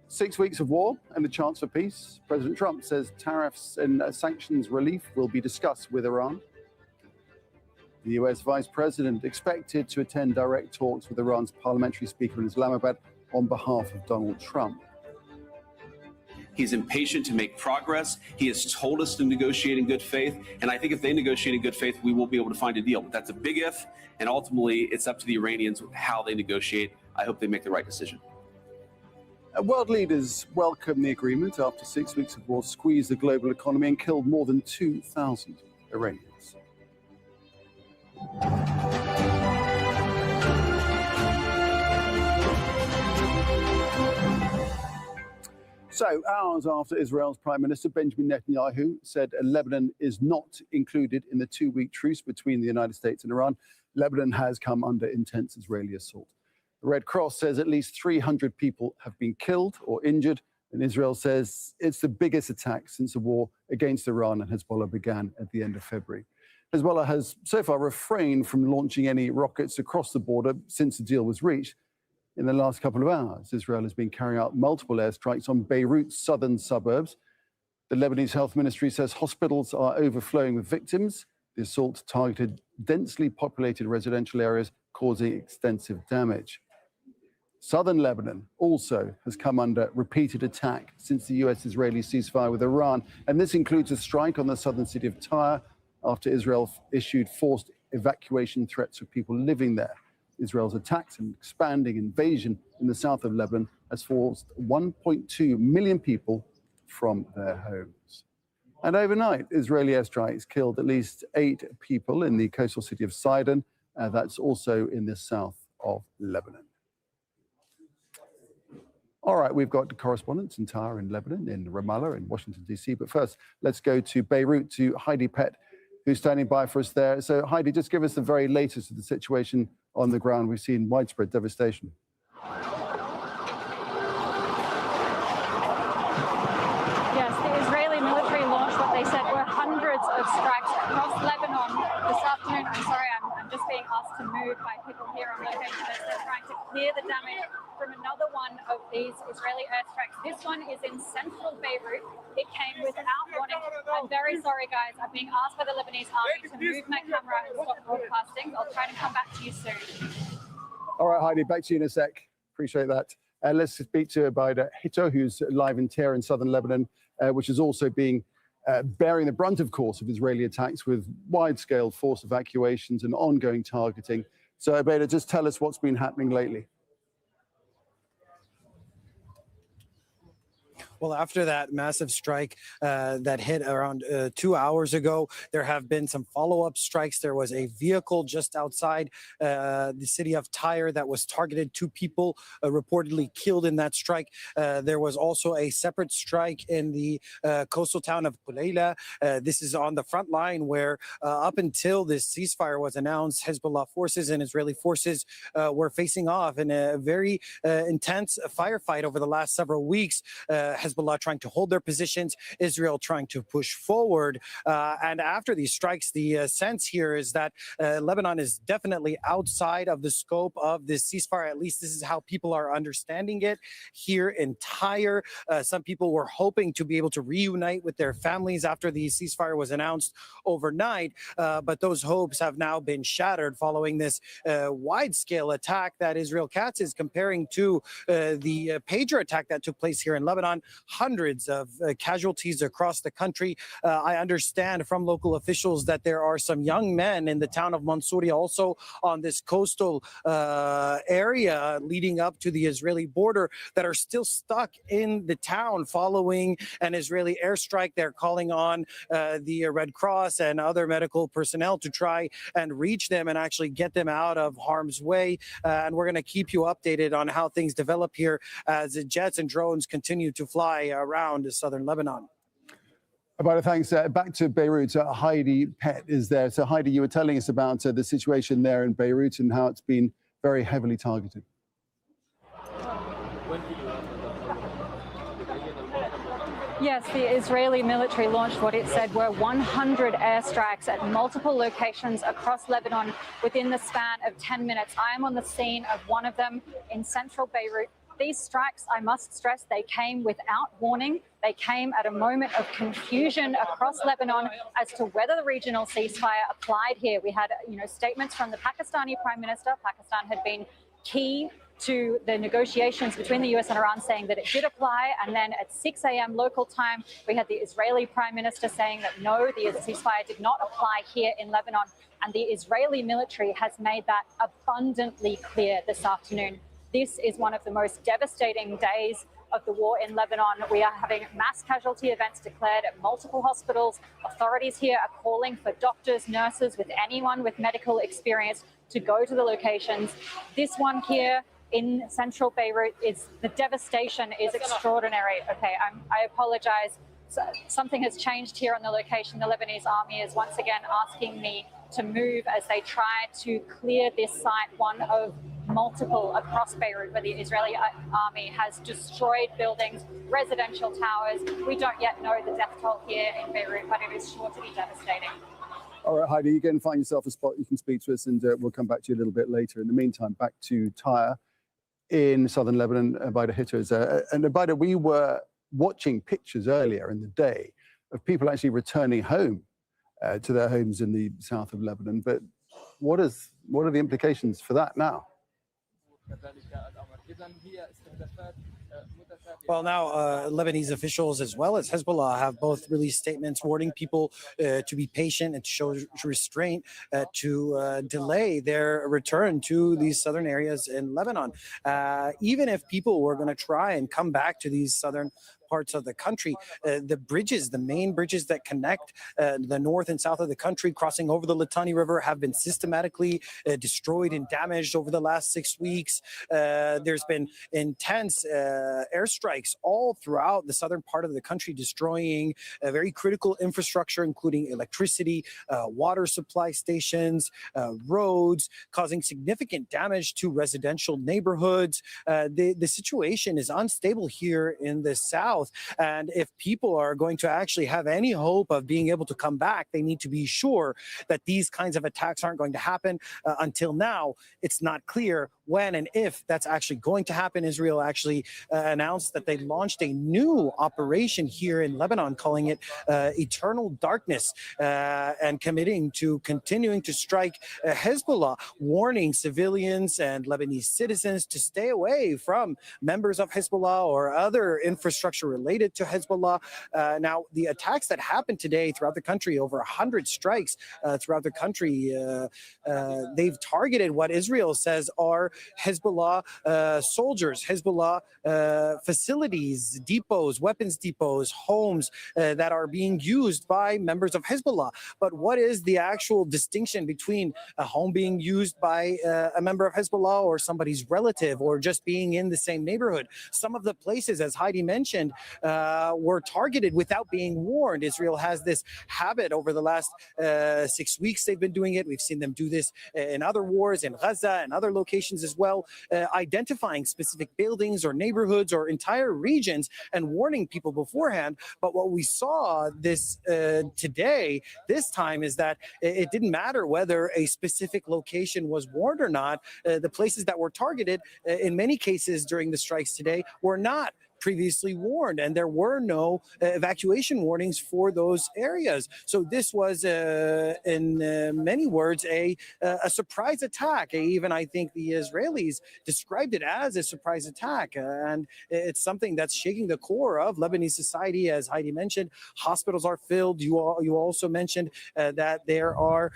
6 weeks of war and a chance for peace. President Trump says tariffs and sanctions relief will be discussed with Iran. The US Vice President expected to attend direct talks with Iran's parliamentary speaker in Islamabad on behalf of Donald Trump. He's impatient to make progress. He has told us to negotiate in good faith. And I think if they negotiate in good faith, we will be able to find a deal. But that's a big if. And ultimately, it's up to the Iranians how they negotiate. I hope they make the right decision. World leaders welcome the agreement after 6 weeks of war squeezed the global economy and killed more than 2,000 Iranians. So, hours after Israel's Prime Minister Benjamin Netanyahu said Lebanon is not included in the 2-week truce between the United States and Iran, Lebanon has come under intense Israeli assault. The Red Cross says at least 300 people have been killed or injured, and Israel says it's the biggest attack since the war against Iran and Hezbollah began at the end of February. Hezbollah has so far refrained from launching any rockets across the border since the deal was reached. In the last couple of hours, Israel has been carrying out multiple airstrikes on Beirut's southern suburbs. The Lebanese Health Ministry says hospitals are overflowing with victims. The assault targeted densely populated residential areas, causing extensive damage. Southern Lebanon also has come under repeated attack since the US-Israeli ceasefire with Iran, and this includes a strike on the southern city of Tyre after Israel issued forced evacuation threats for people living there. Israel's attacks and expanding invasion in the south of Lebanon has forced 1.2 million people from their homes. And overnight, Israeli airstrikes killed at least 8 people in the coastal city of Sidon. That's also in the south of Lebanon. All right, we've got correspondents in Tyre, in Lebanon, in Ramallah, in Washington, D.C. But first, let's go to Beirut, to Heidi Pett, who's standing by for us there. So, Heidi, just give us the very latest of the situation on the ground. We've seen widespread devastation. Yes, the Israeli military launched what they said were hundreds of strikes across Lebanon this afternoon. I'm sorry, I'm just being asked to move by people here on location as they're trying to clear the damage from another one of these Israeli airstrikes. This one is in central Beirut. It came without warning. I'm very sorry, guys. I'm being asked by the Lebanese army to move my camera and stop broadcasting. I'll try to come back to you soon. All right, Heidi, back to you in a sec. Appreciate that. Let's speak to Baida Hito, who's live in Tyre in southern Lebanon, which is also being bearing the brunt, of course, of Israeli attacks with wide-scale forced evacuations and ongoing targeting. So, Baida, just tell us what's been happening lately. Well, after that massive strike that hit around 2 hours ago, there have been some follow-up strikes. There was a vehicle just outside the city of Tyre that was targeted. 2 people reportedly killed in that strike. There was also a separate strike in the coastal town of Qulayla. This is on the front line where up until this ceasefire was announced, Hezbollah forces and Israeli forces were facing off in a very intense firefight over the last several weeks. Hezbollah trying to hold their positions, Israel trying to push forward. And after these strikes, the sense here is that Lebanon is definitely outside of the scope of this ceasefire. At least this is how people are understanding it here in Tyre. Some people were hoping to be able to reunite with their families after the ceasefire was announced overnight. But those hopes have now been shattered following this wide-scale attack that Israel Katz is comparing to the pager attack that took place here in Lebanon. Hundreds of casualties across the country. I understand from local officials that there are some young men in the town of Mansouriya, also on this coastal area leading up to the Israeli border, that are still stuck in the town following an Israeli airstrike. They're calling on the Red Cross and other medical personnel to try and reach them and actually get them out of harm's way. And we're going to keep you updated on how things develop here as jets and drones continue to fly around southern Lebanon. Thanks. Back to Beirut. Heidi Pett is there. So Heidi, you were telling us about the situation there in Beirut and how it's been very heavily targeted. Yes, the Israeli military launched what it said were 100 airstrikes at multiple locations across Lebanon within the span of 10 minutes. I am on the scene of one of them in central Beirut. These strikes, I must stress, they came without warning. They came at a moment of confusion across Lebanon as to whether the regional ceasefire applied here. We had, statements from the Pakistani Prime Minister. Pakistan had been key to the negotiations between the US and Iran, saying that it did apply. And then at 6 a.m. local time, we had the Israeli Prime Minister saying that no, the ceasefire did not apply here in Lebanon. And the Israeli military has made that abundantly clear this afternoon. This is one of the most devastating days of the war in Lebanon. We are having mass casualty events declared at multiple hospitals. Authorities here are calling for doctors, nurses, with anyone with medical experience to go to the locations. This one here in central Beirut, the devastation is extraordinary. Okay, I apologize. Something has changed here on the location. The Lebanese army is once again asking me to move as they try to clear this site, one of multiple across Beirut, where the Israeli army has destroyed buildings, residential towers. We don't yet know the death toll here in Beirut, but it is sure to be devastating. All right, Heidi, you can find yourself a spot you can speak to us, and we'll come back to you a little bit later. In the meantime, back to Tyre in southern Lebanon. Baida Hitter and Baida, we were watching pictures earlier in the day of people actually returning home to their homes in the south of Lebanon. But what are the implications for that now? Well, now Lebanese officials as well as Hezbollah have both released statements warning people to be patient and to show restraint, to delay their return to these southern areas in Lebanon. Even if people were going to try and come back to these southern parts of the country, the main bridges that connect the north and south of the country, crossing over the Litani River, have been systematically destroyed and damaged over the last 6 weeks. There's been intense airstrikes all throughout the southern part of the country, destroying very critical infrastructure, including electricity, water supply stations, roads, causing significant damage to residential neighborhoods. The situation is unstable here in the south. And if people are going to actually have any hope of being able to come back, they need to be sure that these kinds of attacks aren't going to happen. Until now, it's not clear when and if that's actually going to happen. Israel actually announced that they launched a new operation here in Lebanon, calling it Eternal Darkness, and committing to continuing to strike Hezbollah, warning civilians and Lebanese citizens to stay away from members of Hezbollah or other infrastructure infrastructure related to Hezbollah. Now, the attacks that happened today throughout the country, over 100 strikes throughout the country, they've targeted what Israel says are Hezbollah soldiers, Hezbollah facilities, depots, weapons depots, homes that are being used by members of Hezbollah. But what is the actual distinction between a home being used by a member of Hezbollah or somebody's relative, or just being in the same neighborhood? Some of the places, as Heidi mentioned, were targeted without being warned. Israel has this habit over the last 6 weeks. They've been doing it. We've seen them do this in other wars in Gaza and other locations as well, identifying specific buildings or neighborhoods or entire regions and warning people beforehand. But what we saw this this time, is that it didn't matter whether a specific location was warned or not. The places that were targeted, in many cases during the strikes today, were not previously warned, and there were no evacuation warnings for those areas. So this was, in many words, a surprise attack. Even I think the Israelis described it as a surprise attack, and it's something that's shaking the core of Lebanese society. As Heidi mentioned, hospitals are filled. You also mentioned that there are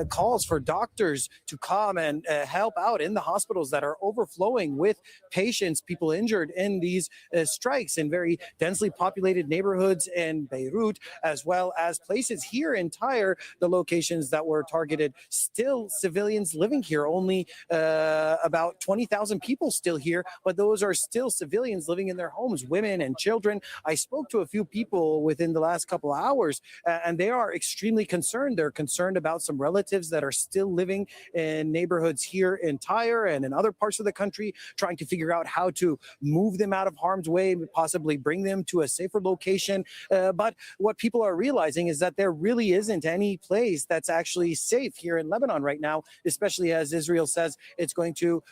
calls for doctors to come and help out in the hospitals that are overflowing with patients, people injured in these strikes in very densely populated neighborhoods in Beirut, as well as places here in Tyre, the locations that were targeted. Still civilians living here, only about 20,000 people still here, but those are still civilians living in their homes, women and children. I spoke to a few people within the last couple of hours, and they are extremely concerned. They're concerned about some relatives that are still living in neighborhoods here in Tyre and in other parts of the country, trying to figure out how to move them out of harm's way, possibly bring them to a safer location. But what people are realizing is that there really isn't any place that's actually safe here in Lebanon right now, especially as Israel says it's going to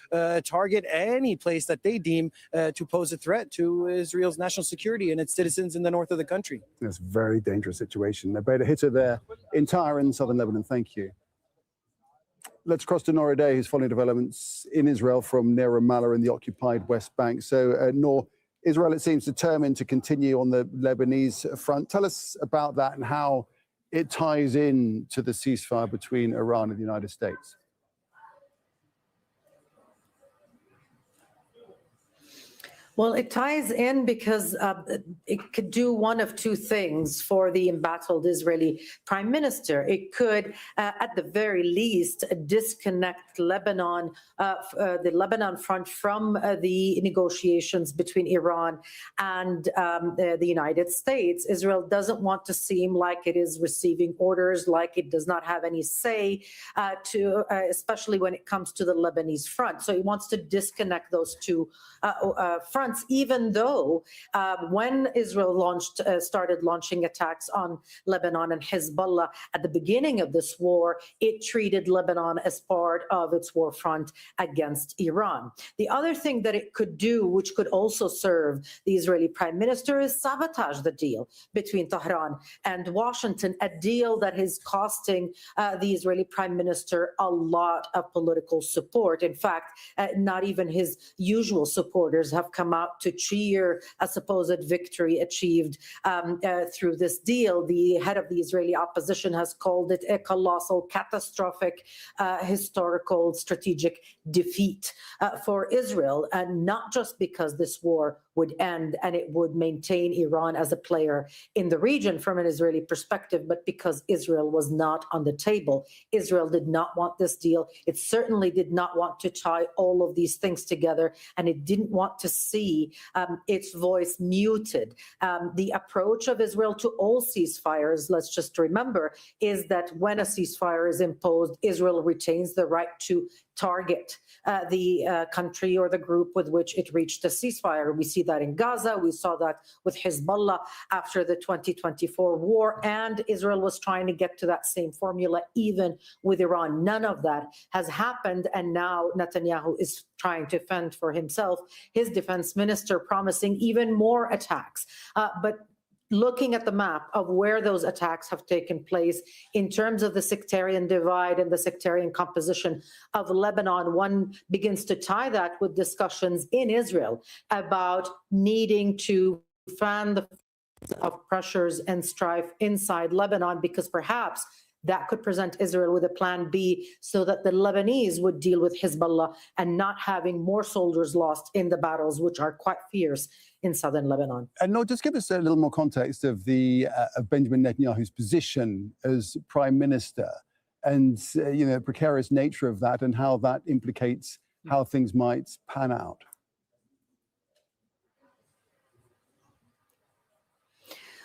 target any place that they deem to pose a threat to Israel's national security and its citizens in the north of the country. It's a very dangerous situation. Beta Hitter there in Tyre in southern Lebanon. Thank you. Let's cross to Noor Day, who's following developments in Israel from near Ramallah in the occupied West Bank. So, Noor, Israel, it seems, determined to continue on the Lebanese front. Tell us about that and how it ties in to the ceasefire between Iran and the United States. Well, it ties in because it could do one of two things for the embattled Israeli prime minister. It could, at the very least, disconnect Lebanon, the Lebanon front from the negotiations between Iran and the United States. Israel doesn't want to seem like it is receiving orders, like it does not have any say, especially when it comes to the Lebanese front. So it wants to disconnect those two fronts, even though when Israel started launching attacks on Lebanon and Hezbollah at the beginning of this war, it treated Lebanon as part of its war front against Iran. The other thing that it could do, which could also serve the Israeli prime minister, is sabotage the deal between Tehran and Washington, a deal that is costing the Israeli prime minister a lot of political support. In fact, not even his usual supporters have come out to cheer a supposed victory achieved through this deal. The head of the Israeli opposition has called it a colossal, catastrophic, historical, strategic defeat for Israel, and not just because this war would end and it would maintain Iran as a player in the region from an Israeli perspective, but because Israel was not on the table. Israel did not want this deal. It certainly did not want to tie all of these things together, and it didn't want to see its voice muted. The approach of Israel to all ceasefires, let's just remember, is that when a ceasefire is imposed, Israel retains the right to target the country or the group with which it reached a ceasefire. We see that in Gaza. We saw that with Hezbollah after the 2024 war, and Israel was trying to get to that same formula even with Iran. None of that has happened, and now Netanyahu is trying to fend for himself. His defense minister promising even more attacks. But looking at the map of where those attacks have taken place in terms of the sectarian divide and the sectarian composition of Lebanon, one begins to tie that with discussions in Israel about needing to fan the of pressures and strife inside Lebanon, because perhaps that could present Israel with a plan B so that the Lebanese would deal with Hezbollah and not having more soldiers lost in the battles, which are quite fierce in southern Lebanon. And no, just give us a little more context of the of Benjamin Netanyahu's position as prime minister and the precarious nature of that and how that implicates how things might pan out.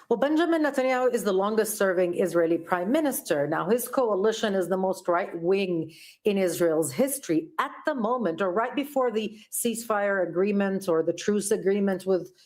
Well, Benjamin Netanyahu is the longest-serving Israeli prime minister. Now, his coalition is the most right-wing in Israel's history at the moment, or right before the ceasefire agreement or the truce agreement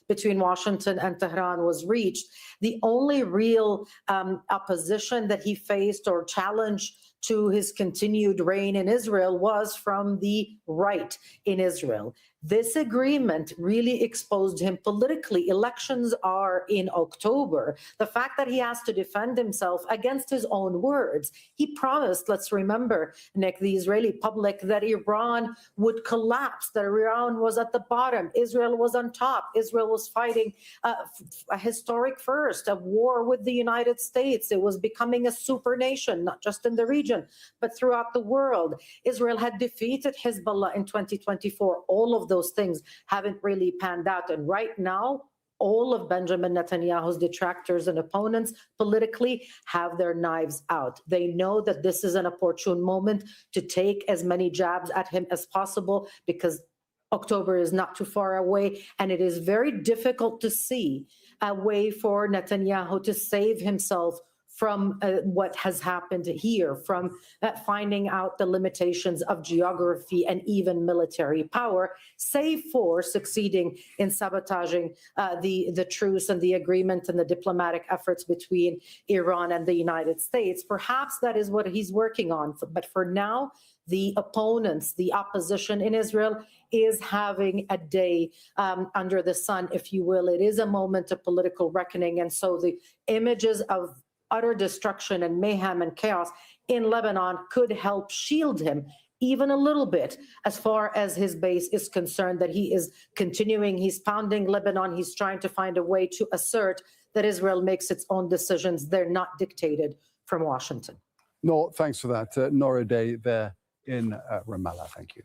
between Washington and Tehran was reached. The only real opposition that he faced or challenge to his continued reign in Israel was from the right in Israel. This agreement really exposed him politically. Elections are in October. The fact that he has to defend himself against his own words. He promised, let's remember, Nick, the Israeli public, that Iran would collapse, that Iran was at the bottom, Israel was on top, Israel was fighting a historic first, a war with the United States. It was becoming a super nation, not just in the region, but throughout the world. Israel had defeated Hezbollah in 2024. All of those things haven't really panned out. And right now, all of Benjamin Netanyahu's detractors and opponents politically have their knives out. They know that this is an opportune moment to take as many jabs at him as possible, because October is not too far away, and it is very difficult to see a way for Netanyahu to save himself from what has happened here, from finding out the limitations of geography and even military power, save for succeeding in sabotaging the truce and the agreement and the diplomatic efforts between Iran and the United States. Perhaps that is what he's working on. But for now, the opponents, the opposition in Israel, is having a day under the sun, if you will. It is a moment of political reckoning. And so the images of utter destruction and mayhem and chaos in Lebanon could help shield him even a little bit as far as his base is concerned, that he is continuing, he's pounding Lebanon, he's trying to find a way to assert that Israel makes its own decisions. They're not dictated from Washington. No, thanks for that. Nora Day there in Ramallah. Thank you.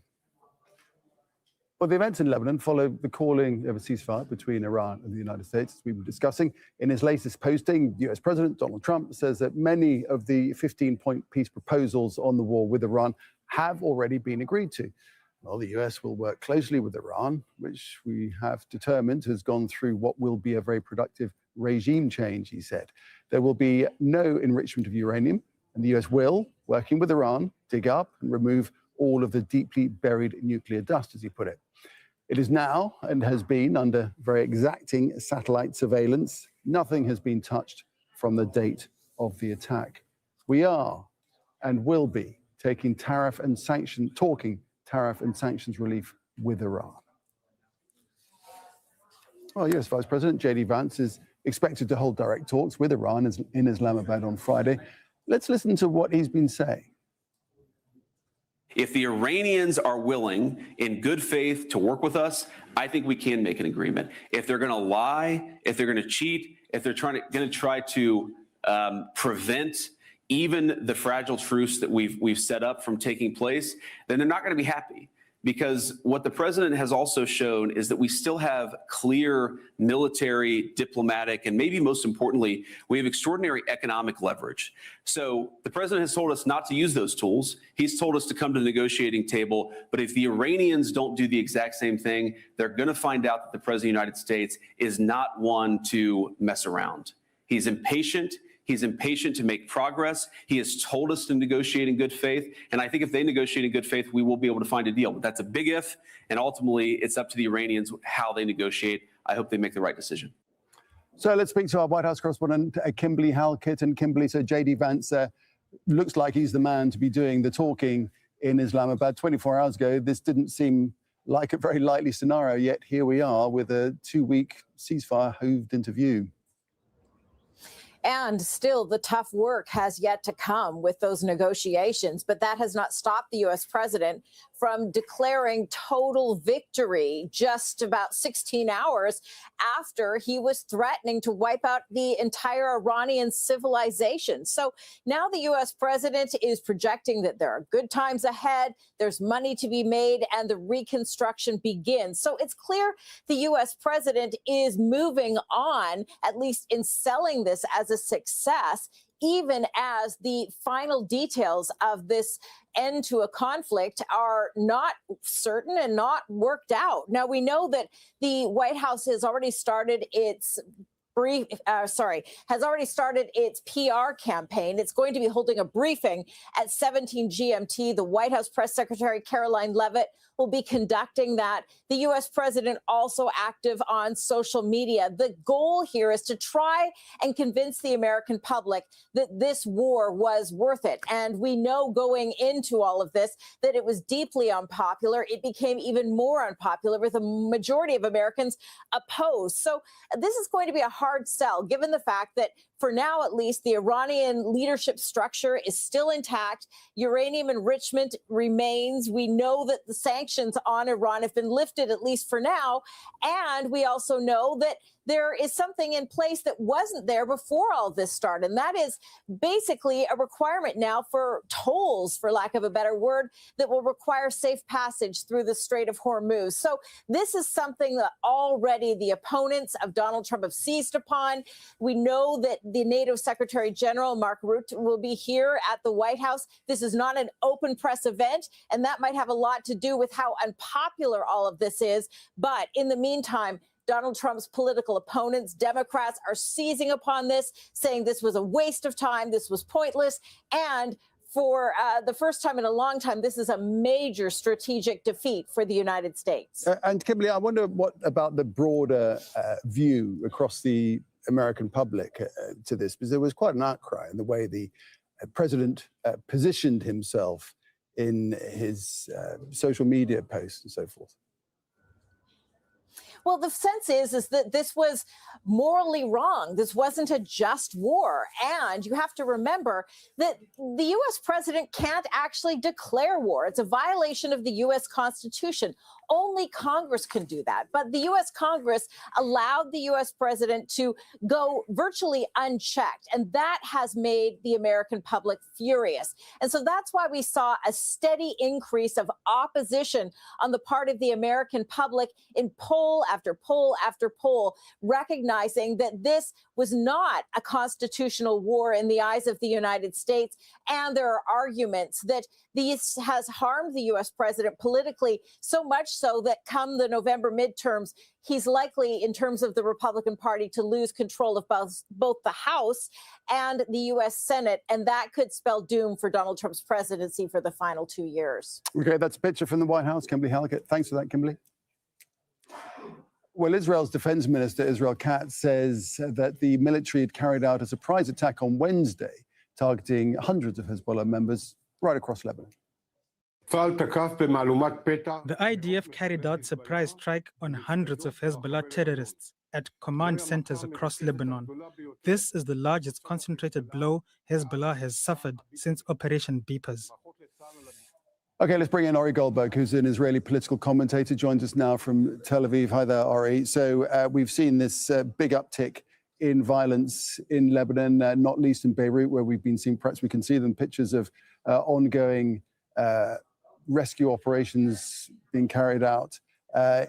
Well, the events in Lebanon follow the calling of a ceasefire between Iran and the United States, as we were discussing. In his latest posting, US President Donald Trump says that many of the 15-point peace proposals on the war with Iran have already been agreed to. Well, the US will work closely with Iran, which we have determined has gone through what will be a very productive regime change, he said. There will be no enrichment of uranium, and the US will, working with Iran, dig up and remove all of the deeply buried nuclear dust, as he put it. It is now, and has been, under very exacting satellite surveillance. Nothing has been touched from the date of the attack. We are, and will be, talking tariff and sanctions relief with Iran. Well, US Vice President J.D. Vance is expected to hold direct talks with Iran in Islamabad on Friday. Let's listen to what he's been saying. If the Iranians are willing, in good faith, to work with us, I think we can make an agreement. If they're going to lie, if they're going to cheat, if they're going to try to prevent even the fragile truce that we've set up from taking place, then they're not going to be happy. Because what the president has also shown is that we still have clear military, diplomatic, and maybe most importantly, we have extraordinary economic leverage. So the president has told us not to use those tools. He's told us to come to the negotiating table. But if the Iranians don't do the exact same thing, they're going to find out that the president of the United States is not one to mess around. He's impatient. He's impatient to make progress. He has told us to negotiate in good faith. And I think if they negotiate in good faith, we will be able to find a deal. But that's a big if. And ultimately, it's up to the Iranians how they negotiate. I hope they make the right decision. So let's speak to our White House correspondent, Kimberly Halkett. And Kimberly, so J.D. Vance looks like he's the man to be doing the talking in Islamabad. 24 hours ago, this didn't seem like a very likely scenario, yet here we are with a 2-week ceasefire hoved into view. And still, the tough work has yet to come with those negotiations. But that has not stopped the U.S. president from declaring total victory just about 16 hours after he was threatening to wipe out the entire Iranian civilization. So now the U.S. president is projecting that there are good times ahead, there's money to be made, and the reconstruction begins. So it's clear the U.S. president is moving on, at least in selling this as a success, even as the final details of this end to a conflict are not certain and not worked out. Now, we know that the White House has already started its has already started its PR campaign. It's going to be holding a briefing at 17 GMT. The White House press secretary, Caroline Leavitt, will be conducting that. The U.S. president also active on social media. The goal here is to try and convince the American public that this war was worth it. And we know going into all of this that it was deeply unpopular. It became even more unpopular with a majority of Americans opposed. So this is going to be a hard sell, given the fact that for now, at least, the Iranian leadership structure is still intact. Uranium enrichment remains. We know that the sanctions on Iran have been lifted, at least for now. And we also know that there is something in place that wasn't there before all this started. And that is basically a requirement now for tolls, for lack of a better word, that will require safe passage through the Strait of Hormuz. So this is something that already the opponents of Donald Trump have seized upon. We know that the NATO Secretary General, Mark Rutte, will be here at the White House. This is not an open press event, and that might have a lot to do with how unpopular all of this is. But in the meantime, Donald Trump's political opponents, Democrats, are seizing upon this, saying this was a waste of time, this was pointless, and for the first time in a long time, this is a major strategic defeat for the United States. And Kimberly, I wonder what about the broader view across the American public to this, because there was quite an outcry in the way the president positioned himself in his social media posts and so forth. Well, the sense is that this was morally wrong. This wasn't a just war. And you have to remember that the U.S. president can't actually declare war. It's a violation of the U.S. Constitution. Only Congress can do that. But the U.S. Congress allowed the U.S. president to go virtually unchecked. And that has made the American public furious. And so that's why we saw a steady increase of opposition on the part of the American public in poll after poll after poll, recognizing that this was not a constitutional war in the eyes of the United States. And there are arguments that this has harmed the U.S. president politically, so much so that come the November midterms, he's likely, in terms of the Republican Party, to lose control of both the House and the U.S. Senate. And that could spell doom for Donald Trump's presidency for the final 2 years. Okay, that's a picture from the White House. Kimberly Halkett, thanks for that, Kimberly. Well, Israel's defense minister, Israel Katz, says that the military had carried out a surprise attack on Wednesday, targeting hundreds of Hezbollah members right across Lebanon. The IDF carried out surprise strike on hundreds of Hezbollah terrorists at command centers across Lebanon. This is the largest concentrated blow Hezbollah has suffered since Operation Beepers. Okay, let's bring in Ori Goldberg, who's an Israeli political commentator, joins us now from Tel Aviv. Hi there, Ori. So we've seen this big uptick in violence in Lebanon, not least in Beirut, where we've been seeing, perhaps we can see them, pictures of ongoing rescue operations being carried out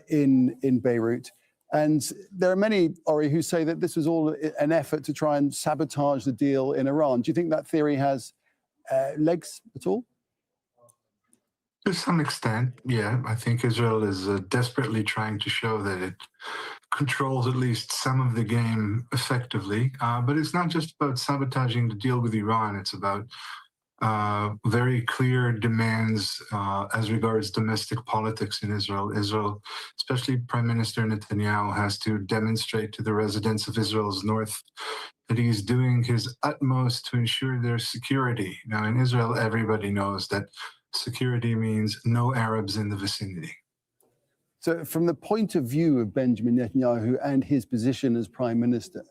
in Beirut. And there are many, Ori, who say that this was all an effort to try and sabotage the deal in Iran. Do you think that theory has legs at all? To some extent, yeah. I think Israel is desperately trying to show that it controls at least some of the game effectively. But it's not just about sabotaging the deal with Iran. It's about very clear demands as regards domestic politics in Israel. Israel, especially Prime Minister Netanyahu, has to demonstrate to the residents of Israel's north that he's doing his utmost to ensure their security. Now, in Israel, everybody knows that security means no Arabs in the vicinity. So from the point of view of Benjamin Netanyahu and his position as prime minister,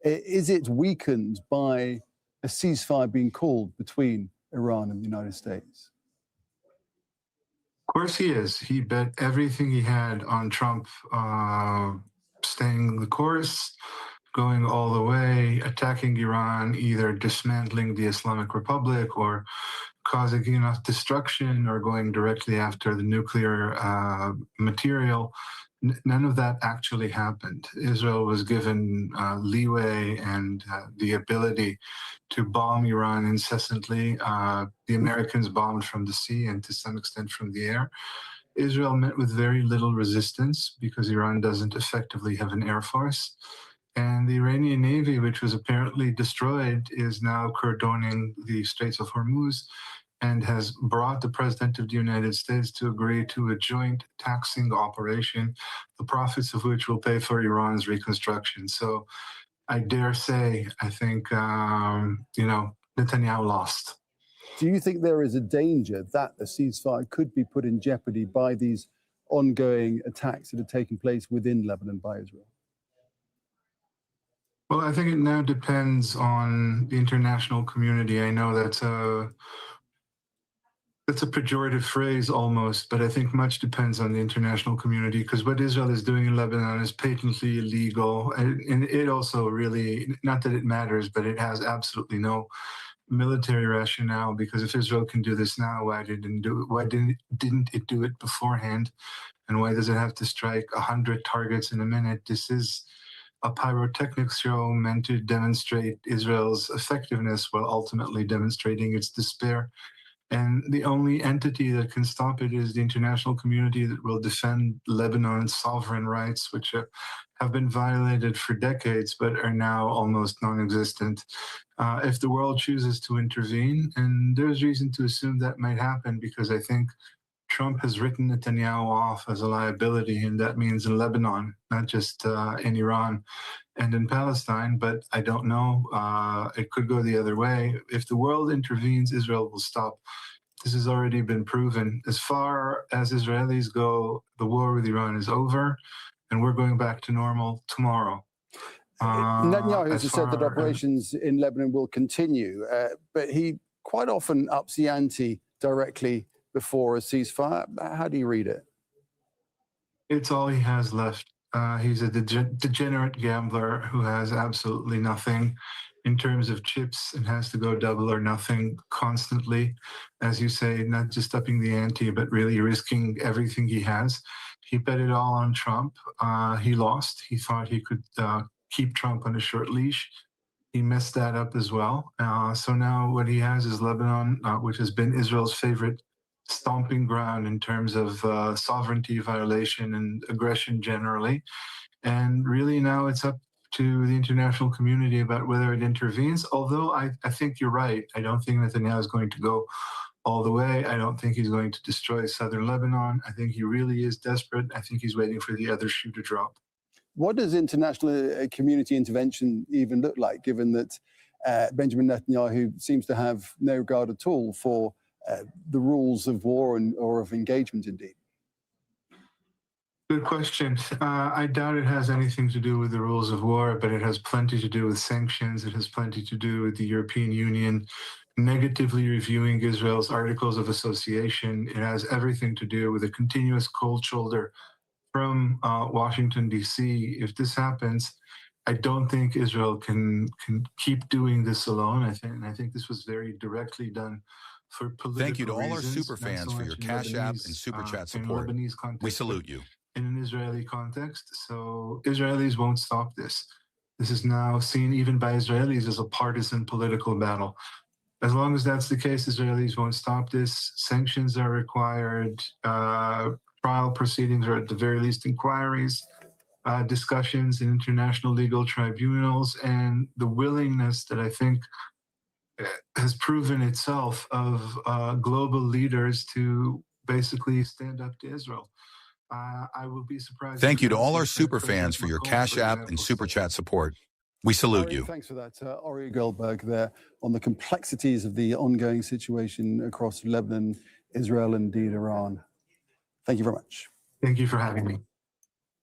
Is it weakened by a ceasefire being called between Iran and the United States? Of course he is. He bet everything he had on Trump staying the course, going all the way, attacking Iran, either dismantling the Islamic Republic or causing enough destruction or going directly after the nuclear material. None of that actually happened. Israel was given leeway and the ability to bomb Iran incessantly. The Americans bombed from the sea and to some extent from the air. Israel met with very little resistance because Iran doesn't effectively have an air force. And the Iranian Navy, which was apparently destroyed, is now cordoning the Straits of Hormuz and has brought the President of the United States to agree to a joint taxing operation, the profits of which will pay for Iran's reconstruction. So I dare say, I think, Netanyahu lost. Do you think there is a danger that a ceasefire could be put in jeopardy by these ongoing attacks that are taking place within Lebanon by Israel? Well, I think it now depends on the international community. I know that's a pejorative phrase almost, but I think much depends on the international community, because what Israel is doing in Lebanon is patently illegal. And it also really, not that it matters, but it has absolutely no military rationale, because if Israel can do this now, why didn't it do it beforehand? And why does it have to strike 100 targets in a minute? This is a pyrotechnics show meant to demonstrate Israel's effectiveness while ultimately demonstrating its despair. And the only entity that can stop it is the international community that will defend Lebanon's sovereign rights, which have been violated for decades, but are now almost non-existent. If the world chooses to intervene, and there's reason to assume that might happen, because I think Trump has written Netanyahu off as a liability, and that means in Lebanon, not just in Iran and in Palestine, but I don't know. It could go the other way. If the world intervenes, Israel will stop. This has already been proven. As far as Israelis go, the war with Iran is over, and we're going back to normal tomorrow. Netanyahu has said that operations in Lebanon will continue, but he quite often ups the ante directly before a ceasefire. How do you read it? It's all he has left. He's a degenerate gambler who has absolutely nothing in terms of chips and has to go double or nothing constantly. As you say, not just upping the ante, but really risking everything he has. He bet it all on Trump. He lost. He thought he could keep Trump on a short leash. He messed that up as well. So now what he has is Lebanon, which has been Israel's favorite stomping ground in terms of sovereignty violation and aggression generally. And really now it's up to the international community about whether it intervenes. Although I think you're right. I don't think Netanyahu is going to go all the way. I don't think he's going to destroy southern Lebanon. I think he really is desperate. I think he's waiting for the other shoe to drop. What does international community intervention even look like, given that Benjamin Netanyahu seems to have no regard at all for the rules of war or of engagement, indeed? Good question. I doubt it has anything to do with the rules of war, but it has plenty to do with sanctions. It has plenty to do with the European Union negatively reviewing Israel's Articles of Association. It has everything to do with a continuous cold shoulder from Washington, D.C. If this happens, I don't think Israel can keep doing this alone. I think this was very directly done for political Thank you to all our reasons, super not fans so for your much in Cash App Lebanese, and Super Chat in support. Lebanese context, We salute you. in an Israeli context. So Israelis won't stop this. This is now seen even by Israelis as a partisan political battle. As long as that's the case, Israelis won't stop this. Sanctions are required. Trial proceedings, or at the very least inquiries, discussions in international legal tribunals, and the willingness that I think has proven itself of global leaders to basically stand up to Israel. I will be surprised. Thank you to all our super fans for your Cash App and Super Chat support. We salute you. Thanks for that, Ori Goldberg, there on the complexities of the ongoing situation across Lebanon, Israel, and indeed Iran. Thank you very much. Thank you for having me.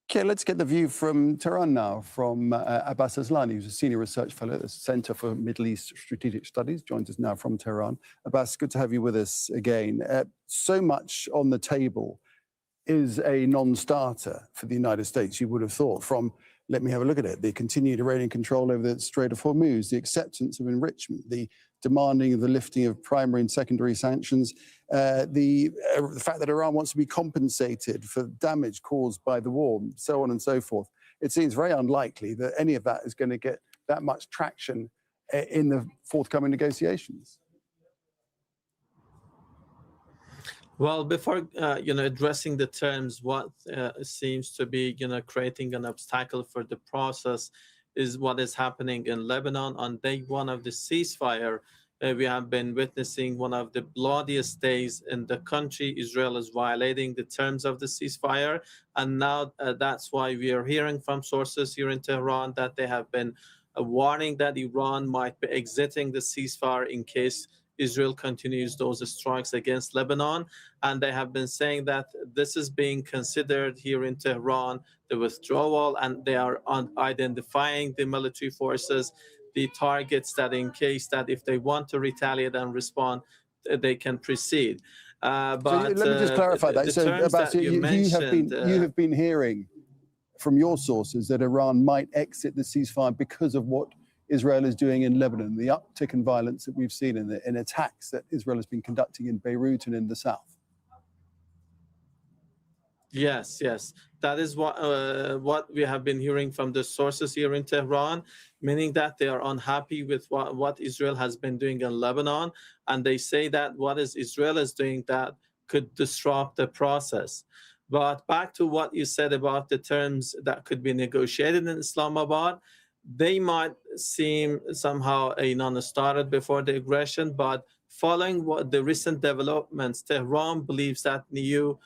Okay, let's get the view from Tehran now, from Abbas Aslani, who's a senior research fellow at the Center for Middle East Strategic Studies, joins us now from Tehran. Abbas, good to have you with us again. So much on the table is a non-starter for the United States, you would have thought, from, let me have a look at it, the continued Iranian control over the Strait of Hormuz, the acceptance of enrichment, the demanding of the lifting of primary and secondary sanctions, the fact that Iran wants to be compensated for damage caused by the war, so on and so forth. It seems very unlikely that any of that is going to get that much traction in the forthcoming negotiations. Well, before addressing the terms, what seems to be creating an obstacle for the process is what is happening in Lebanon. On day one of the ceasefire, we have been witnessing one of the bloodiest days in the country. Israel is violating the terms of the ceasefire, and now that's why we are hearing from sources here in Tehran that they have been warning that Iran might be exiting the ceasefire in case Israel continues those strikes against Lebanon. And they have been saying that this is being considered here in Tehran, the withdrawal, and they are identifying the military forces, the targets, that in case that if they want to retaliate and respond, they can proceed. But let me just clarify that. So, Abbas, you have been hearing from your sources that Iran might exit the ceasefire because of what Israel is doing in Lebanon, the uptick in violence that we've seen in attacks that Israel has been conducting in Beirut and in the south. Yes, that is what we have been hearing from the sources here in Tehran, meaning that they are unhappy with what Israel has been doing in Lebanon, and they say that what Israel is doing that could disrupt the process. But back to what you said about the terms that could be negotiated in Islamabad, they might seem somehow a non-starter before the aggression, but following what the recent developments, Tehran believes that new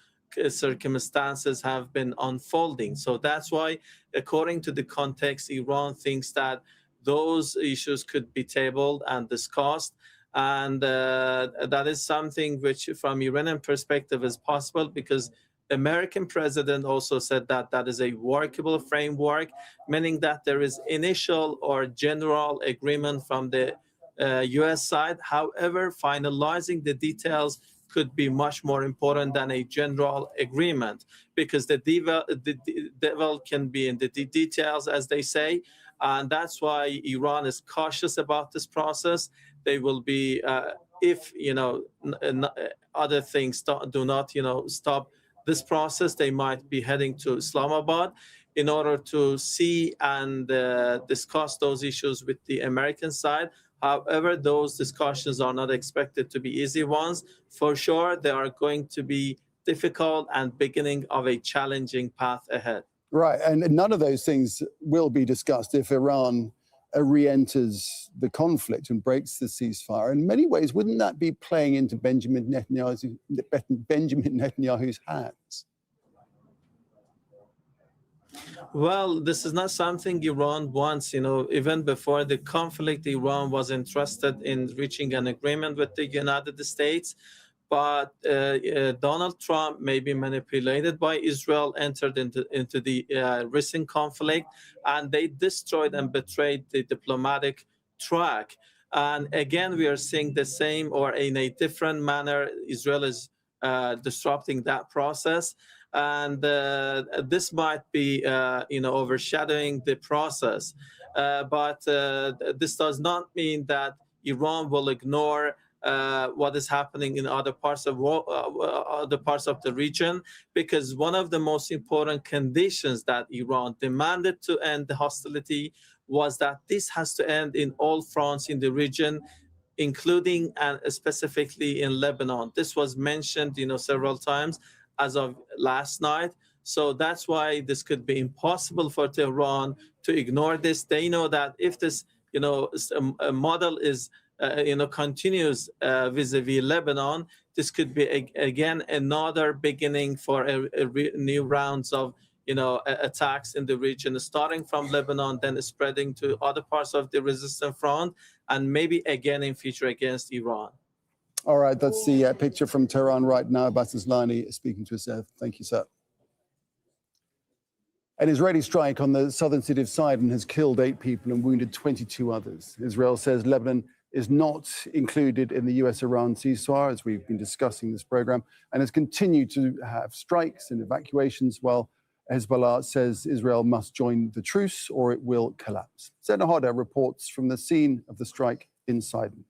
circumstances have been unfolding. So that's why, according to the context, Iran thinks that those issues could be tabled and discussed. And that is something which, from Iranian perspective, is possible because American president also said that that is a workable framework, meaning that there is initial or general agreement from the U.S. side. However, finalizing the details could be much more important than a general agreement, because the devil can be in the details, as they say. And that's why Iran is cautious about this process. They will be, if other things do not stop this process, they might be heading to Islamabad in order to see and discuss those issues with the American side. However, those discussions are not expected to be easy ones. For sure, they are going to be difficult and beginning of a challenging path ahead. Right, and none of those things will be discussed if Iran re-enters the conflict and breaks the ceasefire. In many ways, wouldn't that be playing into Benjamin Netanyahu's hands? Well, this is not something Iran wants. Even before the conflict, Iran was interested in reaching an agreement with the United States. But Donald Trump, may be manipulated by Israel, entered into the recent conflict, and they destroyed and betrayed the diplomatic track. And again, we are seeing the same, or in a different manner, Israel is disrupting that process. And this might be, overshadowing the process. But this does not mean that Iran will ignore what is happening in other parts of the region, because one of the most important conditions that Iran demanded to end the hostility was that this has to end in all fronts in the region, including and specifically in Lebanon. This was mentioned, several times as of last night. So that's why this could be impossible for Tehran to ignore this. They know that if this, model is continues vis-a-vis Lebanon, this could be again another beginning for new rounds of attacks in the region, starting from Lebanon, then spreading to other parts of the resistance front, and maybe again in future against Iran. All right, that's the picture from Tehran right now. Abbas Aslani speaking to us. Thank you, sir. An Israeli strike on the southern city of Sidon has killed 8 people and wounded 22 others. Israel says Lebanon is not included in the US-Iran ceasefire, as we've been discussing this program, and has continued to have strikes and evacuations, while Hezbollah says Israel must join the truce or it will collapse. Zena Hoda reports from the scene of the strike in Sidon.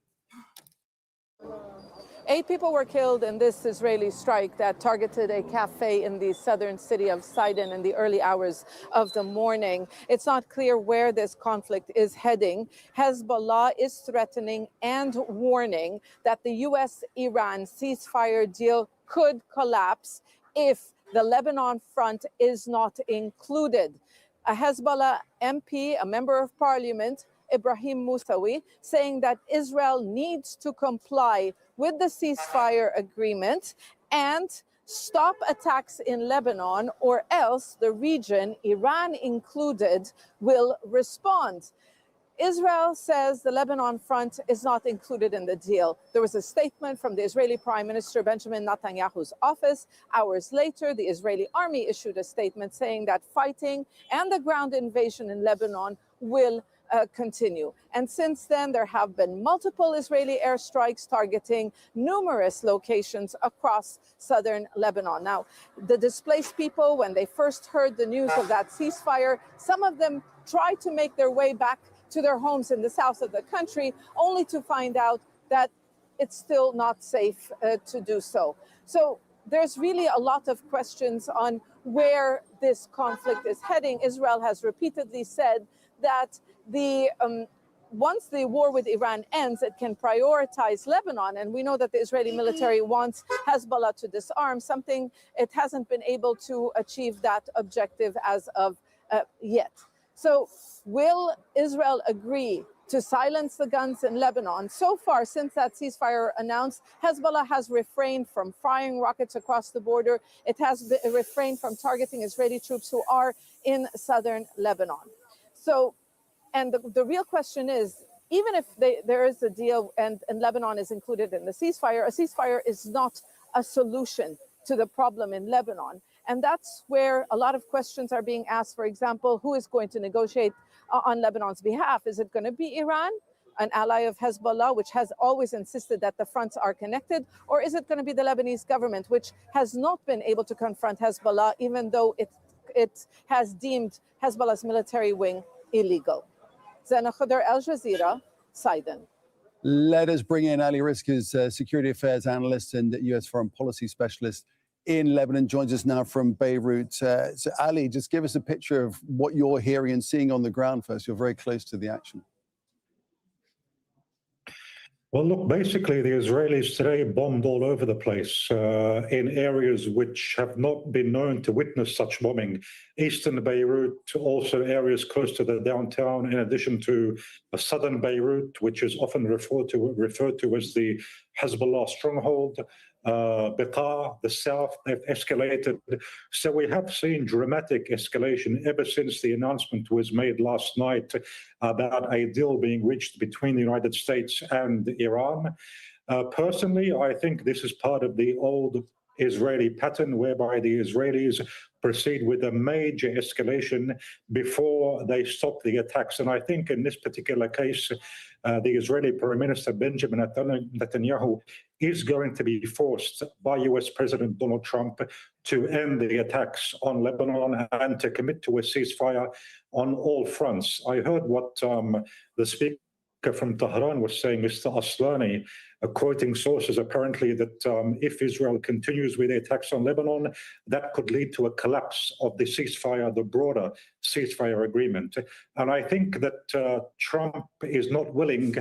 8 people were killed in this Israeli strike that targeted a cafe in the southern city of Sidon in the early hours of the morning. It's not clear where this conflict is heading. Hezbollah is threatening and warning that the US-Iran ceasefire deal could collapse if the Lebanon front is not included. A Hezbollah MP, a member of parliament, Ibrahim Moussawi, saying that Israel needs to comply with the ceasefire agreement and stop attacks in Lebanon, or else the region, Iran included, will respond. Israel says the Lebanon front is not included in the deal. There was a statement from the Israeli Prime Minister Benjamin Netanyahu's office. Hours later, the Israeli army issued a statement saying that fighting and the ground invasion in Lebanon will continue. And since then, there have been multiple Israeli airstrikes targeting numerous locations across southern Lebanon. Now, the displaced people, when they first heard the news of that ceasefire, some of them tried to make their way back to their homes in the south of the country, only to find out that it's still not safe to do so. So there's really a lot of questions on where this conflict is heading. Israel has repeatedly said that once the war with Iran ends, it can prioritize Lebanon. And we know that the Israeli military wants Hezbollah to disarm, something it hasn't been able to achieve that objective as of yet. So will Israel agree to silence the guns in Lebanon? So far, since that ceasefire announced, Hezbollah has refrained from firing rockets across the border. It has refrained from targeting Israeli troops who are in southern Lebanon. So, and the real question is, even if there is a deal and Lebanon is included in the ceasefire, a ceasefire is not a solution to the problem in Lebanon. And that's where a lot of questions are being asked. For example, who is going to negotiate on Lebanon's behalf? Is it going to be Iran, an ally of Hezbollah, which has always insisted that the fronts are connected? Or is it going to be the Lebanese government, which has not been able to confront Hezbollah, even though it has deemed Hezbollah's military wing illegal? Zena Khudr, Al Jazeera, Sidon. Let us bring in Ali Rizkis, security affairs analyst and U.S. foreign policy specialist in Lebanon, joins us now from Beirut. So Ali, just give us a picture of what you're hearing and seeing on the ground first. You're very close to the action. Well, look, basically, the Israelis today bombed all over the place in areas which have not been known to witness such bombing. Eastern Beirut, also areas close to the downtown, in addition to southern Beirut, which is often referred to as the Hezbollah stronghold. Beqa, the south, they've escalated. So we have seen dramatic escalation ever since the announcement was made last night about a deal being reached between the United States and Iran. Personally, I think this is part of the old Israeli pattern whereby the Israelis proceed with a major escalation before they stop the attacks. And I think in this particular case, the Israeli Prime Minister Benjamin Netanyahu is going to be forced by US President Donald Trump to end the attacks on Lebanon and to commit to a ceasefire on all fronts. I heard what the speaker from Tehran was saying, Mr. Aslani, quoting sources apparently that if Israel continues with the attacks on Lebanon, that could lead to a collapse of the ceasefire, the broader ceasefire agreement. And I think that Trump is not willing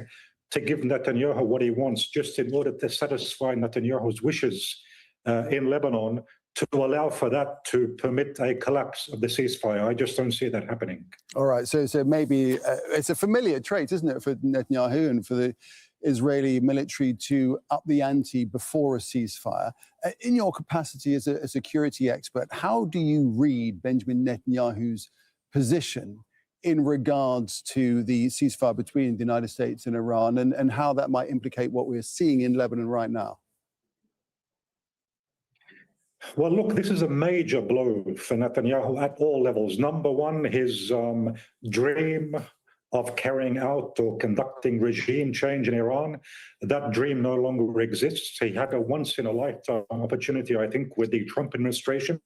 to give Netanyahu what he wants just in order to satisfy Netanyahu's wishes in Lebanon, to allow for that to permit a collapse of the ceasefire. I just don't see that happening. All right, so maybe it's a familiar trait, isn't it, for Netanyahu and for the Israeli military to up the ante before a ceasefire. In your capacity as a security expert, how do you read Benjamin Netanyahu's position in regards to the ceasefire between the United States and Iran, and how that might implicate what we're seeing in Lebanon right now? Well, look, this is a major blow for Netanyahu at all levels. Number one, his dream of carrying out or conducting regime change in Iran, that dream no longer exists. He had a once-in-a-lifetime opportunity, I think, with the Trump administration.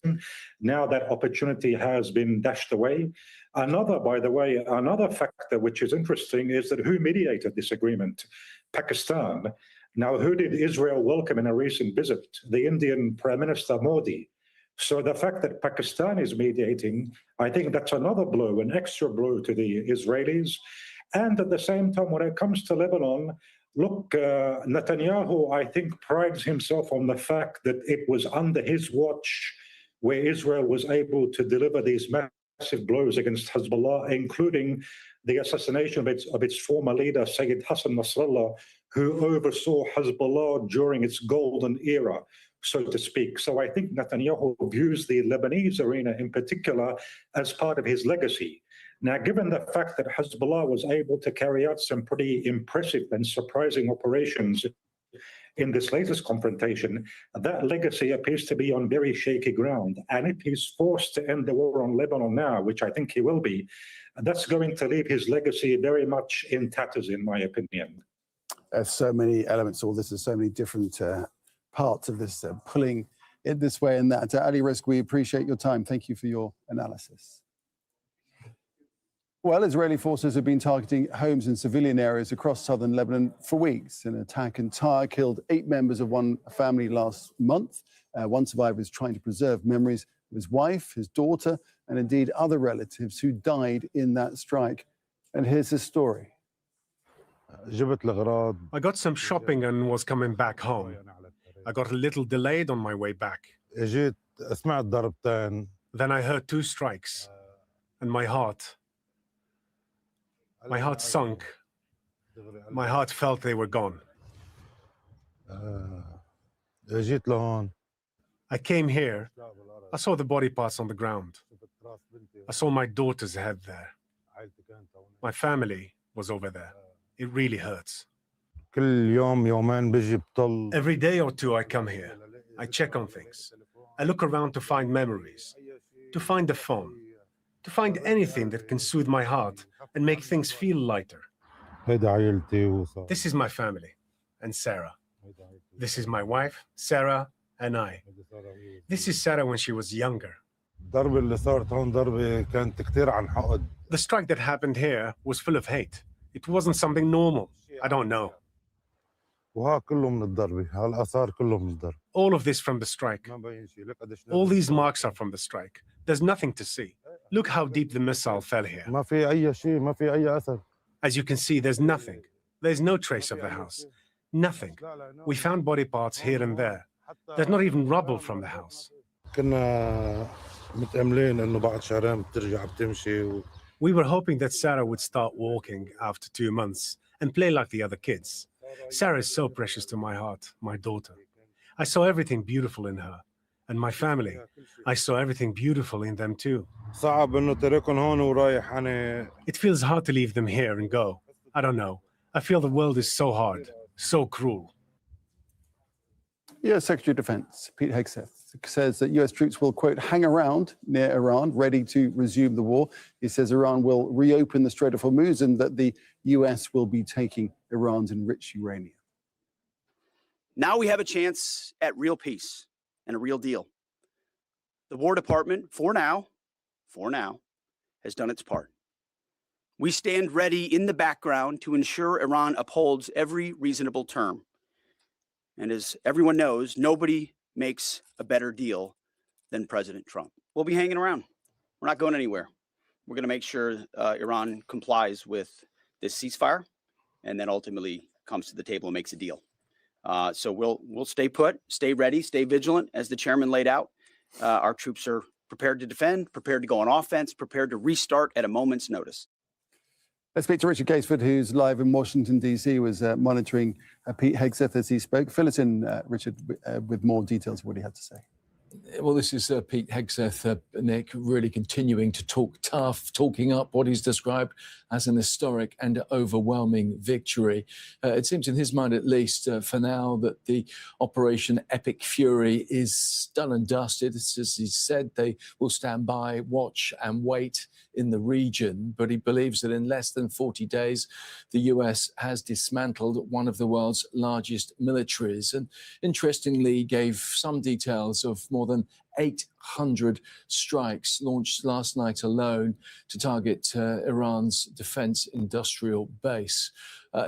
Now that opportunity has been dashed away. By the way, another factor which is interesting is that who mediated this agreement? Pakistan. Now, who did Israel welcome in a recent visit? The Indian Prime Minister Modi. So the fact that Pakistan is mediating, I think that's another blow, an extra blow to the Israelis. And at the same time, when it comes to Lebanon, look, Netanyahu, I think, prides himself on the fact that it was under his watch where Israel was able to deliver these massive blows against Hezbollah, including the assassination of its former leader, Sayyid Hassan Nasrallah, who oversaw Hezbollah during its golden era, so to speak. So I think Netanyahu views the Lebanese arena in particular as part of his legacy. Now, given the fact that Hezbollah was able to carry out some pretty impressive and surprising operations in this latest confrontation, that legacy appears to be on very shaky ground. And if he's forced to end the war on Lebanon now, which I think he will be, that's going to leave his legacy very much in tatters, in my opinion. There's so many elements to all this. There's so many different parts of this pulling it this way and that. Ali Rizk, we appreciate your time. Thank you for your analysis. Well, Israeli forces have been targeting homes in civilian areas across southern Lebanon for weeks. An attack in Tyre killed 8 members of one family last month. One survivor is trying to preserve memories of his wife, his daughter, and indeed other relatives who died in that strike. And here's his story. I got some shopping and was coming back home. I got a little delayed on my way back. Then I heard 2 strikes, and my heart sunk. My heart felt they were gone. I came here. I saw the body parts on the ground. I saw my daughter's head there. My family was over there. It really hurts. Every day or two I come here. I check on things. I look around to find memories, to find the phone, to find anything that can soothe my heart and make things feel lighter. This is my family and Sarah. This is my wife, Sarah, and I. This is Sarah when she was younger. The strike that happened here was full of hate. It wasn't something normal. I don't know. All of this from the strike. All these marks are from the strike. There's nothing to see. Look how deep the missile fell here. As you can see, there's nothing. There's no trace of the house. Nothing. We found body parts here and there. There's not even rubble from the house. We were hoping that Sarah would start walking after 2 months and play like the other kids. Sarah is so precious to my heart, my daughter. I saw everything beautiful in her. And my family, I saw everything beautiful in them too. It feels hard to leave them here and go. I don't know. I feel the world is so hard, so cruel. U.S. Secretary of Defense Pete Hegseth says that U.S. troops will, quote, hang around near Iran, ready to resume the war. He says Iran will reopen the Strait of Hormuz and that the U.S. will be taking Iran's enriched uranium. Now we have a chance at real peace and a real deal. The War Department, for now, has done its part. We stand ready in the background to ensure Iran upholds every reasonable term. And as everyone knows, nobody makes a better deal than President Trump. We'll be hanging around. We're not going anywhere. We're going to make sure Iran complies with this ceasefire and then ultimately comes to the table and makes a deal. So we'll stay put, stay ready, stay vigilant, as the chairman laid out. Our troops are prepared to defend, prepared to go on offense, prepared to restart at a moment's notice. Let's speak to Richard Caseford, who's live in Washington, D.C., was monitoring Pete Hegseth as he spoke. Fill us in, Richard, with more details of what he had to say. Well, this is Pete Hegseth, Nick, really continuing to talk tough, talking up what he's described as an historic and overwhelming victory. It seems in his mind, at least for now, that the Operation Epic Fury is done and dusted. It's as he said, they will stand by, watch and wait in the region, but he believes that in less than 40 days, the US has dismantled one of the world's largest militaries. And interestingly, he gave some details of more than 800 strikes launched last night alone to target Iran's defense industrial base.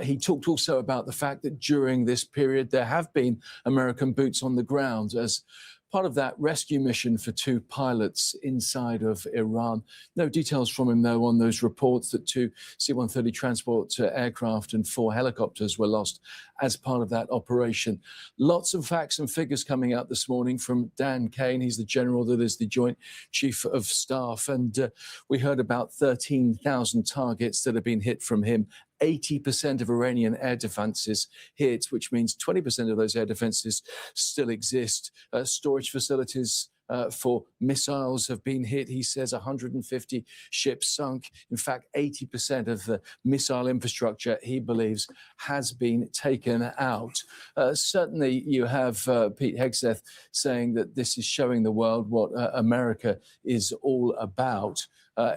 He talked also about the fact that during this period, there have been American boots on the ground as part of that rescue mission for 2 pilots inside of Iran. No details from him, though, on those reports that 2 C-130 transport aircraft and 4 helicopters were lost as part of that operation. Lots of facts and figures coming out this morning from Dan Kane. He's the general that is the Joint Chief of Staff. And we heard about 13,000 targets that have been hit from him. 80% of Iranian air defenses hit, which means 20% of those air defenses still exist. Storage facilities for missiles have been hit. He says 150 ships sunk. In fact, 80% of the missile infrastructure, he believes, has been taken out. Certainly, you have Pete Hegseth saying that this is showing the world what America is all about.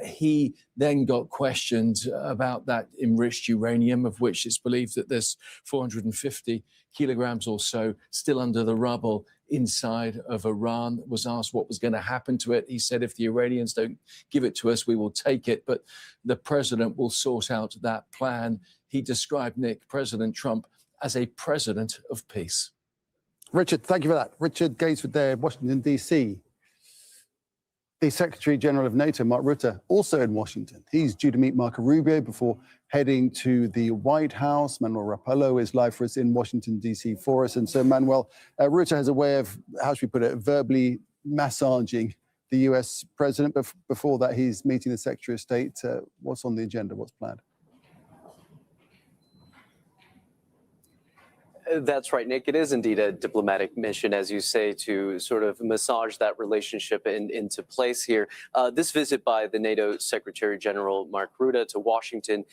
He then got questioned about that enriched uranium, of which it's believed that there's 450 kilograms or so still under the rubble inside of Iran. Was asked what was going to happen to it. He said, if the Iranians don't give it to us, we will take it, but the president will sort out that plan. He described, Nick, President Trump as a president of peace. Richard, thank you for that. Richard Gainsford there, Washington, D.C. The Secretary General of NATO, Mark Rutte, also in Washington. He's due to meet Marco Rubio before heading to the White House. Manuel Rapallo is live for us in Washington, D.C. for us. And so, Manuel, Rutte has a way of, how should we put it, verbally massaging the U.S. president. But before that, he's meeting the Secretary of State. What's on the agenda? What's planned? That's right, Nick. It is indeed a diplomatic mission, as you say, to sort of massage that relationship into place here. This visit by the NATO Secretary General Mark Rutte to Washington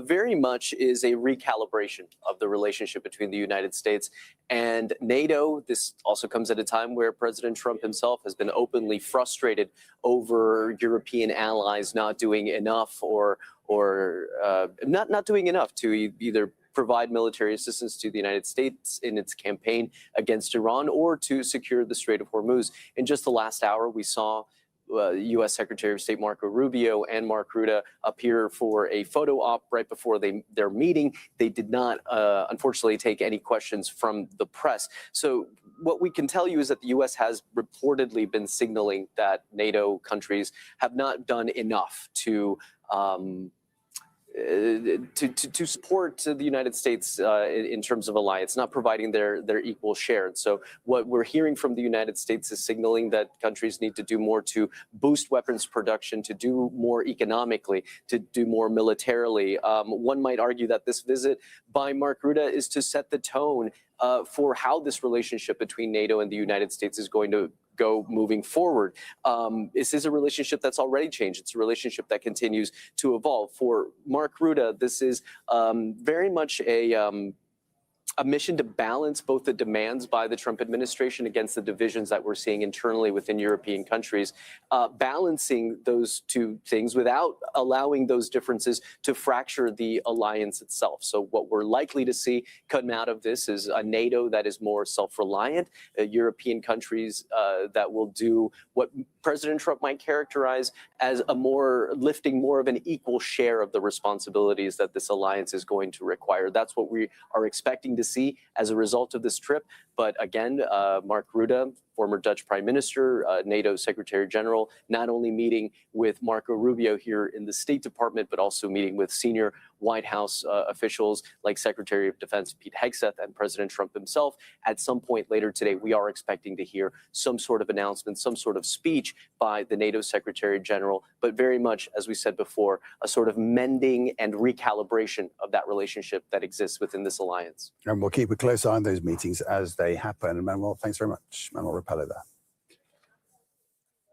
very much is a recalibration of the relationship between the United States and NATO. This also comes at a time where President Trump himself has been openly frustrated over European allies not doing enough or not doing enough to either provide military assistance to the United States in its campaign against Iran or to secure the Strait of Hormuz. In just the last hour, we saw U.S. Secretary of State Marco Rubio and Mark Rutte appear for a photo op right before their meeting. They did not, unfortunately, take any questions from the press. So what we can tell you is that the U.S. has reportedly been signaling that NATO countries have not done enough to support the United States in terms of alliance, not providing their equal share. And so what we're hearing from the United States is signaling that countries need to do more to boost weapons production, to do more economically, to do more militarily. One might argue that this visit by Mark Rutte is to set the tone for how this relationship between NATO and the United States is going to go moving forward. This is a relationship that's already changed. It's a relationship that continues to evolve. For Mark Rutte, this is very much a mission to balance both the demands by the Trump administration against the divisions that we're seeing internally within European countries, balancing those two things without allowing those differences to fracture the alliance itself. So what we're likely to see come out of this is a NATO that is more self-reliant, European countries that will do what President Trump might characterize as lifting more of an equal share of the responsibilities that this alliance is going to require. That's what we are expecting to see as a result of this trip. But again, Mark Rutte, former Dutch Prime Minister, NATO Secretary General, not only meeting with Marco Rubio here in the State Department, but also meeting with senior White House officials like Secretary of Defense Pete Hegseth and President Trump himself. At some point later today, we are expecting to hear some sort of announcement, some sort of speech by the NATO Secretary General, but very much, as we said before, a sort of mending and recalibration of that relationship that exists within this alliance. And we'll keep a close eye on those meetings as they happen. And Manuel, thanks very much. Manuel Rapallo there.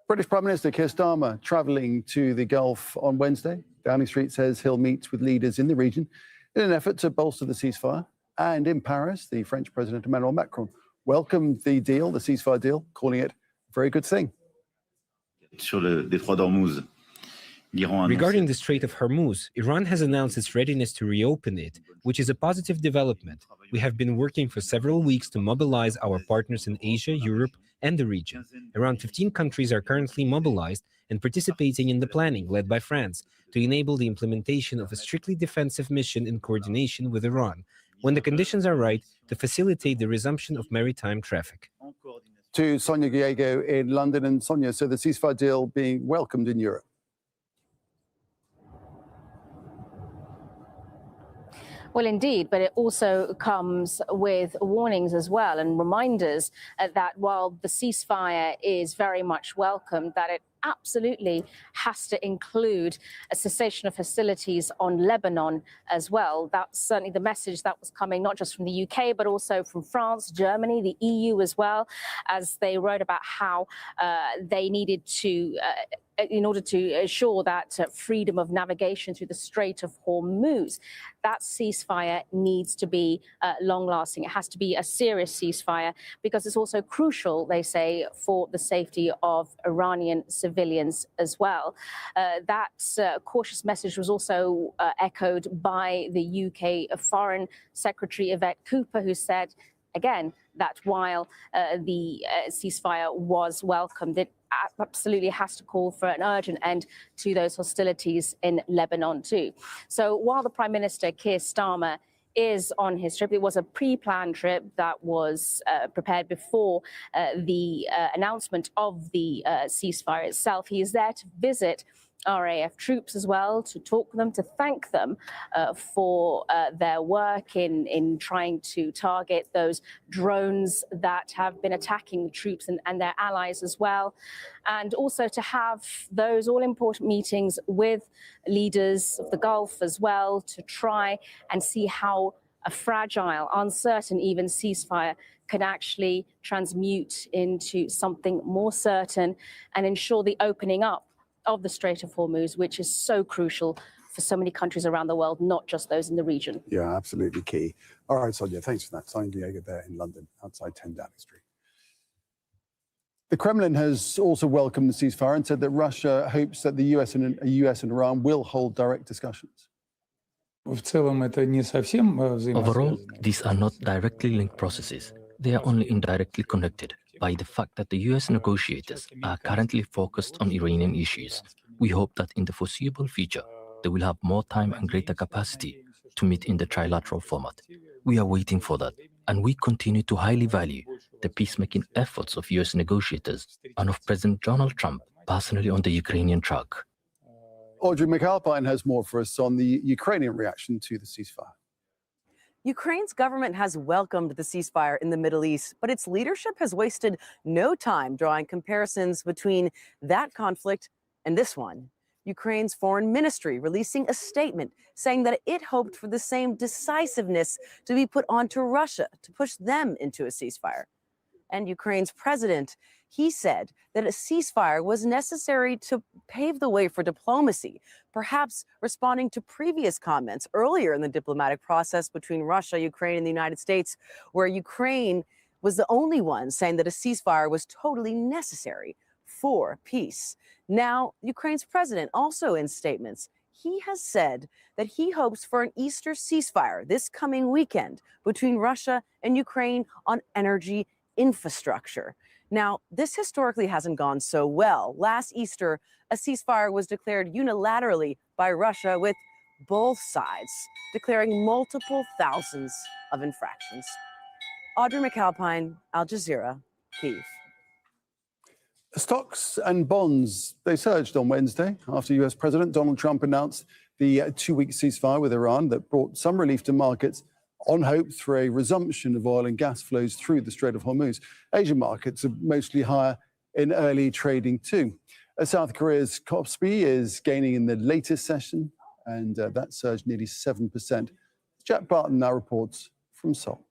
British Prime Minister Keir Starmer travelling to the Gulf on Wednesday. Downing Street says he'll meet with leaders in the region in an effort to bolster the ceasefire. And in Paris, the French President Emmanuel Macron welcomed the deal, the ceasefire deal, calling it a very good thing. Regarding the Strait of Hormuz, Iran has announced its readiness to reopen it, which is a positive development. We have been working for several weeks to mobilize our partners in Asia, Europe, and the region. Around 15 countries are currently mobilized and participating in the planning, led by France, to enable the implementation of a strictly defensive mission in coordination with Iran, when the conditions are right, to facilitate the resumption of maritime traffic. To Sonia Gallego in London. And Sonia, so the ceasefire deal being welcomed in Europe. Well, indeed, but it also comes with warnings as well and reminders that while the ceasefire is very much welcomed, that it absolutely has to include a cessation of hostilities on Lebanon as well. That's certainly the message that was coming not just from the UK, but also from France, Germany, the EU as well, as they wrote about how they needed to in order to ensure that freedom of navigation through the Strait of Hormuz, that ceasefire needs to be long-lasting. It has to be a serious ceasefire because it's also crucial, they say, for the safety of Iranian civilians as well. That cautious message was also echoed by the UK Foreign Secretary Yvette Cooper, who said, again, that while the ceasefire was welcomed, it absolutely has to call for an urgent end to those hostilities in Lebanon too. So while the Prime Minister, Keir Starmer, is on his trip, it was a pre-planned trip that was prepared before the announcement of the ceasefire itself. He is there to visit RAF troops as well, to talk to them, to thank them for their work in trying to target those drones that have been attacking the troops and their allies as well. And also to have those all-important meetings with leaders of the Gulf as well, to try and see how a fragile, uncertain even ceasefire can actually transmute into something more certain and ensure the opening up of the Strait of Hormuz, which is so crucial for so many countries around the world, not just those in the region. Yeah, absolutely key. All right, Sonia, thanks for that. Sonia Diego there in London, outside 10 Downing Street. The Kremlin has also welcomed the ceasefire and said that Russia hopes that the US and Iran will hold direct discussions. Overall, these are not directly linked processes. They are only indirectly connected by the fact that the US negotiators are currently focused on Iranian issues. We hope that in the foreseeable future, they will have more time and greater capacity to meet in the trilateral format. We are waiting for that, and we continue to highly value the peacemaking efforts of US negotiators and of President Donald Trump personally on the Ukrainian track. Audrey McAlpine has more for us on the Ukrainian reaction to the ceasefire. Ukraine's government has welcomed the ceasefire in the Middle East, but its leadership has wasted no time drawing comparisons between that conflict and this one. Ukraine's foreign ministry releasing a statement saying that it hoped for the same decisiveness to be put onto Russia to push them into a ceasefire. And Ukraine's president, he said that a ceasefire was necessary to pave the way for diplomacy, perhaps responding to previous comments earlier in the diplomatic process between Russia, Ukraine, and the United States, where Ukraine was the only one saying that a ceasefire was totally necessary for peace. Now, Ukraine's president also in statements, he has said that he hopes for an Easter ceasefire this coming weekend between Russia and Ukraine on energy infrastructure. Now, this historically hasn't gone so well. Last Easter, a ceasefire was declared unilaterally by Russia, with both sides declaring multiple thousands of infractions. Audrey McAlpine, Al Jazeera, Kyiv. Stocks and bonds, they surged on Wednesday after US President Donald Trump announced the two-week ceasefire with Iran that brought some relief to markets on hope for a resumption of oil and gas flows through the Strait of Hormuz. Asian markets are mostly higher in early trading too. South Korea's KOSPI is gaining in the latest session, and that surged nearly 7%. Jack Barton now reports from Seoul.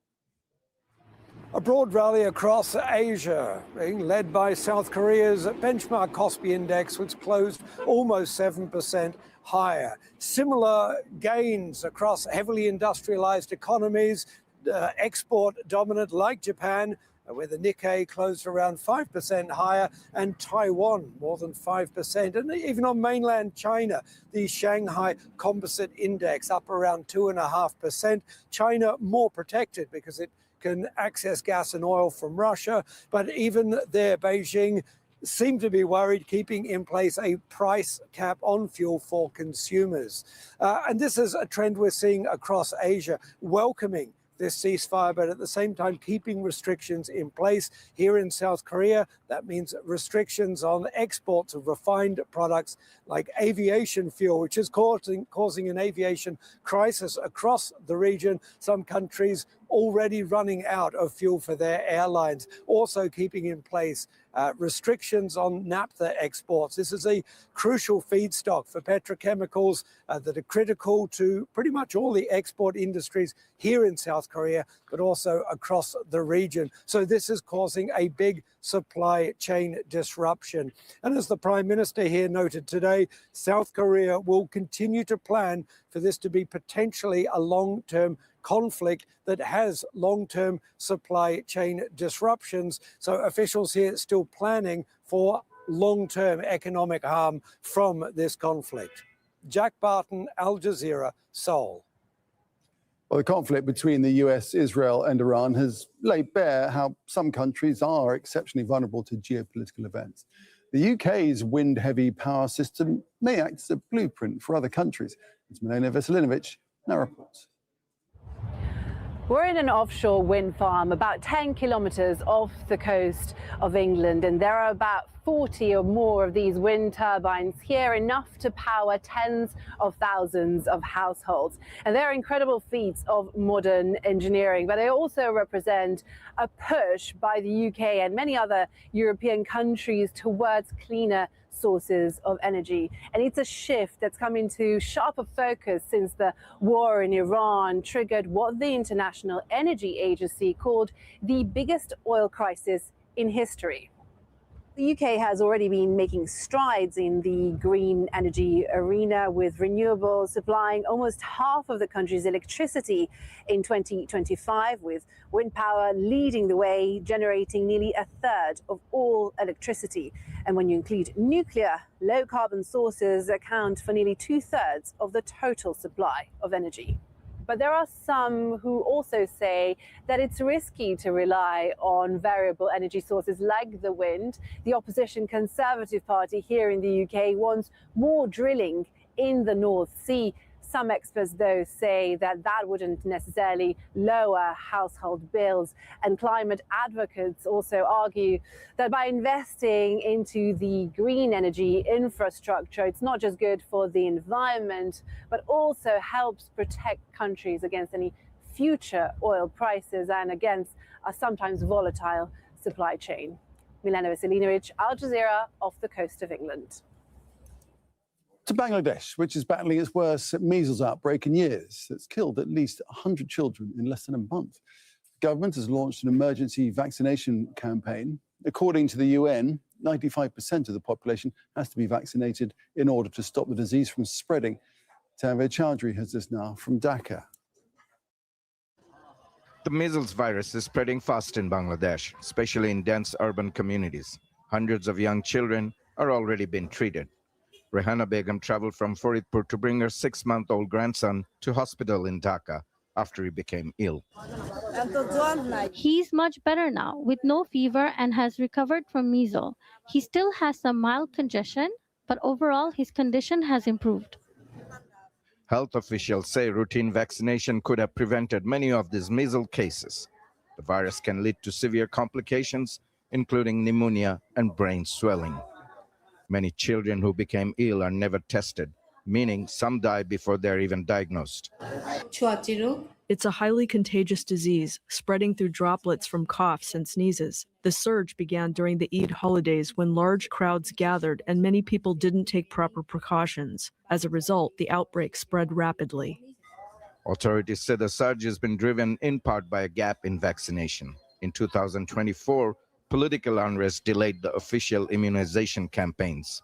A broad rally across Asia, being led by South Korea's benchmark KOSPI index, which closed almost 7%, higher. Similar gains across heavily industrialized economies, export dominant like Japan, where the Nikkei closed around 5% higher, and Taiwan more than 5%. And even on mainland China, the Shanghai Composite Index up around 2.5%. China more protected because it can access gas and oil from Russia. But even there, Beijing seem to be worried, keeping in place a price cap on fuel for consumers. And this is a trend we're seeing across Asia, welcoming this ceasefire, but at the same time keeping restrictions in place. Here in South Korea, that means restrictions on exports of refined products like aviation fuel, which is causing an aviation crisis across the region. Some countries already running out of fuel for their airlines, also keeping in place restrictions on naphtha exports. This is a crucial feedstock for petrochemicals that are critical to pretty much all the export industries here in South Korea, but also across the region. So this is causing a big supply chain disruption. And as the Prime Minister here noted today, South Korea will continue to plan for this to be potentially a long-term conflict that has long-term supply chain disruptions. So officials here still planning for long-term economic harm from this conflict. Jack Barton, Al Jazeera, Seoul. Well, the conflict between the US, Israel and Iran has laid bare how some countries are exceptionally vulnerable to geopolitical events. The UK's wind-heavy power system may act as a blueprint for other countries. As Milena Veselinovic now reports. We're in an offshore wind farm about 10 kilometres off the coast of England, and there are about 40 or more of these wind turbines here, enough to power tens of thousands of households. And they're incredible feats of modern engineering, but they also represent a push by the UK and many other European countries towards cleaner sources of energy. And it's a shift that's come into sharper focus since the war in Iran triggered what the International Energy Agency called the biggest oil crisis in history. The UK has already been making strides in the green energy arena, with renewables supplying almost half of the country's electricity in 2025, with wind power leading the way, generating nearly a third of all electricity. And when you include nuclear, low-carbon sources account for nearly two-thirds of the total supply of energy. But there are some who also say that it's risky to rely on variable energy sources like the wind. The opposition Conservative Party here in the UK wants more drilling in the North Sea. Some experts, though, say that that wouldn't necessarily lower household bills. And climate advocates also argue that by investing into the green energy infrastructure, it's not just good for the environment, but also helps protect countries against any future oil prices and against a sometimes volatile supply chain. Milena Veselinovic, Al Jazeera, off the coast of England. To Bangladesh, which is battling its worst measles outbreak in years. That's killed at least 100 children in less than a month. The government has launched an emergency vaccination campaign. According to the UN, 95% of the population has to be vaccinated in order to stop the disease from spreading. Tanvir Chowdhury has this now from Dhaka. The measles virus is spreading fast in Bangladesh, especially in dense urban communities. Hundreds of young children are already being treated. Rehana Begum traveled from Faridpur to bring her 6-month-old grandson to hospital in Dhaka after he became ill. He's much better now, with no fever, and has recovered from measles. He still has some mild congestion, but overall his condition has improved. Health officials say routine vaccination could have prevented many of these measles cases. The virus can lead to severe complications, including pneumonia and brain swelling. Many children who became ill are never tested, meaning some die before they're even diagnosed. It's a highly contagious disease, spreading through droplets from coughs and sneezes. The surge began during the Eid holidays when large crowds gathered and many people didn't take proper precautions. As a result, the outbreak spread rapidly. Authorities say the surge has been driven in part by a gap in vaccination. In 2024, political unrest delayed the official immunization campaigns.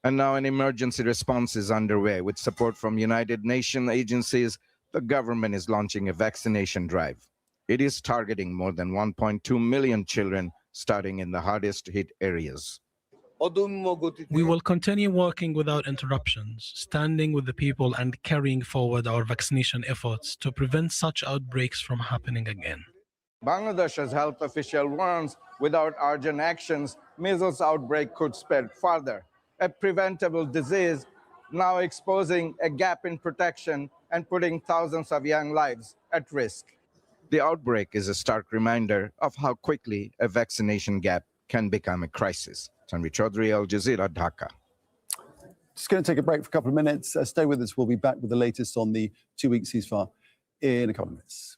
And now an emergency response is underway. With support from United Nations agencies, the government is launching a vaccination drive. It is targeting more than 1.2 million children, starting in the hardest hit areas. We will continue working without interruptions, standing with the people and carrying forward our vaccination efforts to prevent such outbreaks from happening again. Bangladesh's health official warns without urgent actions, measles outbreak could spread further, a preventable disease now exposing a gap in protection and putting thousands of young lives at risk. The outbreak is a stark reminder of how quickly a vaccination gap can become a crisis. Tanvi Chaudhary, Al Jazeera, Dhaka. Just going to take a break for a couple of minutes. Stay with us. We'll be back with the latest on the 2-week ceasefire in a couple of minutes.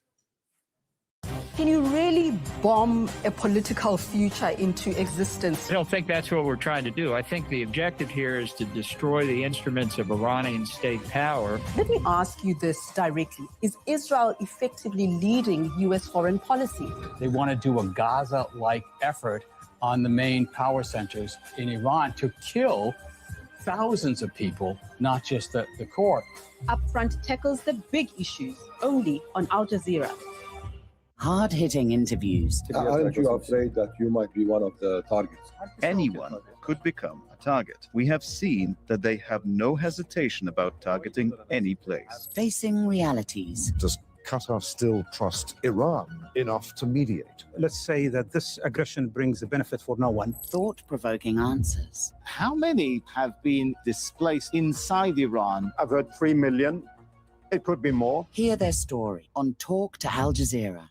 Can you really bomb a political future into existence? I don't think that's what we're trying to do. I think the objective here is to destroy the instruments of Iranian state power. Let me ask you this directly. Is Israel effectively leading U.S. foreign policy? They want to do a Gaza-like effort on the main power centers in Iran to kill thousands of people, not just the core. Upfront tackles the big issues only on Al Jazeera. Hard-hitting interviews. Aren't you afraid that you might be one of the targets? Anyone could become a target. We have seen that they have no hesitation about targeting any place. Facing realities. Does Qatar still trust Iran enough to mediate? Let's say that this aggression brings a benefit for no one. Thought-provoking answers. How many have been displaced inside Iran? I've heard 3 million. It could be more. Hear their story on Talk to Al Jazeera.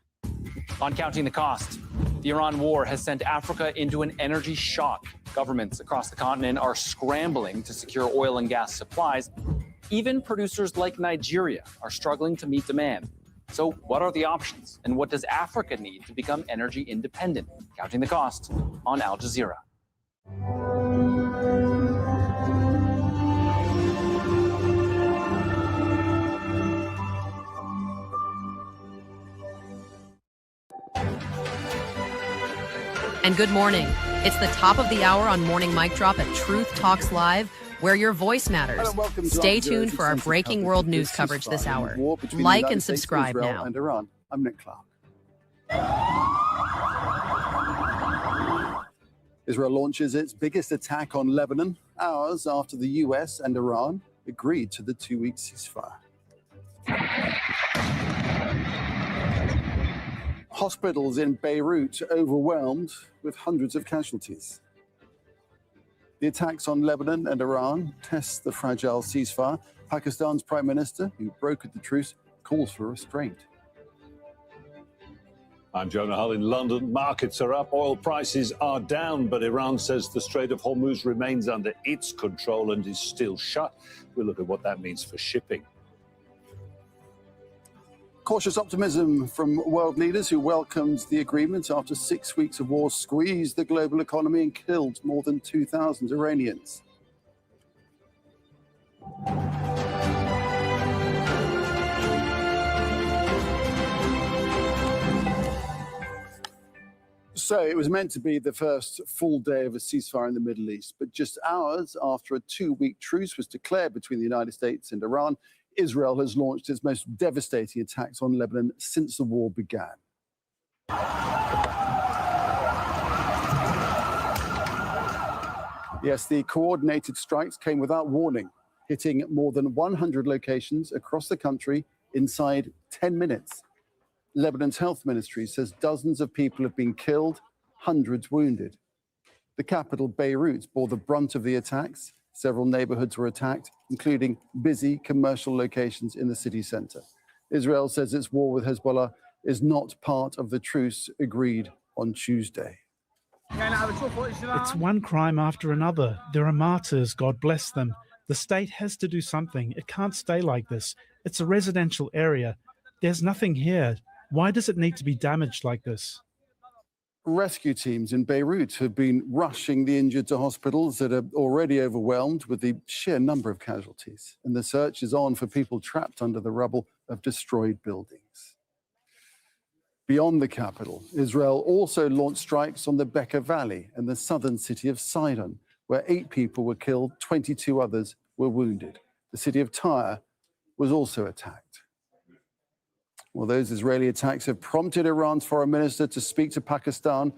On counting the cost, the Iran war has sent Africa into an energy shock. Governments across the continent are scrambling to secure oil and gas supplies. Even producers like Nigeria are struggling to meet demand. So what are the options? And what does Africa need to become energy independent? Counting the cost on Al Jazeera. And good morning. It's the top of the hour on Morning Mic Drop at Truth Talks Live, where your voice matters. Stay tuned for our breaking world news coverage this hour. Like and subscribe now. And Iran. I'm Nick Clark. Israel launches its biggest attack on Lebanon hours after the US and Iran agreed to the 2-week ceasefire. Hospitals in Beirut overwhelmed with hundreds of casualties. The attacks on Lebanon and Iran test the fragile ceasefire. Pakistan's prime minister, who brokered the truce, calls for restraint. I'm Jonah Hull in London. Markets are up, oil prices are down, but Iran says the Strait of Hormuz remains under its control and is still shut. We'll look at what that means for shipping. Cautious optimism from world leaders who welcomed the agreement after 6 weeks of war squeezed the global economy and killed more than 2,000 Iranians. So it was meant to be the first full day of a ceasefire in the Middle East, but just hours after a 2-week truce was declared between the United States and Iran, Israel has launched its most devastating attacks on Lebanon since the war began. Yes, the coordinated strikes came without warning, hitting more than 100 locations across the country inside 10 minutes. Lebanon's health ministry says dozens of people have been killed, hundreds wounded. The capital, Beirut, bore the brunt of the attacks. Several neighborhoods were attacked, including busy commercial locations in the city center. Israel says its war with Hezbollah is not part of the truce agreed on Tuesday. It's one crime after another. There are martyrs, God bless them. The state has to do something. It can't stay like this. It's a residential area. There's nothing here. Why does it need to be damaged like this? Rescue teams in Beirut have been rushing the injured to hospitals that are already overwhelmed with the sheer number of casualties. And the search is on for people trapped under the rubble of destroyed buildings. Beyond the capital, Israel also launched strikes on the Bekaa Valley and the southern city of Sidon, where 8 people were killed, 22 others were wounded. The city of Tyre was also attacked. Well, those Israeli attacks have prompted Iran's foreign minister to speak to Pakistan,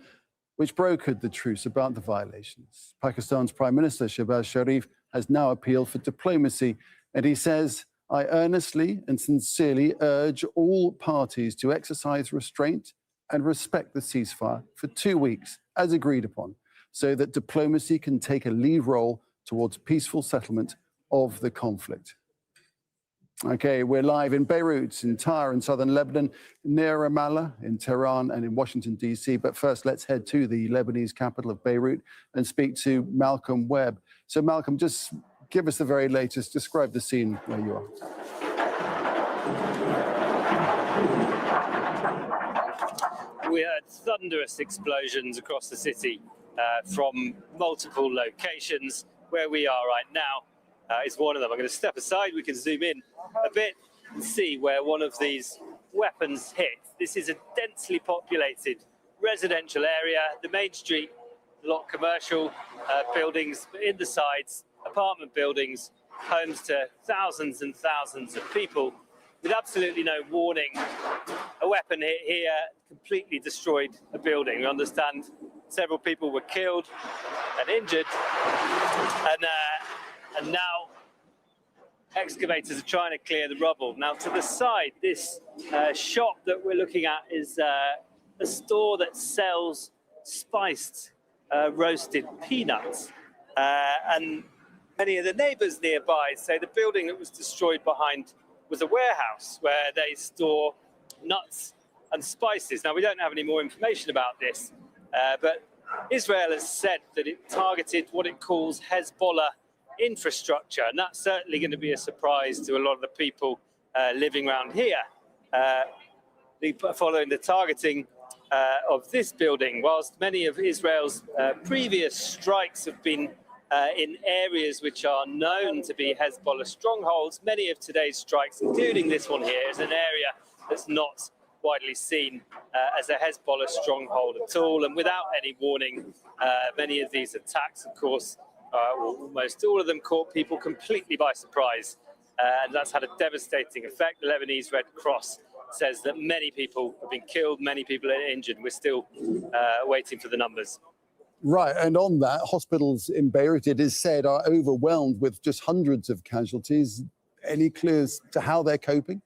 which brokered the truce about the violations. Pakistan's Prime Minister Shehbaz Sharif has now appealed for diplomacy, and he says, "I earnestly and sincerely urge all parties to exercise restraint and respect the ceasefire for 2 weeks, as agreed upon, so that diplomacy can take a lead role towards peaceful settlement of the conflict." Okay, we're live in Beirut, in Tyre, in southern Lebanon, near Ramallah, in Tehran, and in Washington, D.C. But first, let's head to the Lebanese capital of Beirut and speak to Malcolm Webb. So, Malcolm, just give us the very latest. Describe the scene where you are. We heard thunderous explosions across the city from multiple locations. Where we are right now is one of them. I'm going to step aside. We can zoom in a bit and see where one of these weapons hit. This is a densely populated residential area. The main street, a lot of commercial buildings, but in the sides, apartment buildings, homes to thousands and thousands of people with absolutely no warning. A weapon hit here, completely destroyed a building. We understand several people were killed and injured, and now excavators are trying to clear the rubble. Now, to the side, this shop that we're looking at is a store that sells spiced roasted peanuts. And many of the neighbors nearby say the building that was destroyed behind was a warehouse where they store nuts and spices. Now, we don't have any more information about this, but Israel has said that it targeted what it calls Hezbollah infrastructure, and that's certainly going to be a surprise to a lot of the people living around here. Following the targeting of this building, whilst many of Israel's previous strikes have been in areas which are known to be Hezbollah strongholds, many of today's strikes, including this one here, is an area that's not widely seen as a Hezbollah stronghold at all. And without any warning, many of these attacks, of course, almost all of them caught people completely by surprise. And that's had a devastating effect. The Lebanese Red Cross says that many people have been killed, many people are injured. We're still waiting for the numbers. Right, and on that, hospitals in Beirut, it is said, are overwhelmed with just hundreds of casualties. Any clues to how they're coping?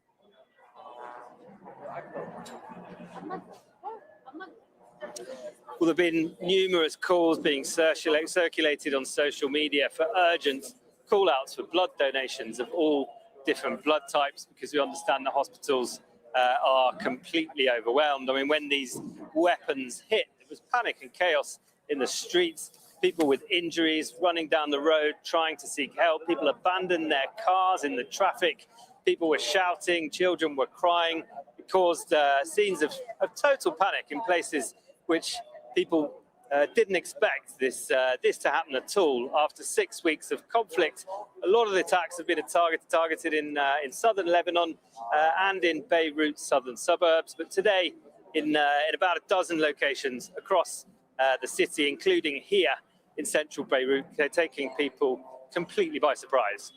Well, there have been numerous calls being circulated on social media for urgent call-outs for blood donations of all different blood types, because we understand the hospitals are completely overwhelmed. I mean, when these weapons hit, there was panic and chaos in the streets, people with injuries running down the road trying to seek help, people abandoned their cars in the traffic, people were shouting, children were crying. It caused scenes of total panic in places which people didn't expect this to happen at all. After 6 weeks of conflict, a lot of the attacks have been targeted in southern Lebanon and in Beirut's southern suburbs. But today, in about a dozen locations across the city, including here in central Beirut, they're taking people completely by surprise.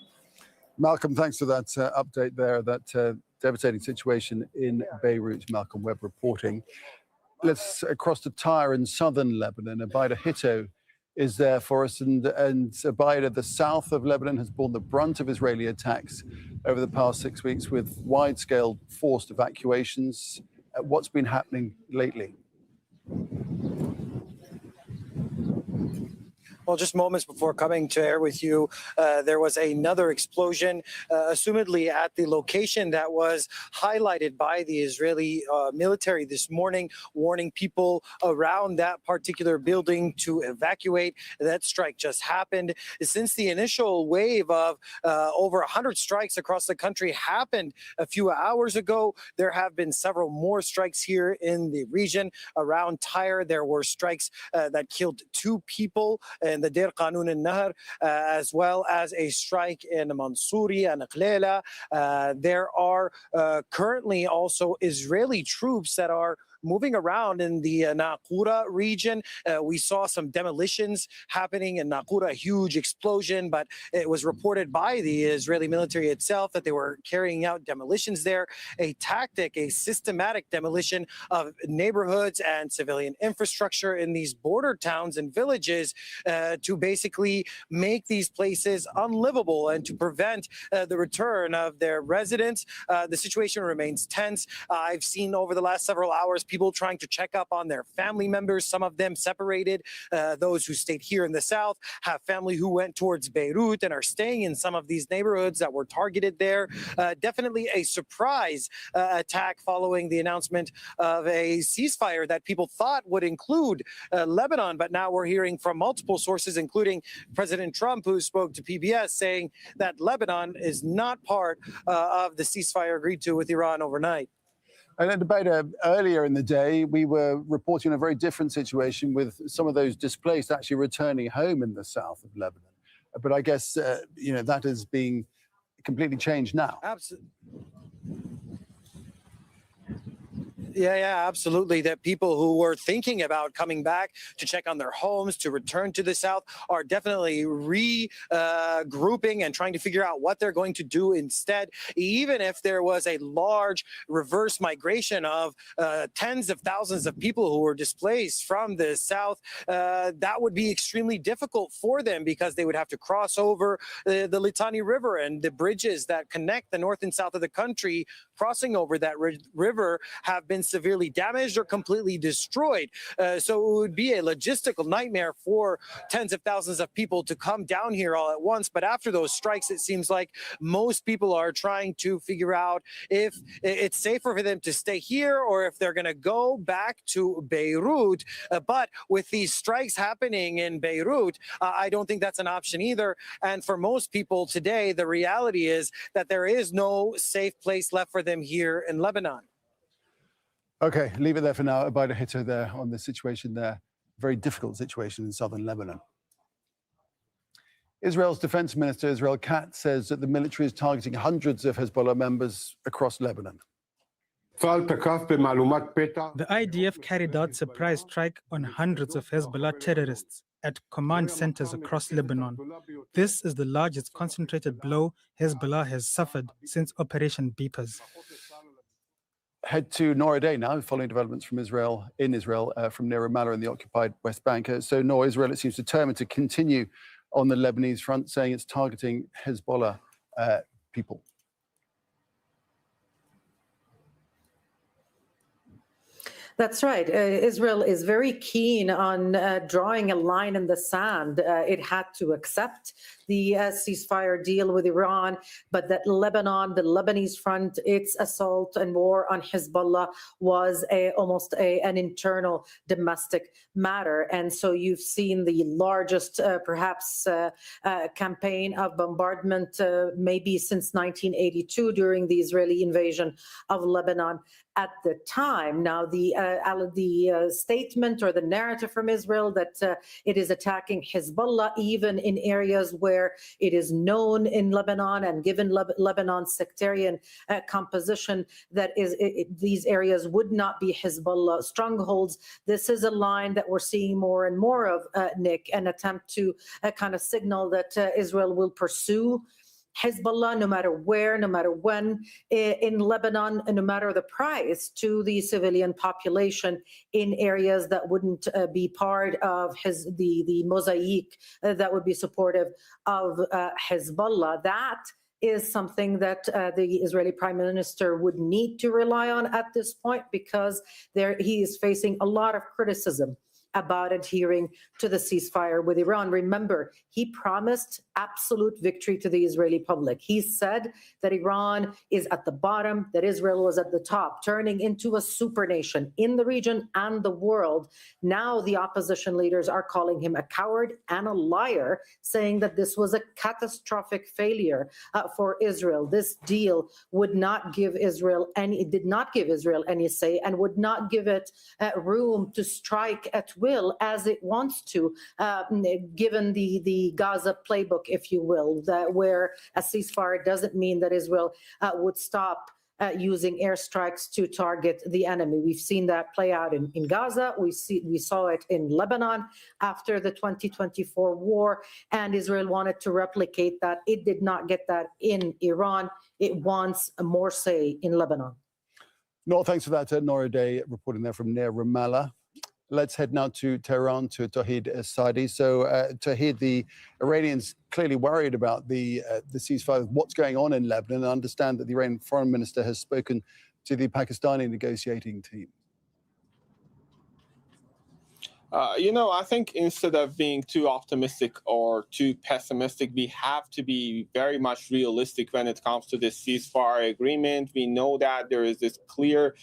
Malcolm, thanks for that update there, that devastating situation in Beirut. Malcolm Webb reporting. Let's across to Tyre in southern Lebanon. Abida Hitto is there for us, and Abida, the south of Lebanon, has borne the brunt of Israeli attacks over the past 6 weeks with wide-scale forced evacuations. What's been happening lately? Well, just moments before coming to air with you, there was another explosion, assumedly at the location that was highlighted by the Israeli military this morning, warning people around that particular building to evacuate. That strike just happened. Since the initial wave of over 100 strikes across the country happened a few hours ago, there have been several more strikes here in the region. Around Tyre, there were strikes that killed 2 people in the Deir Qanun al-Nahr, as well as a strike in Mansouri and Aqlela. There are currently also Israeli troops that are moving around in the Naqoura region. We saw some demolitions happening in Naqoura, a huge explosion, but it was reported by the Israeli military itself that they were carrying out demolitions there, a tactic, a systematic demolition of neighborhoods and civilian infrastructure in these border towns and villages to basically make these places unlivable and to prevent the return of their residents. The situation remains tense. I've seen over the last several hours people trying to check up on their family members, some of them separated. Those who stayed here in the south have family who went towards Beirut and are staying in some of these neighborhoods that were targeted there. Definitely a surprise attack following the announcement of a ceasefire that people thought would include Lebanon, but now we're hearing from multiple sources, including President Trump, who spoke to PBS, saying that Lebanon is not part of the ceasefire agreed to with Iran overnight. And at debate earlier in the day, we were reporting a very different situation with some of those displaced actually returning home in the south of Lebanon. But I guess, that is being completely changed now. Absolutely. Yeah, absolutely. That people who were thinking about coming back to check on their homes, to return to the south, are definitely regrouping and trying to figure out what they're going to do instead. Even if there was a large reverse migration of tens of thousands of people who were displaced from the south, that would be extremely difficult for them because they would have to cross over the Litani River, and the bridges that connect the north and south of the country crossing over that river have been severely damaged or completely destroyed. So it would be a logistical nightmare for tens of thousands of people to come down here all at once. But after those strikes, it seems like most people are trying to figure out if it's safer for them to stay here or if they're going to go back to Beirut. But with these strikes happening in Beirut, I don't think that's an option either. And for most people today, the reality is that there is no safe place left for them here in Lebanon. Okay, leave it there for now. About a hitter there on the situation there. Very difficult situation in southern Lebanon. Israel's defense minister, Israel Katz, says that the military is targeting hundreds of Hezbollah members across Lebanon. The IDF carried out surprise strike on hundreds of Hezbollah terrorists at command centers across Lebanon. This is the largest concentrated blow Hezbollah has suffered since Operation Beepers. Head to Nora Day now, following developments from Israel, from near Ramallah in the occupied West Bank. So Nora, Israel, it seems determined to continue on the Lebanese front, saying it's targeting Hezbollah people. That's right. Israel is very keen on drawing a line in the sand. It had to accept the ceasefire deal with Iran, but that Lebanon, the Lebanese front, its assault and war on Hezbollah was almost an internal domestic matter. And so you've seen the largest, perhaps, campaign of bombardment maybe since 1982 during the Israeli invasion of Lebanon at the time. Now, the statement or the narrative from Israel that it is attacking Hezbollah even in areas where it is known in Lebanon, and given Lebanon's sectarian composition, that these areas would not be Hezbollah strongholds. This is a line that we're seeing more and more of, Nick, an attempt to kind of signal that Israel will pursue Hezbollah, no matter where, no matter when, in Lebanon, and no matter the price to the civilian population in areas that wouldn't be part of the mosaic that would be supportive of Hezbollah. That is something that the Israeli Prime Minister would need to rely on at this point, because he is facing a lot of criticism about adhering to the ceasefire with Iran. Remember, he promised absolute victory to the Israeli public. He said that Iran is at the bottom, that Israel was at the top, turning into a super nation in the region and the world. Now the opposition leaders are calling him a coward and a liar, saying that this was a catastrophic failure for Israel. This deal did not give Israel any say, and would not give it room to strike at will as it wants to, given the Gaza playbook, if you will, where a ceasefire doesn't mean that Israel would stop using airstrikes to target the enemy. We've seen that play out in Gaza. We saw it in Lebanon after the 2024 war, and Israel wanted to replicate that. It did not get that in Iran. It wants more say in Lebanon. No, thanks for that, Nora Day, reporting there from near Ramallah. Let's head now to Tehran, to Tawhid Saadi. So, Tawhid, the Iranians clearly worried about the ceasefire, what's going on in Lebanon. I understand that the Iranian foreign minister has spoken to the Pakistani negotiating team. I think instead of being too optimistic or too pessimistic, we have to be very much realistic when it comes to this ceasefire agreement. We know that there is this clear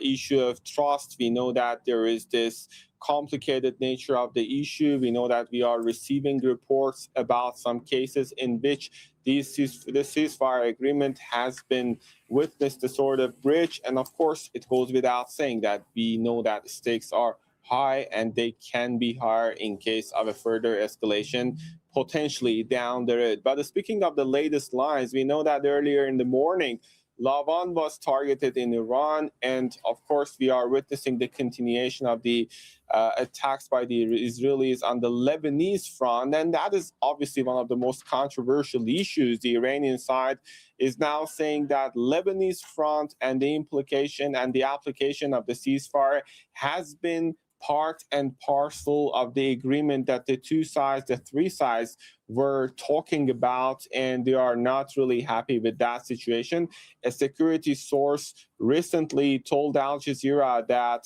issue of trust. We know that there is this complicated nature of the issue. We know that we are receiving reports about some cases in which the ceasefire agreement has been witnessed a sort of breach. And of course, it goes without saying that we know that the stakes are high and they can be higher in case of a further escalation potentially down the road. But speaking of the latest lines, we know that earlier in the morning, Lavan was targeted in Iran, and of course we are witnessing the continuation of the attacks by the Israelis on the Lebanese front, and that is obviously one of the most controversial issues. The Iranian side is now saying that Lebanese front and the implication and the application of the ceasefire has been part and parcel of the agreement that the two sides, the three sides, were talking about, and they are not really happy with that situation. A security source recently told Al Jazeera that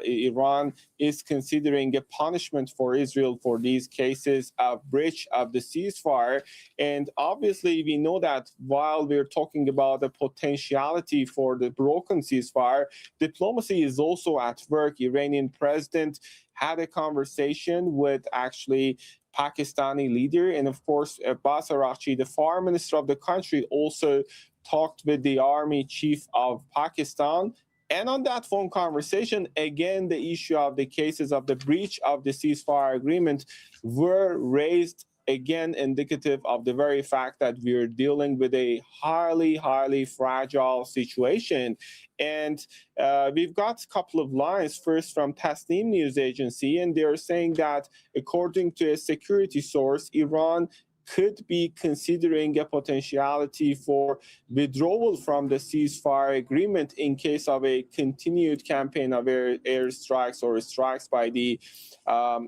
Iran is considering a punishment for Israel for these cases of breach of the ceasefire. And obviously, we know that while we're talking about the potentiality for the broken ceasefire, diplomacy is also at work. Iranian president had a conversation with actually Pakistani leader, and of course Abbas Araghchi, the foreign minister of the country, also talked with the army chief of Pakistan. And on that phone conversation, again, the issue of the cases of the breach of the ceasefire agreement were raised, again indicative of the very fact that we're dealing with a highly fragile situation. And we've got a couple of lines, first from Tasnim news agency, and they're saying that according to a security source, Iran could be considering a potentiality for withdrawal from the ceasefire agreement in case of a continued campaign of airstrikes or strikes by the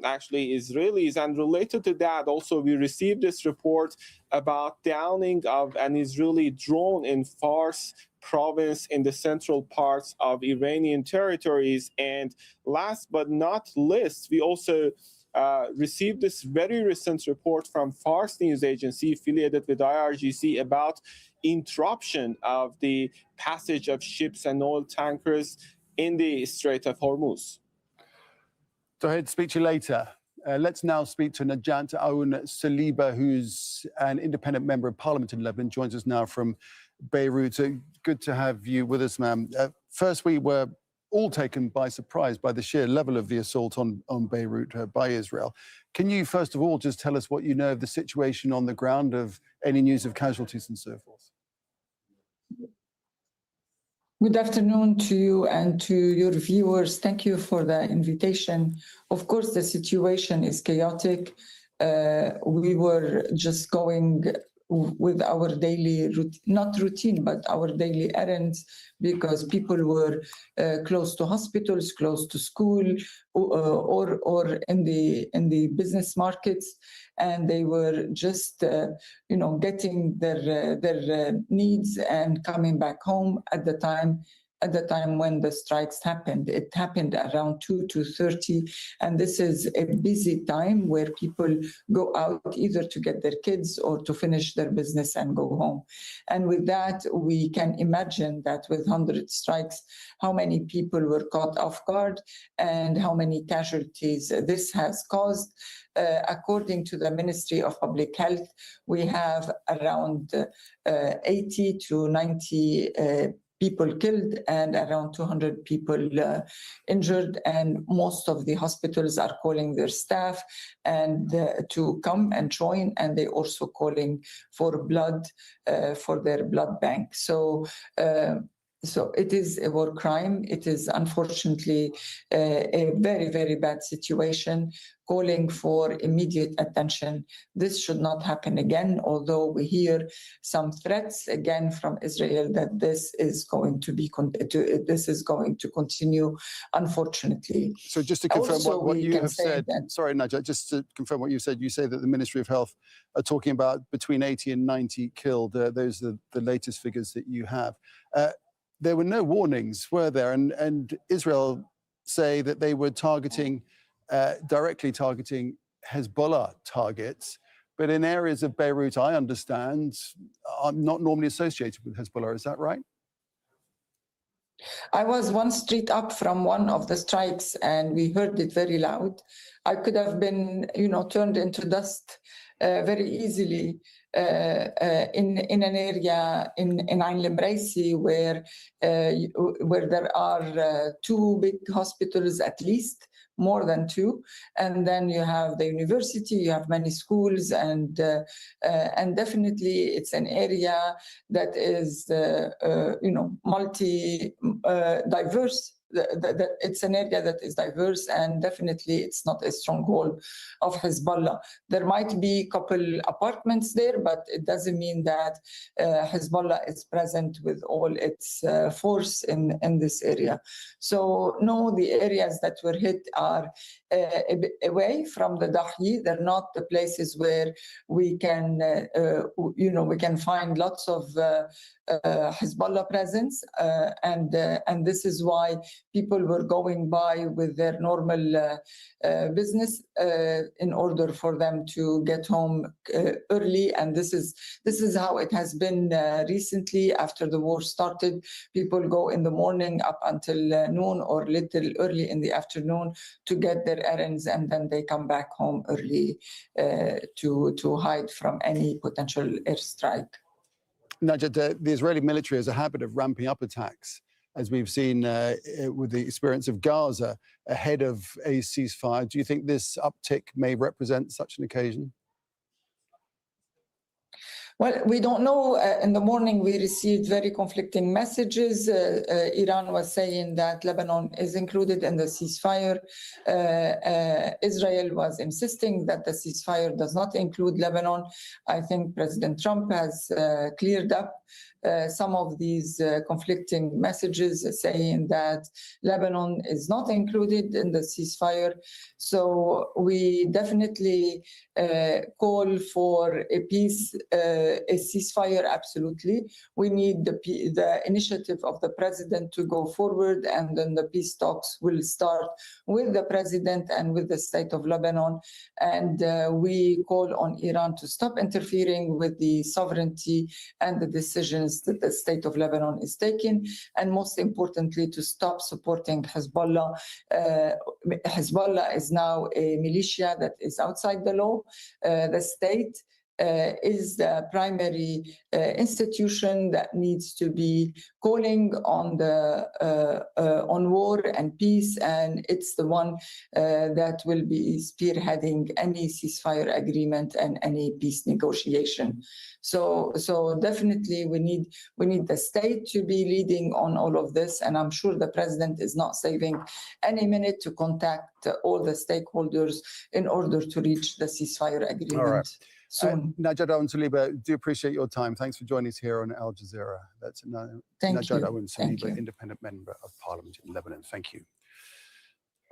actually Israelis. And related to that, also we received this report about downing of an Israeli drone in Fars province in the central parts of Iranian territories. And last but not least, we also received this very recent report from Fars news agency affiliated with IRGC about interruption of the passage of ships and oil tankers in the Strait of Hormuz. Tawhid, speak to you later. Let's now speak to Najat Aoun Saliba, who's an independent member of parliament in Lebanon, joins us now from Beirut. Good to have you with us, ma'am. First, we were all taken by surprise by the sheer level of the assault on Beirut by Israel. Can you, first of all, just tell us what you know of the situation on the ground, of any news of casualties and so forth? Good afternoon to you and to your viewers. Thank you for the invitation. Of course, the situation is chaotic. We were just going with our daily, not routine, but our daily errands, because people were close to hospitals, close to school, or in the business markets, and they were just getting their needs and coming back home at the time when the strikes happened. It happened around 2:30, and this is a busy time where people go out either to get their kids or to finish their business and go home. And with that, we can imagine that with 100 strikes, how many people were caught off guard and how many casualties this has caused. According to the Ministry of Public Health, we have around 80 to 90 people killed and around 200 people injured. And most of the hospitals are calling their staff and to come and join, and they also calling for blood for their blood bank. So it is a war crime. It is unfortunately a very, very bad situation, calling for immediate attention. This should not happen again, although we hear some threats again from Israel that this is going to continue, unfortunately. So just to confirm Also, what we you can have say said, that- sorry, Najat, just to confirm what you said that the Ministry of Health are talking about between 80 and 90 killed. Those are the latest figures that you have. There were no warnings, were there? And Israel say that they were directly targeting Hezbollah targets, but in areas of Beirut, I understand, are not normally associated with Hezbollah. Is that right? I was one street up from one of the strikes, and we heard it very loud. I could have been, turned into dust very easily in an area in Ain Lemraisi where there are two big hospitals at least, more than two, and then you have the university, you have many schools, and definitely it's an area that is multi-diverse. It's an area that is diverse, and definitely it's not a stronghold of Hezbollah. There might be a couple apartments there, but it doesn't mean that Hezbollah is present with all its force in this area. So no, the areas that were hit are a bit away from the Dahi. They're not the places where we can find lots of Hezbollah presence, and this is why people were going by with their normal business in order for them to get home early. And this is how it has been recently. After the war started, people go in the morning up until noon or little early in the afternoon to get their errands, and then they come back home early to hide from any potential airstrike. Najat, the Israeli military has a habit of ramping up attacks, as we've seen with the experience of Gaza ahead of a ceasefire. Do you think this uptick may represent such an occasion? Well, we don't know. In the morning, we received very conflicting messages. Iran was saying that Lebanon is included in the ceasefire. Israel was insisting that the ceasefire does not include Lebanon. I think President Trump has cleared up some of these conflicting messages, saying that Lebanon is not included in the ceasefire. So we definitely call for a peace, a ceasefire, absolutely. We need the initiative of the president to go forward, and then the peace talks will start with the president and with the state of Lebanon. And we call on Iran to stop interfering with the sovereignty and the decisions that the state of Lebanon is taking, and most importantly, to stop supporting Hezbollah. Hezbollah is now a militia that is outside the law. The state is the primary institution that needs to be calling on on war and peace, and it's the one that will be spearheading any ceasefire agreement and any peace negotiation. So definitely we need the state to be leading on all of this, and I'm sure the president is not saving any minute to contact all the stakeholders in order to reach the ceasefire agreement. All right. Soon. Najat Owen-Saliba, do appreciate your time. Thanks for joining us here on Al Jazeera. That's Najat Owen-Saliba, independent member of parliament in Lebanon. Thank you.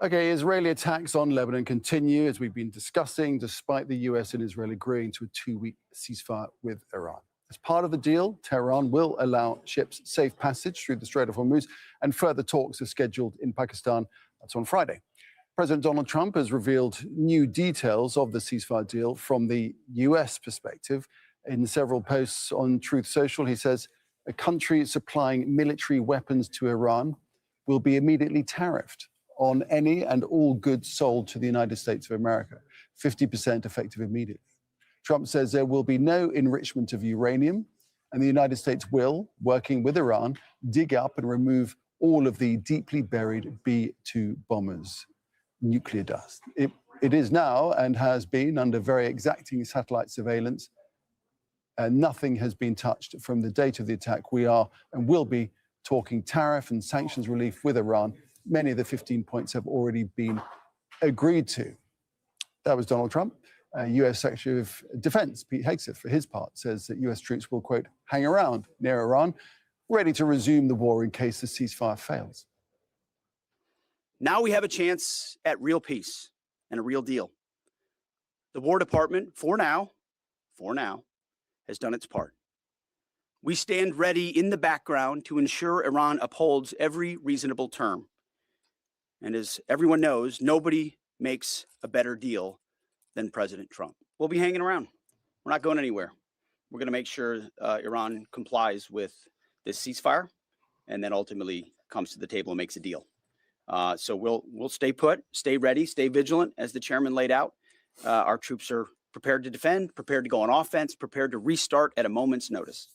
Okay, Israeli attacks on Lebanon continue, as we've been discussing, despite the US and Israel agreeing to a 2-week ceasefire with Iran. As part of the deal, Tehran will allow ships safe passage through the Strait of Hormuz, and further talks are scheduled in Pakistan. That's on Friday. President Donald Trump has revealed new details of the ceasefire deal from the US perspective. In several posts on Truth Social, he says a country supplying military weapons to Iran will be immediately tariffed on any and all goods sold to the United States of America, 50% effective immediately. Trump says there will be no enrichment of uranium, And the United States will, working with Iran, dig up and remove all of the deeply buried B-2 bombers' nuclear dust. It is now and has been under very exacting satellite surveillance. Nothing has been touched from the date of the attack. We are and will be talking tariff and sanctions relief with Iran. Many of the 15 points have already been agreed to. That was Donald Trump. U.S. Secretary of Defense Pete Hegseth, for his part, says that U.S. troops will, quote, hang around near Iran, ready to resume the war in case the ceasefire fails. Now we have a chance at real peace and a real deal. The War Department, for now, has done its part. We stand ready in the background to ensure Iran upholds every reasonable term. And as everyone knows, nobody makes a better deal than President Trump. We'll be hanging around. We're not going anywhere. We're going to make sure Iran complies with this ceasefire and then ultimately comes to the table and makes a deal. So we'll stay put, stay ready, stay vigilant, as the chairman laid out. Our troops are prepared to defend, prepared to go on offense, prepared to restart at a moment's notice.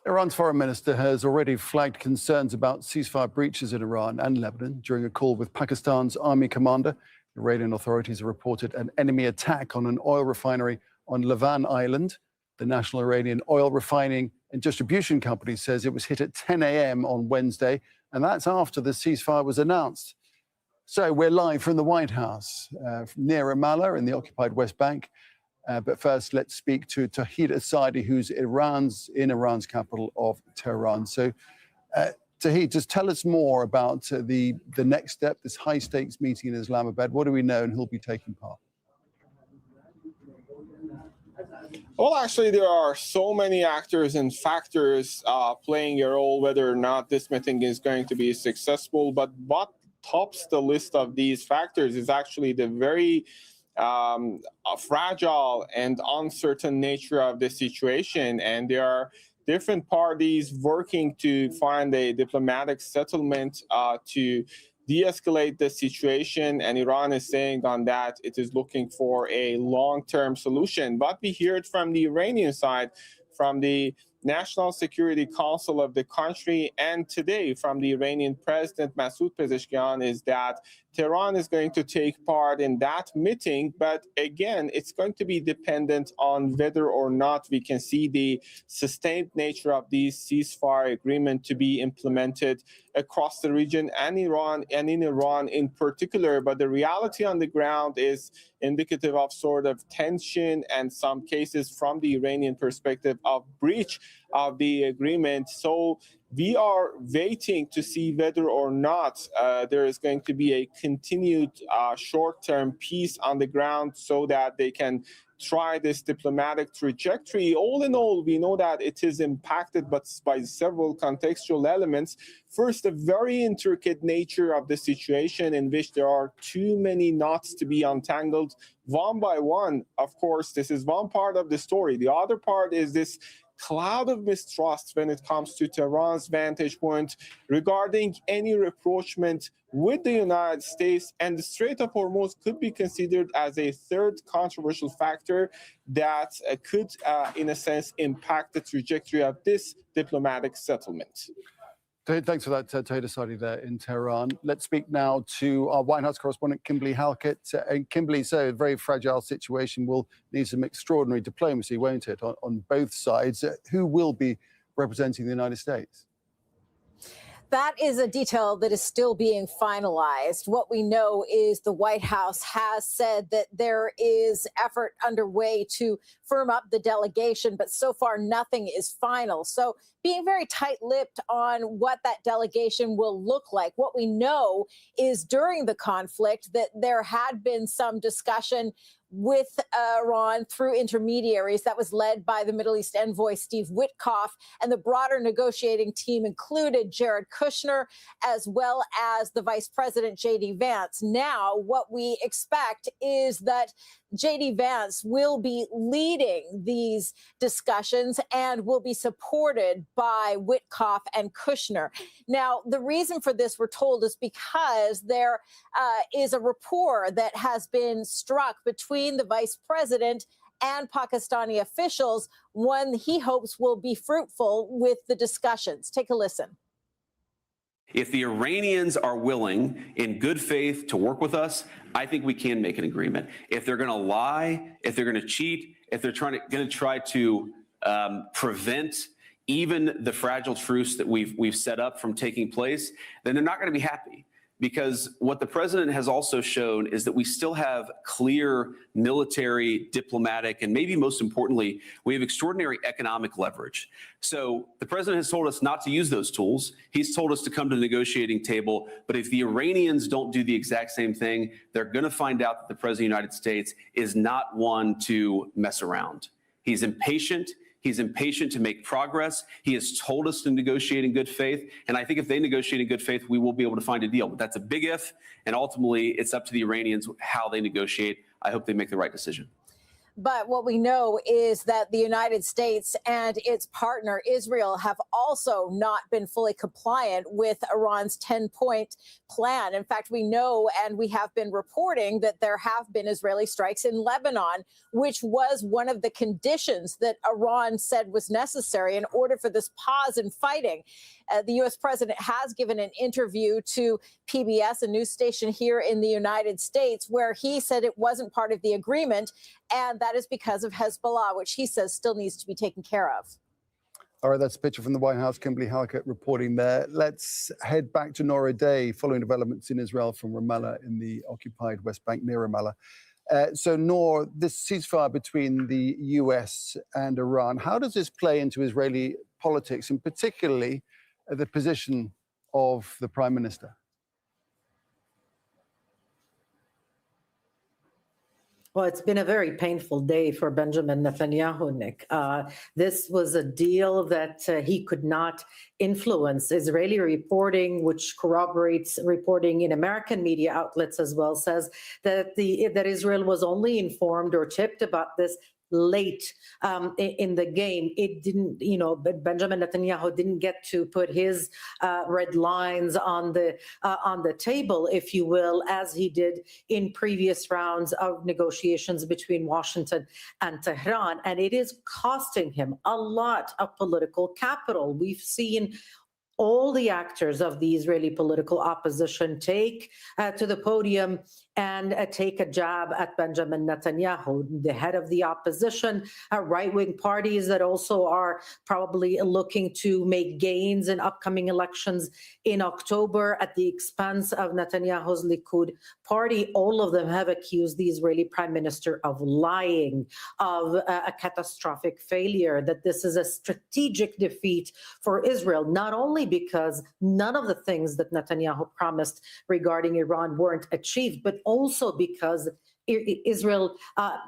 Iran's foreign minister has already flagged concerns about ceasefire breaches in Iran and Lebanon during a call with Pakistan's army commander. Iranian authorities have reported an enemy attack on an oil refinery on Lavan Island. The National Iranian Oil Refining and Distribution Company says it was hit at 10 a.m. on Wednesday, and that's after the ceasefire was announced. So we're live from the White House, near Ramallah in the occupied West Bank. But first, let's speak to Tahir Asadi, who's in Iran's capital of Tehran. So, Tahir, just tell us more about the next step, this high-stakes meeting in Islamabad. What do we know, and who'll be taking part? Well, actually, there are so many actors and factors playing a role whether or not this meeting is going to be successful. But what tops the list of these factors is actually the very fragile and uncertain nature of the situation. And there are different parties working to find a diplomatic settlement to de-escalate the situation, and Iran is saying on that it is looking for a long-term solution. But we hear it from the Iranian side, from the National Security Council of the country, and today from the Iranian President Masoud Pezeshkian, is that Tehran is going to take part in that meeting. But again, it's going to be dependent on whether or not we can see the sustained nature of these ceasefire agreement to be implemented across the region and Iran, and in Iran in particular. But the reality on the ground is indicative of sort of tension and some cases from the Iranian perspective of breach of the agreement. So we are waiting to see whether or not there is going to be a continued short-term peace on the ground so that they can try this diplomatic trajectory. All in all, we know that it is impacted by several contextual elements. First, the very intricate nature of the situation in which there are too many knots to be untangled one by one. Of course, this is one part of the story. The other part is this cloud of mistrust when it comes to Tehran's vantage point regarding any rapprochement with the United States, and the Strait of Hormuz could be considered as a third controversial factor that could, in a sense, impact the trajectory of this diplomatic settlement. Thanks for that, Tahir Asadi there in Tehran. Let's speak now to our White House correspondent, Kimberly Halkett. And Kimberly, so a very fragile situation will need some extraordinary diplomacy, won't it, on both sides? Who will be representing the United States? That is a detail that is still being finalized. What we know is the White House has said that there is effort underway to firm up the delegation, but so far nothing is final. So being very tight-lipped on what that delegation will look like. What we know is during the conflict that there had been some discussion with Iran through intermediaries that was led by the Middle East envoy Steve Witkoff, and the broader negotiating team included Jared Kushner as well as the Vice President J.D. Vance. Now, what we expect is that J.D. Vance will be leading these discussions and will be supported by Witkoff and Kushner. Now, the reason for this, we're told, is because there is a rapport that has been struck between the vice president and Pakistani officials, one he hopes will be fruitful with the discussions. Take a listen. If the Iranians are willing in good faith to work with us, I think we can make an agreement. If they're going to lie, if they're going to cheat, if they're going to try to prevent even the fragile truce that we've set up from taking place, then they're not going to be happy. Because what the president has also shown is that we still have clear military, diplomatic, and maybe most importantly, we have extraordinary economic leverage. So the president has told us not to use those tools. He's told us to come to the negotiating table. But if the Iranians don't do the exact same thing, they're going to find out that the president of the United States is not one to mess around. He's impatient. He's impatient to make progress. He has told us to negotiate in good faith. And I think if they negotiate in good faith, we will be able to find a deal. But that's a big if. And ultimately, it's up to the Iranians how they negotiate. I hope they make the right decision. But what we know is that the United States and its partner Israel have also not been fully compliant with Iran's 10-point plan. In fact, we know and we have been reporting that there have been Israeli strikes in Lebanon, which was one of the conditions that Iran said was necessary in order for this pause in fighting. The U.S. president has given an interview to PBS, a news station here in the United States, where he said it wasn't part of the agreement, and that is because of Hezbollah, which he says still needs to be taken care of. All right, that's a picture from the White House. Kimberly Halkett reporting there. Let's head back to Nora Day, following developments in Israel from Ramallah in the occupied West Bank near Ramallah. So, Nor, this ceasefire between the U.S. and Iran, how does this play into Israeli politics, and particularly the position of the Prime Minister? Well, it's been a very painful day for Benjamin Netanyahu, Nick. This was a deal that he could not influence. Israeli reporting, which corroborates reporting in American media outlets as well, says that that Israel was only informed or tipped about this late in the game. It didn't, but Benjamin Netanyahu didn't get to put his red lines on the table, if you will, as he did in previous rounds of negotiations between Washington and Tehran. And it is costing him a lot of political capital. We've seen all the actors of the Israeli political opposition take to the podium and take a jab at Benjamin Netanyahu, the head of the opposition, right-wing parties that also are probably looking to make gains in upcoming elections in October at the expense of Netanyahu's Likud party. All of them have accused the Israeli prime minister of lying, of a catastrophic failure, that this is a strategic defeat for Israel, not only because none of the things that Netanyahu promised regarding Iran weren't achieved, but also because Israel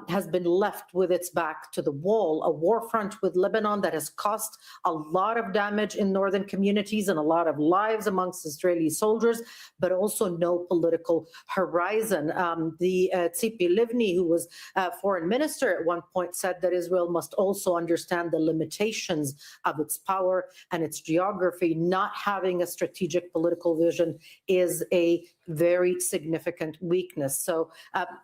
has been left with its back to the wall, a war front with Lebanon that has cost a lot of damage in northern communities and a lot of lives amongst Israeli soldiers, but also no political horizon. Tzipi Livni, who was foreign minister at one point, said that Israel must also understand the limitations of its power and its geography. Not having a strategic political vision is a very significant weakness. So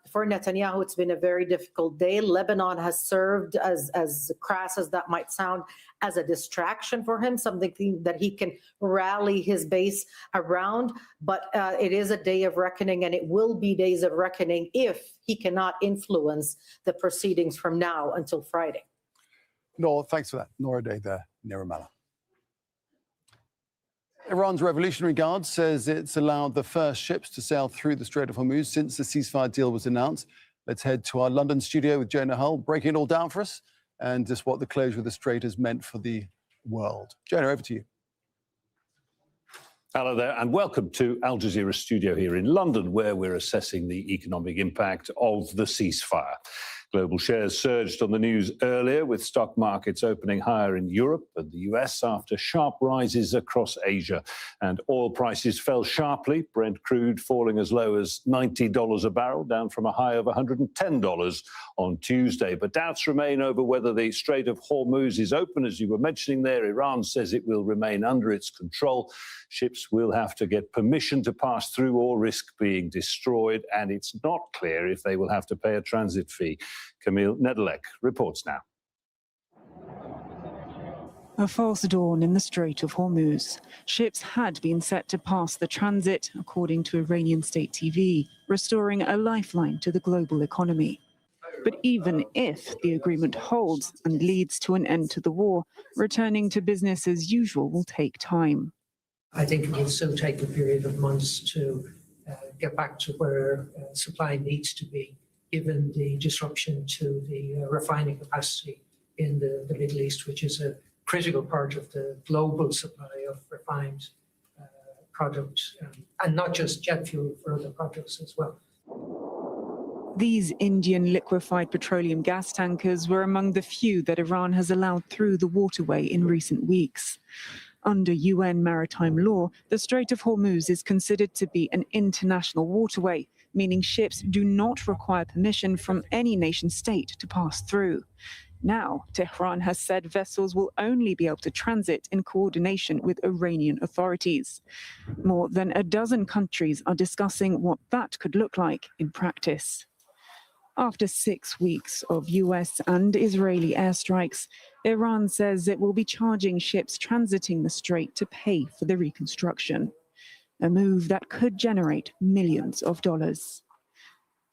for Netanyahu, it's been a very difficult day. Lebanon has served, as crass as that might sound, as a distraction for him, something that he can rally his base around. But it is a day of reckoning, and it will be days of reckoning if he cannot influence the proceedings from now until Friday. Nora, thanks for that. Nora Day there, near Ramallah. Iran's Revolutionary Guard says it's allowed the first ships to sail through the Strait of Hormuz since the ceasefire deal was announced. Let's head to our London studio with Jonah Hull, breaking it all down for us and just what the closure of the strait has meant for the world. Jonah, over to you. Hello there, and welcome to Al Jazeera studio here in London, where we're assessing the economic impact of the ceasefire. Global shares surged on the news earlier, with stock markets opening higher in Europe and the US after sharp rises across Asia. And oil prices fell sharply, Brent crude falling as low as $90 a barrel, down from a high of $110 on Tuesday. But doubts remain over whether the Strait of Hormuz is open. As you were mentioning there, Iran says it will remain under its control. Ships will have to get permission to pass through or risk being destroyed, and it's not clear if they will have to pay a transit fee. Camille Nedelec reports now. A false dawn in the Strait of Hormuz. Ships had been set to pass the transit, according to Iranian state TV, restoring a lifeline to the global economy. But even if the agreement holds and leads to an end to the war, returning to business as usual will take time. I think it will still take a period of months to get back to where supply needs to be, given the disruption to the refining capacity in the Middle East, which is a critical part of the global supply of refined products, and not just jet fuel, for other products as well. These Indian liquefied petroleum gas tankers were among the few that Iran has allowed through the waterway in recent weeks. Under UN maritime law, the Strait of Hormuz is considered to be an international waterway, meaning ships do not require permission from any nation state to pass through. Now, Tehran has said vessels will only be able to transit in coordination with Iranian authorities. More than a dozen countries are discussing what that could look like in practice. After 6 weeks of US and Israeli airstrikes, Iran says it will be charging ships transiting the strait to pay for the reconstruction, a move that could generate millions of dollars.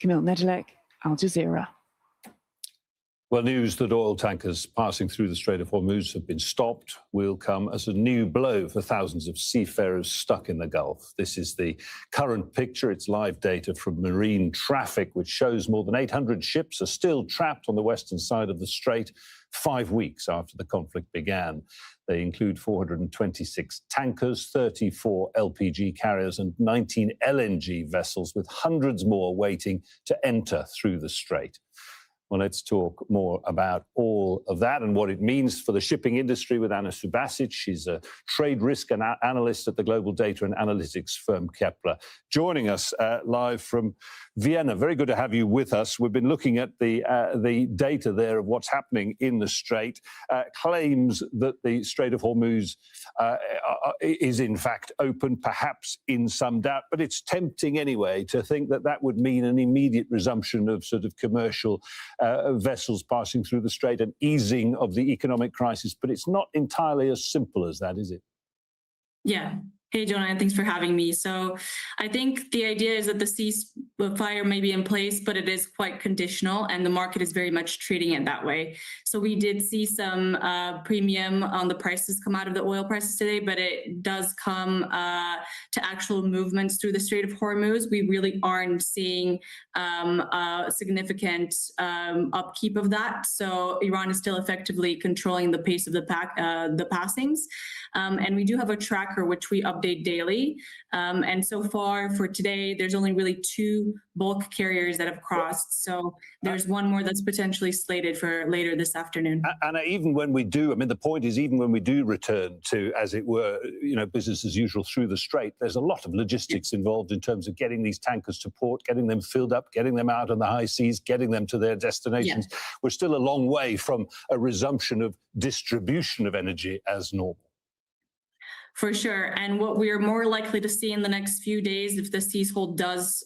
Camille Nedelec, Al Jazeera. Well, news that oil tankers passing through the Strait of Hormuz have been stopped will come as a new blow for thousands of seafarers stuck in the Gulf. This is the current picture. It's live data from marine traffic, which shows more than 800 ships are still trapped on the western side of the strait 5 weeks after the conflict began. They include 426 tankers, 34 LPG carriers and 19 LNG vessels, with hundreds more waiting to enter through the strait. Well, let's talk more about all of that and what it means for the shipping industry with Anna Subasic. She's a trade risk analyst at the global data and analytics firm Kepler, joining us live from Vienna. Very good to have you with us. We've been looking at the data there of what's happening in the Strait. Claims that the Strait of Hormuz is in fact open, perhaps in some doubt, but it's tempting anyway to think that that would mean an immediate resumption of sort of commercial vessels passing through the strait and easing of the economic crisis. But it's not entirely as simple as that, is it? Yeah. Hey, Jonah, and thanks for having me. So I think the idea is that the ceasefire may be in place, but it is quite conditional, and the market is very much treating it that way. So we did see some premium on the prices come out of the oil prices today, but it does come to actual movements through the Strait of Hormuz. We really aren't seeing a significant upkeep of that. So Iran is still effectively controlling the pace of the passings. And we do have a tracker, which we update daily. And so far for today, there's only really 2 bulk carriers that have crossed. So there's one more that's potentially slated for later this afternoon. And even when we do, I mean, the point is, even when we do return to, as it were, business as usual through the strait, there's a lot of logistics involved in terms of getting these tankers to port, getting them filled up, getting them out on the high seas, getting them to their destinations. Yeah. We're still a long way from a resumption of distribution of energy as normal. For sure. And what we're more likely to see in the next few days, if the ceasehold does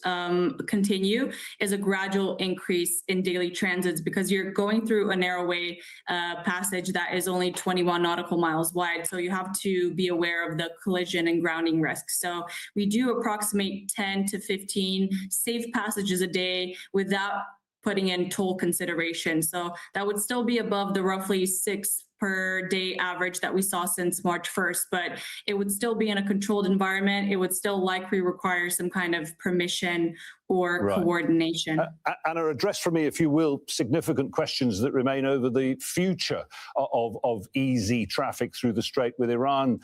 continue, is a gradual increase in daily transits, because you're going through a narrow-way passage that is only 21 nautical miles wide. So you have to be aware of the collision and grounding risks. So we do approximate 10 to 15 safe passages a day without putting in toll consideration. So that would still be above the roughly 6 per day average that we saw since March 1st, but it would still be in a controlled environment. It would still likely require some kind of permission or coordination. Anna, address for me, if you will, significant questions that remain over the future of easy traffic through the strait, with Iran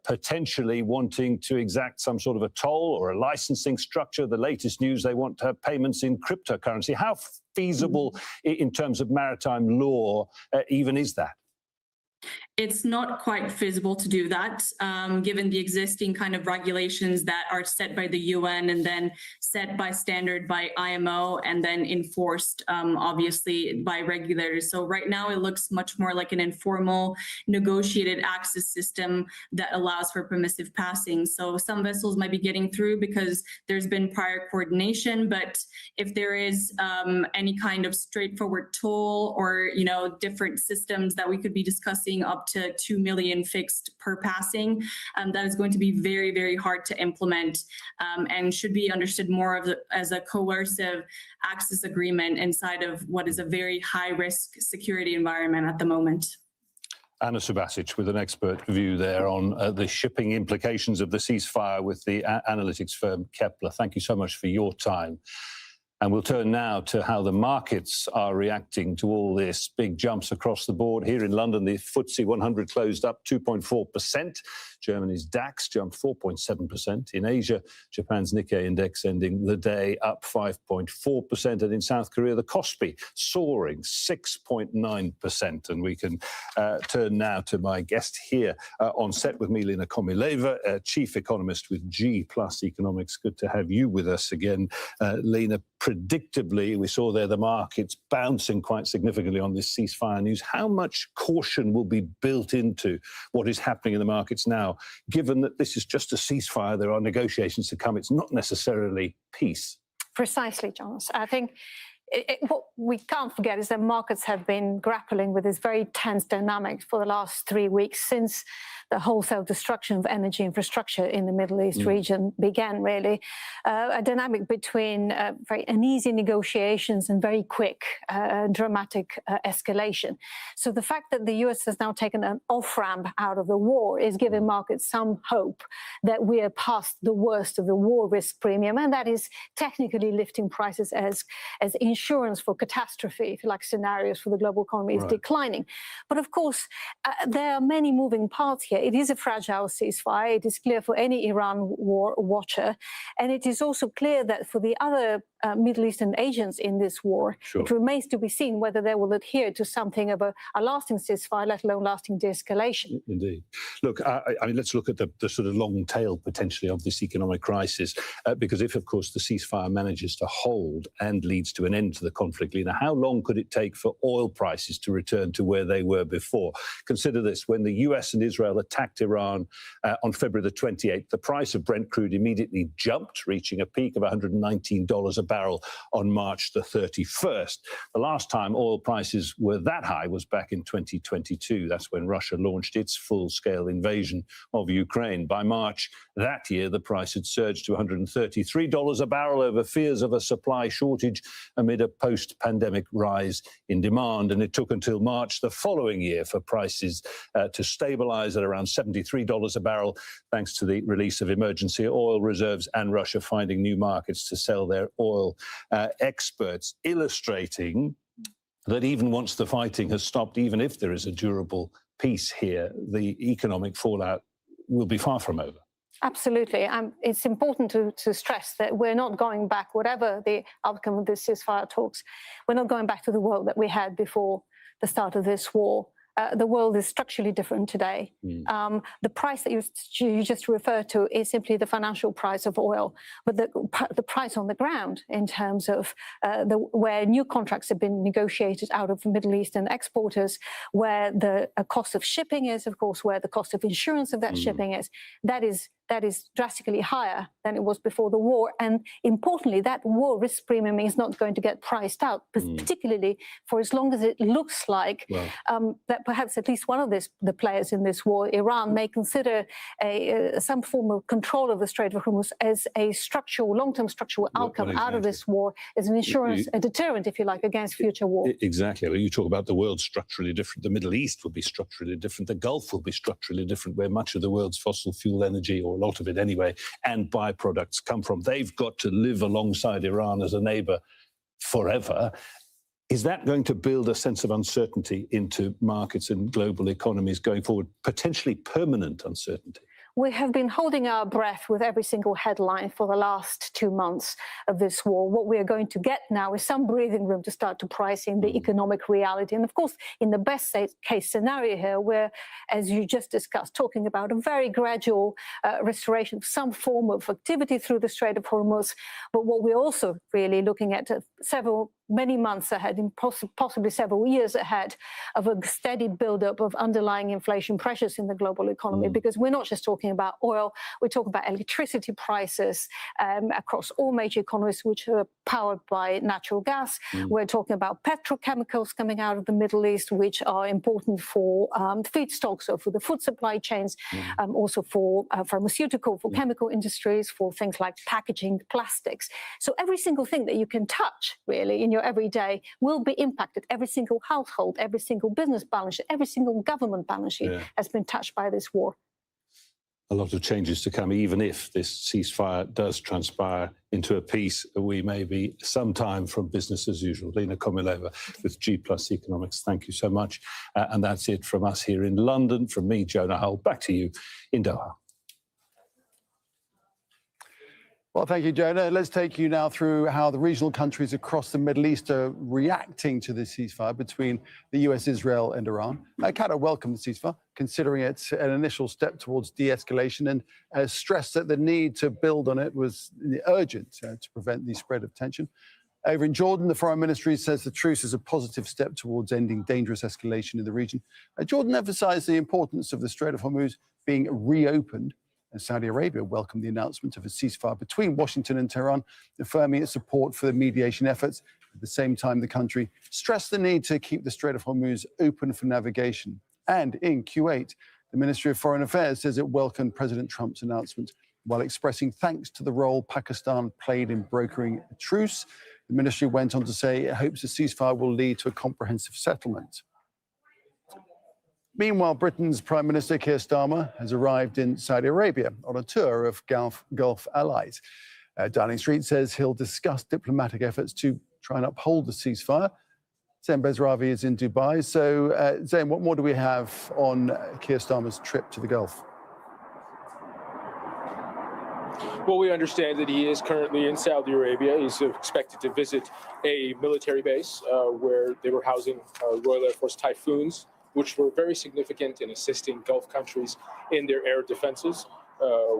potentially wanting to exact some sort of a toll or a licensing structure. The latest news, they want to have payments in cryptocurrency. How feasible in terms of maritime law even is that? it's not quite feasible to do that, given the existing kind of regulations that are set by the UN and then set by standard by IMO and then enforced, obviously, by regulators. So right now it looks much more like an informal negotiated access system that allows for permissive passing. So some vessels might be getting through because there's been prior coordination, but if there is any kind of straightforward toll or, different systems that we could be discussing up to 2 million fixed per passing, that is going to be very, very hard to implement and should be understood more as a coercive access agreement inside of what is a very high risk security environment at the moment. Anna Subasic with an expert view there on the shipping implications of the ceasefire with the analytics firm Kepler. Thank you so much for your time. And we'll turn now to how the markets are reacting to all this. Big jumps across the board. Here in London, the FTSE 100 closed up 2.4%. Germany's DAX jumped 4.7%. In Asia, Japan's Nikkei index ending the day up 5.4%. And in South Korea, the Kospi soaring 6.9%. And we can turn now to my guest here on set with me, Lena Komileva, chief economist with G+ Economics. Good to have you with us again, Lena. Predictably, we saw there the markets bouncing quite significantly on this ceasefire news. How much caution will be built into what is happening in the markets now, given that this is just a ceasefire, there are negotiations to come, it's not necessarily peace? Precisely, Jonas. I think what we can't forget is that markets have been grappling with this very tense dynamic for the last 3 weeks since the wholesale destruction of energy infrastructure in the Middle East region began, really. A dynamic between very uneasy negotiations and very quick, dramatic escalation. So the fact that the US has now taken an off-ramp out of the war is giving markets some hope that we are past the worst of the war risk premium, and that is technically lifting prices as insurance for catastrophe, if you like, scenarios for the global economy is declining. But of course, there are many moving parts here. It is a fragile ceasefire. It is clear for any Iran war watcher. And it is also clear that for the other Middle Eastern agents in this war, it remains to be seen whether they will adhere to something of a lasting ceasefire, let alone lasting de-escalation. Indeed. Look, I mean, let's look at the sort of long tail potentially of this economic crisis, because if, of course, the ceasefire manages to hold and leads to an end to the conflict, Lena, how long could it take for oil prices to return to where they were before? Consider this, when the US and Israel attacked Iran on February the 28th, the price of Brent crude immediately jumped, reaching a peak of $119 a barrel on March the 31st. The last time oil prices were that high was back in 2022. That's when Russia launched its full-scale invasion of Ukraine. By March that year, the price had surged to $133 a barrel over fears of a supply shortage amid a post-pandemic rise in demand. And it took until March the following year for prices to stabilize at around $73 a barrel, thanks to the release of emergency oil reserves and Russia finding new markets to sell their oil. Experts illustrating that even once the fighting has stopped, even if there is a durable peace here, the economic fallout will be far from over. Absolutely. It's important to stress that we're not going back, whatever the outcome of this ceasefire talks, we're not going back to the world that we had before the start of this war. The world is structurally different today. The price that you just referred to is simply the financial price of oil, but the price on the ground in terms of where new contracts have been negotiated out of Middle Eastern exporters, where the cost of shipping is, of course, where the cost of insurance of that shipping is, that is drastically higher than it was before the war. And importantly, that war risk premium is not going to get priced out, particularly for as long as it looks like that perhaps at least one of the players in this war, Iran, may consider some form of control of the Strait of Hormuz as a long-term structural outcome out of this war, as an insurance, a deterrent, if you like, against future war. Exactly. Well, you talk about the world structurally different. The Middle East will be structurally different. The Gulf will be structurally different, where much of the world's fossil fuel energy, or a lot of it anyway, and byproducts come from. They've got to live alongside Iran as a neighbor forever. Is that going to build a sense of uncertainty into markets and global economies going forward, potentially permanent uncertainty? we have been holding our breath with every single headline for the last 2 months of this war. What we are going to get now is some breathing room to start to price in the economic reality. And of course, in the best case scenario here, we're, as you just discussed, talking about a very gradual restoration of some form of activity through the Strait of Hormuz. But what we're also really looking at many months ahead, and possibly several years ahead, of a steady buildup of underlying inflation pressures in the global economy, because we're not just talking about oil, we're talking about electricity prices across all major economies which are powered by natural gas. We're talking about petrochemicals coming out of the Middle East, which are important for feedstocks, so for the food supply chains, also for pharmaceutical, for chemical industries, for things like packaging, plastics. So every single thing that you can touch, really, in your every day will be impacted. Every single household, every single business balance sheet, every single government balance sheet has been touched by this war. A lot of changes to come, even if this ceasefire does transpire into a peace. We may be some time from business as usual. Lena Komileva with G+ Economics, thank you so much. And that's it from us here in London. From me, Jonah Hull, back to you in Doha. Well, thank you, Jonah. Let's take you now through how the regional countries across the Middle East are reacting to the ceasefire between the US, Israel and Iran. Qatar welcomed the ceasefire, considering it an initial step towards de-escalation, and stressed that the need to build on it was urgent to prevent the spread of tension. Over in Jordan, the foreign ministry says the truce is a positive step towards ending dangerous escalation in the region. Jordan emphasized the importance of the Strait of Hormuz being reopened. And Saudi Arabia welcomed the announcement of a ceasefire between Washington and Tehran, affirming its support for the mediation efforts. At the same time, the country stressed the need to keep the Strait of Hormuz open for navigation. And in Kuwait, the Ministry of Foreign Affairs says it welcomed President Trump's announcement while expressing thanks to the role Pakistan played in brokering a truce. The ministry went on to say it hopes the ceasefire will lead to a comprehensive settlement. Meanwhile, Britain's Prime Minister Keir Starmer has arrived in Saudi Arabia on a tour of Gulf allies. Downing Street says he'll discuss diplomatic efforts to try and uphold the ceasefire. Zain Bezravi is in Dubai. So, Zain, what more do we have on Keir Starmer's trip to the Gulf? Well, we understand that he is currently in Saudi Arabia. He's expected to visit a military base where they were housing Royal Air Force Typhoons, which were very significant in assisting Gulf countries in their air defenses.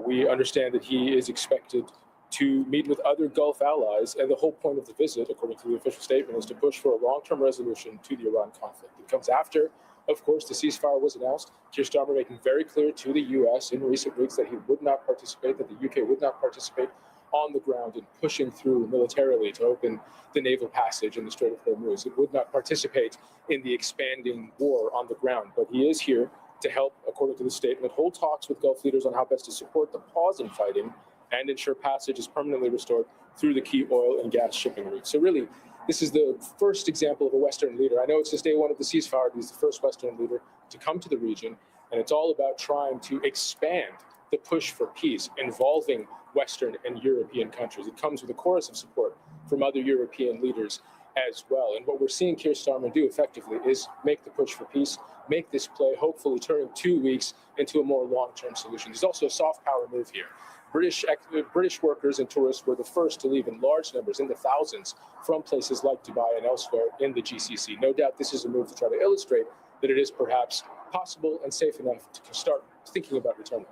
We understand that he is expected to meet with other Gulf allies, and the whole point of the visit, according to the official statement, is to push for a long-term resolution to the Iran conflict. It comes after, of course, the ceasefire was announced. Keir Starmer making very clear to the U.S. in recent weeks that he would not participate, that the U.K. would not participate on the ground in pushing through militarily to open the naval passage in the Strait of Hormuz. It would not participate in the expanding war on the ground, but he is here to help, according to the statement, hold talks with Gulf leaders on how best to support the pause in fighting and ensure passage is permanently restored through the key oil and gas shipping route. So really, this is the first example of a Western leader. I know it's just day one of the ceasefire, but he's the first Western leader to come to the region, and it's all about trying to expand the push for peace involving Western and European countries. It comes with a chorus of support from other European leaders as well. And what we're seeing Keir Starmer do effectively is make the push for peace, make this play, hopefully turning 2 weeks into a more long-term solution. There's also a soft power move here. British workers and tourists were the first to leave in large numbers, in the thousands, from places like Dubai and elsewhere in the GCC. No doubt this is a move to try to illustrate that it is perhaps possible and safe enough to start thinking about returning.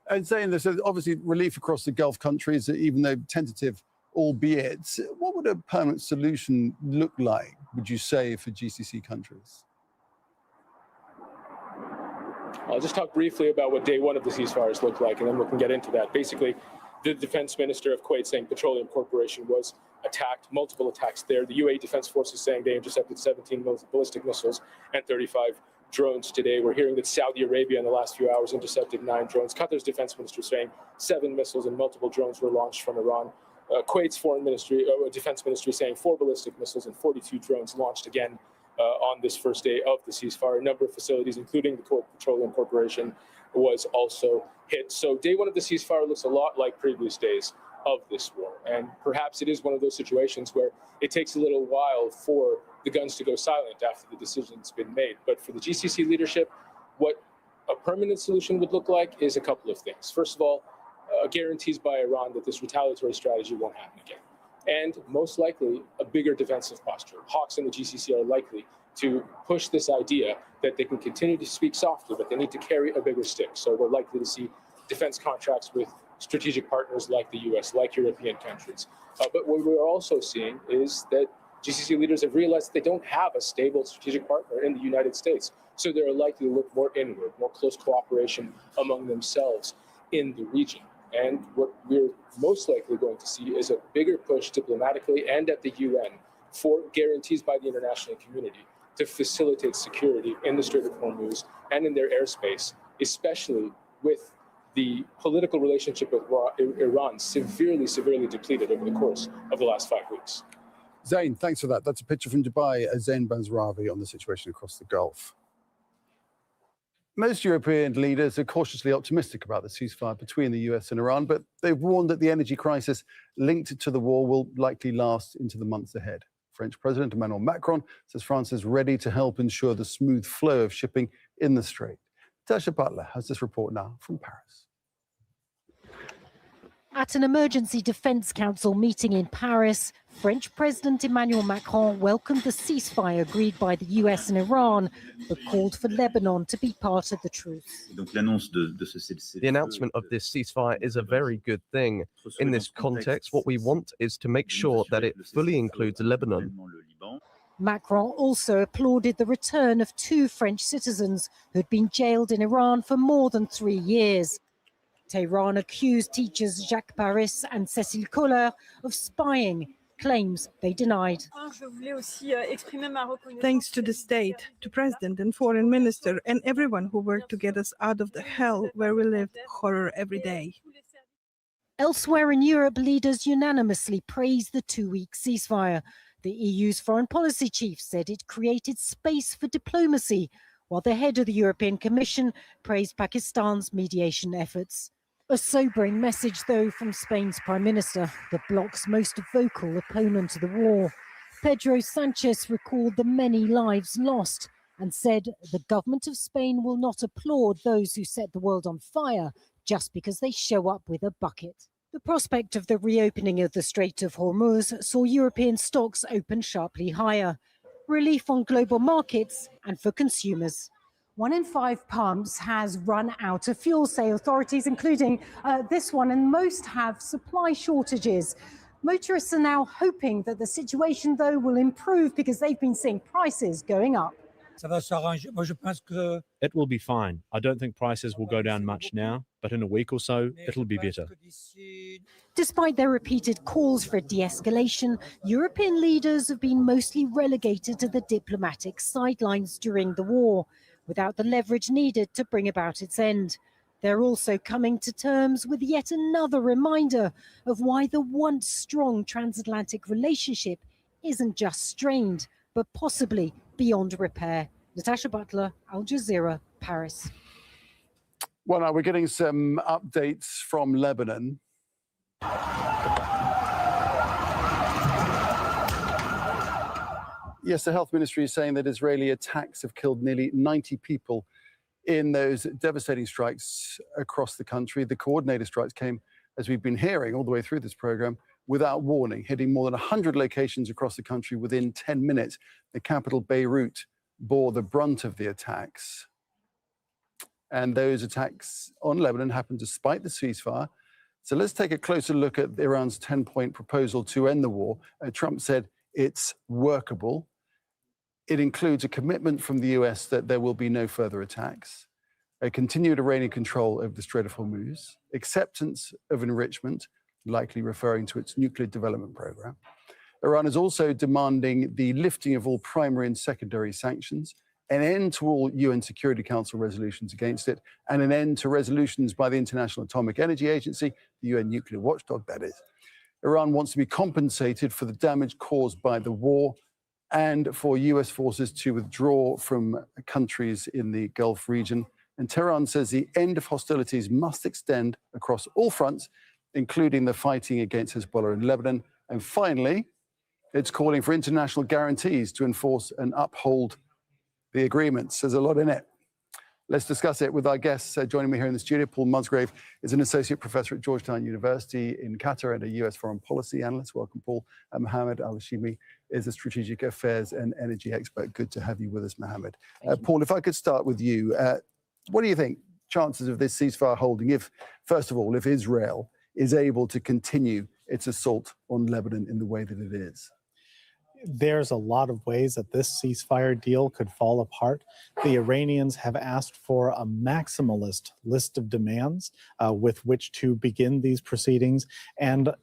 And saying this, obviously relief across the Gulf countries, even though tentative, albeit. What would a permanent solution look like, would you say, for GCC countries? I'll just talk briefly about what day one of the ceasefires looked like, and then we can get into that. Basically, the defense minister of Kuwait saying Petroleum Corporation was attacked, multiple attacks there. The UAE Defense Forces saying they intercepted 17 ballistic missiles and 35 drones today. We're hearing that Saudi Arabia in the last few hours intercepted 9 drones. Qatar's defense minister saying 7 missiles and multiple drones were launched from Iran. Kuwait's defense ministry saying 4 ballistic missiles and 42 drones launched again on this first day of the ceasefire. A number of facilities, including the Kuwait Petroleum Corporation, was also hit. So day one of the ceasefire looks a lot like previous days of this war. And perhaps it is one of those situations where it takes a little while for the guns to go silent after the decision's been made. But for the GCC leadership, what a permanent solution would look like is a couple of things. First of all, guarantees by Iran that this retaliatory strategy won't happen again. And most likely, a bigger defensive posture. Hawks in the GCC are likely to push this idea that they can continue to speak softly, but they need to carry a bigger stick. So we're likely to see defense contracts with strategic partners like the US, like European countries. But what we're also seeing is that GCC leaders have realized that they don't have a stable strategic partner in the United States. So they're likely to look more inward, more close cooperation among themselves in the region. And what we're most likely going to see is a bigger push diplomatically and at the UN for guarantees by the international community to facilitate security in the Strait of Hormuz and in their airspace, especially with the political relationship with Iran severely depleted over the course of the last 5 weeks. Zain, thanks for that. That's a picture from Dubai, Zain Basravi on the situation across the Gulf. Most European leaders are cautiously optimistic about the ceasefire between the US and Iran, but they've warned that the energy crisis linked to the war will likely last into the months ahead. French President Emmanuel Macron says France is ready to help ensure the smooth flow of shipping in the Strait. Tasha Butler has this report now from Paris. At an emergency defense council meeting in Paris, French President Emmanuel Macron welcomed the ceasefire agreed by the US and Iran, but called for Lebanon to be part of the truce. The announcement of this ceasefire is a very good thing. In this context, what we want is to make sure that it fully includes Lebanon. Macron also applauded the return of 2 French citizens who'd been jailed in Iran for more than 3 years. Tehran accused teachers Jacques Paris and Cécile Collard of spying, claims they denied. Thanks to the state, to President and Foreign Minister, and everyone who worked to get us out of the hell where we lived horror every day. Elsewhere in Europe, leaders unanimously praised the 2-week ceasefire. The EU's foreign policy chief said it created space for diplomacy, while the head of the European Commission praised Pakistan's mediation efforts. A sobering message, though, from Spain's Prime Minister, the bloc's most vocal opponent to the war. Pedro Sanchez recalled the many lives lost and said the government of Spain will not applaud those who set the world on fire just because they show up with a bucket. The prospect of the reopening of the Strait of Hormuz saw European stocks open sharply higher. Relief on global markets and for consumers. 1 in 5 pumps has run out of fuel, say authorities, including this one, and most have supply shortages. Motorists are now hoping that the situation, though, will improve because they've been seeing prices going up. It will be fine. I don't think prices will go down much now, but in a week or so, it'll be better. Despite their repeated calls for a de-escalation, European leaders have been mostly relegated to the diplomatic sidelines during the war, without the leverage needed to bring about its end. They're also coming to terms with yet another reminder of why the once strong transatlantic relationship isn't just strained, but possibly beyond repair. Natasha Butler, Al Jazeera, Paris. Well, now we're getting some updates from Lebanon. Yes, the health ministry is saying that Israeli attacks have killed nearly 90 people in those devastating strikes across the country. The coordinated strikes came, as we've been hearing all the way through this program, without warning, hitting more than 100 locations across the country within 10 minutes. The capital, Beirut, bore the brunt of the attacks. And those attacks on Lebanon happened despite the ceasefire. So let's take a closer look at Iran's 10-point proposal to end the war. Trump said it's workable. It includes a commitment from the US that there will be no further attacks, a continued Iranian control over the Strait of Hormuz, acceptance of enrichment, likely referring to its nuclear development program. Iran is also demanding the lifting of all primary and secondary sanctions, an end to all UN Security Council resolutions against it, and an end to resolutions by the International Atomic Energy Agency, the UN nuclear watchdog, that is. Iran wants to be compensated for the damage caused by the war and for US forces to withdraw from countries in the Gulf region. And Tehran says the end of hostilities must extend across all fronts, including the fighting against Hezbollah in Lebanon. And finally, it's calling for international guarantees to enforce and uphold the agreements. There's a lot in it. Let's discuss it with our guests. Joining me here in the studio, Paul Musgrave is an associate professor at Georgetown University in Qatar and a US foreign policy analyst. Welcome, Paul. Mohammed Al-Hashimi is a strategic affairs and energy expert. Good to have you with us, Mohammed. Paul, if I could start with you, what do you think chances of this ceasefire holding if, first of all, if Israel is able to continue its assault on Lebanon in the way that it is? There's a lot of ways that this ceasefire deal could fall apart. The Iranians have asked for a maximalist list of demands with which to begin these proceedings, and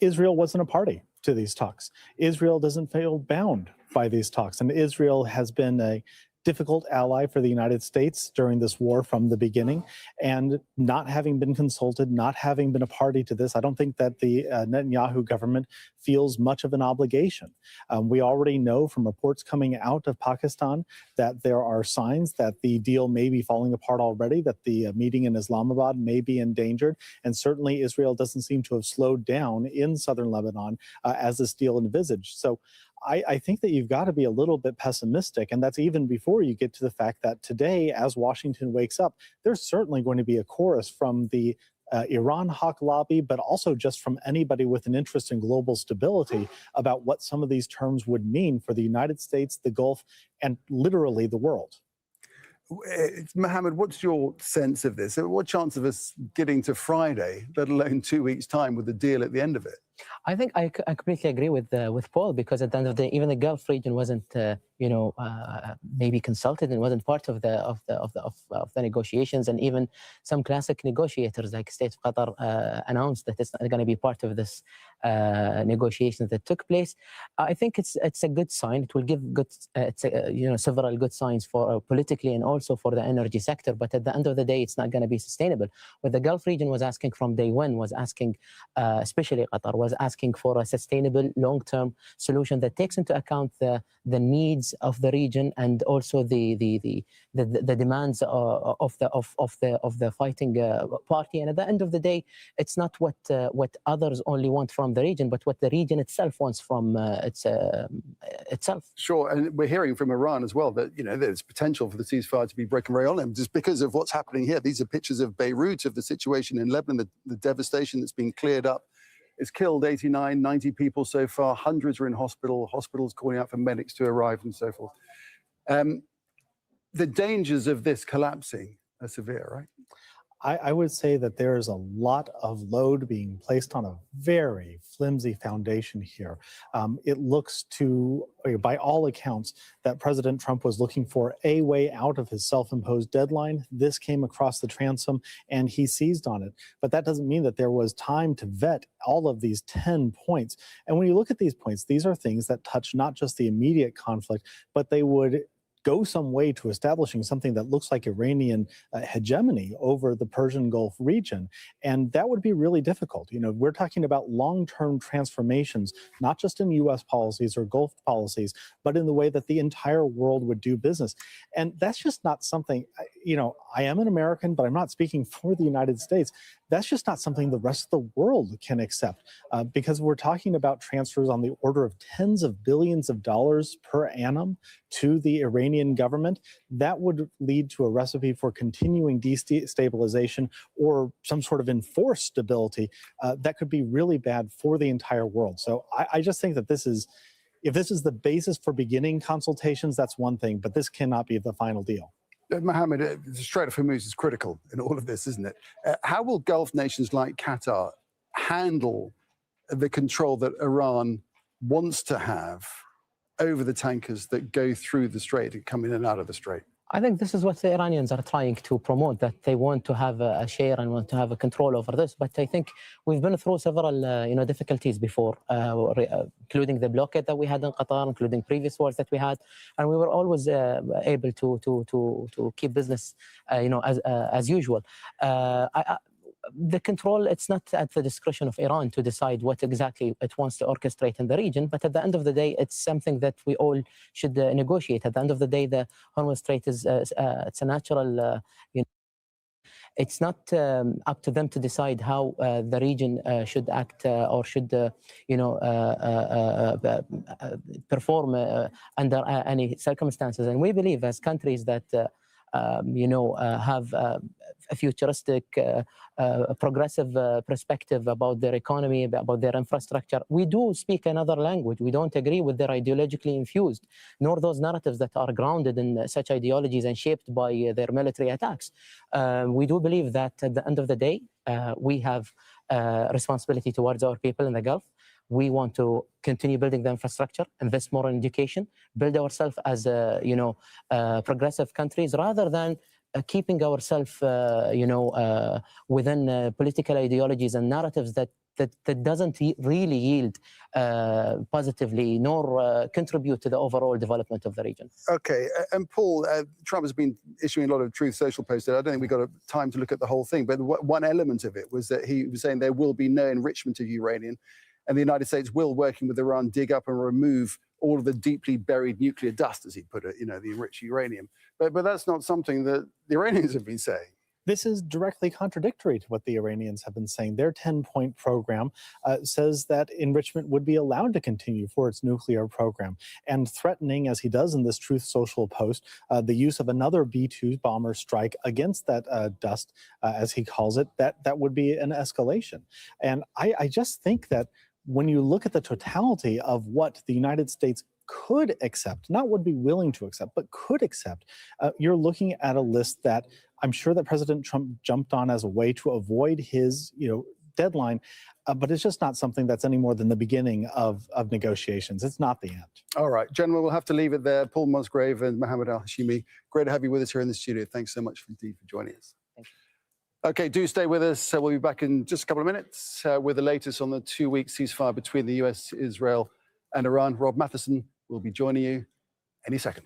Israel wasn't a party to these talks. Israel doesn't feel bound by these talks, and Israel has been a difficult ally for the United States during this war from the beginning, and not having been consulted, not having been a party to this, I don't think that the Netanyahu government feels much of an obligation. We already know from reports coming out of Pakistan that there are signs that the deal may be falling apart already, that the meeting in Islamabad may be endangered, and certainly Israel doesn't seem to have slowed down in southern Lebanon as this deal envisaged. So I think that you've got to be a little bit pessimistic, and that's even before you get to the fact that today, as Washington wakes up, there's certainly going to be a chorus from the Iran hawk lobby, but also just from anybody with an interest in global stability about what some of these terms would mean for the United States, the Gulf, and literally the world. Mohammed, what's your sense of this? What chance of us getting to Friday, let alone 2 weeks' time, with a deal at the end of it? I think I completely agree with Paul, because at the end of the day, even the Gulf region wasn't, maybe consulted and wasn't part of the negotiations, and even some classic negotiators like State of Qatar announced that it's not going to be part of this negotiations that took place. I think it's a good sign. It will give several good signs for politically and also for the energy sector. But at the end of the day, it's not going to be sustainable. What the Gulf region was asking from day one was asking, especially Qatar, was asking for a sustainable long-term solution that takes into account the needs of the region and also the demands of the fighting party. And at the end of the day, it's not what others only want from the region, but what the region itself wants from itself. Sure, and we're hearing from Iran as well that there's potential for the ceasefire to be broken very early, just because of what's happening here. These are pictures of Beirut, of the situation in Lebanon, the devastation that's been cleared up. It's killed 89, 90 people so far. Hundreds are in hospitals calling out for medics to arrive and so forth. The dangers of this collapsing are severe, right? I would say that there is a lot of load being placed on a very flimsy foundation here. It looks to, by all accounts, that President Trump was looking for a way out of his self-imposed deadline. This came across the transom and he seized on it. But that doesn't mean that there was time to vet all of these 10 points. And when you look at these points, these are things that touch not just the immediate conflict, but they would go some way to establishing something that looks like Iranian hegemony over the Persian Gulf region. And that would be really difficult. We're talking about long-term transformations, not just in US policies or Gulf policies, but in the way that the entire world would do business. And that's just not something, I am an American, but I'm not speaking for the United States. That's just not something the rest of the world can accept, because we're talking about transfers on the order of tens of billions of dollars per annum to the Iranian government. That would lead to a recipe for continuing destabilization or some sort of enforced stability that could be really bad for the entire world. So I just think that if this is the basis for beginning consultations, that's one thing, but this cannot be the final deal. Mohammed, the Strait of Hormuz is critical in all of this, isn't it? How will Gulf nations like Qatar handle the control that Iran wants to have over the tankers that go through the strait and come in and out of the strait? I think this is what the Iranians are trying to promote, that they want to have a share and want to have a control over this. But I think we've been through several difficulties before, including the blockade that we had in Qatar, including previous wars that we had, and we were always able to keep business as usual. The control, it's not at the discretion of Iran to decide what exactly it wants to orchestrate in the region, but at the end of the day, it's something that we all should negotiate. At the end of the day, the Hormuz Strait is it's a natural, it's not up to them to decide how the region should act or should, perform under any circumstances. And we believe as countries that have a futuristic, progressive perspective about their economy, about their infrastructure. We do speak another language. We don't agree with their ideologically infused, nor those narratives that are grounded in such ideologies and shaped by their military attacks. We do believe that at the end of the day, we have responsibility towards our people in the Gulf. We want to continue building the infrastructure, invest more in education, build ourselves as progressive countries, rather than keeping ourselves, within political ideologies and narratives that doesn't really yield positively nor contribute to the overall development of the region. Okay, and Paul, Trump has been issuing a lot of Truth Social posts. I don't think we've got time to look at the whole thing, but one element of it was that he was saying there will be no enrichment of uranium, and the United States will, working with Iran, dig up and remove all of the deeply buried nuclear dust, as he put it, the enriched uranium. But that's not something that the Iranians have been saying. This is directly contradictory to what the Iranians have been saying. Their 10-point program says that enrichment would be allowed to continue for its nuclear program, and threatening, as he does in this Truth Social post, the use of another B-2 bomber strike against that dust, as he calls it, that would be an escalation. And I just think that when you look at the totality of what the United States could accept, not would be willing to accept, but could accept, you're looking at a list that I'm sure that President Trump jumped on as a way to avoid his deadline, but it's just not something that's any more than the beginning of negotiations. It's not the end. All right, gentlemen, we'll have to leave it there. Paul Musgrave and Mohammed Al-Hashimi, great to have you with us here in the studio. Thanks so much indeed for joining us. Okay, do stay with us. We'll be back in just a couple of minutes with the latest on the 2-week ceasefire between the US, Israel, and Iran. Rob Matheson will be joining you any second.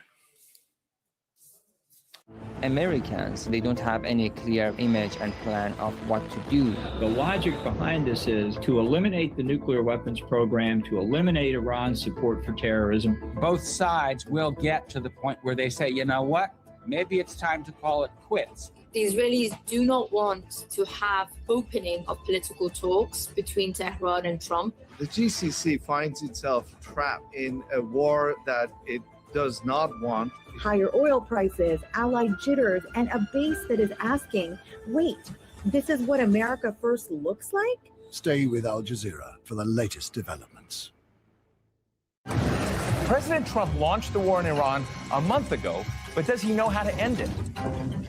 Americans, they don't have any clear image and plan of what to do. The logic behind this is to eliminate the nuclear weapons program, to eliminate Iran's support for terrorism. Both sides will get to the point where they say, you know what, maybe it's time to call it quits. The Israelis do not want to have opening of political talks between Tehran and Trump. The GCC finds itself trapped in a war that it does not want. Higher oil prices, allied jitters, and a base that is asking, wait, this is what America first looks like? Stay with Al Jazeera for the latest developments. President Trump launched the war in Iran a month ago, but does he know how to end it?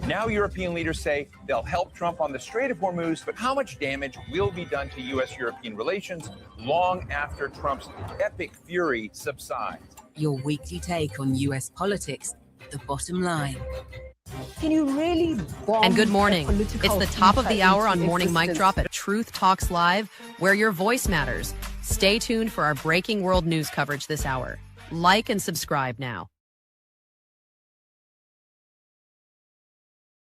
Now European leaders say they'll help Trump on the Strait of Hormuz, but how much damage will be done to U.S.-European relations long after Trump's epic fury subsides? Your weekly take on U.S. politics, The Bottom Line. Can you really And good morning. It's the top of the hour on Morning Mic Drop at Truth Talks Live, where your voice matters. Stay tuned for our breaking world news coverage this hour. Like and subscribe now.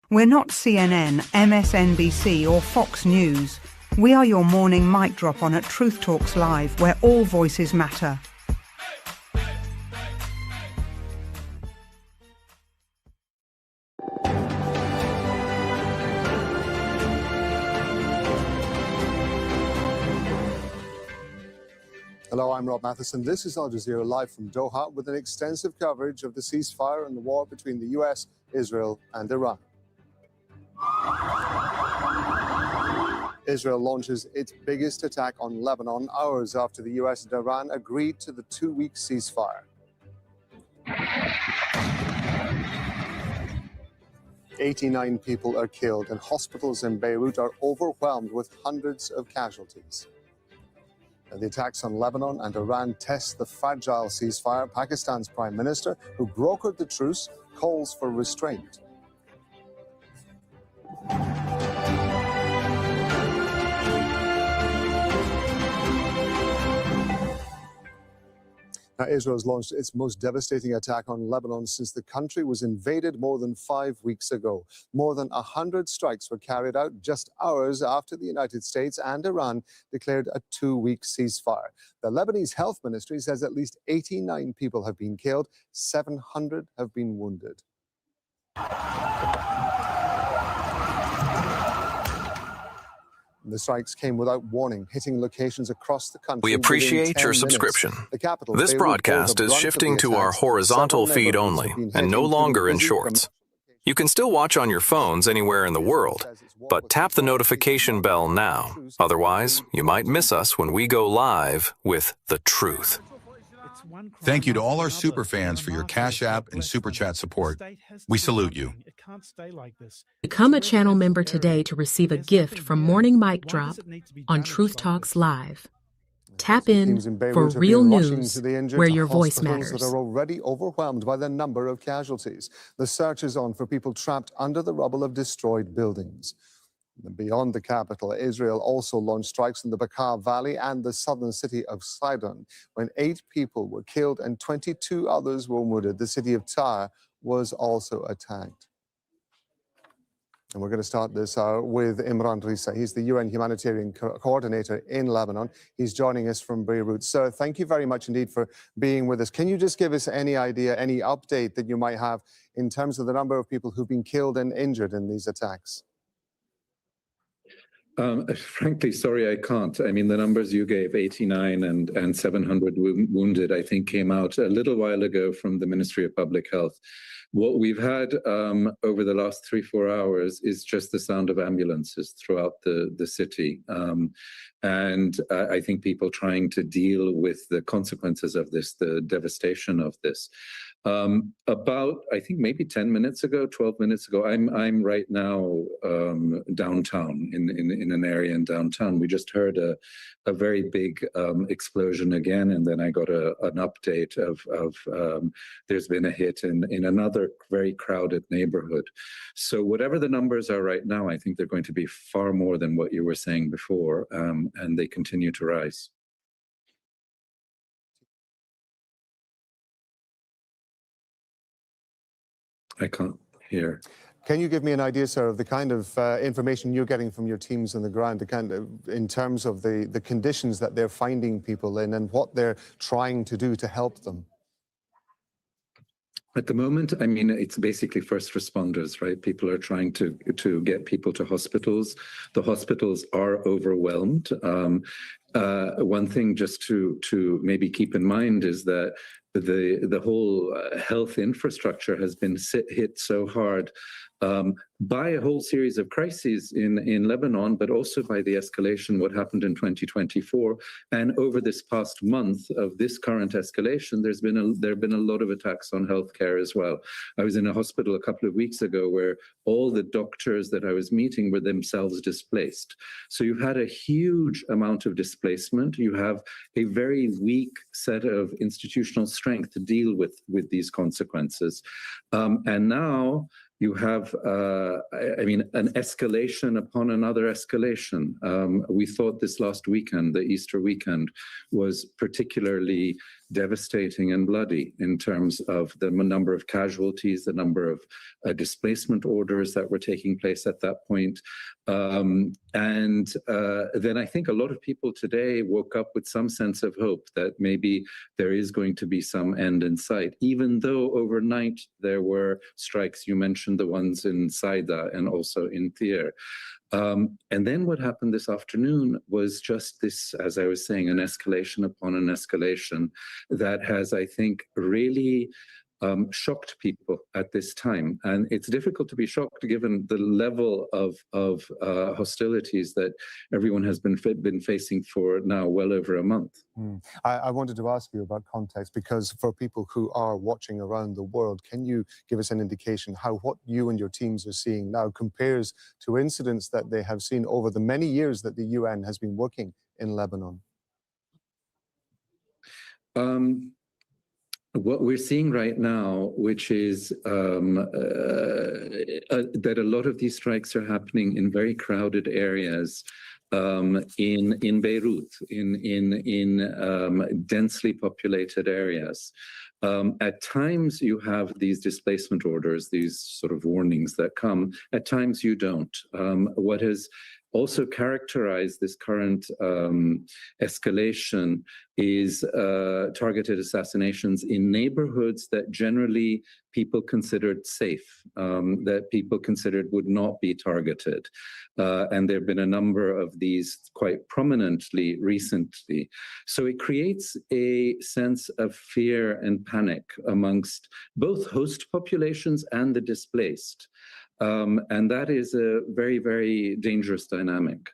We're not CNN, MSNBC or Fox News. We are your morning mic drop on at Truth Talks Live, where all voices matter. Hello, I'm Rob Matheson. This is Al Jazeera live from Doha with an extensive coverage of the ceasefire and the war between the US, Israel, and Iran. Israel launches its biggest attack on Lebanon hours after the US and Iran agreed to the 2-week ceasefire. 89 people are killed and hospitals in Beirut are overwhelmed with hundreds of casualties. The attacks on Lebanon and Iran test the fragile ceasefire. Pakistan's Prime Minister, who brokered the truce, calls for restraint. Now, Israel has launched its most devastating attack on Lebanon since the country was invaded more than 5 weeks ago. More than 100 strikes were carried out just hours after the United States and Iran declared a 2-week ceasefire. The Lebanese Health Ministry says at least 89 people have been killed, 700 have been wounded. The strikes came without warning, hitting locations across the country. We appreciate your subscription. This broadcast is shifting to our horizontal feed only and no longer in shorts. You can still watch on your phones anywhere in the world, but tap the notification bell now. Otherwise, you might miss us when we go live with The Truth. Thank you to all our super fans for your Cash App and Super Chat support. We salute you. Become a channel member today to receive a gift from Morning Mic Drop on Truth Talks Live. Tap in for real news where your voice matters. That are already overwhelmed by the number of casualties. The search is on for people trapped under the rubble of destroyed buildings. Beyond the capital, Israel also launched strikes in the Bekaa Valley and the southern city of Sidon, when 8 people were killed and 22 others were wounded. The city of Tyre was also attacked. And we're going to start this with Imran Rissa. He's the UN humanitarian coordinator in Lebanon. He's joining us from Beirut. Sir, thank you very much indeed for being with us. Can you just give us any idea, any update that you might have in terms of the number of people who've been killed and injured in these attacks? Frankly, sorry, I can't. I mean, the numbers you gave, 89 and 700 wounded, I think came out a little while ago from the Ministry of Public Health. What we've had over the last 3-4 hours is just the sound of ambulances throughout the city. And I think people trying to deal with the consequences of this, the devastation of this. About, I think maybe 10 minutes ago, 12 minutes ago, I'm right now downtown, in an area in downtown. We just heard a very big explosion again, and then I got an update of there's been a hit in another very crowded neighborhood. So whatever the numbers are right now, I think they're going to be far more than what you were saying before, and they continue to rise. I can't hear. Can you give me an idea, sir, of the kind of information you're getting from your teams on the ground, the kind of, in terms of the conditions that they're finding people in and what they're trying to do to help them? At the moment, I mean, it's basically first responders, right? People are trying to get people to hospitals. The hospitals are overwhelmed. One thing just to maybe keep in mind is that the whole health infrastructure has been hit so hard by a whole series of crises in Lebanon, but also by the escalation, what happened in 2024. And over this past month of this current escalation, there have been a lot of attacks on healthcare as well. I was in a hospital a couple of weeks ago where all the doctors that I was meeting were themselves displaced. So you've had a huge amount of displacement. You have a very weak set of institutional strength to deal with these consequences. And now you have, I mean, an escalation upon another escalation. We thought this last weekend, the Easter weekend, was particularly devastating and bloody in terms of the number of casualties, the number of displacement orders that were taking place at that point. And then I think a lot of people today woke up with some sense of hope that maybe there is going to be some end in sight, even though overnight there were strikes. You mentioned the ones in Saida and also in Tyre. And then what happened this afternoon was just this, as I was saying, an escalation upon an escalation that has, I think, really shocked people at this time. And it's difficult to be shocked given the level of hostilities that everyone has been facing for now well over a month. I wanted to ask you about context, because for people who are watching around the world, can you give us an indication how what you and your teams are seeing now compares to incidents that they have seen over the many years that the UN has been working in Lebanon? What we're seeing right now, which is that a lot of these strikes are happening in very crowded areas in Beirut, in densely populated areas. At times you have these displacement orders, these sort of warnings that come. At times you don't. What has also characterize this current escalation is targeted assassinations in neighborhoods that generally people considered safe, that people considered would not be targeted. And there have been a number of these quite prominently recently. So it creates a sense of fear and panic amongst both host populations and the displaced. And that is a very, very dangerous dynamic.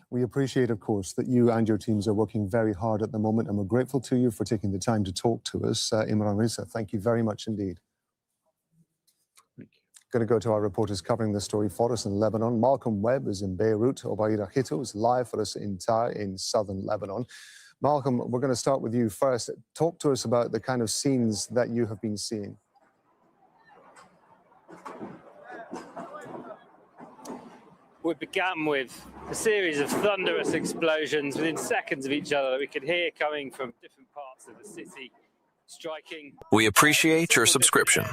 We appreciate, of course, that you and your teams are working very hard at the moment, and we're grateful to you for taking the time to talk to us. Imran Risa, thank you very much indeed. Thank you. Going to go to our reporters covering the story for us in Lebanon. Malcolm Webb is in Beirut. Obaida Khito is live for us in Tyre in southern Lebanon. Malcolm, we're going to start with you first. Talk to us about the kind of scenes that you have been seeing. We began with a series of thunderous explosions within seconds of each other that we could hear coming from different parts of the city, striking. We appreciate your subscription.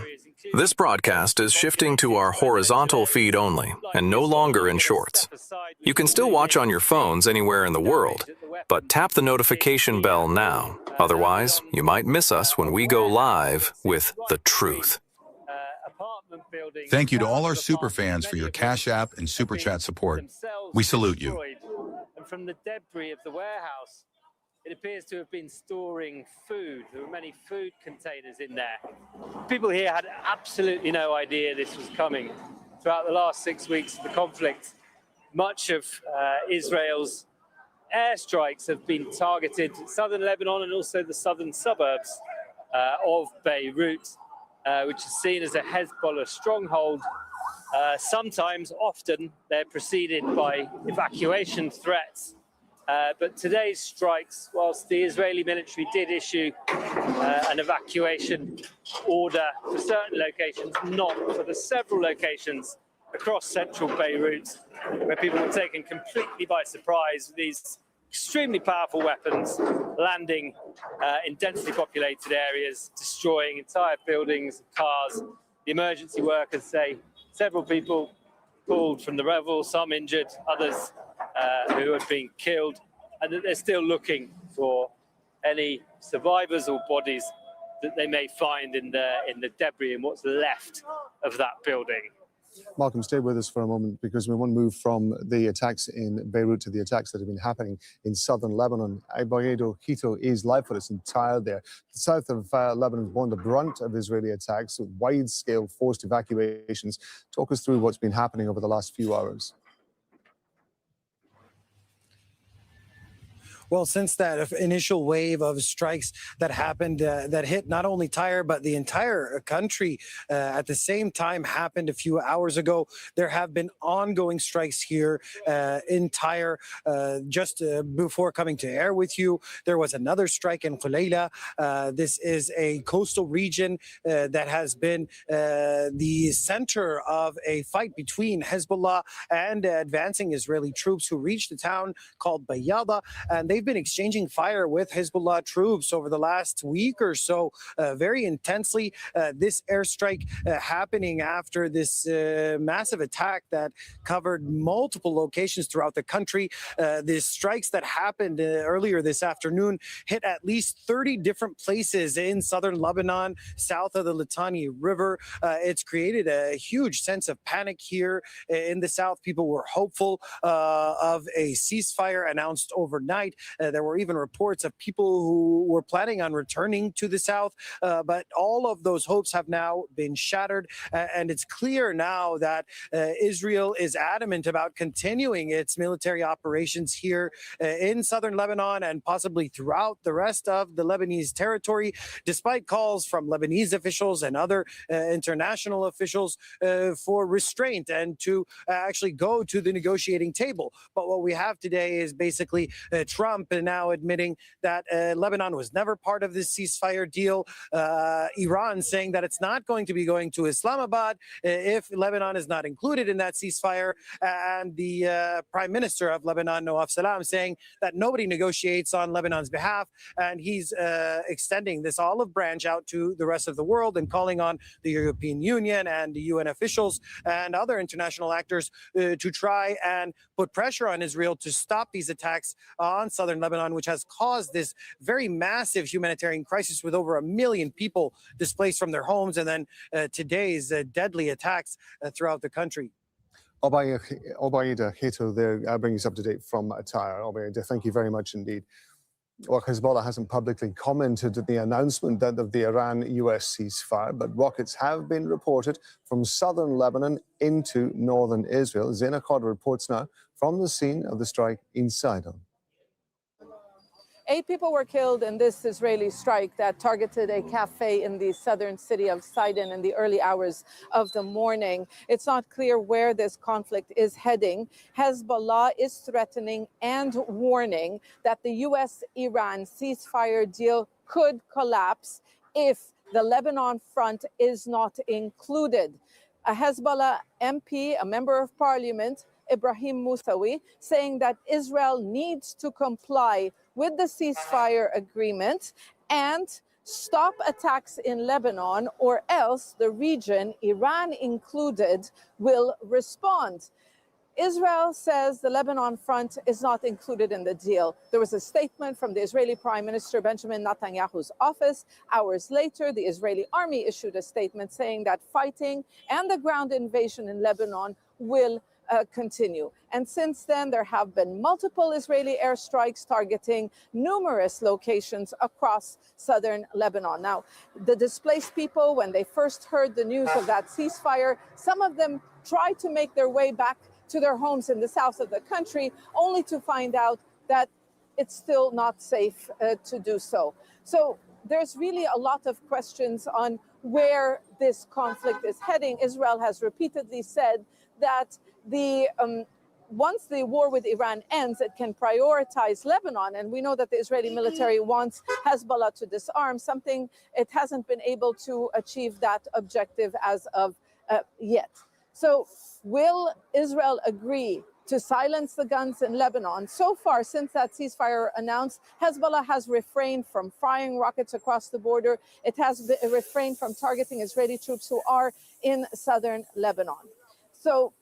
This broadcast is shifting to our horizontal feed only and no longer in shorts. You can still watch on your phones anywhere in the world, but tap the notification bell now. Otherwise, you might miss us when we go live with the truth. Thank you to all our super fans for your Cash App and Super Chat support. We salute you. And from the debris of the warehouse, it appears to have been storing food. There were many food containers in there. People here had absolutely no idea this was coming. Throughout the last 6 weeks of the conflict, much of Israel's airstrikes have been targeted southern Lebanon and also the southern suburbs of Beirut. Which is seen as a Hezbollah stronghold. Sometimes, often, they're preceded by evacuation threats. But today's strikes, whilst the Israeli military did issue an evacuation order for certain locations, not for the several locations across central Beirut, where people were taken completely by surprise with these extremely powerful weapons landing in densely populated areas, destroying entire buildings, cars. The emergency workers say several people pulled from the revel, some injured, others who have been killed, and that they're still looking for any survivors or bodies that they may find in the debris and what's left of that building. Malcolm, stay with us for a moment because we want to move from the attacks in Beirut to the attacks that have been happening in southern Lebanon. Obaida Khito is live for us in Tyre there. The south of Lebanon has borne the brunt of Israeli attacks with wide-scale forced evacuations. Talk us through what's been happening over the last few hours. Well, since that initial wave of strikes that happened, that hit not only Tyre, but the entire country at the same time happened a few hours ago, there have been ongoing strikes here in Tyre. Just before coming to air with you, there was another strike in Qulayla. This is a coastal region that has been the center of a fight between Hezbollah and advancing Israeli troops who reached a town called Bayada, and they've been exchanging fire with Hezbollah troops over the last week or so, very intensely. This airstrike happening after this massive attack that covered multiple locations throughout the country. The strikes that happened earlier this afternoon hit at least 30 different places in southern Lebanon, south of the Litani River. It's created a huge sense of panic here in the south. People were hopeful of a ceasefire announced overnight. There were even reports of people who were planning on returning to the south, but all of those hopes have now been shattered. And it's clear now that Israel is adamant about continuing its military operations here in southern Lebanon and possibly throughout the rest of the Lebanese territory, despite calls from Lebanese officials and other international officials for restraint and to actually go to the negotiating table. But what we have today is basically Trump Trump now admitting that Lebanon was never part of this ceasefire deal. Iran saying that it's not going to be going to Islamabad if Lebanon is not included in that ceasefire. And the Prime Minister of Lebanon, Nawaf Salam, saying that nobody negotiates on Lebanon's behalf. And he's extending this olive branch out to the rest of the world and calling on the European Union and the UN officials and other international actors to try and put pressure on Israel to stop these attacks on southern Lebanon, which has caused this very massive humanitarian crisis with over 1 million people displaced from their homes, and then today's deadly attacks throughout the country. Obaida Hito there bringing us up to date from Tyre. Obaida, thank you very much indeed. Well, Hezbollah hasn't publicly commented on the announcement of the Iran-US ceasefire, but rockets have been reported from southern Lebanon into northern Israel. Zaina Khadr reports now from the scene of the strike in Sidon. 8 people were killed in this Israeli strike that targeted a cafe in the southern city of Sidon in the early hours of the morning. It's not clear where this conflict is heading. Hezbollah is threatening and warning that the U.S.-Iran ceasefire deal could collapse if the Lebanon front is not included. A Hezbollah MP, a member of parliament, Ibrahim Moussawi, saying that Israel needs to comply with the ceasefire agreement and stop attacks in Lebanon, or else the region, Iran included, will respond. Israel says the Lebanon front is not included in the deal. There was a statement from the Israeli Prime Minister Benjamin Netanyahu's office. Hours later, the Israeli army issued a statement saying that fighting and the ground invasion in Lebanon will continue. And since then, there have been multiple Israeli airstrikes targeting numerous locations across southern Lebanon. Now, the displaced people, when they first heard the news of that ceasefire, some of them tried to make their way back to their homes in the south of the country, only to find out that it's still not safe to do so. So there's really a lot of questions on where this conflict is heading. Israel has repeatedly said that once the war with Iran ends, it can prioritize Lebanon. And we know that the Israeli military wants Hezbollah to disarm, something it hasn't been able to achieve that objective as of yet. So will Israel agree to silence the guns in Lebanon? So far, since that ceasefire announced, Hezbollah has refrained from firing rockets across the border. It has refrained from targeting Israeli troops who are in southern Lebanon. So,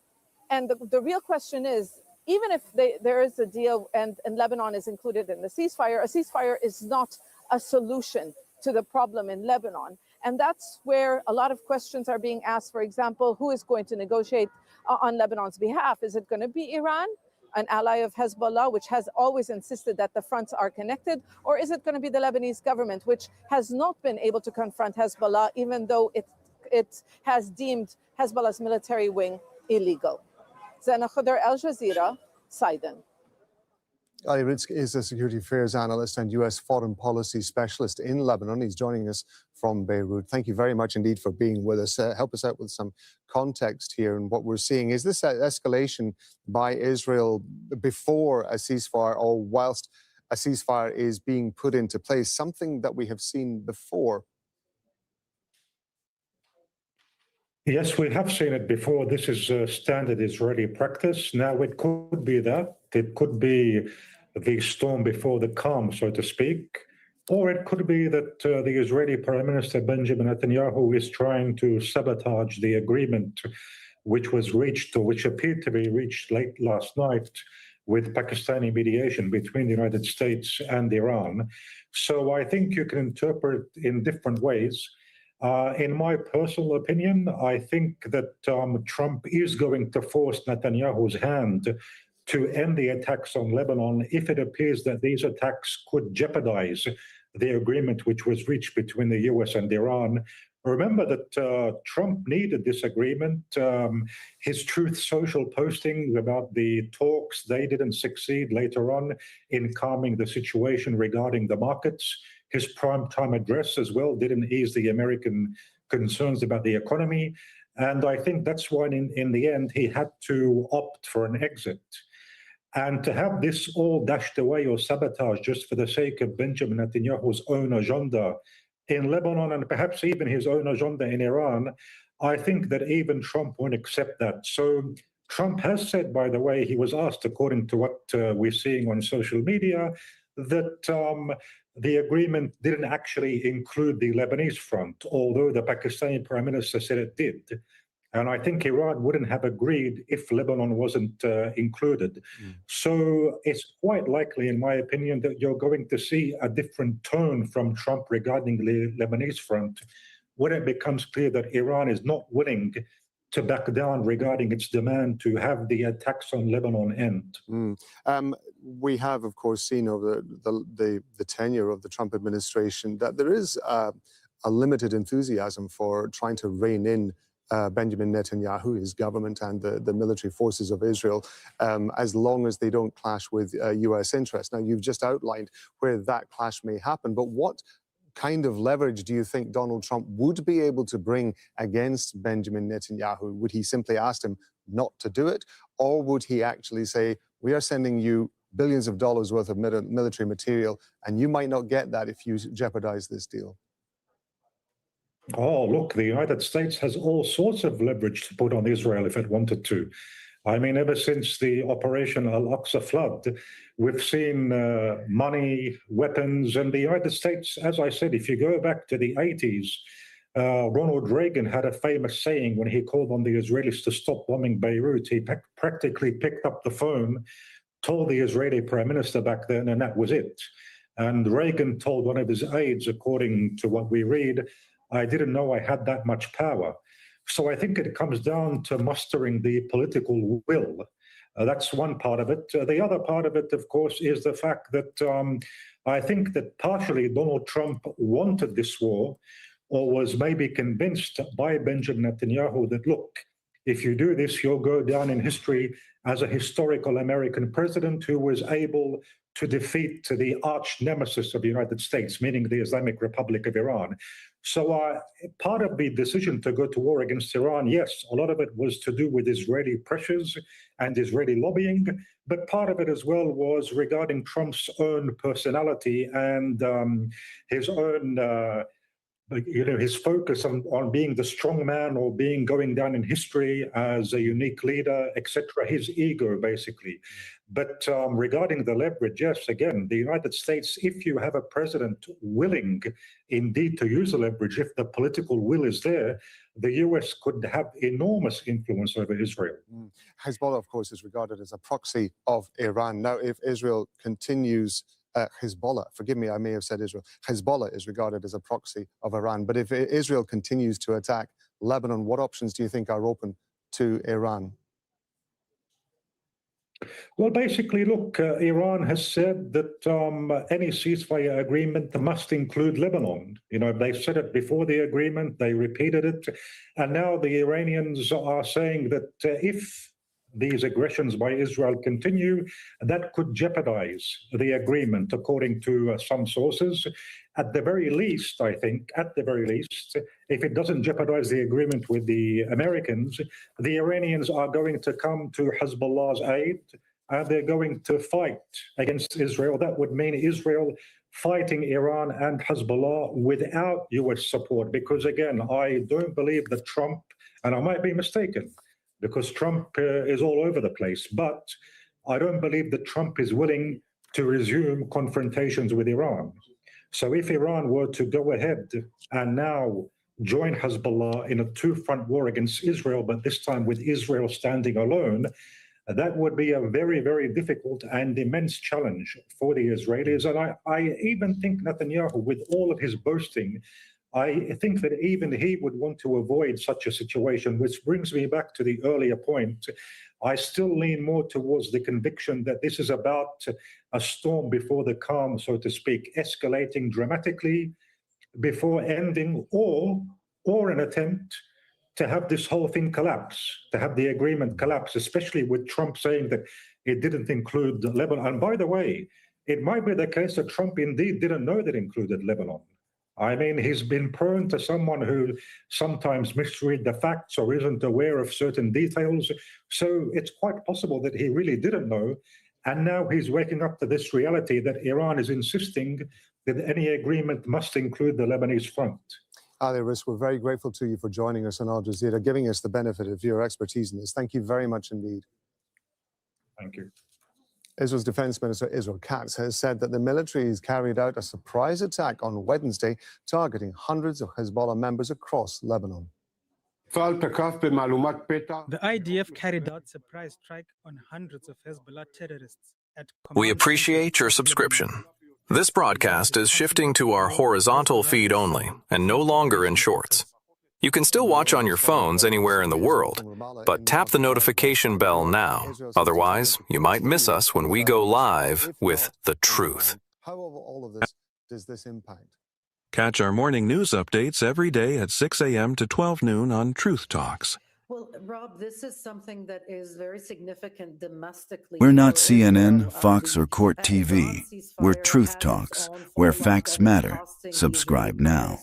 and the real question is, even if there is a deal and Lebanon is included in the ceasefire, a ceasefire is not a solution to the problem in Lebanon. And that's where a lot of questions are being asked. For example, who is going to negotiate on Lebanon's behalf? Is it going to be Iran, an ally of Hezbollah, which has always insisted that the fronts are connected? Or is it going to be the Lebanese government, which has not been able to confront Hezbollah, even though it has deemed Hezbollah's military wing illegal? Zaina Khadr, Al Jazeera, Sidon. Ali Rizk is a security affairs analyst and U.S. foreign policy specialist in Lebanon. He's joining us from Beirut. Thank you very much indeed for being with us. Help us out with some context here and what we're seeing. Is this escalation by Israel before a ceasefire or whilst a ceasefire is being put into place, something that we have seen before? Yes, we have seen it before. This is standard Israeli practice. Now, it could be that. It could be the storm before the calm, so to speak. Or it could be that the Israeli Prime Minister Benjamin Netanyahu is trying to sabotage the agreement which was reached, or which appeared to be reached late last night, with Pakistani mediation between the United States and Iran. So I think you can interpret in different ways. In my personal opinion, I think that Trump is going to force Netanyahu's hand to end the attacks on Lebanon if it appears that these attacks could jeopardize the agreement which was reached between the US and Iran. Remember that Trump needed this agreement. His Truth Social posting about the talks, they didn't succeed later on in calming the situation regarding the markets. His primetime address as well didn't ease the American concerns about the economy. And I think that's why in the end he had to opt for an exit. And to have this all dashed away or sabotaged just for the sake of Benjamin Netanyahu's own agenda in Lebanon and perhaps even his own agenda in Iran, I think that even Trump won't accept that. So Trump has said, by the way, he was asked, according to what we're seeing on social media, that the agreement didn't actually include the Lebanese front, although the Pakistani Prime Minister said it did. And I think Iran wouldn't have agreed if Lebanon wasn't included. So it's quite likely, in my opinion, that you're going to see a different tone from Trump regarding the Lebanese front when it becomes clear that Iran is not willing to back down regarding its demand to have the attacks on Lebanon end. We have, of course, seen over the tenure of the Trump administration that there is a limited enthusiasm for trying to rein in Benjamin Netanyahu, his government, and the military forces of Israel, as long as they don't clash with U.S. interests. Now, you've just outlined where that clash may happen, but what kind of leverage do you think Donald Trump would be able to bring against Benjamin Netanyahu? Would he simply ask him not to do it? Or would he actually say, we are sending you billions of dollars worth of military material, and you might not get that if you jeopardize this deal? Oh, look, the United States has all sorts of leverage to put on Israel if it wanted to. I mean, ever since the Operation Al-Aqsa flood, we've seen money, weapons, and the United States, as I said, if you go back to the 80s, Ronald Reagan had a famous saying when he called on the Israelis to stop bombing Beirut. He practically picked up the phone, told the Israeli prime minister back then, and that was it. And Reagan told one of his aides, according to what we read, I didn't know I had that much power. So I think it comes down to mustering the political will. That's one part of it. The other part of it, of course, is the fact that I think that partially Donald Trump wanted this war, or was maybe convinced by Benjamin Netanyahu that, look, if you do this, you'll go down in history as a historical American president who was able to defeat the arch nemesis of the United States, meaning the Islamic Republic of Iran. So part of the decision to go to war against Iran, yes, a lot of it was to do with Israeli pressures and Israeli lobbying, but part of it as well was regarding Trump's own personality and his own his focus on being the strong man or going down in history as a unique leader, etc., his ego, basically. But regarding the leverage, yes, again, the United States, if you have a president willing indeed to use the leverage, if the political will is there, the US could have enormous influence over Israel. Hezbollah, of course, is regarded as a proxy of Iran. Now, if Israel continues Hezbollah, forgive me, I may have said Israel. Hezbollah is regarded as a proxy of Iran. But if Israel continues to attack Lebanon, what options do you think are open to Iran? Well, basically, look, Iran has said that any ceasefire agreement must include Lebanon. You know, they said it before the agreement, they repeated it. And now the Iranians are saying that if these aggressions by Israel continue, that could jeopardize the agreement, according to some sources. At the very least, I think, at the very least, if it doesn't jeopardize the agreement with the Americans, the Iranians are going to come to Hezbollah's aid, and they're going to fight against Israel. That would mean Israel fighting Iran and Hezbollah without US support, because again, I don't believe that Trump, and I might be mistaken, because Trump is all over the place. But I don't believe that Trump is willing to resume confrontations with Iran. So if Iran were to go ahead and now join Hezbollah in a two-front war against Israel, but this time with Israel standing alone, that would be a very, very difficult and immense challenge for the Israelis. And I even think Netanyahu, with all of his boasting, I think that even he would want to avoid such a situation, which brings me back to the earlier point. I still lean more towards the conviction that this is about a storm before the calm, so to speak, escalating dramatically before ending, or an attempt to have this whole thing collapse, to have the agreement collapse, especially with Trump saying that it didn't include Lebanon. And by the way, it might be the case that Trump indeed didn't know that it included Lebanon. I mean, he's been prone to someone who sometimes misread the facts or isn't aware of certain details. So it's quite possible that he really didn't know. And now he's waking up to this reality that Iran is insisting that any agreement must include the Lebanese front. Ali Riz, we're very grateful to you for joining us on Al Jazeera, giving us the benefit of your expertise in this. Thank you very much indeed. Thank you. Israel's Defense Minister Israel Katz has said that the military has carried out a surprise attack on Wednesday, targeting hundreds of Hezbollah members across Lebanon. The IDF carried out surprise strike on hundreds of Hezbollah terrorists at We appreciate your subscription. This broadcast is shifting to our horizontal feed only and no longer in shorts. You can still watch on your phones anywhere in the world, but tap the notification bell now. Otherwise, you might miss us when we go live with the truth. How all of this does this impact? Catch our morning news updates every day at 6 a.m. to 12 noon on Truth Talks. Well, Rob, this is something that is very significant domestically. We're not CNN, Fox, or CourtTV. We're Truth Talks, where facts matter. Subscribe now.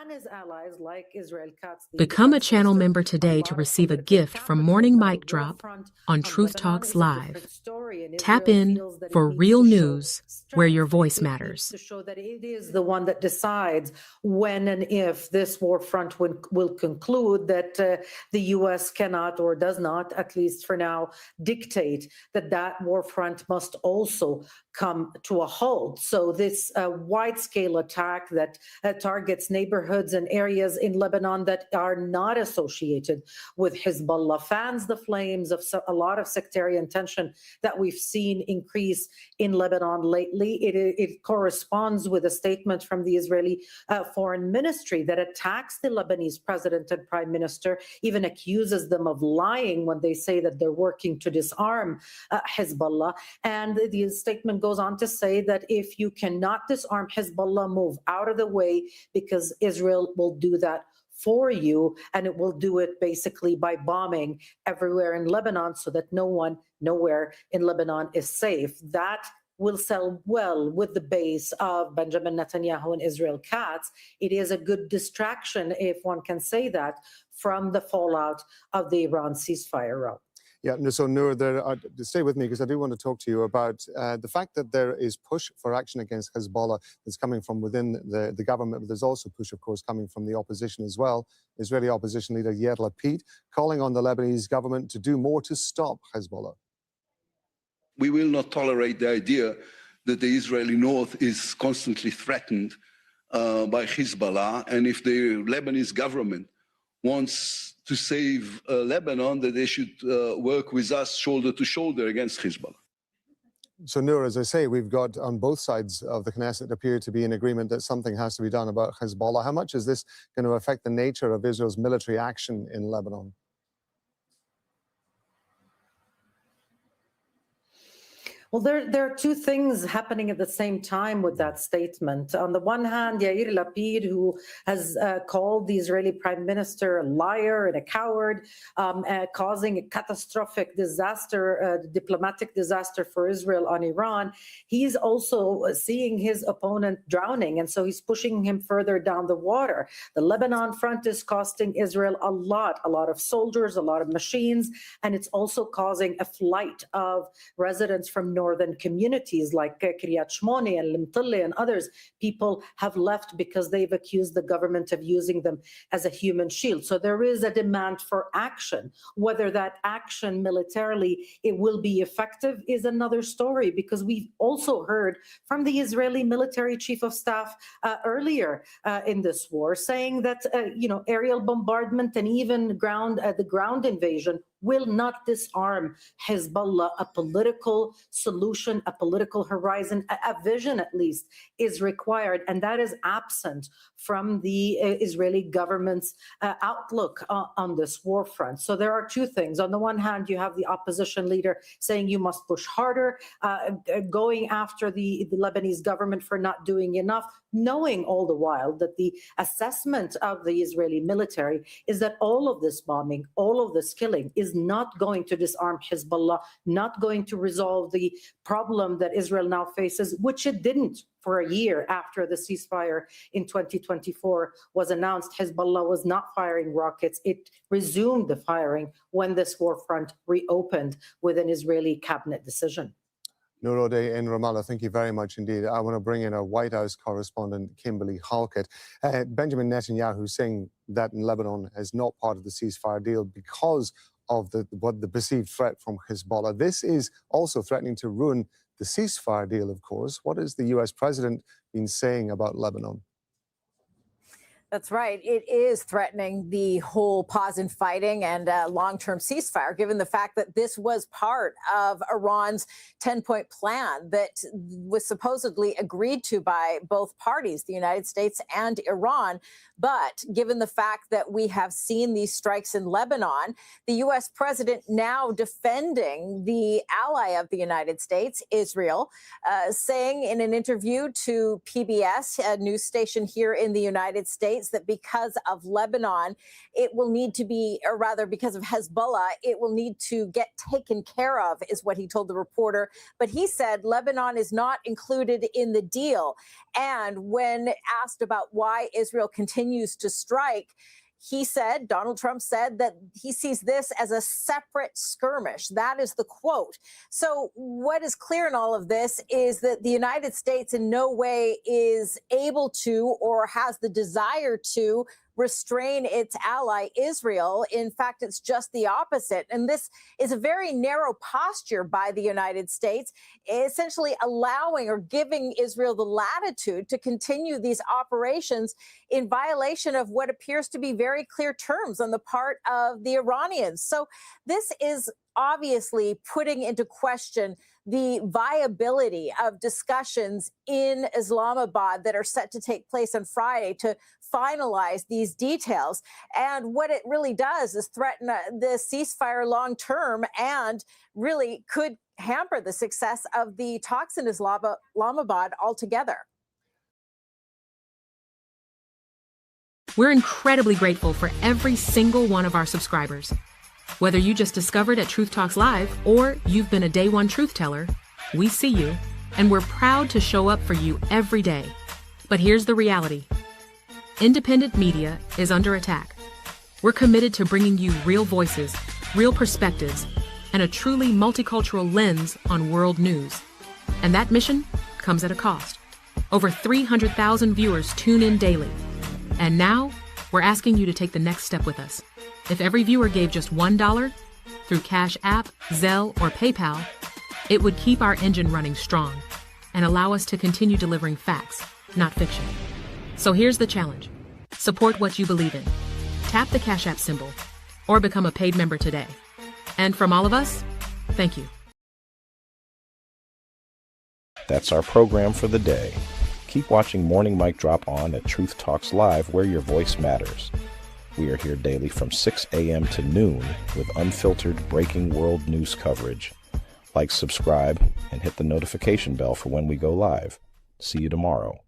And his allies like Israel Katz. Become a channel member today to receive a gift from Morning Mic Drop on Truth Talks Live. Tap in for real news where your voice matters. To show that it is the one that decides when and if this war front will conclude, that the U.S. cannot or does not, at least for now, dictate that that war front must also come to a halt. So this wide-scale attack that targets neighborhoods and areas in Lebanon that are not associated with Hezbollah fans the flames of a lot of sectarian tension that we've seen increase in Lebanon lately. It corresponds with a statement from the Israeli Foreign Ministry that attacks the Lebanese president and prime minister, even accuses them of lying when they say that they're working to disarm Hezbollah. And the statement goes on to say that if you cannot disarm Hezbollah, move out of the way, because Israel will do that for you, and it will do it basically by bombing everywhere in Lebanon so that no one, nowhere in Lebanon is safe. That will sell well with the base of Benjamin Netanyahu and Israel Katz. It is a good distraction, if one can say that, from the fallout of the Iran ceasefire route. Yeah, so Noor, stay with me because I do want to talk to you about the fact that there is push for action against Hezbollah that's coming from within the government, but there's also push, of course, coming from the opposition as well. Israeli opposition leader Yair Lapid calling on the Lebanese government to do more to stop Hezbollah. We will not tolerate the idea that the Israeli north is constantly threatened by Hezbollah, and if the Lebanese government wants to save Lebanon, that they should work with us shoulder to shoulder against Hezbollah. So, Noor, as I say, we've got on both sides of the Knesset appear to be in agreement that something has to be done about Hezbollah. How much is this going to affect the nature of Israel's military action in Lebanon? Well, there are two things happening at the same time with that statement. On the one hand, Yair Lapid, who has called the Israeli prime minister a liar and a coward, causing a catastrophic disaster, diplomatic disaster for Israel on Iran, he's also seeing his opponent drowning, and so he's pushing him further down the water. The Lebanon front is costing Israel a lot of soldiers, a lot of machines, and it's also causing a flight of residents from northern communities like Kiryat Shmoni and Limtille and others. People have left because they've accused the government of using them as a human shield. So there is a demand for action. Whether that action militarily it will be effective is another story, because we've also heard from the Israeli military chief of staff earlier in this war saying that aerial bombardment and even the ground invasion will not disarm Hezbollah. A political solution, a political horizon, a vision at least is required, and that is absent from the Israeli government's outlook on this war front. So there are two things. On the one hand, you have the opposition leader saying you must push harder, going after the Lebanese government for not doing enough, knowing all the while that the assessment of the Israeli military is that all of this bombing, all of this killing is not going to disarm Hezbollah, not going to resolve the problem that Israel now faces, which it didn't for a year after the ceasefire in 2024 was announced. Hezbollah was not firing rockets. It resumed the firing when this war front reopened with an Israeli cabinet decision. Nurode in Ramallah, thank you very much indeed. I want to bring in our White House correspondent, Kimberly Halkett. Benjamin Netanyahu saying that Lebanon is not part of the ceasefire deal because of the perceived threat from Hezbollah. This is also threatening to ruin the ceasefire deal, of course. What has the U.S. president been saying about Lebanon? That's right. It is threatening the whole pause in fighting and long-term ceasefire, given the fact that this was part of Iran's 10-point plan that was supposedly agreed to by both parties, the United States and Iran. But given the fact that we have seen these strikes in Lebanon, the U.S. president now defending the ally of the United States, Israel, saying in an interview to PBS, a news station here in the United States, that because of Lebanon, it will need to be, or rather because of Hezbollah, it will need to get taken care of, is what he told the reporter. But he said Lebanon is not included in the deal. And when asked about why Israel continues to strike, he said, Donald Trump said, that he sees this as a separate skirmish. That is the quote. So what is clear in all of this is that the United States in no way is able to or has the desire to restrain its ally, Israel. In fact, it's just the opposite. And this is a very narrow posture by the United States, essentially allowing or giving Israel the latitude to continue these operations in violation of what appears to be very clear terms on the part of the Iranians. So this is obviously putting into question the viability of discussions in Islamabad that are set to take place on Friday to finalize these details. And what it really does is threaten the ceasefire long term and really could hamper the success of the talks in Islamabad altogether. We're incredibly grateful for every single one of our subscribers. Whether you just discovered at Truth Talks Live or you've been a day one truth teller, we see you, and we're proud to show up for you every day. But here's the reality. Independent media is under attack. We're committed to bringing you real voices, real perspectives, and a truly multicultural lens on world news. And that mission comes at a cost. Over 300,000 viewers tune in daily. And now, we're asking you to take the next step with us. If every viewer gave just $1 through CASHAPP, Zelle, or PayPal, it would keep our engine running strong and allow us to continue delivering facts, not fiction. So here's the challenge. Support what you believe in. Tap the CASHAPP symbol or become a paid member today. And from all of us, thank you. That's our program for the day. Keep watching Morning Mic Drop on at Truth Talks Live, where your voice matters. We are here daily from 6 a.m. to noon with unfiltered breaking world news coverage. Like, subscribe, and hit the notification bell for when we go live. See you tomorrow.